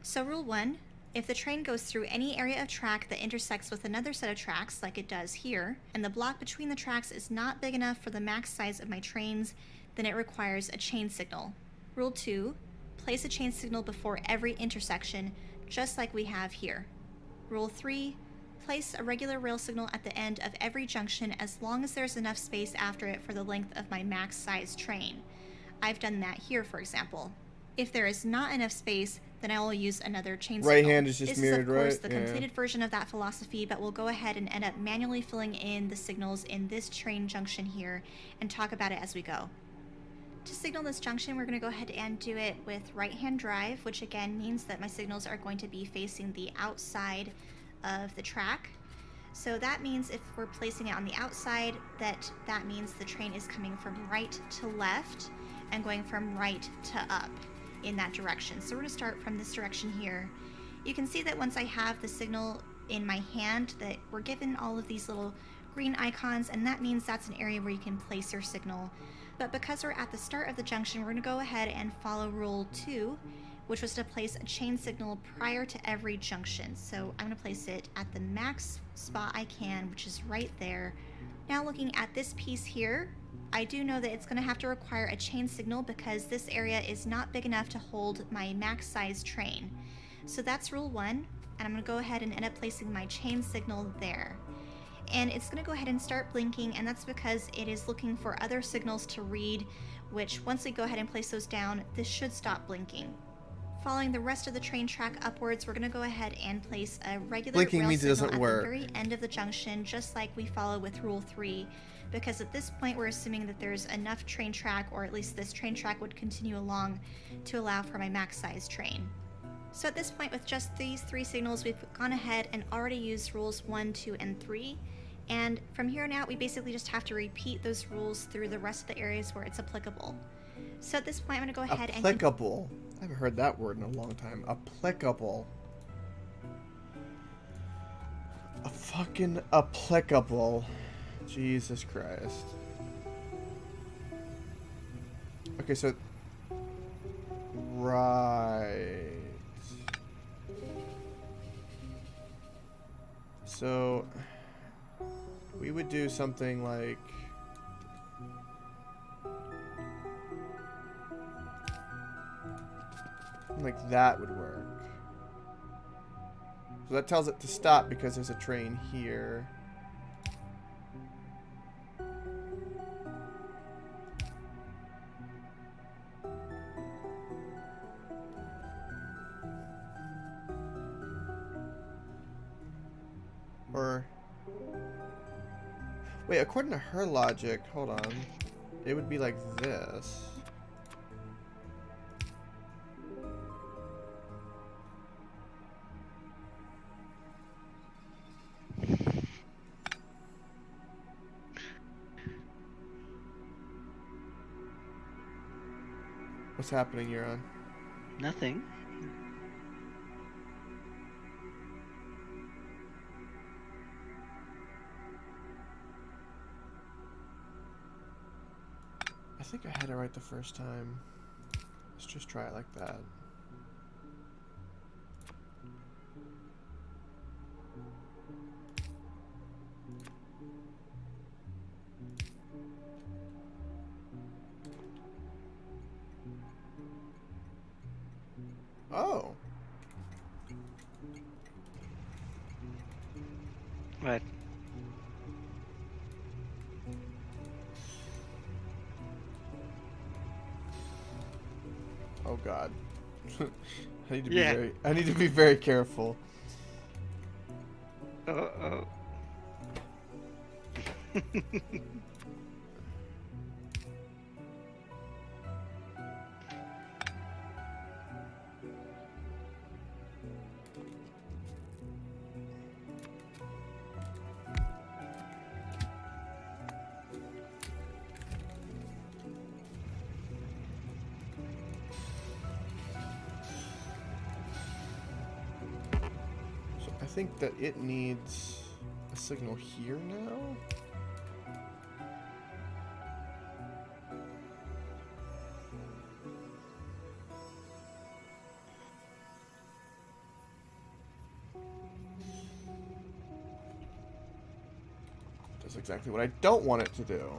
So rule 1, if the train goes through any area of track that intersects with another set of tracks, like it does here, and the block between the tracks is not big enough for the max size of my trains, then it requires a chain signal. Rule 2, place a chain signal before every intersection, just like we have here. Rule 3, place a regular rail signal at the end of every junction as long as there's enough space after it for the length of my max size train. I've done that here, for example. If there is not enough space, then I will use another chain signal. Right hand is just this mirrored, is, of course, right? the Yeah. completed version of that philosophy, but we'll go ahead and end up manually filling in the signals in this train junction here and talk about it as we go. To signal this junction, we're going to go ahead and do it with right-hand drive, which again means that my signals are going to be facing the outside of the track. So that means if we're placing it on the outside, that means the train is coming from right to left and going from right to up in that direction. So we're going to start from this direction here. You can see that once I have the signal in my hand that we're given all of these little green icons, and that means that's an area where you can place your signal. But because we're at the start of the junction, we're going to go ahead and follow rule 2, which was to place a chain signal prior to every junction. So I'm going to place it at the max spot I can, which is right there. Now looking at this piece here, I do know that it's going to have to require a chain signal because this area is not big enough to hold my max size train. So that's rule 1, and I'm going to go ahead and end up placing my chain signal there. And it's going to go ahead and start blinking, and that's because it is looking for other signals to read, which once we go ahead and place those down, this should stop blinking. Following the rest of the train track upwards, we're going to go ahead and place a regular Blinking rail means it signal doesn't at work. the very end of the junction, just like we follow with rule 3, because at this point we're assuming that there's enough train track, or at least this train track would continue along to allow for my max size train. So at this point, with just these 3 signals, we've gone ahead and already used rules 1, 2, and 3. And from here on out, we basically just have to repeat those rules through the rest of the areas where it's applicable. So at this point, I'm going to go ahead and... Applicable. I haven't heard that word in a long time. Applicable. A fucking applicable. Jesus Christ. Okay, so... Right. So... we would do something like... that would work. So that tells it to stop because there's a train here. Wait, according to her logic, hold on. It would be like this. What's happening, Euron? Nothing. I think I had it right the first time. Let's just try it like that. Oh. What? Oh God. I need to be Yeah. very careful. Uh-oh. So I think that it needs a signal here now. That's exactly what I don't want it to do.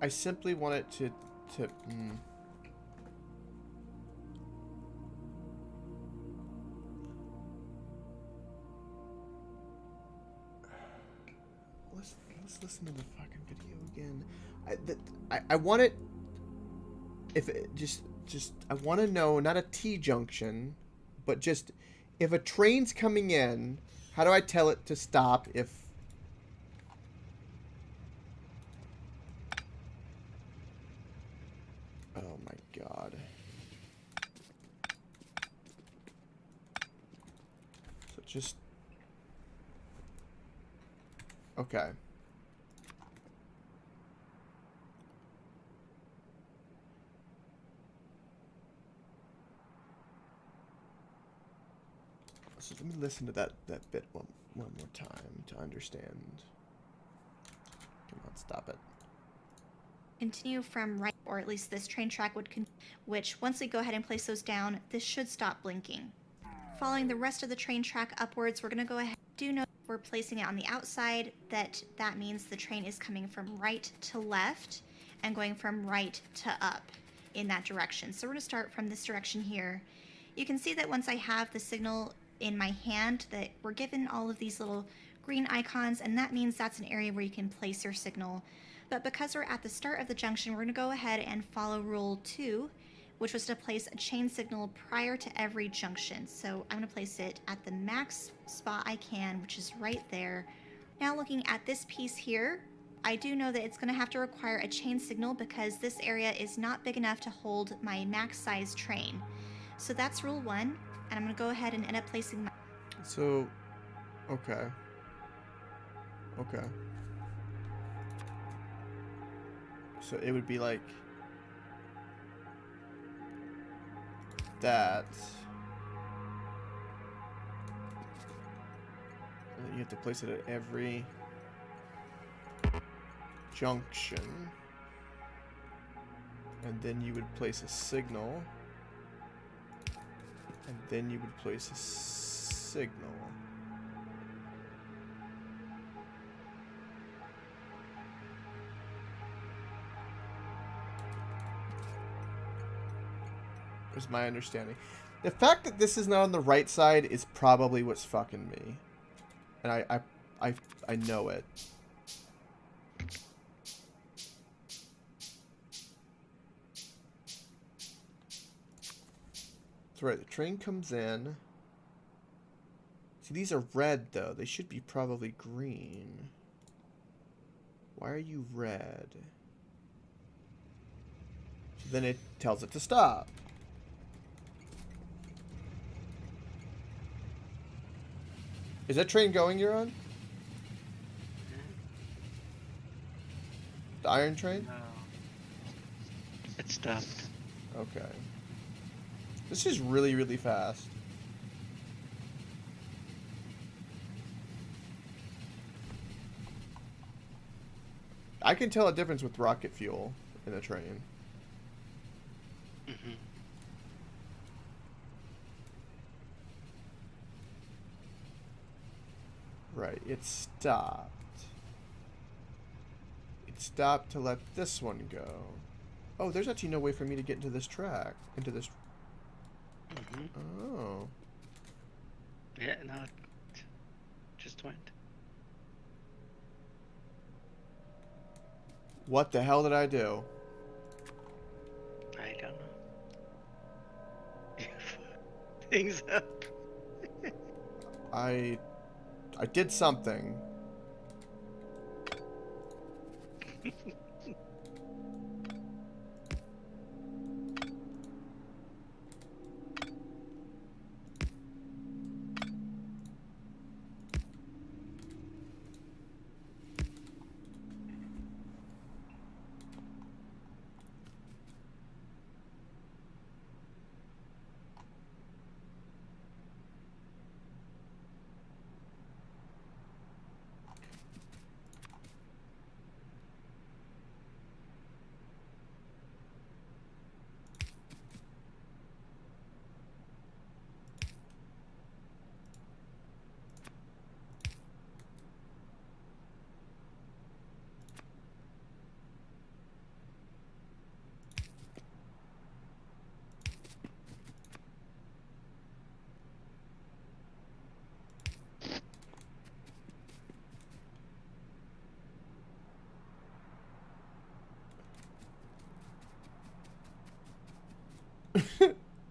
I simply want it to let's listen to the fucking video again. I want it. If it just I want to know, not a T junction, but just if a train's coming in, how do I tell it to stop if? Oh my God. So just okay. So let me listen to that bit one more time to understand. Come on, stop it. Continue from right, or at least this train track would which once we go ahead and place those down, this should stop blinking. Following the rest of the train track upwards, we're going to go ahead. Do note we're placing it on the outside, that means the train is coming from right to left and going from right to up in that direction. So we're going to start from this direction here. You can see that once I have the signal in my hand, that we're given all of these little green icons, and that means that's an area where you can place your signal. But because we're at the start of the junction, we're going to go ahead and follow rule 2, which was to place a chain signal prior to every junction. So I'm going to place it at the max spot I can, which is right there. Now looking at this piece here, I do know that it's going to have to require a chain signal because this area is not big enough to hold my max size train. So that's rule 1, and I'm going to go ahead and end up placing my... So, okay. Okay. So it would be like that. And then you have to place it at every junction. And then you would place a signal. And then you would place a signal. Is my understanding. The fact that this is not on the right side is probably what's fucking me. And I know it. That's right, the train comes in. See, these are red though. They should be probably green. Why are you red? So then it tells it to stop. Is that train going you're on? The iron train? No. It stopped. Okay. This is really, really fast. I can tell a difference with rocket fuel in a train. Mm-hmm. Right, it stopped. It stopped to let this one go. Oh, there's actually no way for me to get into this track. Into this... Mm-hmm. Oh. Yeah, no, it just went. What the hell did I do? I don't know. Things up. I did something.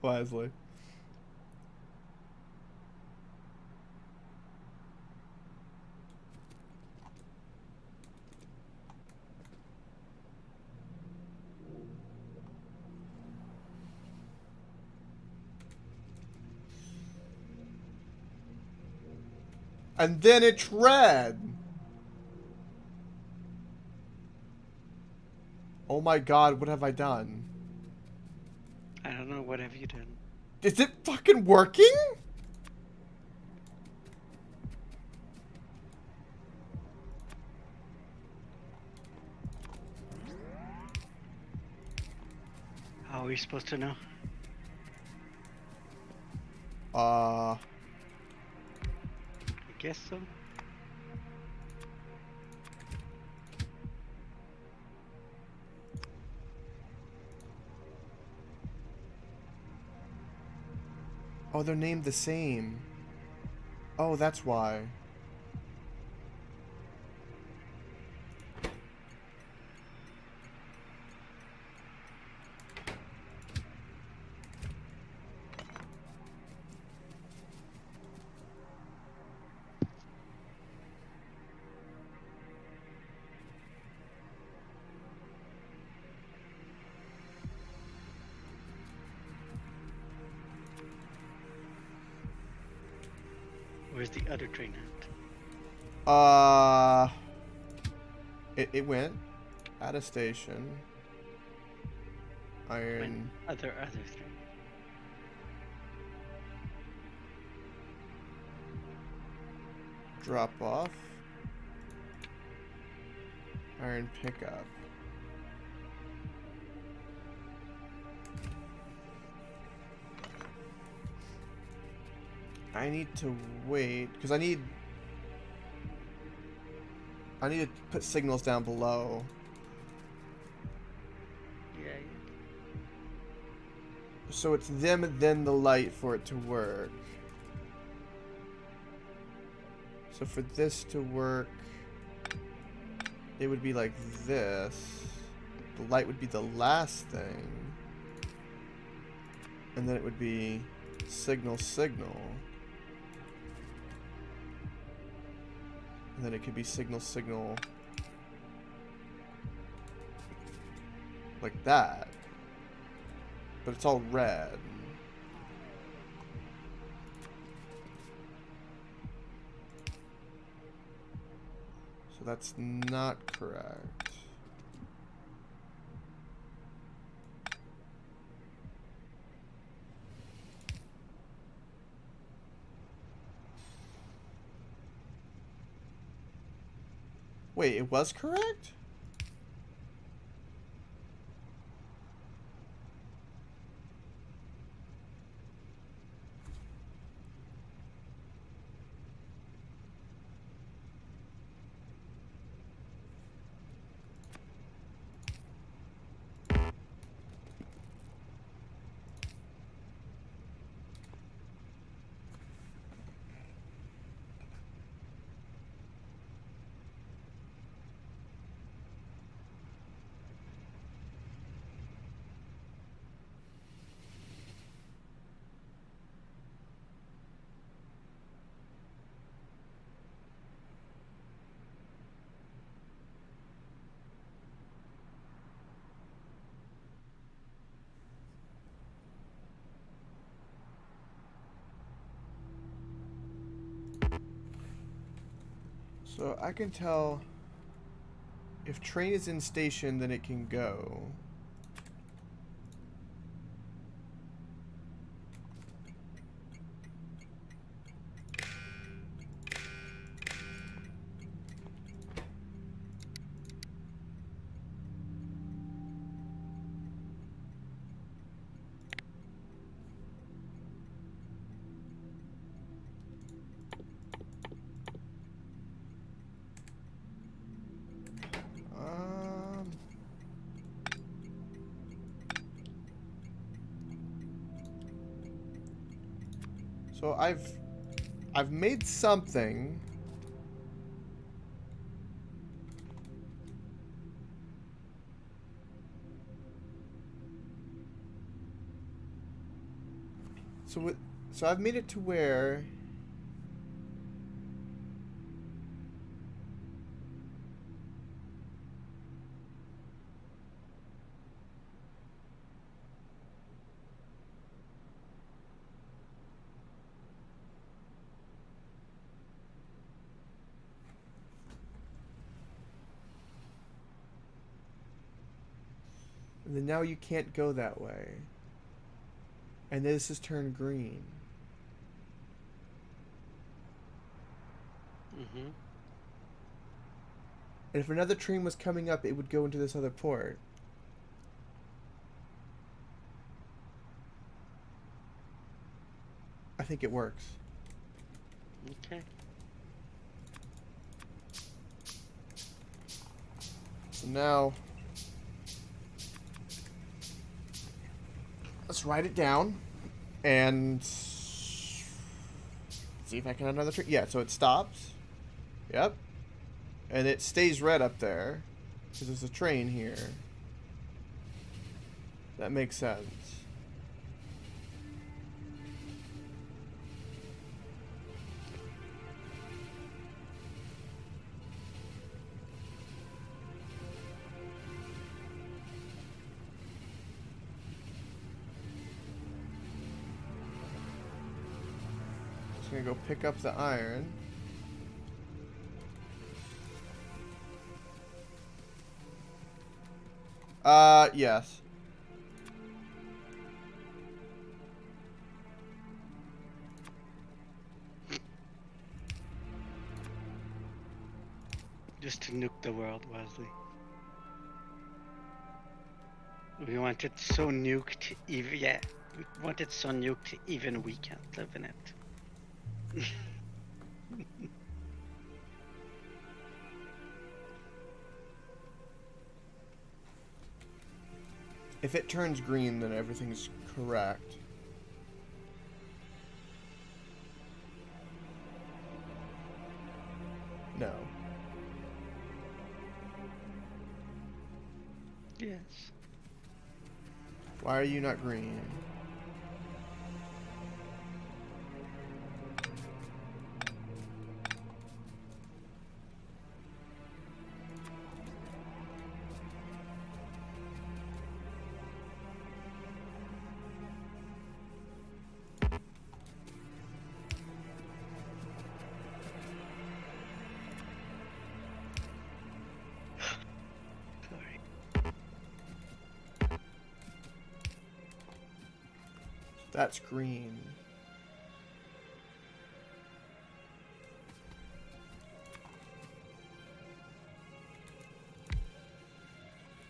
Wisely. And then it's red. Oh my god, what have I done? I don't know, what have you done? Is it fucking working? we supposed to know? Uh, I guess so. oh, they're named the same. Oh, that's why. Where's the other train at? It went at a station. Iron. When other train. Drop off. Iron pickup. I need to wait because I need to put signals down below. Yeah. So it's them and then the light for it to work. So for this to work, it would be like this. The light would be the last thing. And then it would be signal, signal. And then it could be signal, signal. Like that. But it's all red. So that's not correct. Wait, it was correct? So I can tell if train is in station, then it can go. So I've made something. So I've made it to where and then now you can't go that way. And this has turned green. Mm-hmm. And if another train was coming up, it would go into this other port. I think it works. Okay. So now, let's write it down and see if I can add another tree. Yeah, so it stops. Yep. And it stays red up there because there's a train here. That makes sense. Just gonna go pick up the iron. Yes. Just to nuke the world, Wesley. We want it so nuked, even yeah. We want it so nuked, even we can't live in it. If it turns green, then everything's correct. No. Yes. Why are you not green? Sorry. That's green.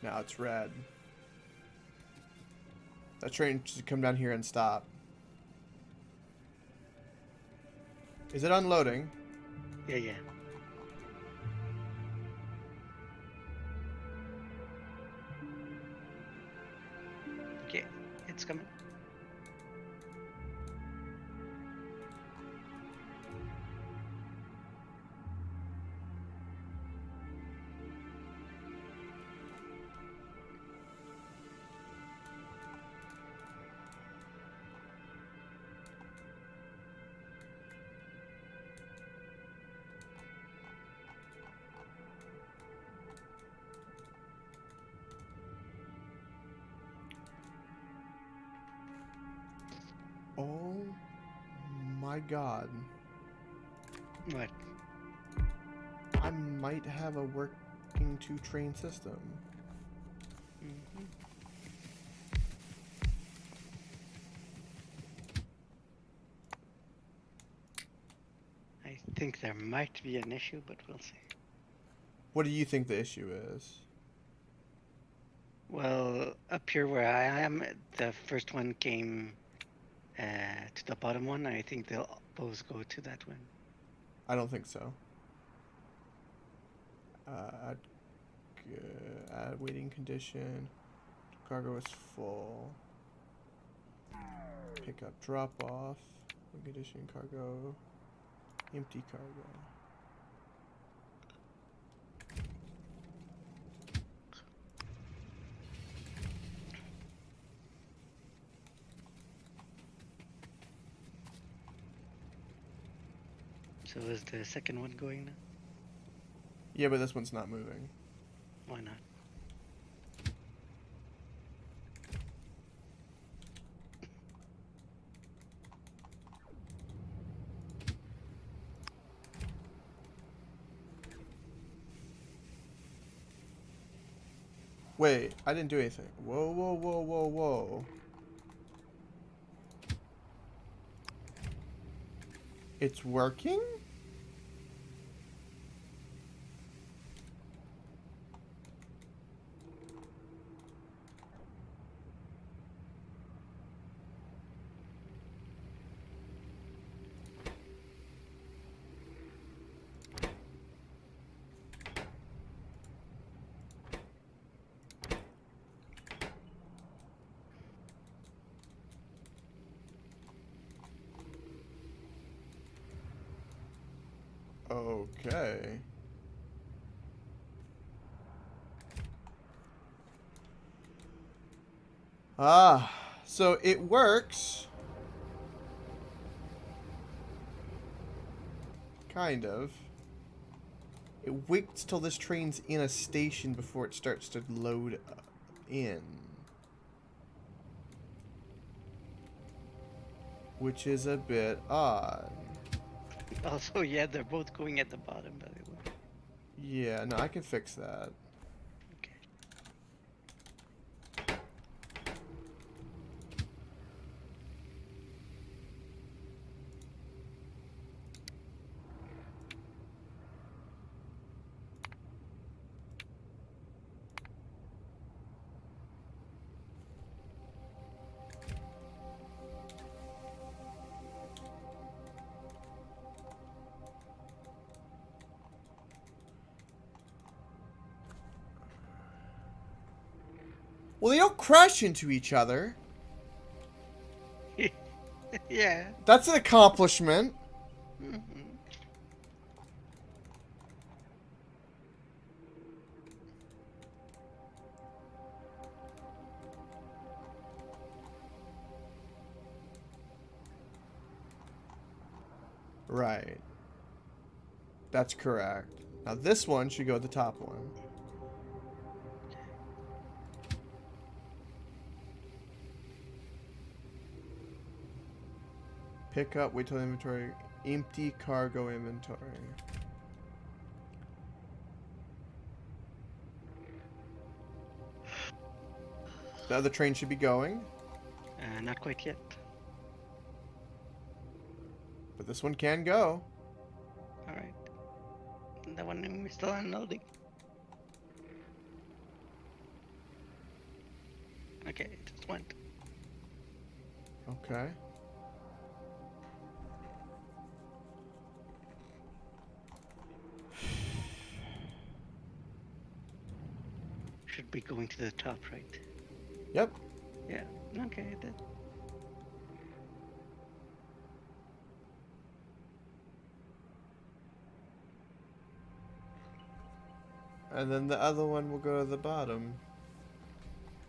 Now it's red. That train should come down here and stop. Is it unloading? Yeah, yeah. Okay, it's coming. Oh my god. What? I might have a working two-train system. Mm-hmm. I think there might be an issue, but we'll see. What do you think the issue is? Well, up here where I am, the first one came to the bottom one. I think they'll both go to that one. I don't think so. Add waiting condition. Cargo is full. Pick up, drop off. Waiting condition, cargo. Empty cargo. So is the second one going now? Yeah, but this one's not moving. Why not? Wait, I didn't do anything. Whoa, whoa, whoa, whoa, whoa. It's working? Okay. Ah, so it works. Kind of. It waits till this train's in a station before it starts to load in. Which is a bit odd. Also, yeah, they're both going at the bottom, by the way. Yeah, no, I can fix that. Okay. Well, they don't crash into each other. Yeah. That's an accomplishment. Mm-hmm. Right. That's correct. Now this one should go at the top one. Pick up, wait till inventory, empty cargo inventory. The other train should be going, Not quite yet. but this one can go. All right. That one we're still unloading. Okay, it just went. Okay. Should be going to the top, right? Yep. Yeah. Okay, it did. And then the other one will go to the bottom.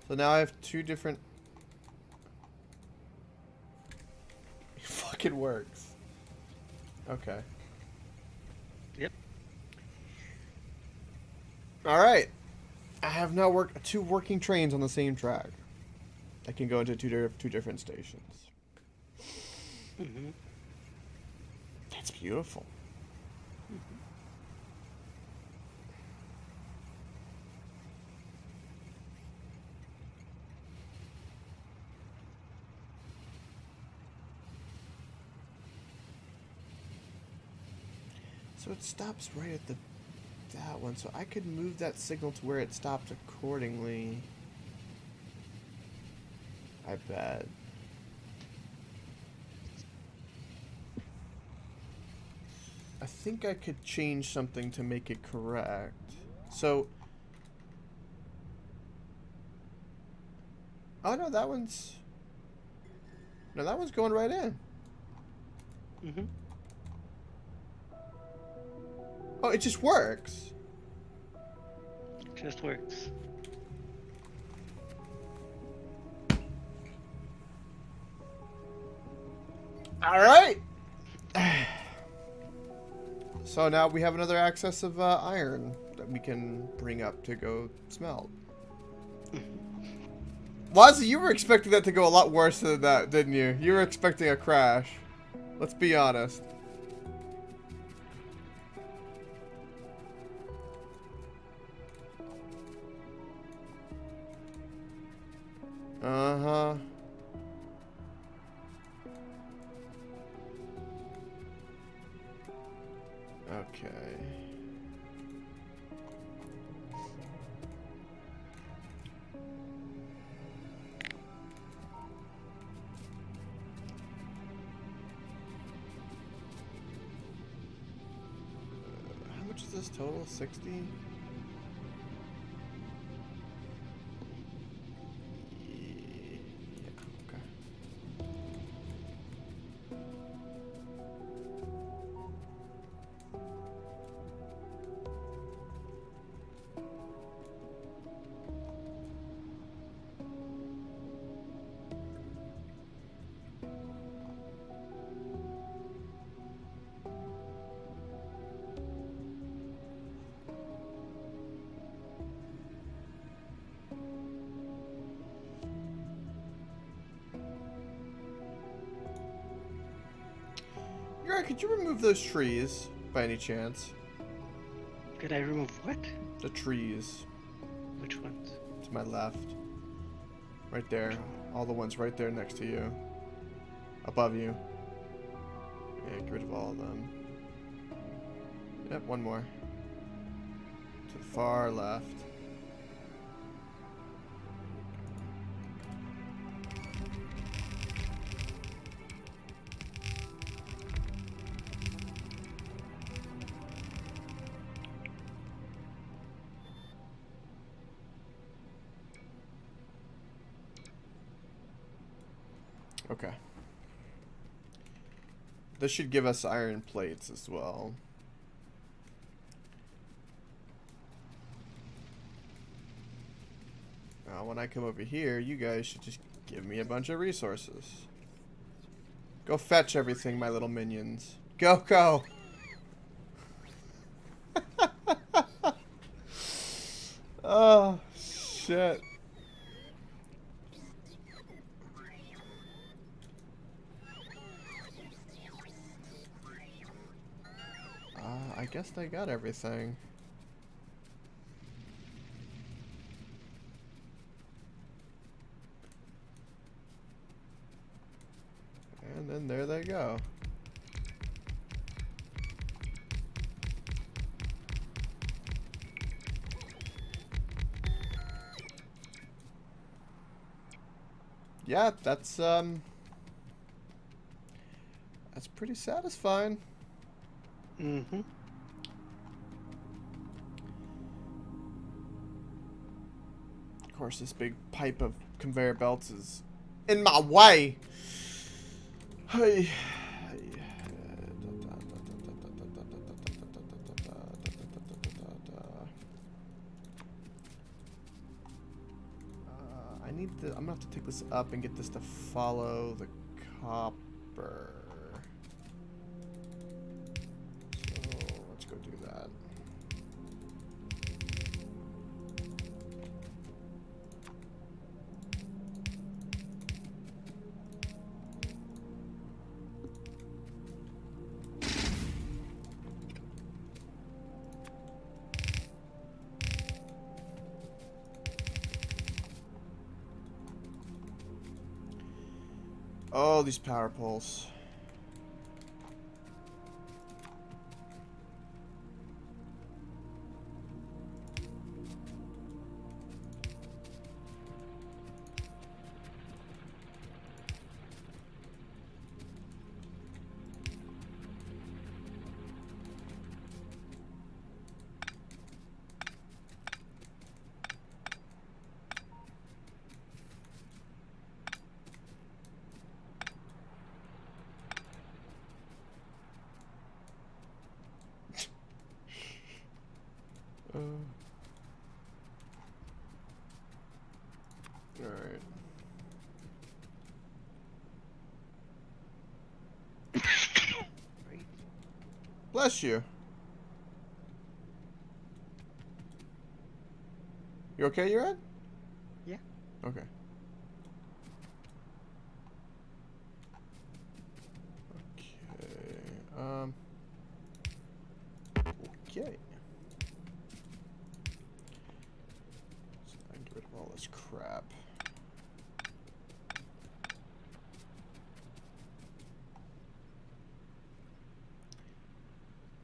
So now I have two different... It fucking works. Okay. Yep. Alright. I have now two working trains on the same track. I can go into two different stations. Mm-hmm. That's beautiful. So it stops right at that one, so I could move that signal to where it stopped accordingly. I bet. I think I could change something to make it correct. So... Oh no, that one's... No, that one's going right in. Mm-hmm. Oh, it just works. Just works. All right. So now we have another access of iron that we can bring up to go smelt. Wazzy, you were expecting that to go a lot worse than that, didn't you? You were expecting a crash. Let's be honest. Uh-huh. Okay. How much is this total? 60? could you remove those trees by any chance? Could I remove what? The trees Which ones? to my left. Right there. All the ones right there next to you. Above you. Yeah, get rid of all of them. Yep, one more. To the far left. Okay. This should give us iron plates as well. Now, when I come over here, you guys should just give me a bunch of resources. Go fetch everything, my little minions. Go, go! Oh, shit. I guess they got everything. And then there they go. Yeah, that's pretty satisfying. Mm-hmm. Of course, this big pipe of conveyor belts is in my way. Hey. I need to. I'm gonna have to take this up and get this to follow the copper. So let's go do that. Oh, these power poles. Alright. Bless you. You okay, you're at? Yeah. Okay. Okay. Okay. So I can get rid of all this crap.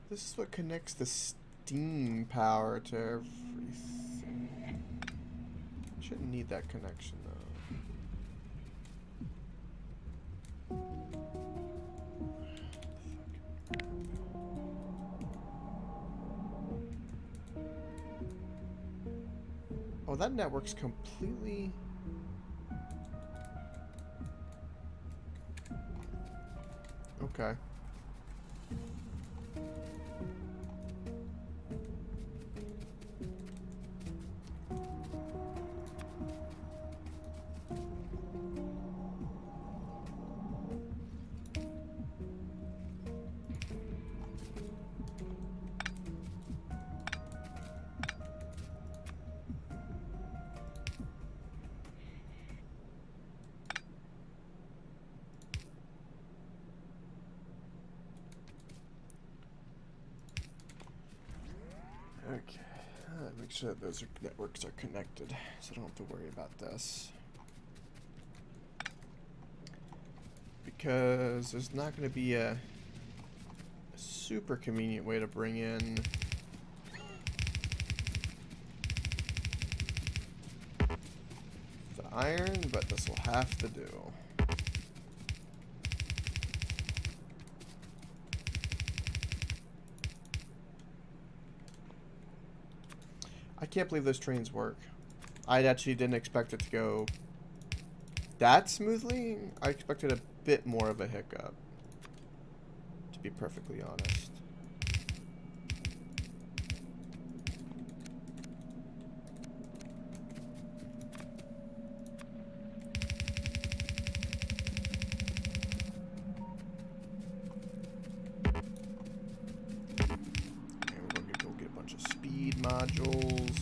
This is what connects the steam power to everything. Shouldn't need that connection though. Oh, that network's completely... Okay. Okay. Make sure that those networks are connected, so I don't have to worry about this. Because there's not going to be a super convenient way to bring in the iron, but this will have to do. I can't believe those trains work. I actually didn't expect it to go that smoothly. I expected a bit more of a hiccup, to be perfectly honest. Okay, we're going to go get a bunch of speed modules.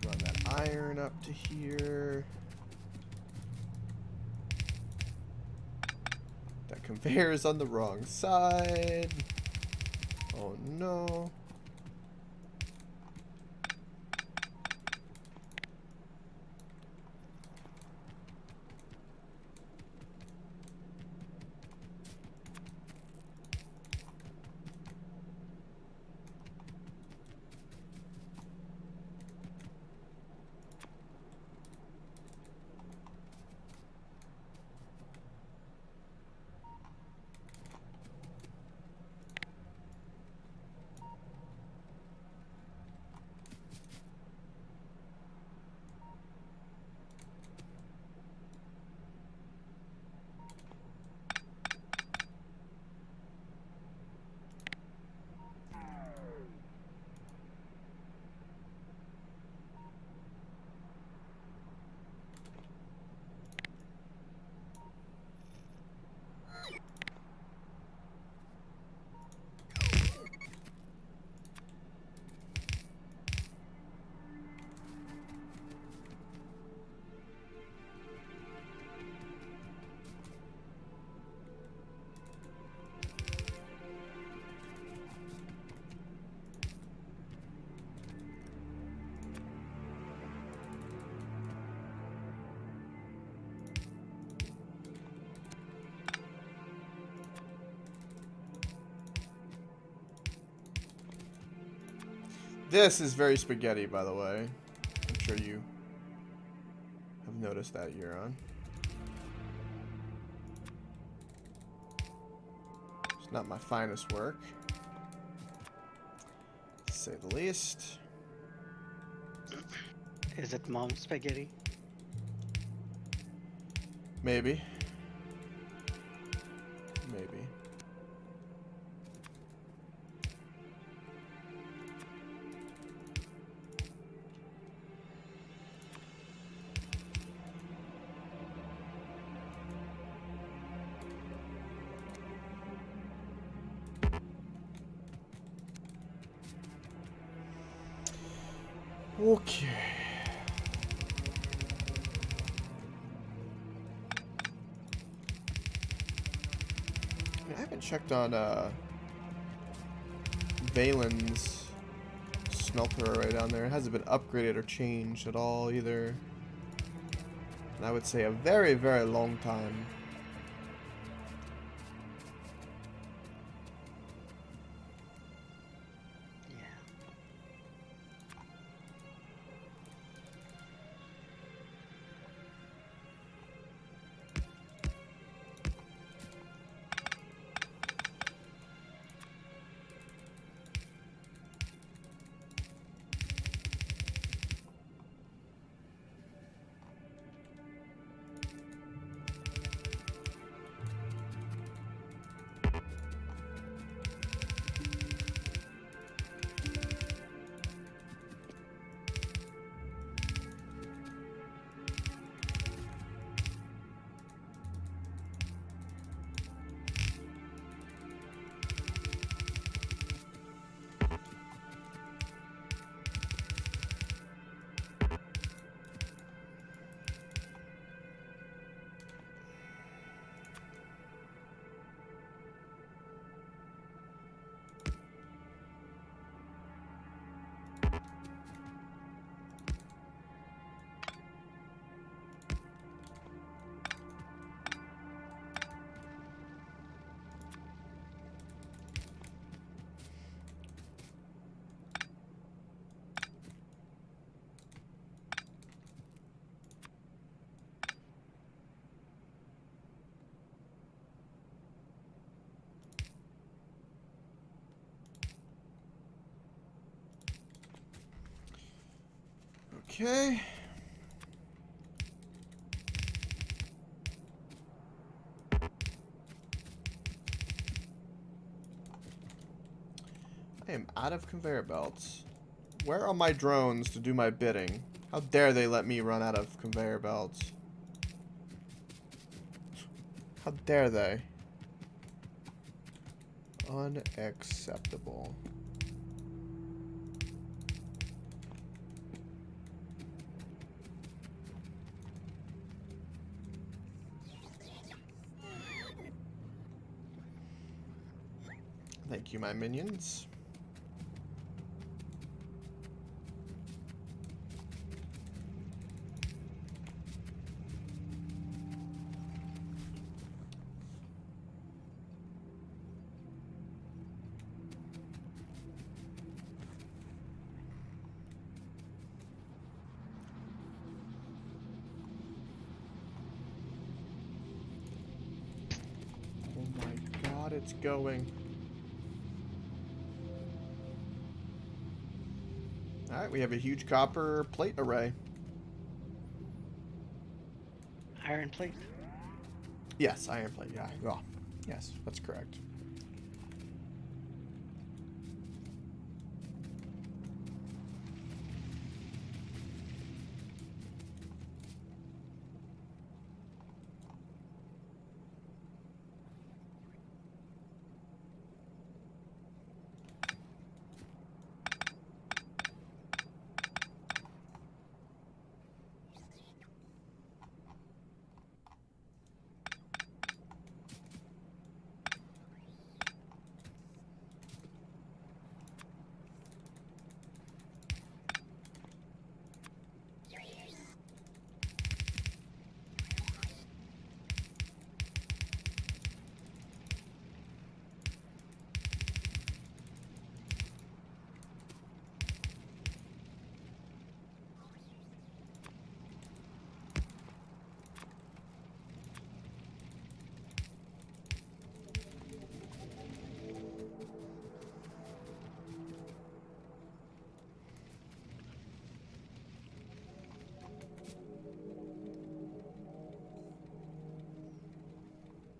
Run that iron up to here. That conveyor is on the wrong side. Oh no. This is very spaghetti, by the way. I'm sure you have noticed that, Euron. It's not my finest work, to say the least. Is it mom spaghetti? Maybe. Maybe. Okay. I haven't checked on Valen's smelter right down there. It hasn't been upgraded or changed at all either. And I would say a very, very long time. Okay. I am out of conveyor belts. Where are my drones to do my bidding? How dare they let me run out of conveyor belts? How dare they? Unacceptable. Thank you, my minions. Oh my god, it's going. Alright, we have a huge copper plate array. Iron plate. Yes, iron plate, yeah. Oh, yes, that's correct.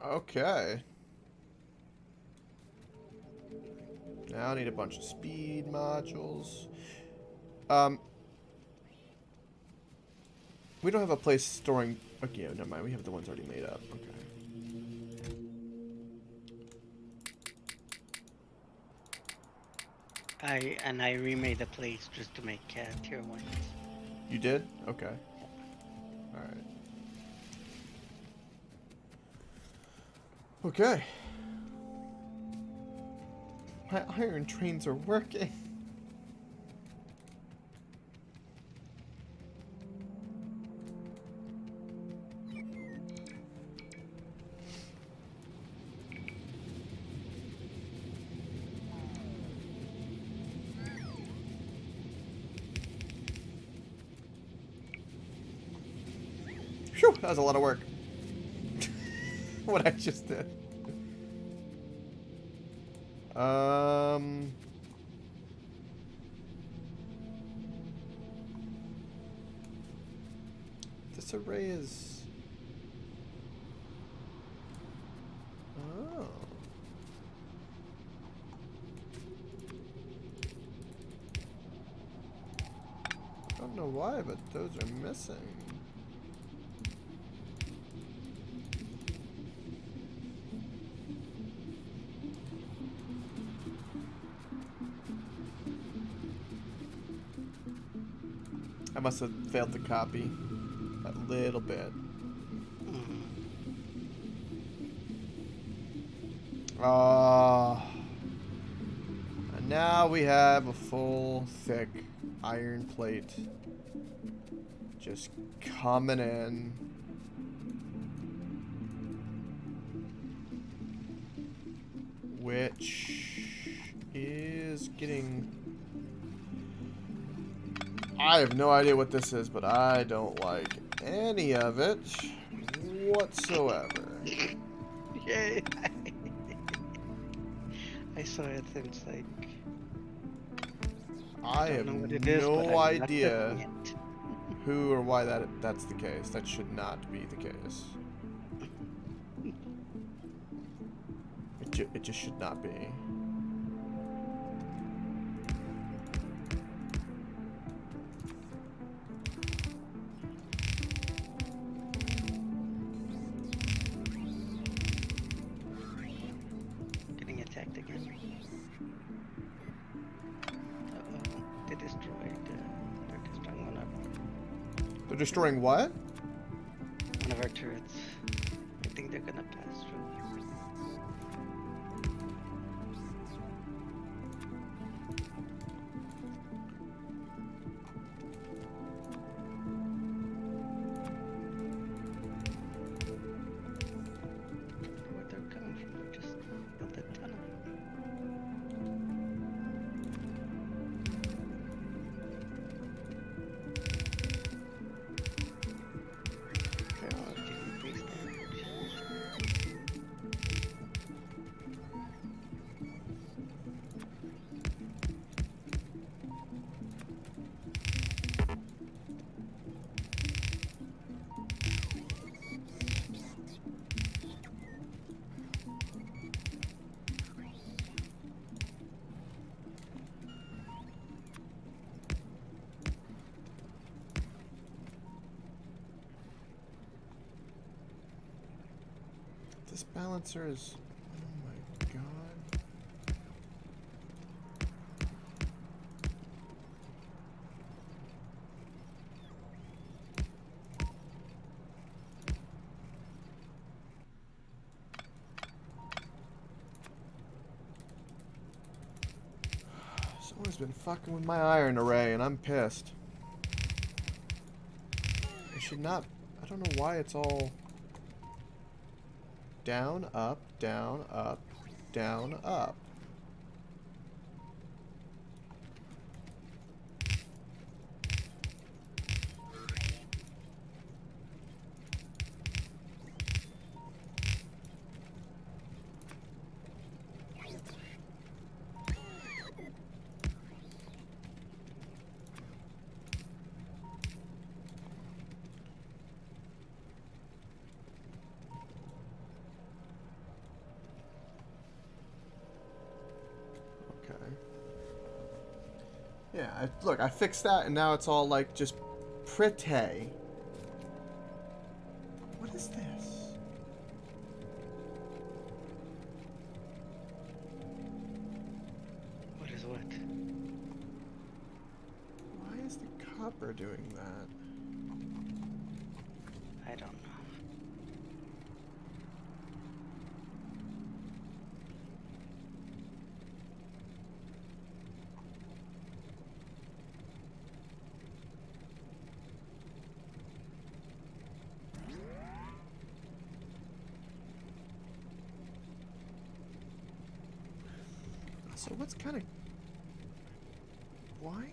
Okay. Now I need a bunch of speed modules. We don't have a place storing... Okay, never mind. We have the ones already made up. Okay. I remade the place just to make tier 1s. You did? Okay. Alright. Okay. My iron trains are working. Phew, that was a lot of work. What I just did. This array is... Oh. I don't know why, but those are missing. I must have failed to copy a little bit. And now we have a full, thick iron plate just coming in. Which is getting... I have no idea what this is, but I don't like any of it whatsoever. Yay! I saw it and it's like... I have don't know what it is, but no I'm not idea doing it. who or why that's the case. That should not be the case. It just should not be. Getting attacked again. Uh-oh. They destroyed. They're destroying one of. They're destroying what? One of our turrets. I think they're gonna pass through. Where they're coming from? They just built a tunnel. Okay, Taking base damage. this balancer is... Oh my god. Someone's been fucking with my iron array and I'm pissed. It should not... I don't know why it's all... Down, up, down, up, down, up. Yeah, look, I fixed that, and now it's all, like, just pretty. What is this? What is what? Why is the copper doing that? I don't know. So what's kind of... Why?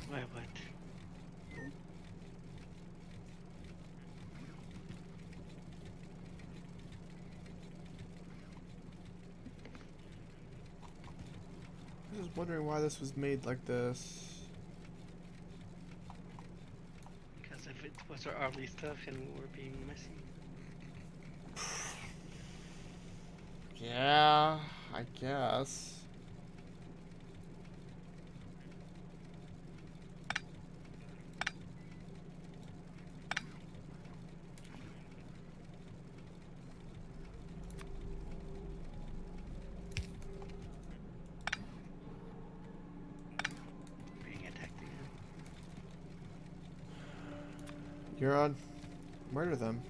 Why what? I was wondering why this was made like this. Because if it was our early stuff and we were being messy. Yeah, I guess. Being attacked again. You're on. Murder them.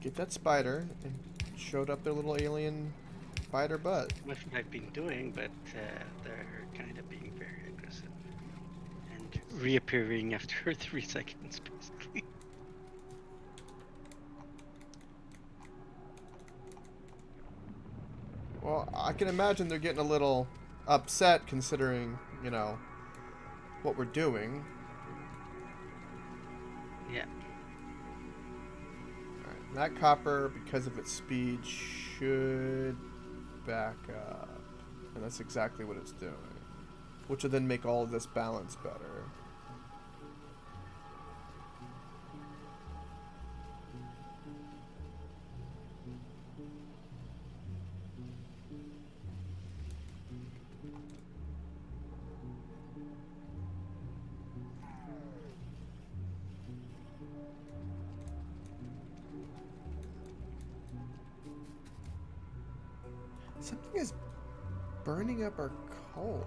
Get that spider and showed up their little alien spider butt. Which I've been doing, but they're kind of being very aggressive. And reappearing after 3 seconds, basically. Well, I can imagine they're getting a little upset considering, you know, what we're doing. Yeah. Alright, That copper, because of its speed, should back up. And that's exactly what it's doing. Which will then make all of this balance better. Something is burning up our coal.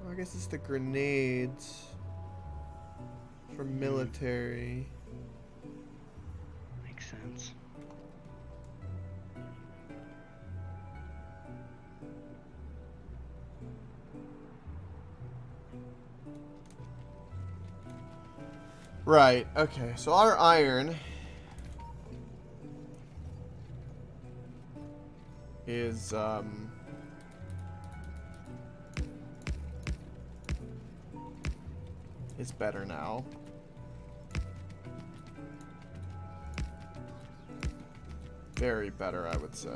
Oh, I guess it's the grenades for military. Makes sense. Right, okay, so our iron is, better now. Very better, I would say.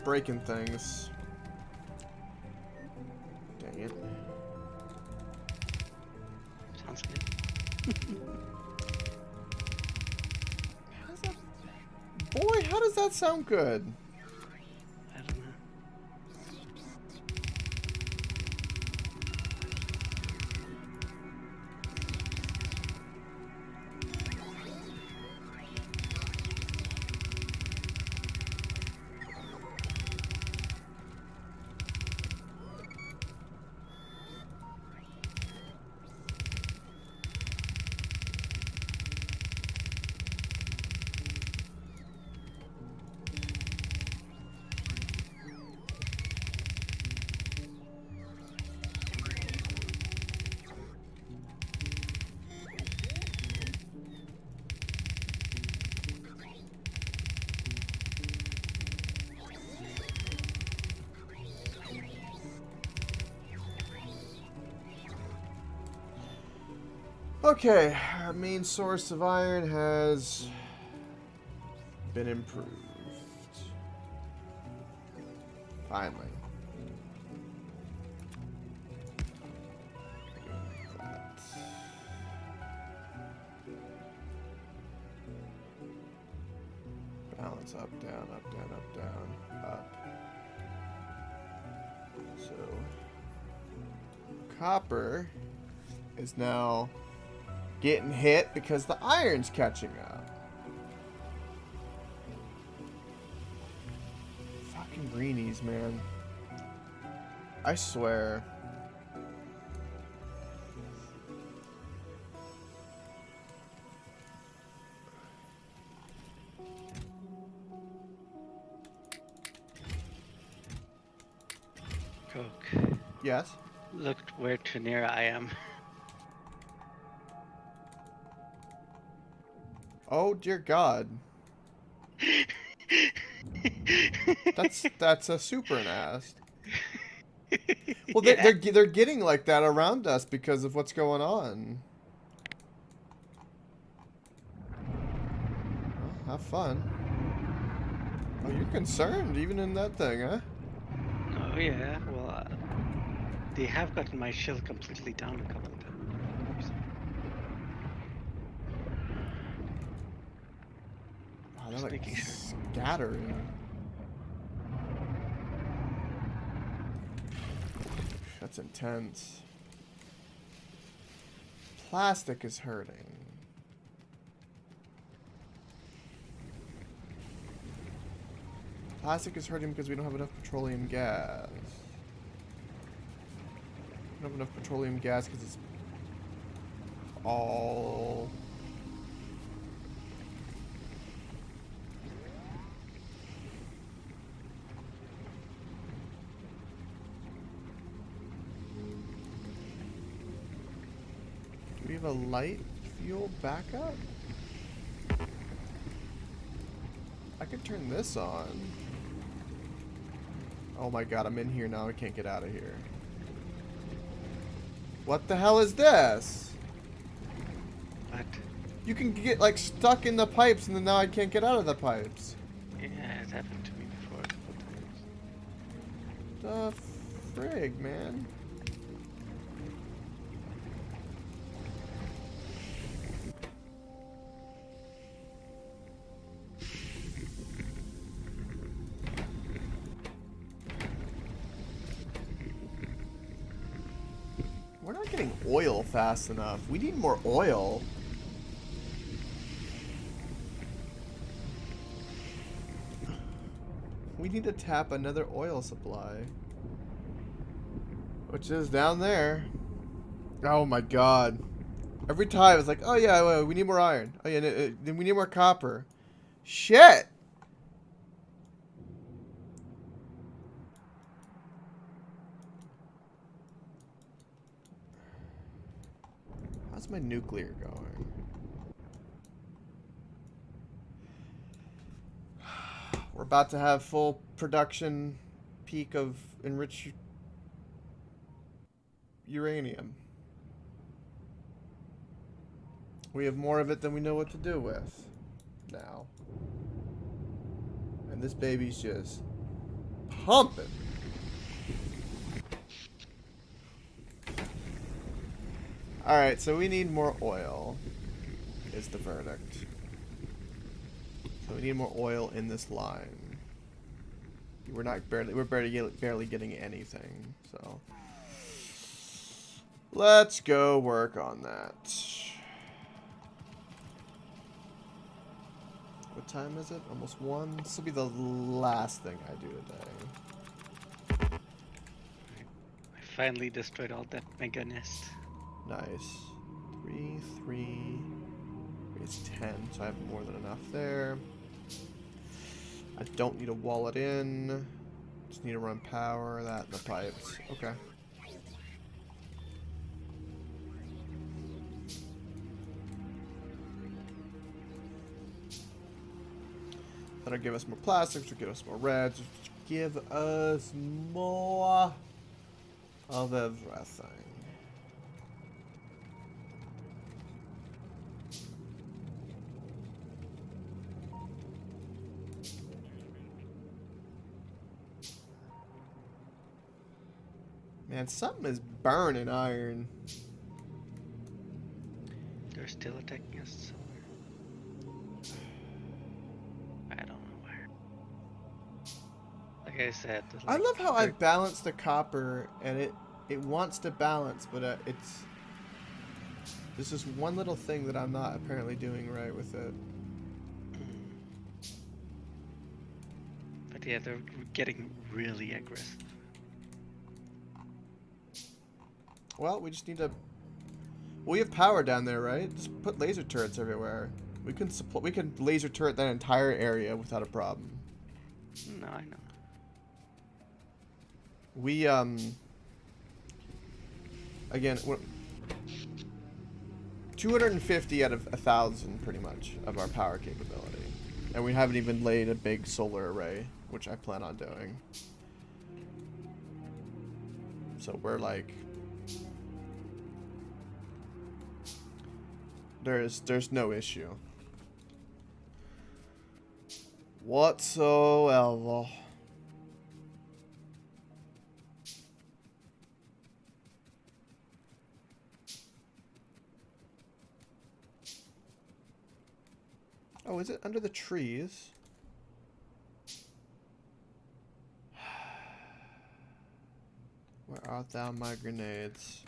Breaking things. Dang it. Sounds good. Boy, how does that sound good? I don't know. Okay, our main source of iron has been improved. Finally. That. Balance up, down, up, down, up, down, up. So, copper is now getting hit because the iron's catching up. Fucking greenies, man. I swear. Coke. Yes? Look where too near I am. Oh dear God. That's a super nast. Well, Yeah. they're getting like that around us because of what's going on. Well, have fun. Oh, you're concerned even in that thing, huh? Oh yeah. Well, they have gotten my shield completely down a couple of times. Wow, they're Just like making sure. scattering. That's intense. Plastic is hurting. Plastic is hurting because we don't have enough petroleum gas. We don't have enough petroleum gas because it's all... Do we have a light fuel backup? I could turn this on. Oh my god, I'm in here now. I can't get out of here. What the hell is this? What? You can get like stuck in the pipes and then now I can't get out of the pipes. Yeah, it's happened to me before a couple times. The frig, man. We're not getting oil fast enough. We need more oil. We need to tap another oil supply. Which is down there. Oh my god. Every time it's like, oh yeah, well, we need more iron. Oh yeah, then we need more copper. Shit! How's my nuclear going? We're about to have full production peak of enriched uranium. We have more of it than we know what to do with now. And this baby's just pumping. Alright, so we need more oil, is the verdict. So we need more oil in this line. We're barely getting anything, so let's go work on that. What time is it? Almost 1. This will be the last thing I do today. I finally destroyed all that mega nest. Nice. 3 is 10, so I have more than enough there. I don't need to wall it in. Just need to run power, that, and the pipes. Okay. That'll give us more plastics, will give us more reds, give us more of everything. Man, something is burning iron. They're still attacking us somewhere. I don't know where. Like I said, I love how I balanced the copper, and it wants to balance, but it's... There's just one little thing that I'm not apparently doing right with it. But yeah, they're getting really aggressive. Well, we just need to... We have power down there, right? Just put laser turrets everywhere. We can laser turret that entire area without a problem. No, I know. We, again, 250 out of 1,000, pretty much, of our power capability. And we haven't even laid a big solar array, which I plan on doing. So we're like... There's no issue whatsoever. Oh, is it under the trees? Where art thou, my grenades?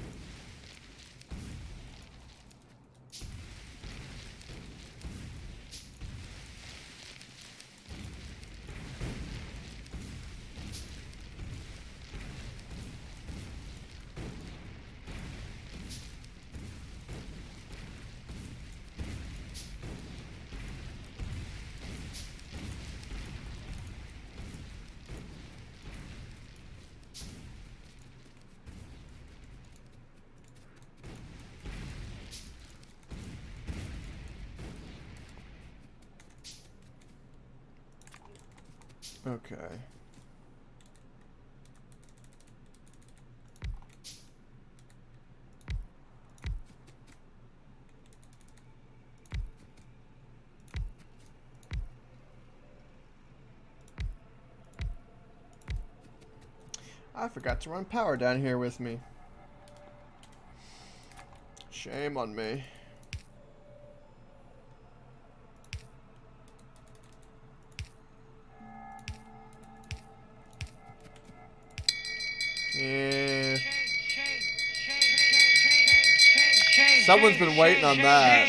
Okay. I forgot to run power down here with me. Shame on me. Yeah. Someone's been waiting on that.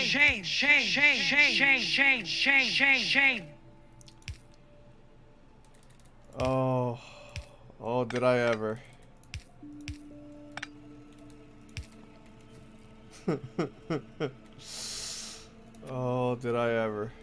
Oh. Oh, did I ever. Oh, did I ever.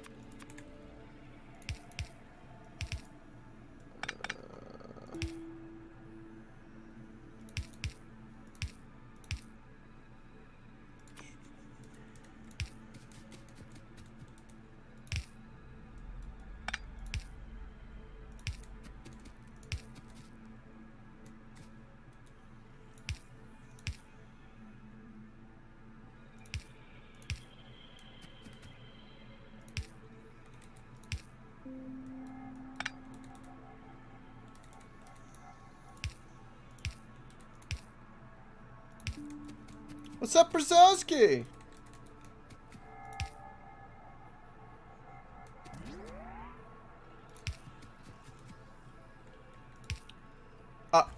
What's up, Brzezowski?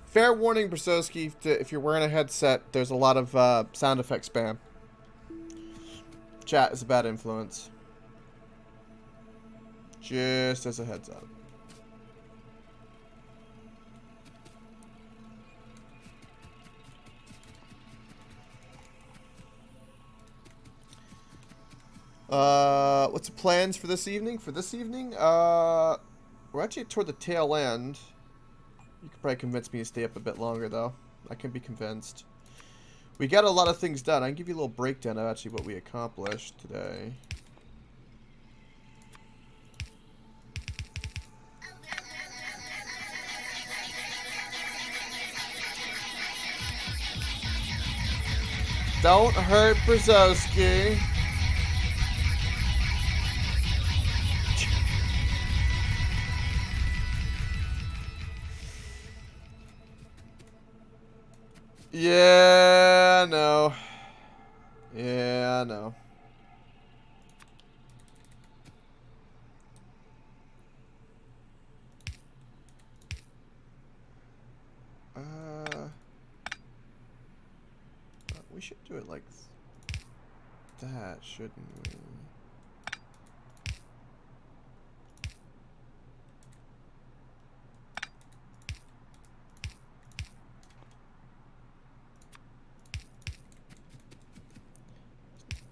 Fair warning, Brzezowski, if you're wearing a headset, there's a lot of sound effect spam. Chat is a bad influence. Just as a heads up. What's the plans for this evening? For this evening, we're actually toward the tail end. You could probably convince me to stay up a bit longer, though. I can be convinced. We got a lot of things done. I can give you a little breakdown of actually what we accomplished today. Don't hurt Brzezowski. Yeah, no. Yeah, no. We should do it like that, shouldn't we?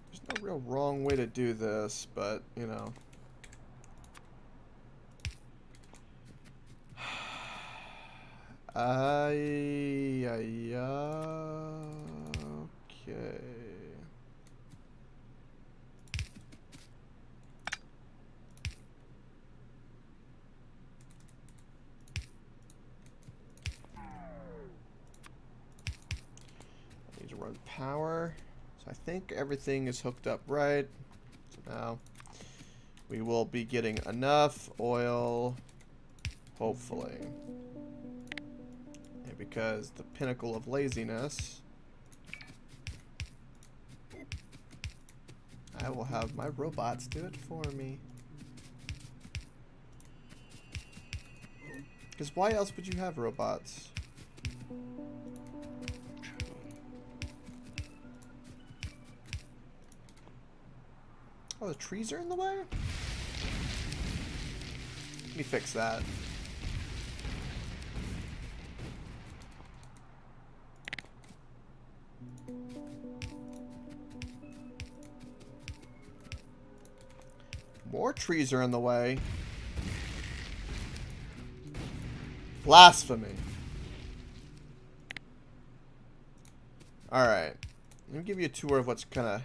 There's no real wrong way to do this, but, you know. Okay. I need to run power. So I think everything is hooked up right. So now we will be getting enough oil, hopefully. And because the pinnacle of laziness, I will have my robots do it for me. Because why else would you have robots? Oh, the trees are in the way? Let me fix that. More trees are in the way. Blasphemy. Alright. Let me give you a tour of what's kind of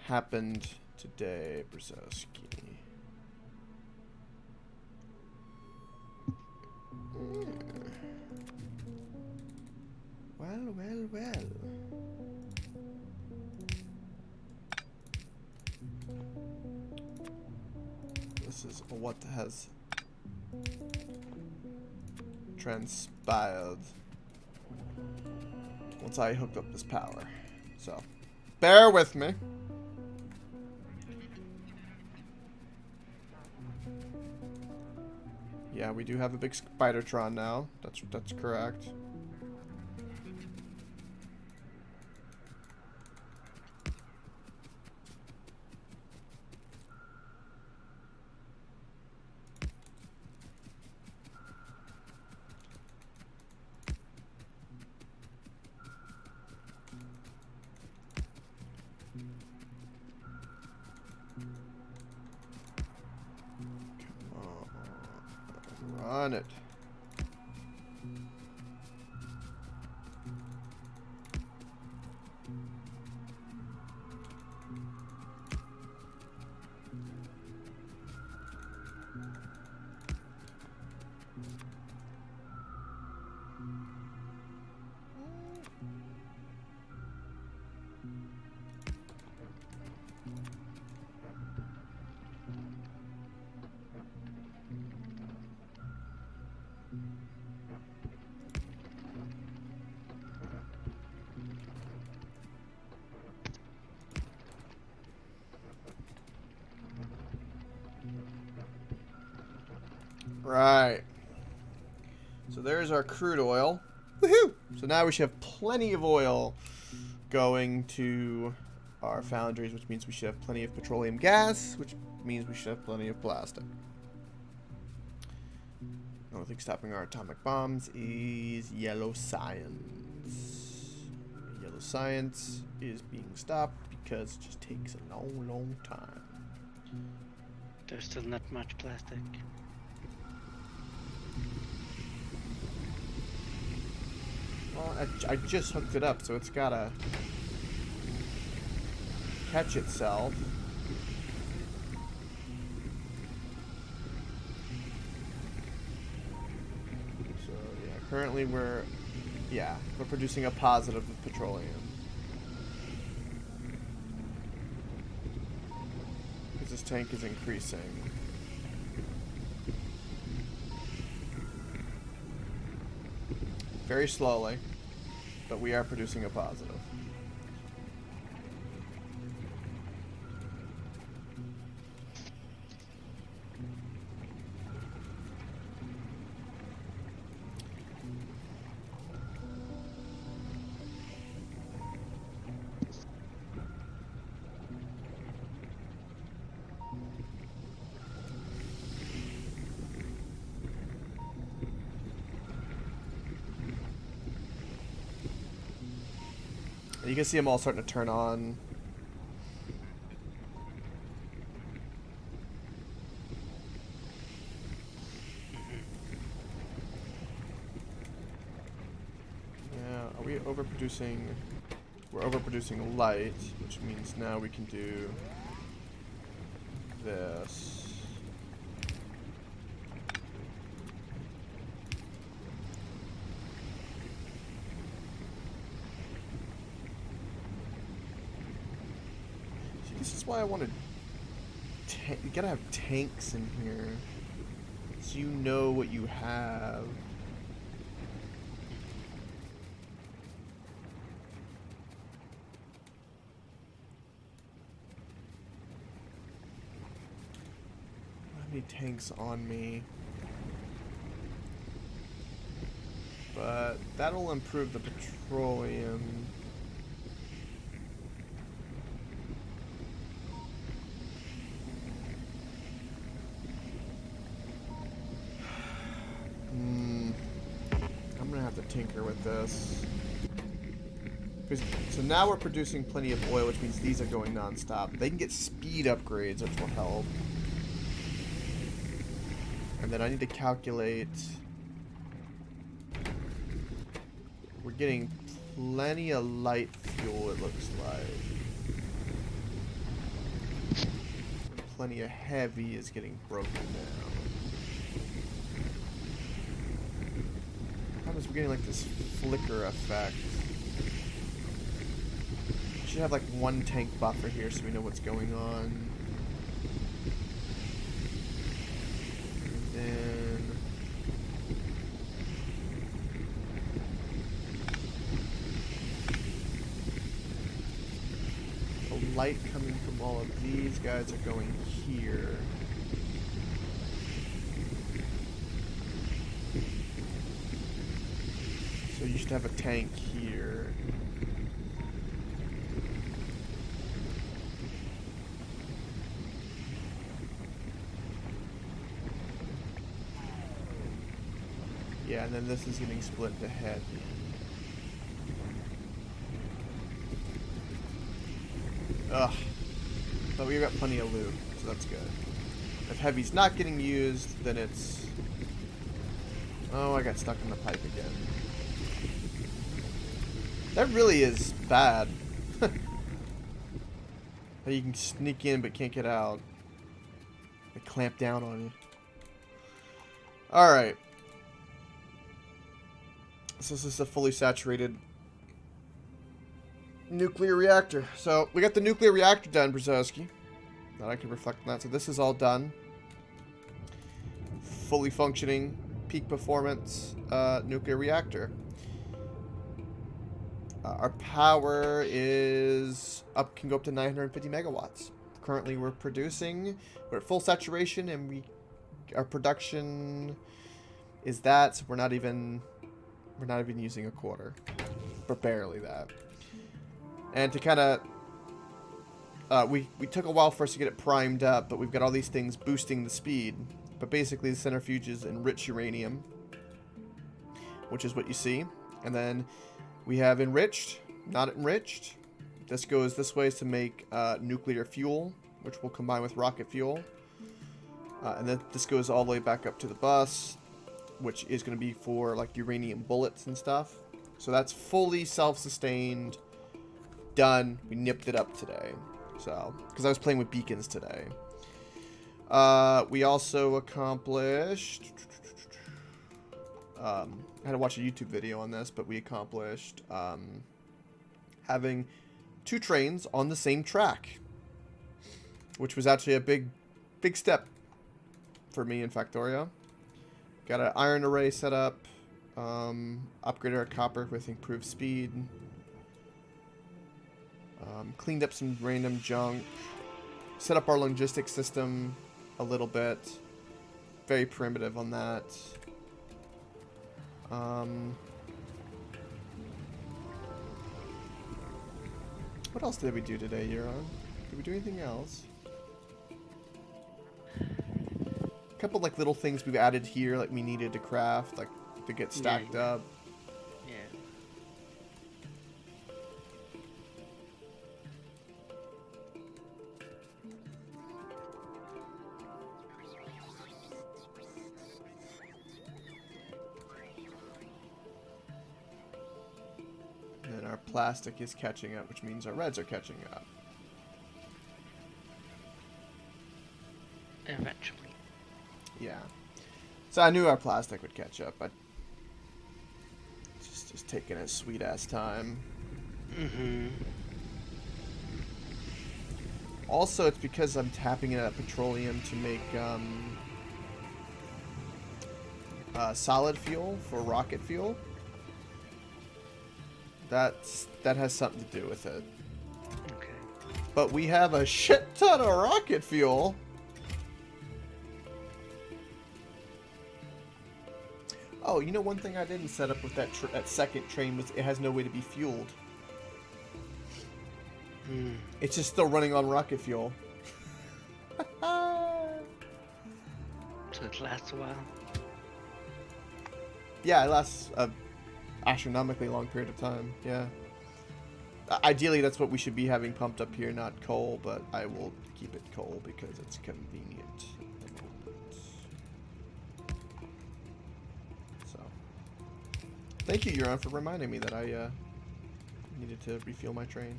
happened today, Brzezowski. Well, well, well. This is what has transpired once I hooked up this power. So, bear with me. Yeah, we do have a big Spidertron now. That's correct. On it. Right. So there's our crude oil. Woohoo! So now we should have plenty of oil going to our foundries, which means we should have plenty of petroleum gas, which means we should have plenty of plastic. The only thing stopping our atomic bombs is yellow science. Yellow science is being stopped because it just takes a long, long time. There's still not much plastic. Well, I just hooked it up, so it's gotta catch itself. So yeah, currently we're producing a positive of petroleum. Because this tank is increasing. Very slowly, but we are producing a positive. You can see them all starting to turn on. Yeah, are we overproducing? We're overproducing light, which means now we can do this. This is why I want to. You gotta have tanks in here, so you know what you have. I don't have any tanks on me, but that'll improve the petroleum. Tinker with this. So now we're producing plenty of oil, which means these are going non-stop. They can get speed upgrades, which will help. And then I need to calculate. We're getting plenty of light fuel, it looks like. Plenty of heavy is getting broken down. We're getting like this flicker effect. should have like one tank buffer here so we know what's going on. And then the light coming from all of these guys are going here. So you should have a tank here. Yeah, and then this is getting split to heavy. Ugh. But we've got plenty of loot, so that's good. If heavy's not getting used, then it's... Oh, I got stuck in the pipe again. That really is bad. How you can sneak in but can't get out. They clamp down on you. Alright. So this is a fully saturated nuclear reactor. So we got the nuclear reactor done, Brzezowski. That I can reflect on that. So this is all done. Fully functioning, peak performance nuclear reactor. Our power is can go up to 950 megawatts. Currently we're at full saturation, and our production is that, so we're not even using a quarter, but barely that. And to kind of we took a while for us to get it primed up, but we've got all these things boosting the speed. But basically the centrifuge is enriched uranium, which is what you see. And then we have enriched, not enriched. This goes this way to make nuclear fuel, which will combine with rocket fuel. And then this goes all the way back up to the bus, which is going to be for like uranium bullets and stuff. So that's fully self-sustained, done. We nipped it up today. So, because I was playing with beacons today. We also accomplished... I had to watch a YouTube video on this, but we accomplished having 2 trains on the same track, which was actually a big step for me in Factorio. Got an iron array set up, upgraded our copper with improved speed, cleaned up some random junk, set up our logistics system a little bit, very primitive on that. What else did we do today, Euron? Did we do anything else? A couple like little things we've added here, like we needed to craft, like to get stacked up. Yeah. And our plastic is catching up, which means our reds are catching up. Eventually. Yeah. So I knew our plastic would catch up, but just taking a sweet ass time. Mm-hmm. Also, it's because I'm tapping into petroleum to make solid fuel for rocket fuel. That has something to do with it. Okay. But we have a shit ton of rocket fuel. Oh, you know, one thing I didn't set up with that second train was it has no way to be fueled. It's just still running on rocket fuel. So it lasts a while? Yeah, it lasts an astronomically long period of time, yeah. Ideally, that's what we should be having pumped up here, not coal, but I will keep it coal because it's convenient at the moment. So, thank you, Euron, for reminding me that I needed to refuel my train.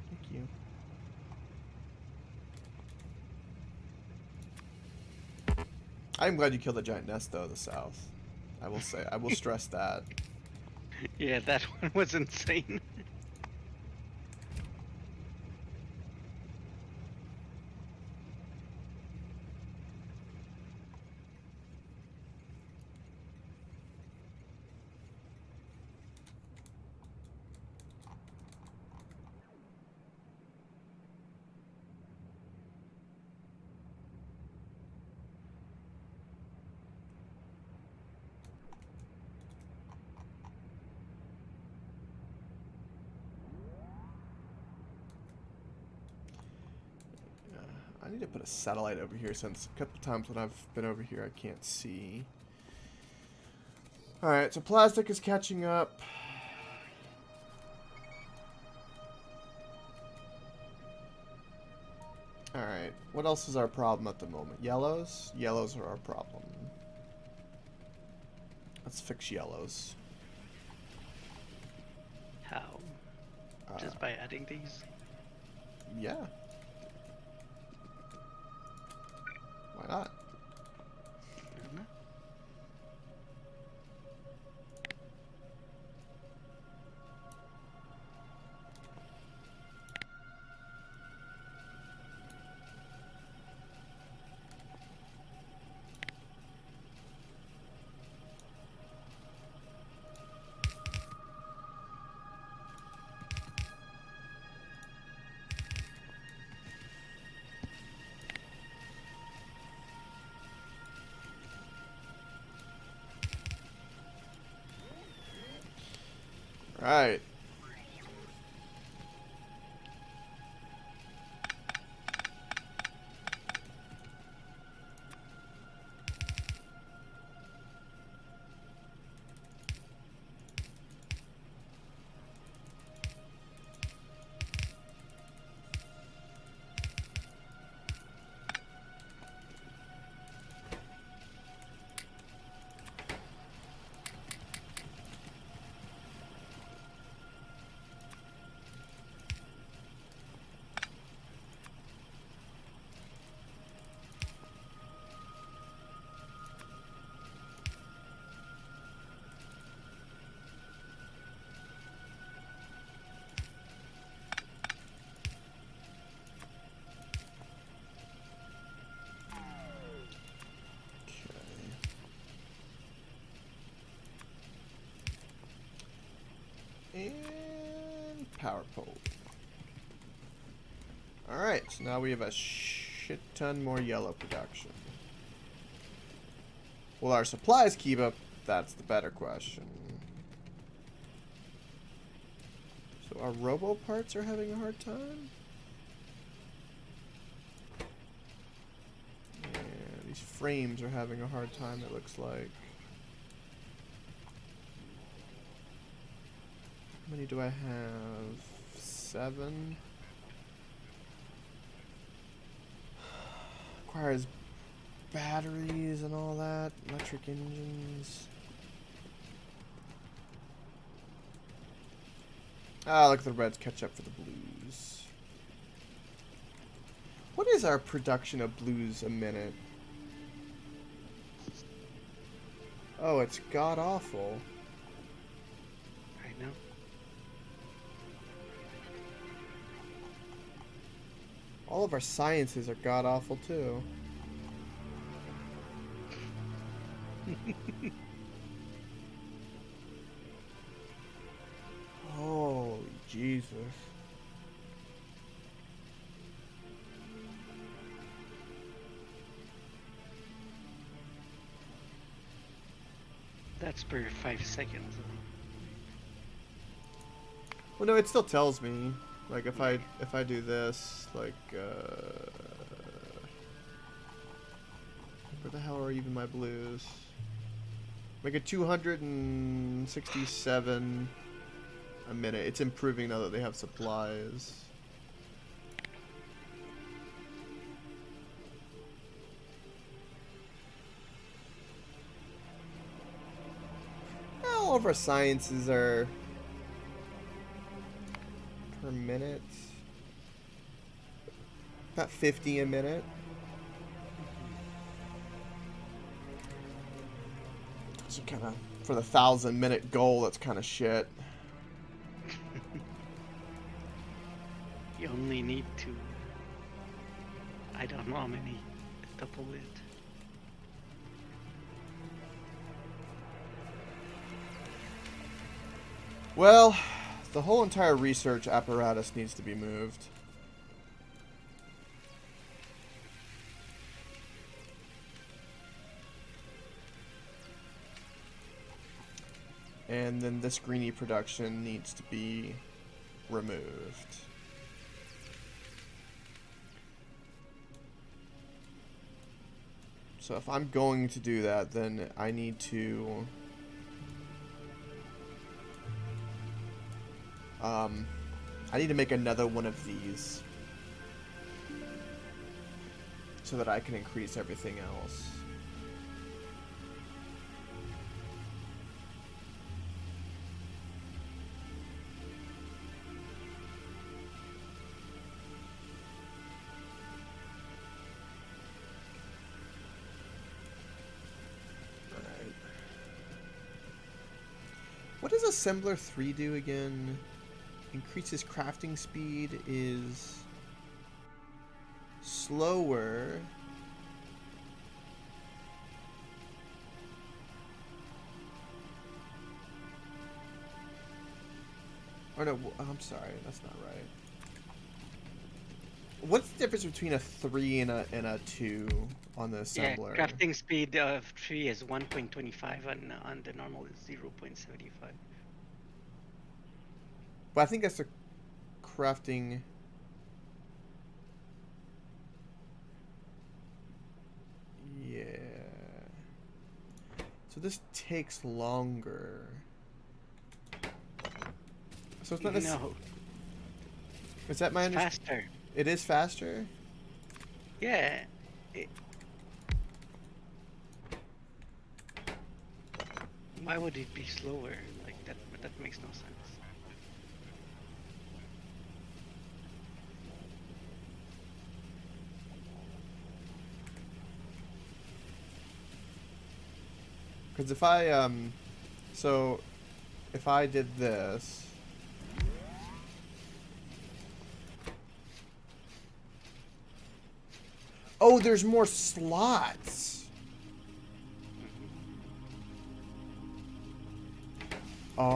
Thank you. I'm glad you killed the giant nest, though, the south. I will say, I will stress that. Yeah, that one was insane. need to put a satellite over here since a couple times when I've been over here I can't see. Alright, so plastic is catching up. Alright, what else is our problem at the moment? Yellows? Yellows are our problem. Let's fix yellows. How? Just by adding these? Yeah. Why not? I don't know. Right. And power pole. Alright, so now we have a shit ton more yellow production. Will our supplies keep up? That's the better question. So our robo parts are having a hard time? Yeah, these frames are having a hard time, it looks like. How many do I have? 7. Requires batteries and all that. Electric engines. Ah, look at the reds catch up for the blues. What is our production of blues a minute? Oh, it's god awful. I know. All of our sciences are god awful too. Holy Jesus. That's per 5 seconds. Well, no, it still tells me, like, if I do this, like, where the hell are even my blues? Make it 267 a minute. It's improving now that they have supplies. All of our sciences are per minute. About 50 a minute. So kind of, for the 1,000-minute goal, that's kind of shit. You only need to, I don't know how many, double it. Well, the whole entire research apparatus needs to be moved. And then this greenie production needs to be removed. So if I'm going to do that, then I need to... I need to make another one of these. So that I can increase everything else. What does Assembler 3 do again? Increases crafting speed, is slower. Or no, I'm sorry, that's not right. What's the difference between a 3 and a 2 on the assembler? Yeah, crafting speed of 3 is 1.25 on the normal is 0.75. But I think that's the crafting. Yeah. So this takes longer. So it's not No. Is that my understanding? Faster. It is faster? Yeah. Why would it be slower? Like that? That makes no sense. Because if I, so if I did this, oh, there's more slots. Oh.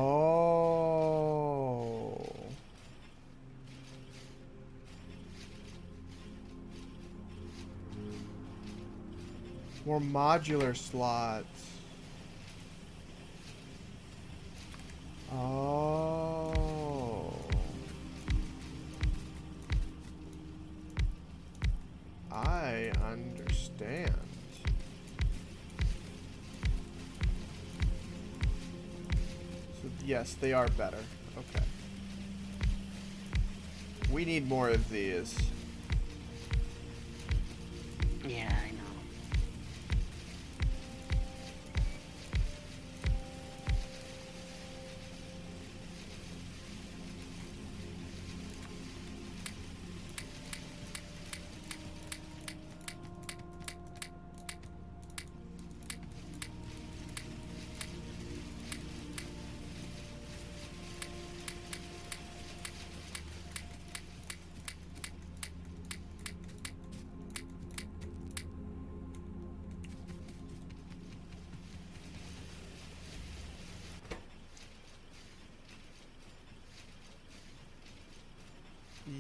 More modular slots. Oh. I understand. So yes, they are better. Okay. We need more of these. Yeah, I know.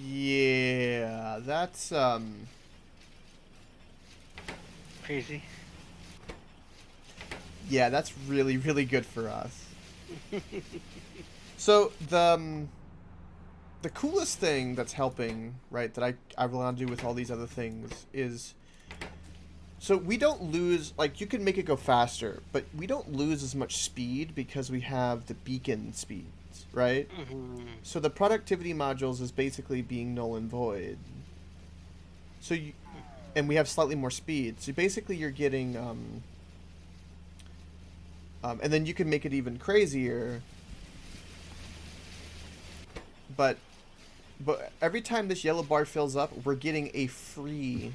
Yeah, that's Crazy. yeah, that's really, really good for us. So the coolest thing that's helping, right, that I want to do with all these other things is, so we don't lose, like, you can make it go faster, but we don't lose as much speed because we have the beacon speeds, right? So the productivity modules is basically being null and void. So you, and we have slightly more speed. So basically you're getting, and then you can make it even crazier. But every time this yellow bar fills up, we're getting a free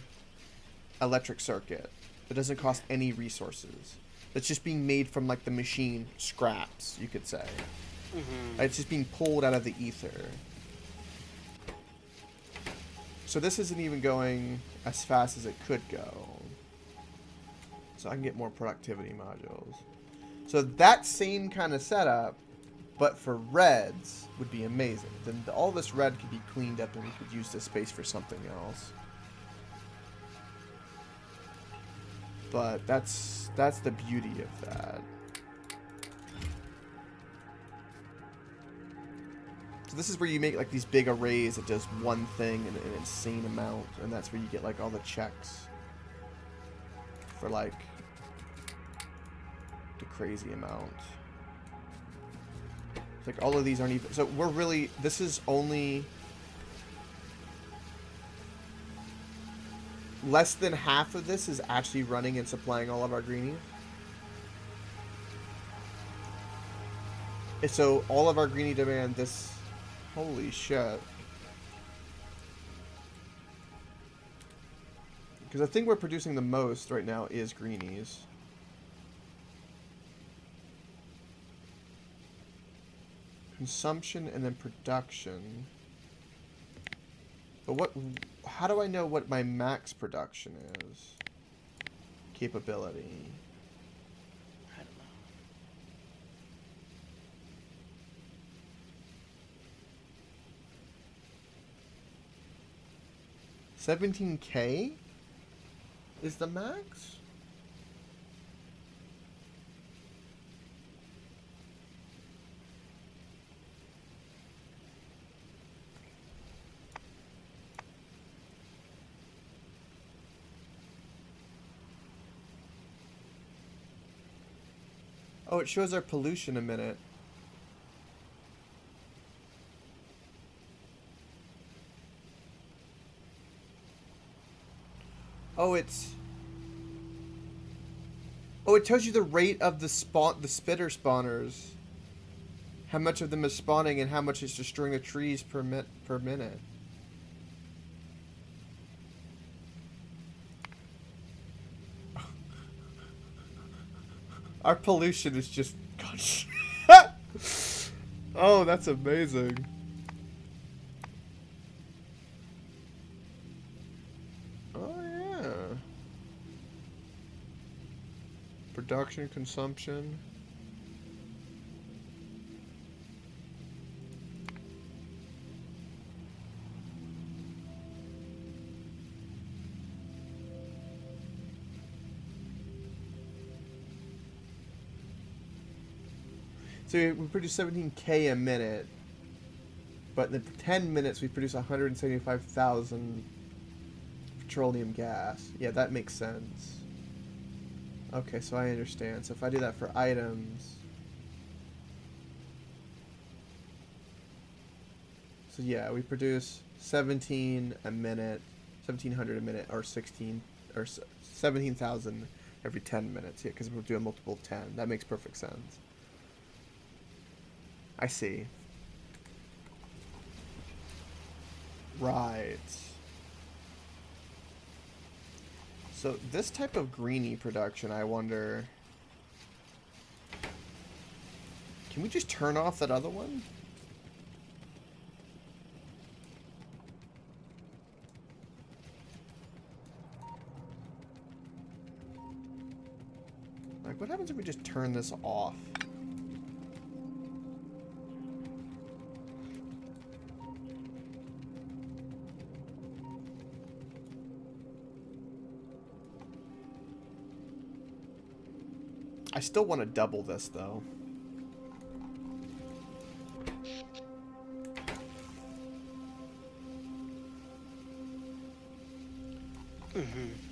electric circuit that doesn't cost any resources. It's just being made from, like, the machine scraps, you could say. It's just being pulled out of the ether. So this isn't even going as fast as it could go. So I can get more productivity modules. So that same kind of setup, but for reds, would be amazing. Then all this red could be cleaned up and we could use this space for something else. But that's the beauty of that. So this is where you make, like, these big arrays that does one thing in an insane amount, and that's where you get, like, all the checks for like the crazy amount. It's like all of these aren't even. So we're really. This is only less than half of this is actually running and supplying all of our greenies. And so all of our greenie demand this. Holy shit. Because the thing we're producing the most right now is greenies. Consumption and then production. But what? How do I know what my max production is? Capability. I don't know. 17K is the max? Oh, it shows our pollution a minute. Oh, it's... Oh, it tells you the rate of the spitter spawners. How much of them is spawning and how much is destroying the trees per minute. Our pollution is just... Gosh. Oh, that's amazing. Oh, yeah. Production, consumption. So we produce 17K a minute, but in the 10 minutes we produce 175,000 petroleum gas. Yeah, that makes sense. Okay, so I understand. So if I do that for items... So yeah, we produce 17 a minute, 1,700 a minute, or 16, or 17,000 every 10 minutes. Yeah, because we're doing multiple 10. That makes perfect sense. I see. Right. So this type of greenie production, I wonder... Can we just turn off that other one? Like, what happens if we just turn this off? I still want to double this, though.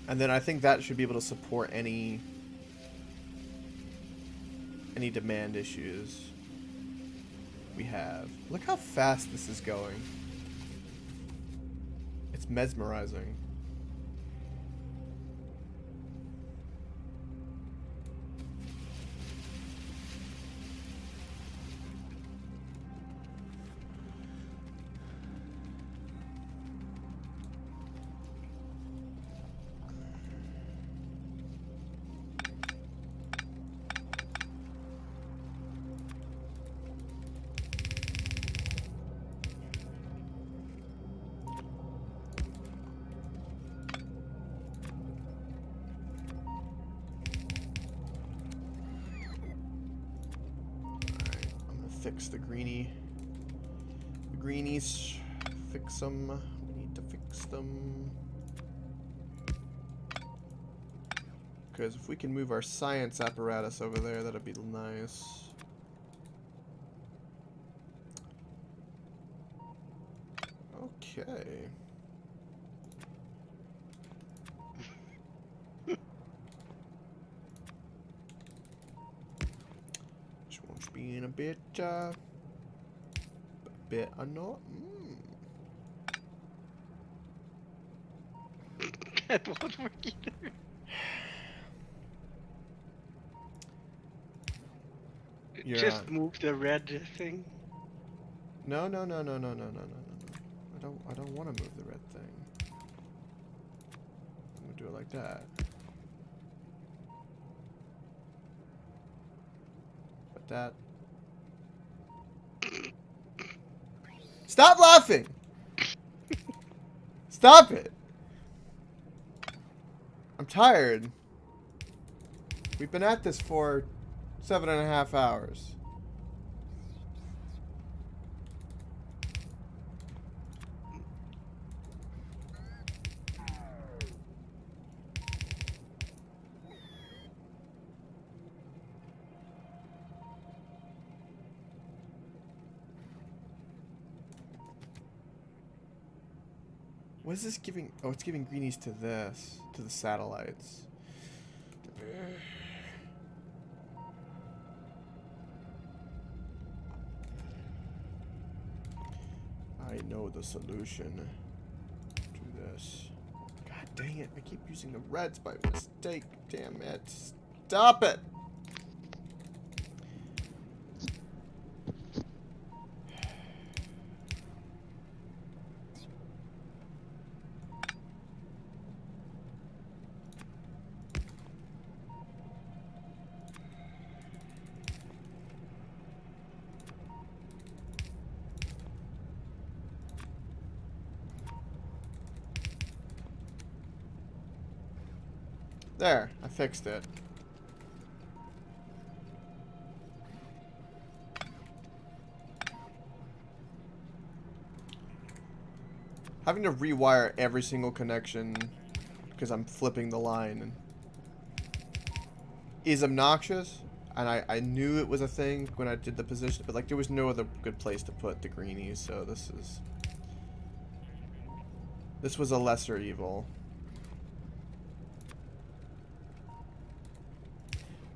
And then I think that should be able to support any demand issues we have. Look how fast this is going. It's mesmerizing. Fix the greenies. Fix them. We need to fix them. Because if we can move our science apparatus over there, that'd be nice. Okay. This one's being a bit annoying. That won't work either. Just move the red thing. No. I don't want to move the red thing. I'm gonna do it like that. But that. Stop laughing! Stop it! I'm tired. We've been at this for 7.5 hours. What is this giving? Oh, it's giving greenies to this, to the satellites. I know the solution to this. God dang it, I keep using the reds by mistake. Damn it. Stop it! There, I fixed it. Having to rewire every single connection because I'm flipping the line is obnoxious, and I knew it was a thing when I did the position, but like there was no other good place to put the greenies, so this was a lesser evil.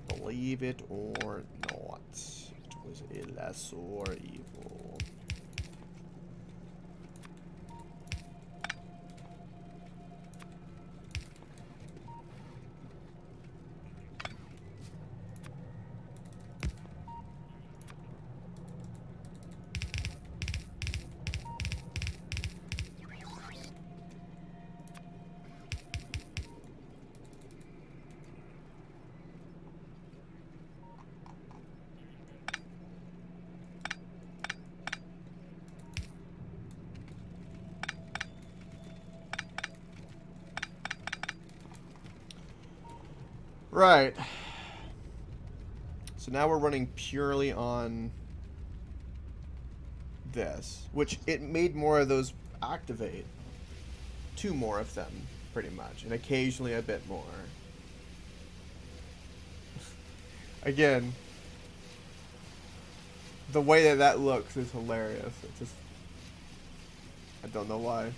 Believe it or not, it was a lesser evil. Right. So now we're running purely on this, which it made more of those activate. 2 more of them, pretty much, and occasionally a bit more. Again, the way that looks is hilarious. It's just, I don't know why.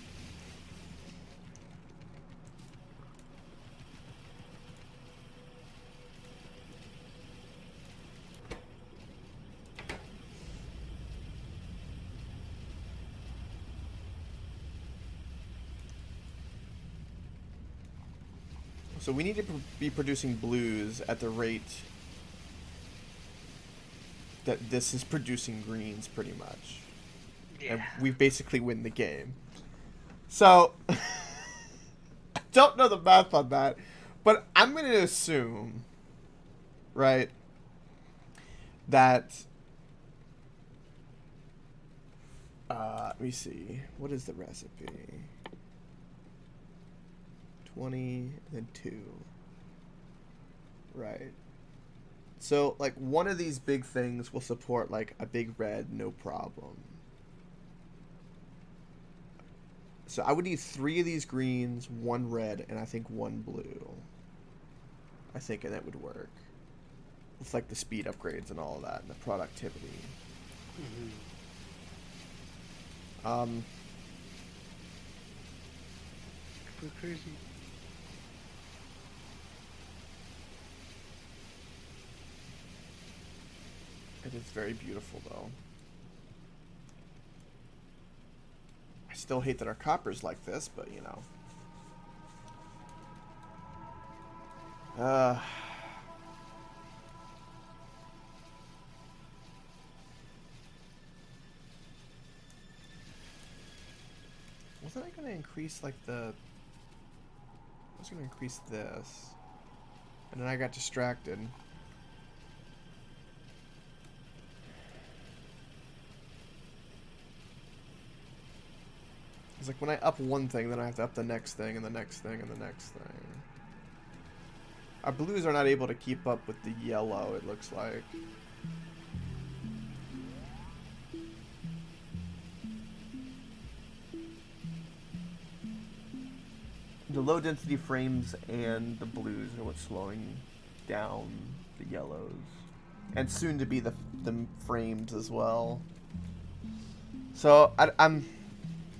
So we need to be producing blues at the rate that this is producing greens, pretty much. Yeah. And we basically win the game. So, I don't know the math on that, but I'm going to assume, right, that, let me see, what is the recipe? 20 and then 2. Right. So, like, one of these big things will support, like, a big red, no problem. So I would need 3 of these greens, 1 red, and I think 1 blue. I think that would work. With, like, the speed upgrades and all of that, and the productivity. Go crazy. It is very beautiful, though. I still hate that our copper's like this, but you know. Wasn't I gonna increase like the... I was gonna increase this. And then I got distracted. It's like when I up one thing, then I have to up the next thing, and the next thing, and the next thing. Our blues are not able to keep up with the yellow, it looks like. The low density frames and the blues are what's slowing down the yellows. And soon to be the frames as well. So I'm...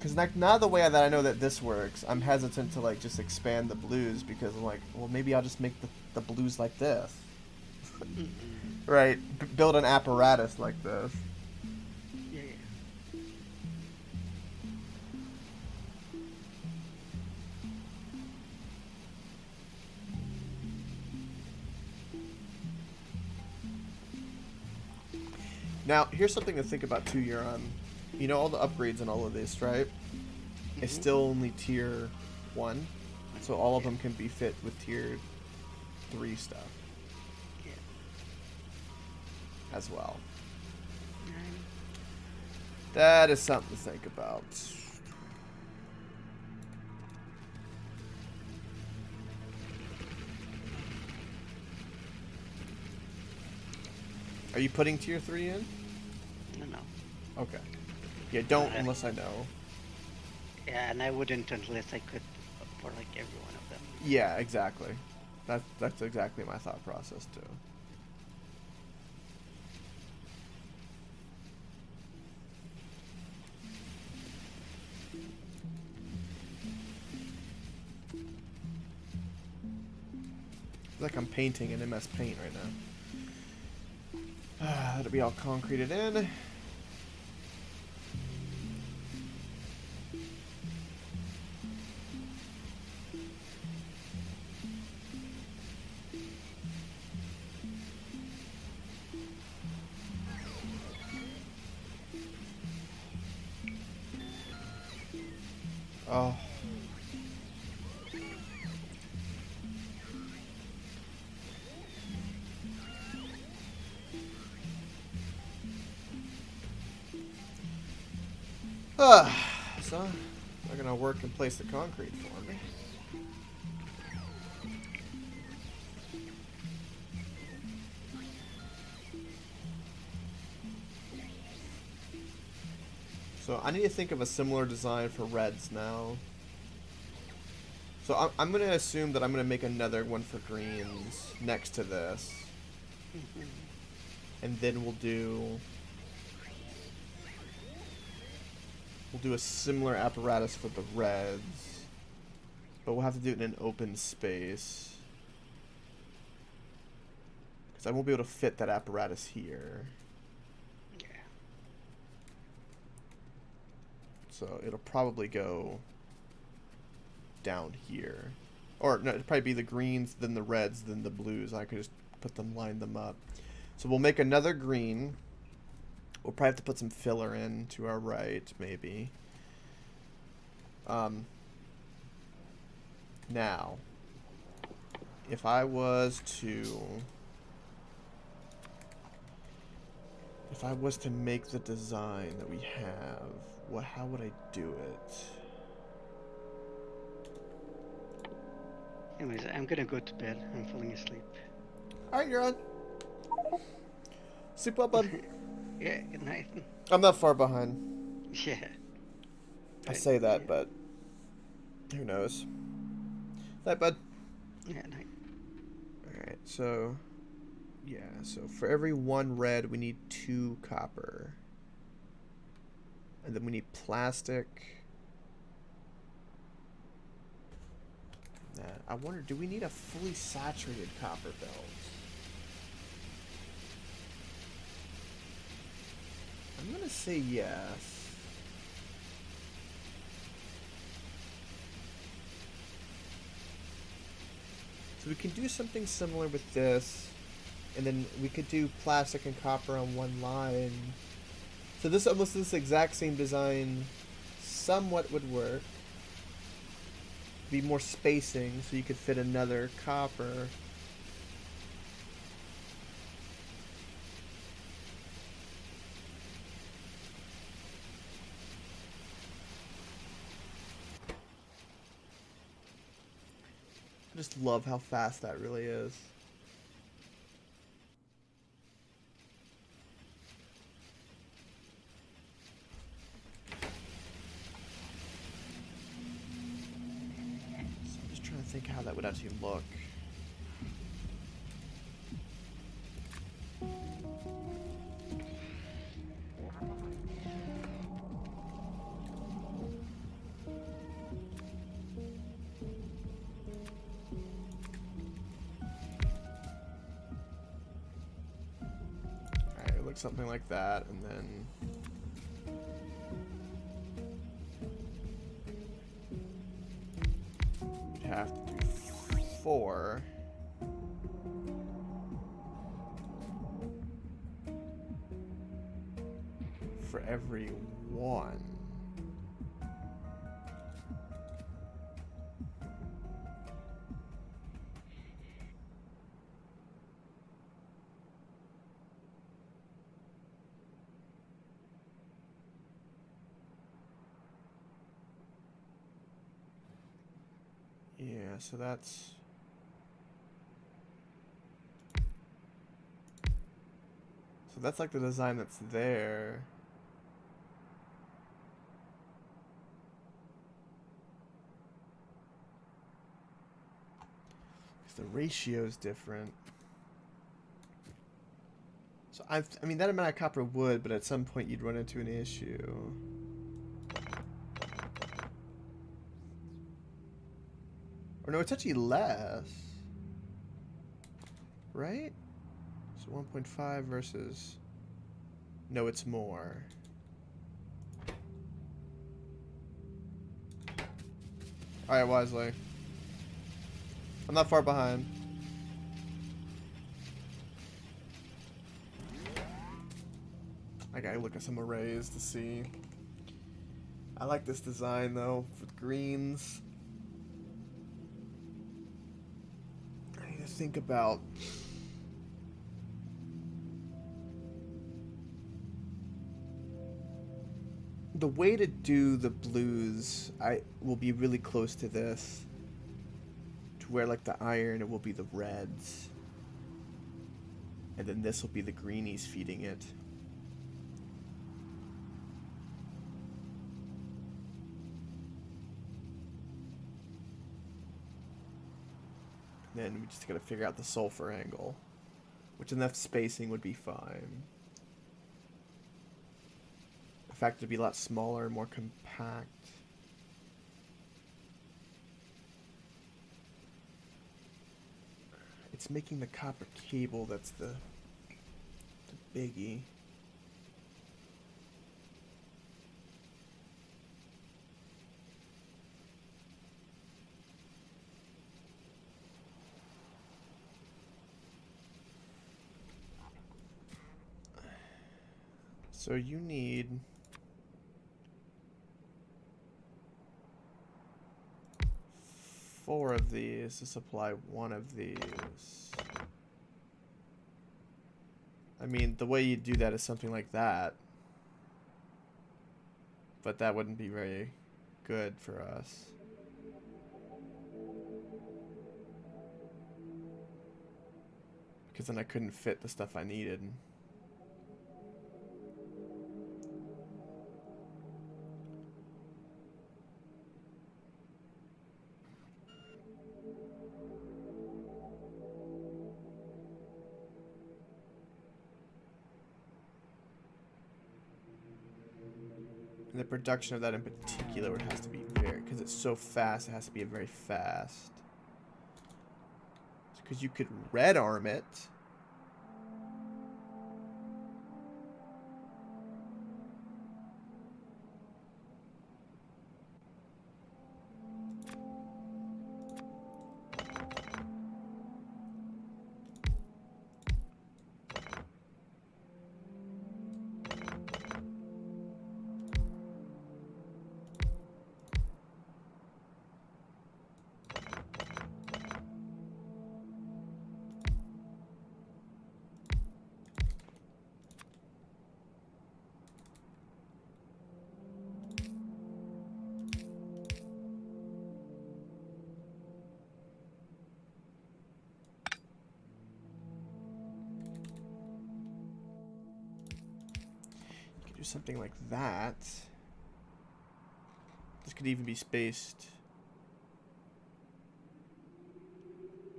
Because now the way that I know that this works, I'm hesitant to like just expand the blues because I'm like, well, maybe I'll just make the blues like this. Right? Build an apparatus like this. Yeah. Now, here's something to think about too, Euron. You know all the upgrades and all of this, right? It's still only tier 1. So all of them can be fit with tier 3 stuff. Yeah. As well. That is something to think about. Are you putting tier 3 in? No. Okay. Yeah, don't unless I know. Yeah, and I wouldn't unless I could for like every one of them. Yeah, exactly. That's exactly my thought process too. It's like I'm painting in MS Paint right now. That'll be all concreted in. Oh. So, they're gonna work and place the concrete for me. So I need to think of a similar design for reds now. So I'm going to assume that I'm going to make another one for greens next to this. And then we'll do a similar apparatus for the reds. But we'll have to do it in an open space. Because I won't be able to fit that apparatus here. So it'll probably go down here. Or no, it'd probably be the greens, then the reds, then the blues. I could just line them up. So we'll make another green. We'll probably have to put some filler in to our right, maybe. Now, if I was to make the design that we have, how would I do it? Anyways, I'm gonna go to bed. I'm falling asleep. Alright, you're on. Sleep well, bud. Yeah, good night. I'm not far behind. Yeah. I say that, but who knows? Night, bud. Yeah, night. Alright, so yeah, so for every 1 red we need 2 copper. And then we need plastic. I wonder, do we need a fully saturated copper belt? gonna say yes. So we can do something similar with this, and then we could do plastic and copper on one line. So this almost this exact same design somewhat would work. Be more spacing so you could fit another copper. I just love how fast that really is. So I'm just trying to think how that would actually look. Alright, it looks something like that, and then you'd have to do 4. For every 1. Yeah, so that's... So that's like the design that's there. The ratio is different. So I mean that amount of copper would, but at some point you'd run into an issue. Or no, it's actually less. Right? So 1.5 versus... No, it's more. Alright, Wisely. I'm not far behind. I gotta look at some arrays to see. I like this design though, with greens. I need to think about... The way to do the blues, I will be really close to this. Where like the iron, it will be the reds, and then this will be the greenies feeding it. And then we just gotta figure out the sulfur angle, which enough spacing would be fine. The fact it'd be a lot smaller and more compact. It's making the copper cable that's the biggie. So you need 4 of these to supply 1 of these. I mean, the way you do that is something like that. But that wouldn't be very good for us. Because then I couldn't fit the stuff I needed. And the production of that in particular would have to be very, because it's so fast, it has to be very fast. Because you could red arm it. do something like that. This could even be spaced.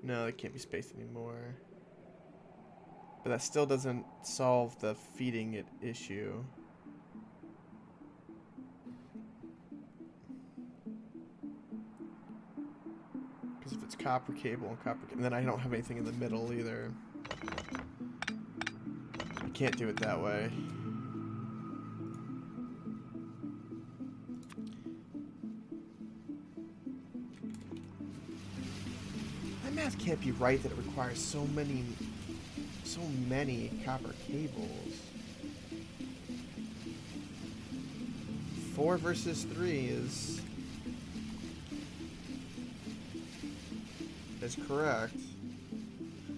No, it can't be spaced anymore. But that still doesn't solve the feeding it issue. Because if it's copper cable and copper cable, then I don't have anything in the middle either. I can't do it that way. My math can't be right that it requires so many copper cables. 4 versus 3 is correct.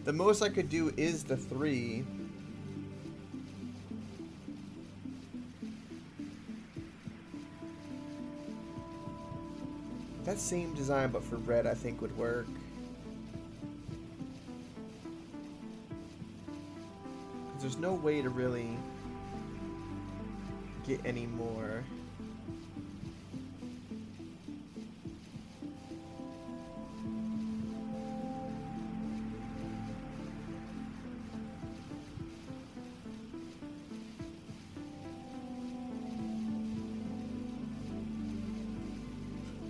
The most I could do is the 3. That same design but for red I think would work. There's no way to really get any more.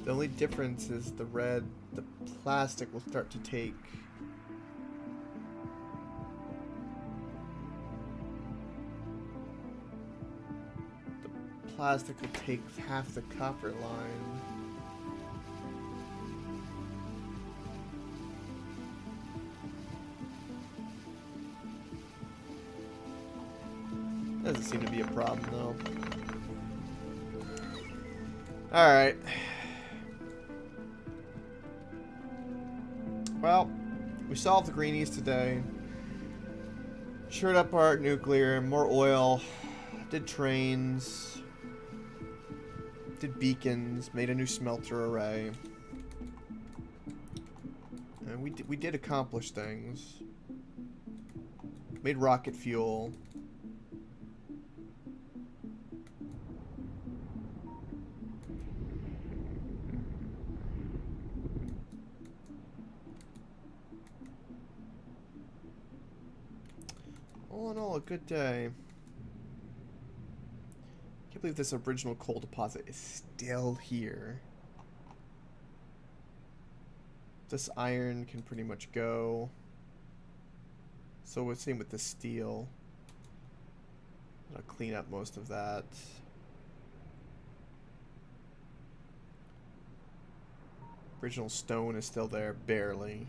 The only difference is the red, the plastic will start to take plastic will take half the copper line. Doesn't seem to be a problem though. Alright. Well, we solved the greenies today. Shored up our nuclear, more oil, did trains. Did beacons, made a new smelter array, and we did accomplish things. Made rocket fuel. All in all, a good day. I can't believe this original coal deposit is still here. This iron can pretty much go. So we're same with the steel. I'll clean up most of that. Original stone is still there, barely.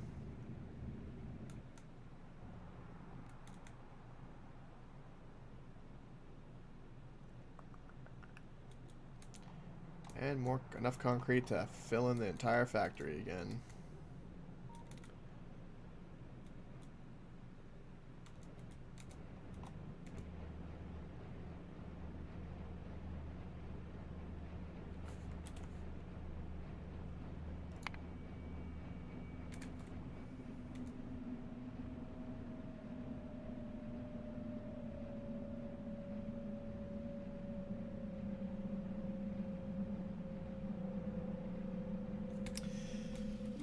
And enough concrete to fill in the entire factory again.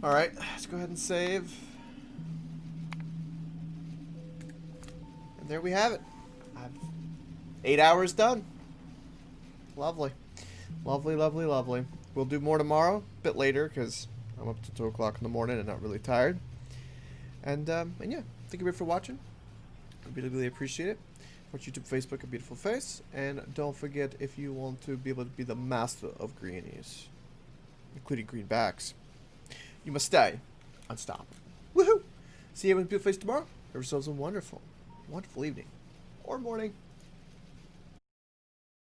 Alright, let's go ahead and save. And there we have it. 8 hours done. Lovely. Lovely, lovely, lovely. We'll do more tomorrow, a bit later, because I'm up to 2 o'clock in the morning and not really tired. And yeah, thank you for watching. I really, really appreciate it. Watch YouTube, Facebook, A Beautiful Face. And don't forget, if you want to be able to be the master of greenies, including greenbacks, you must stay unstoppable. Woohoo! See you in Beautiful Face tomorrow. Have yourselves a wonderful, wonderful evening or morning.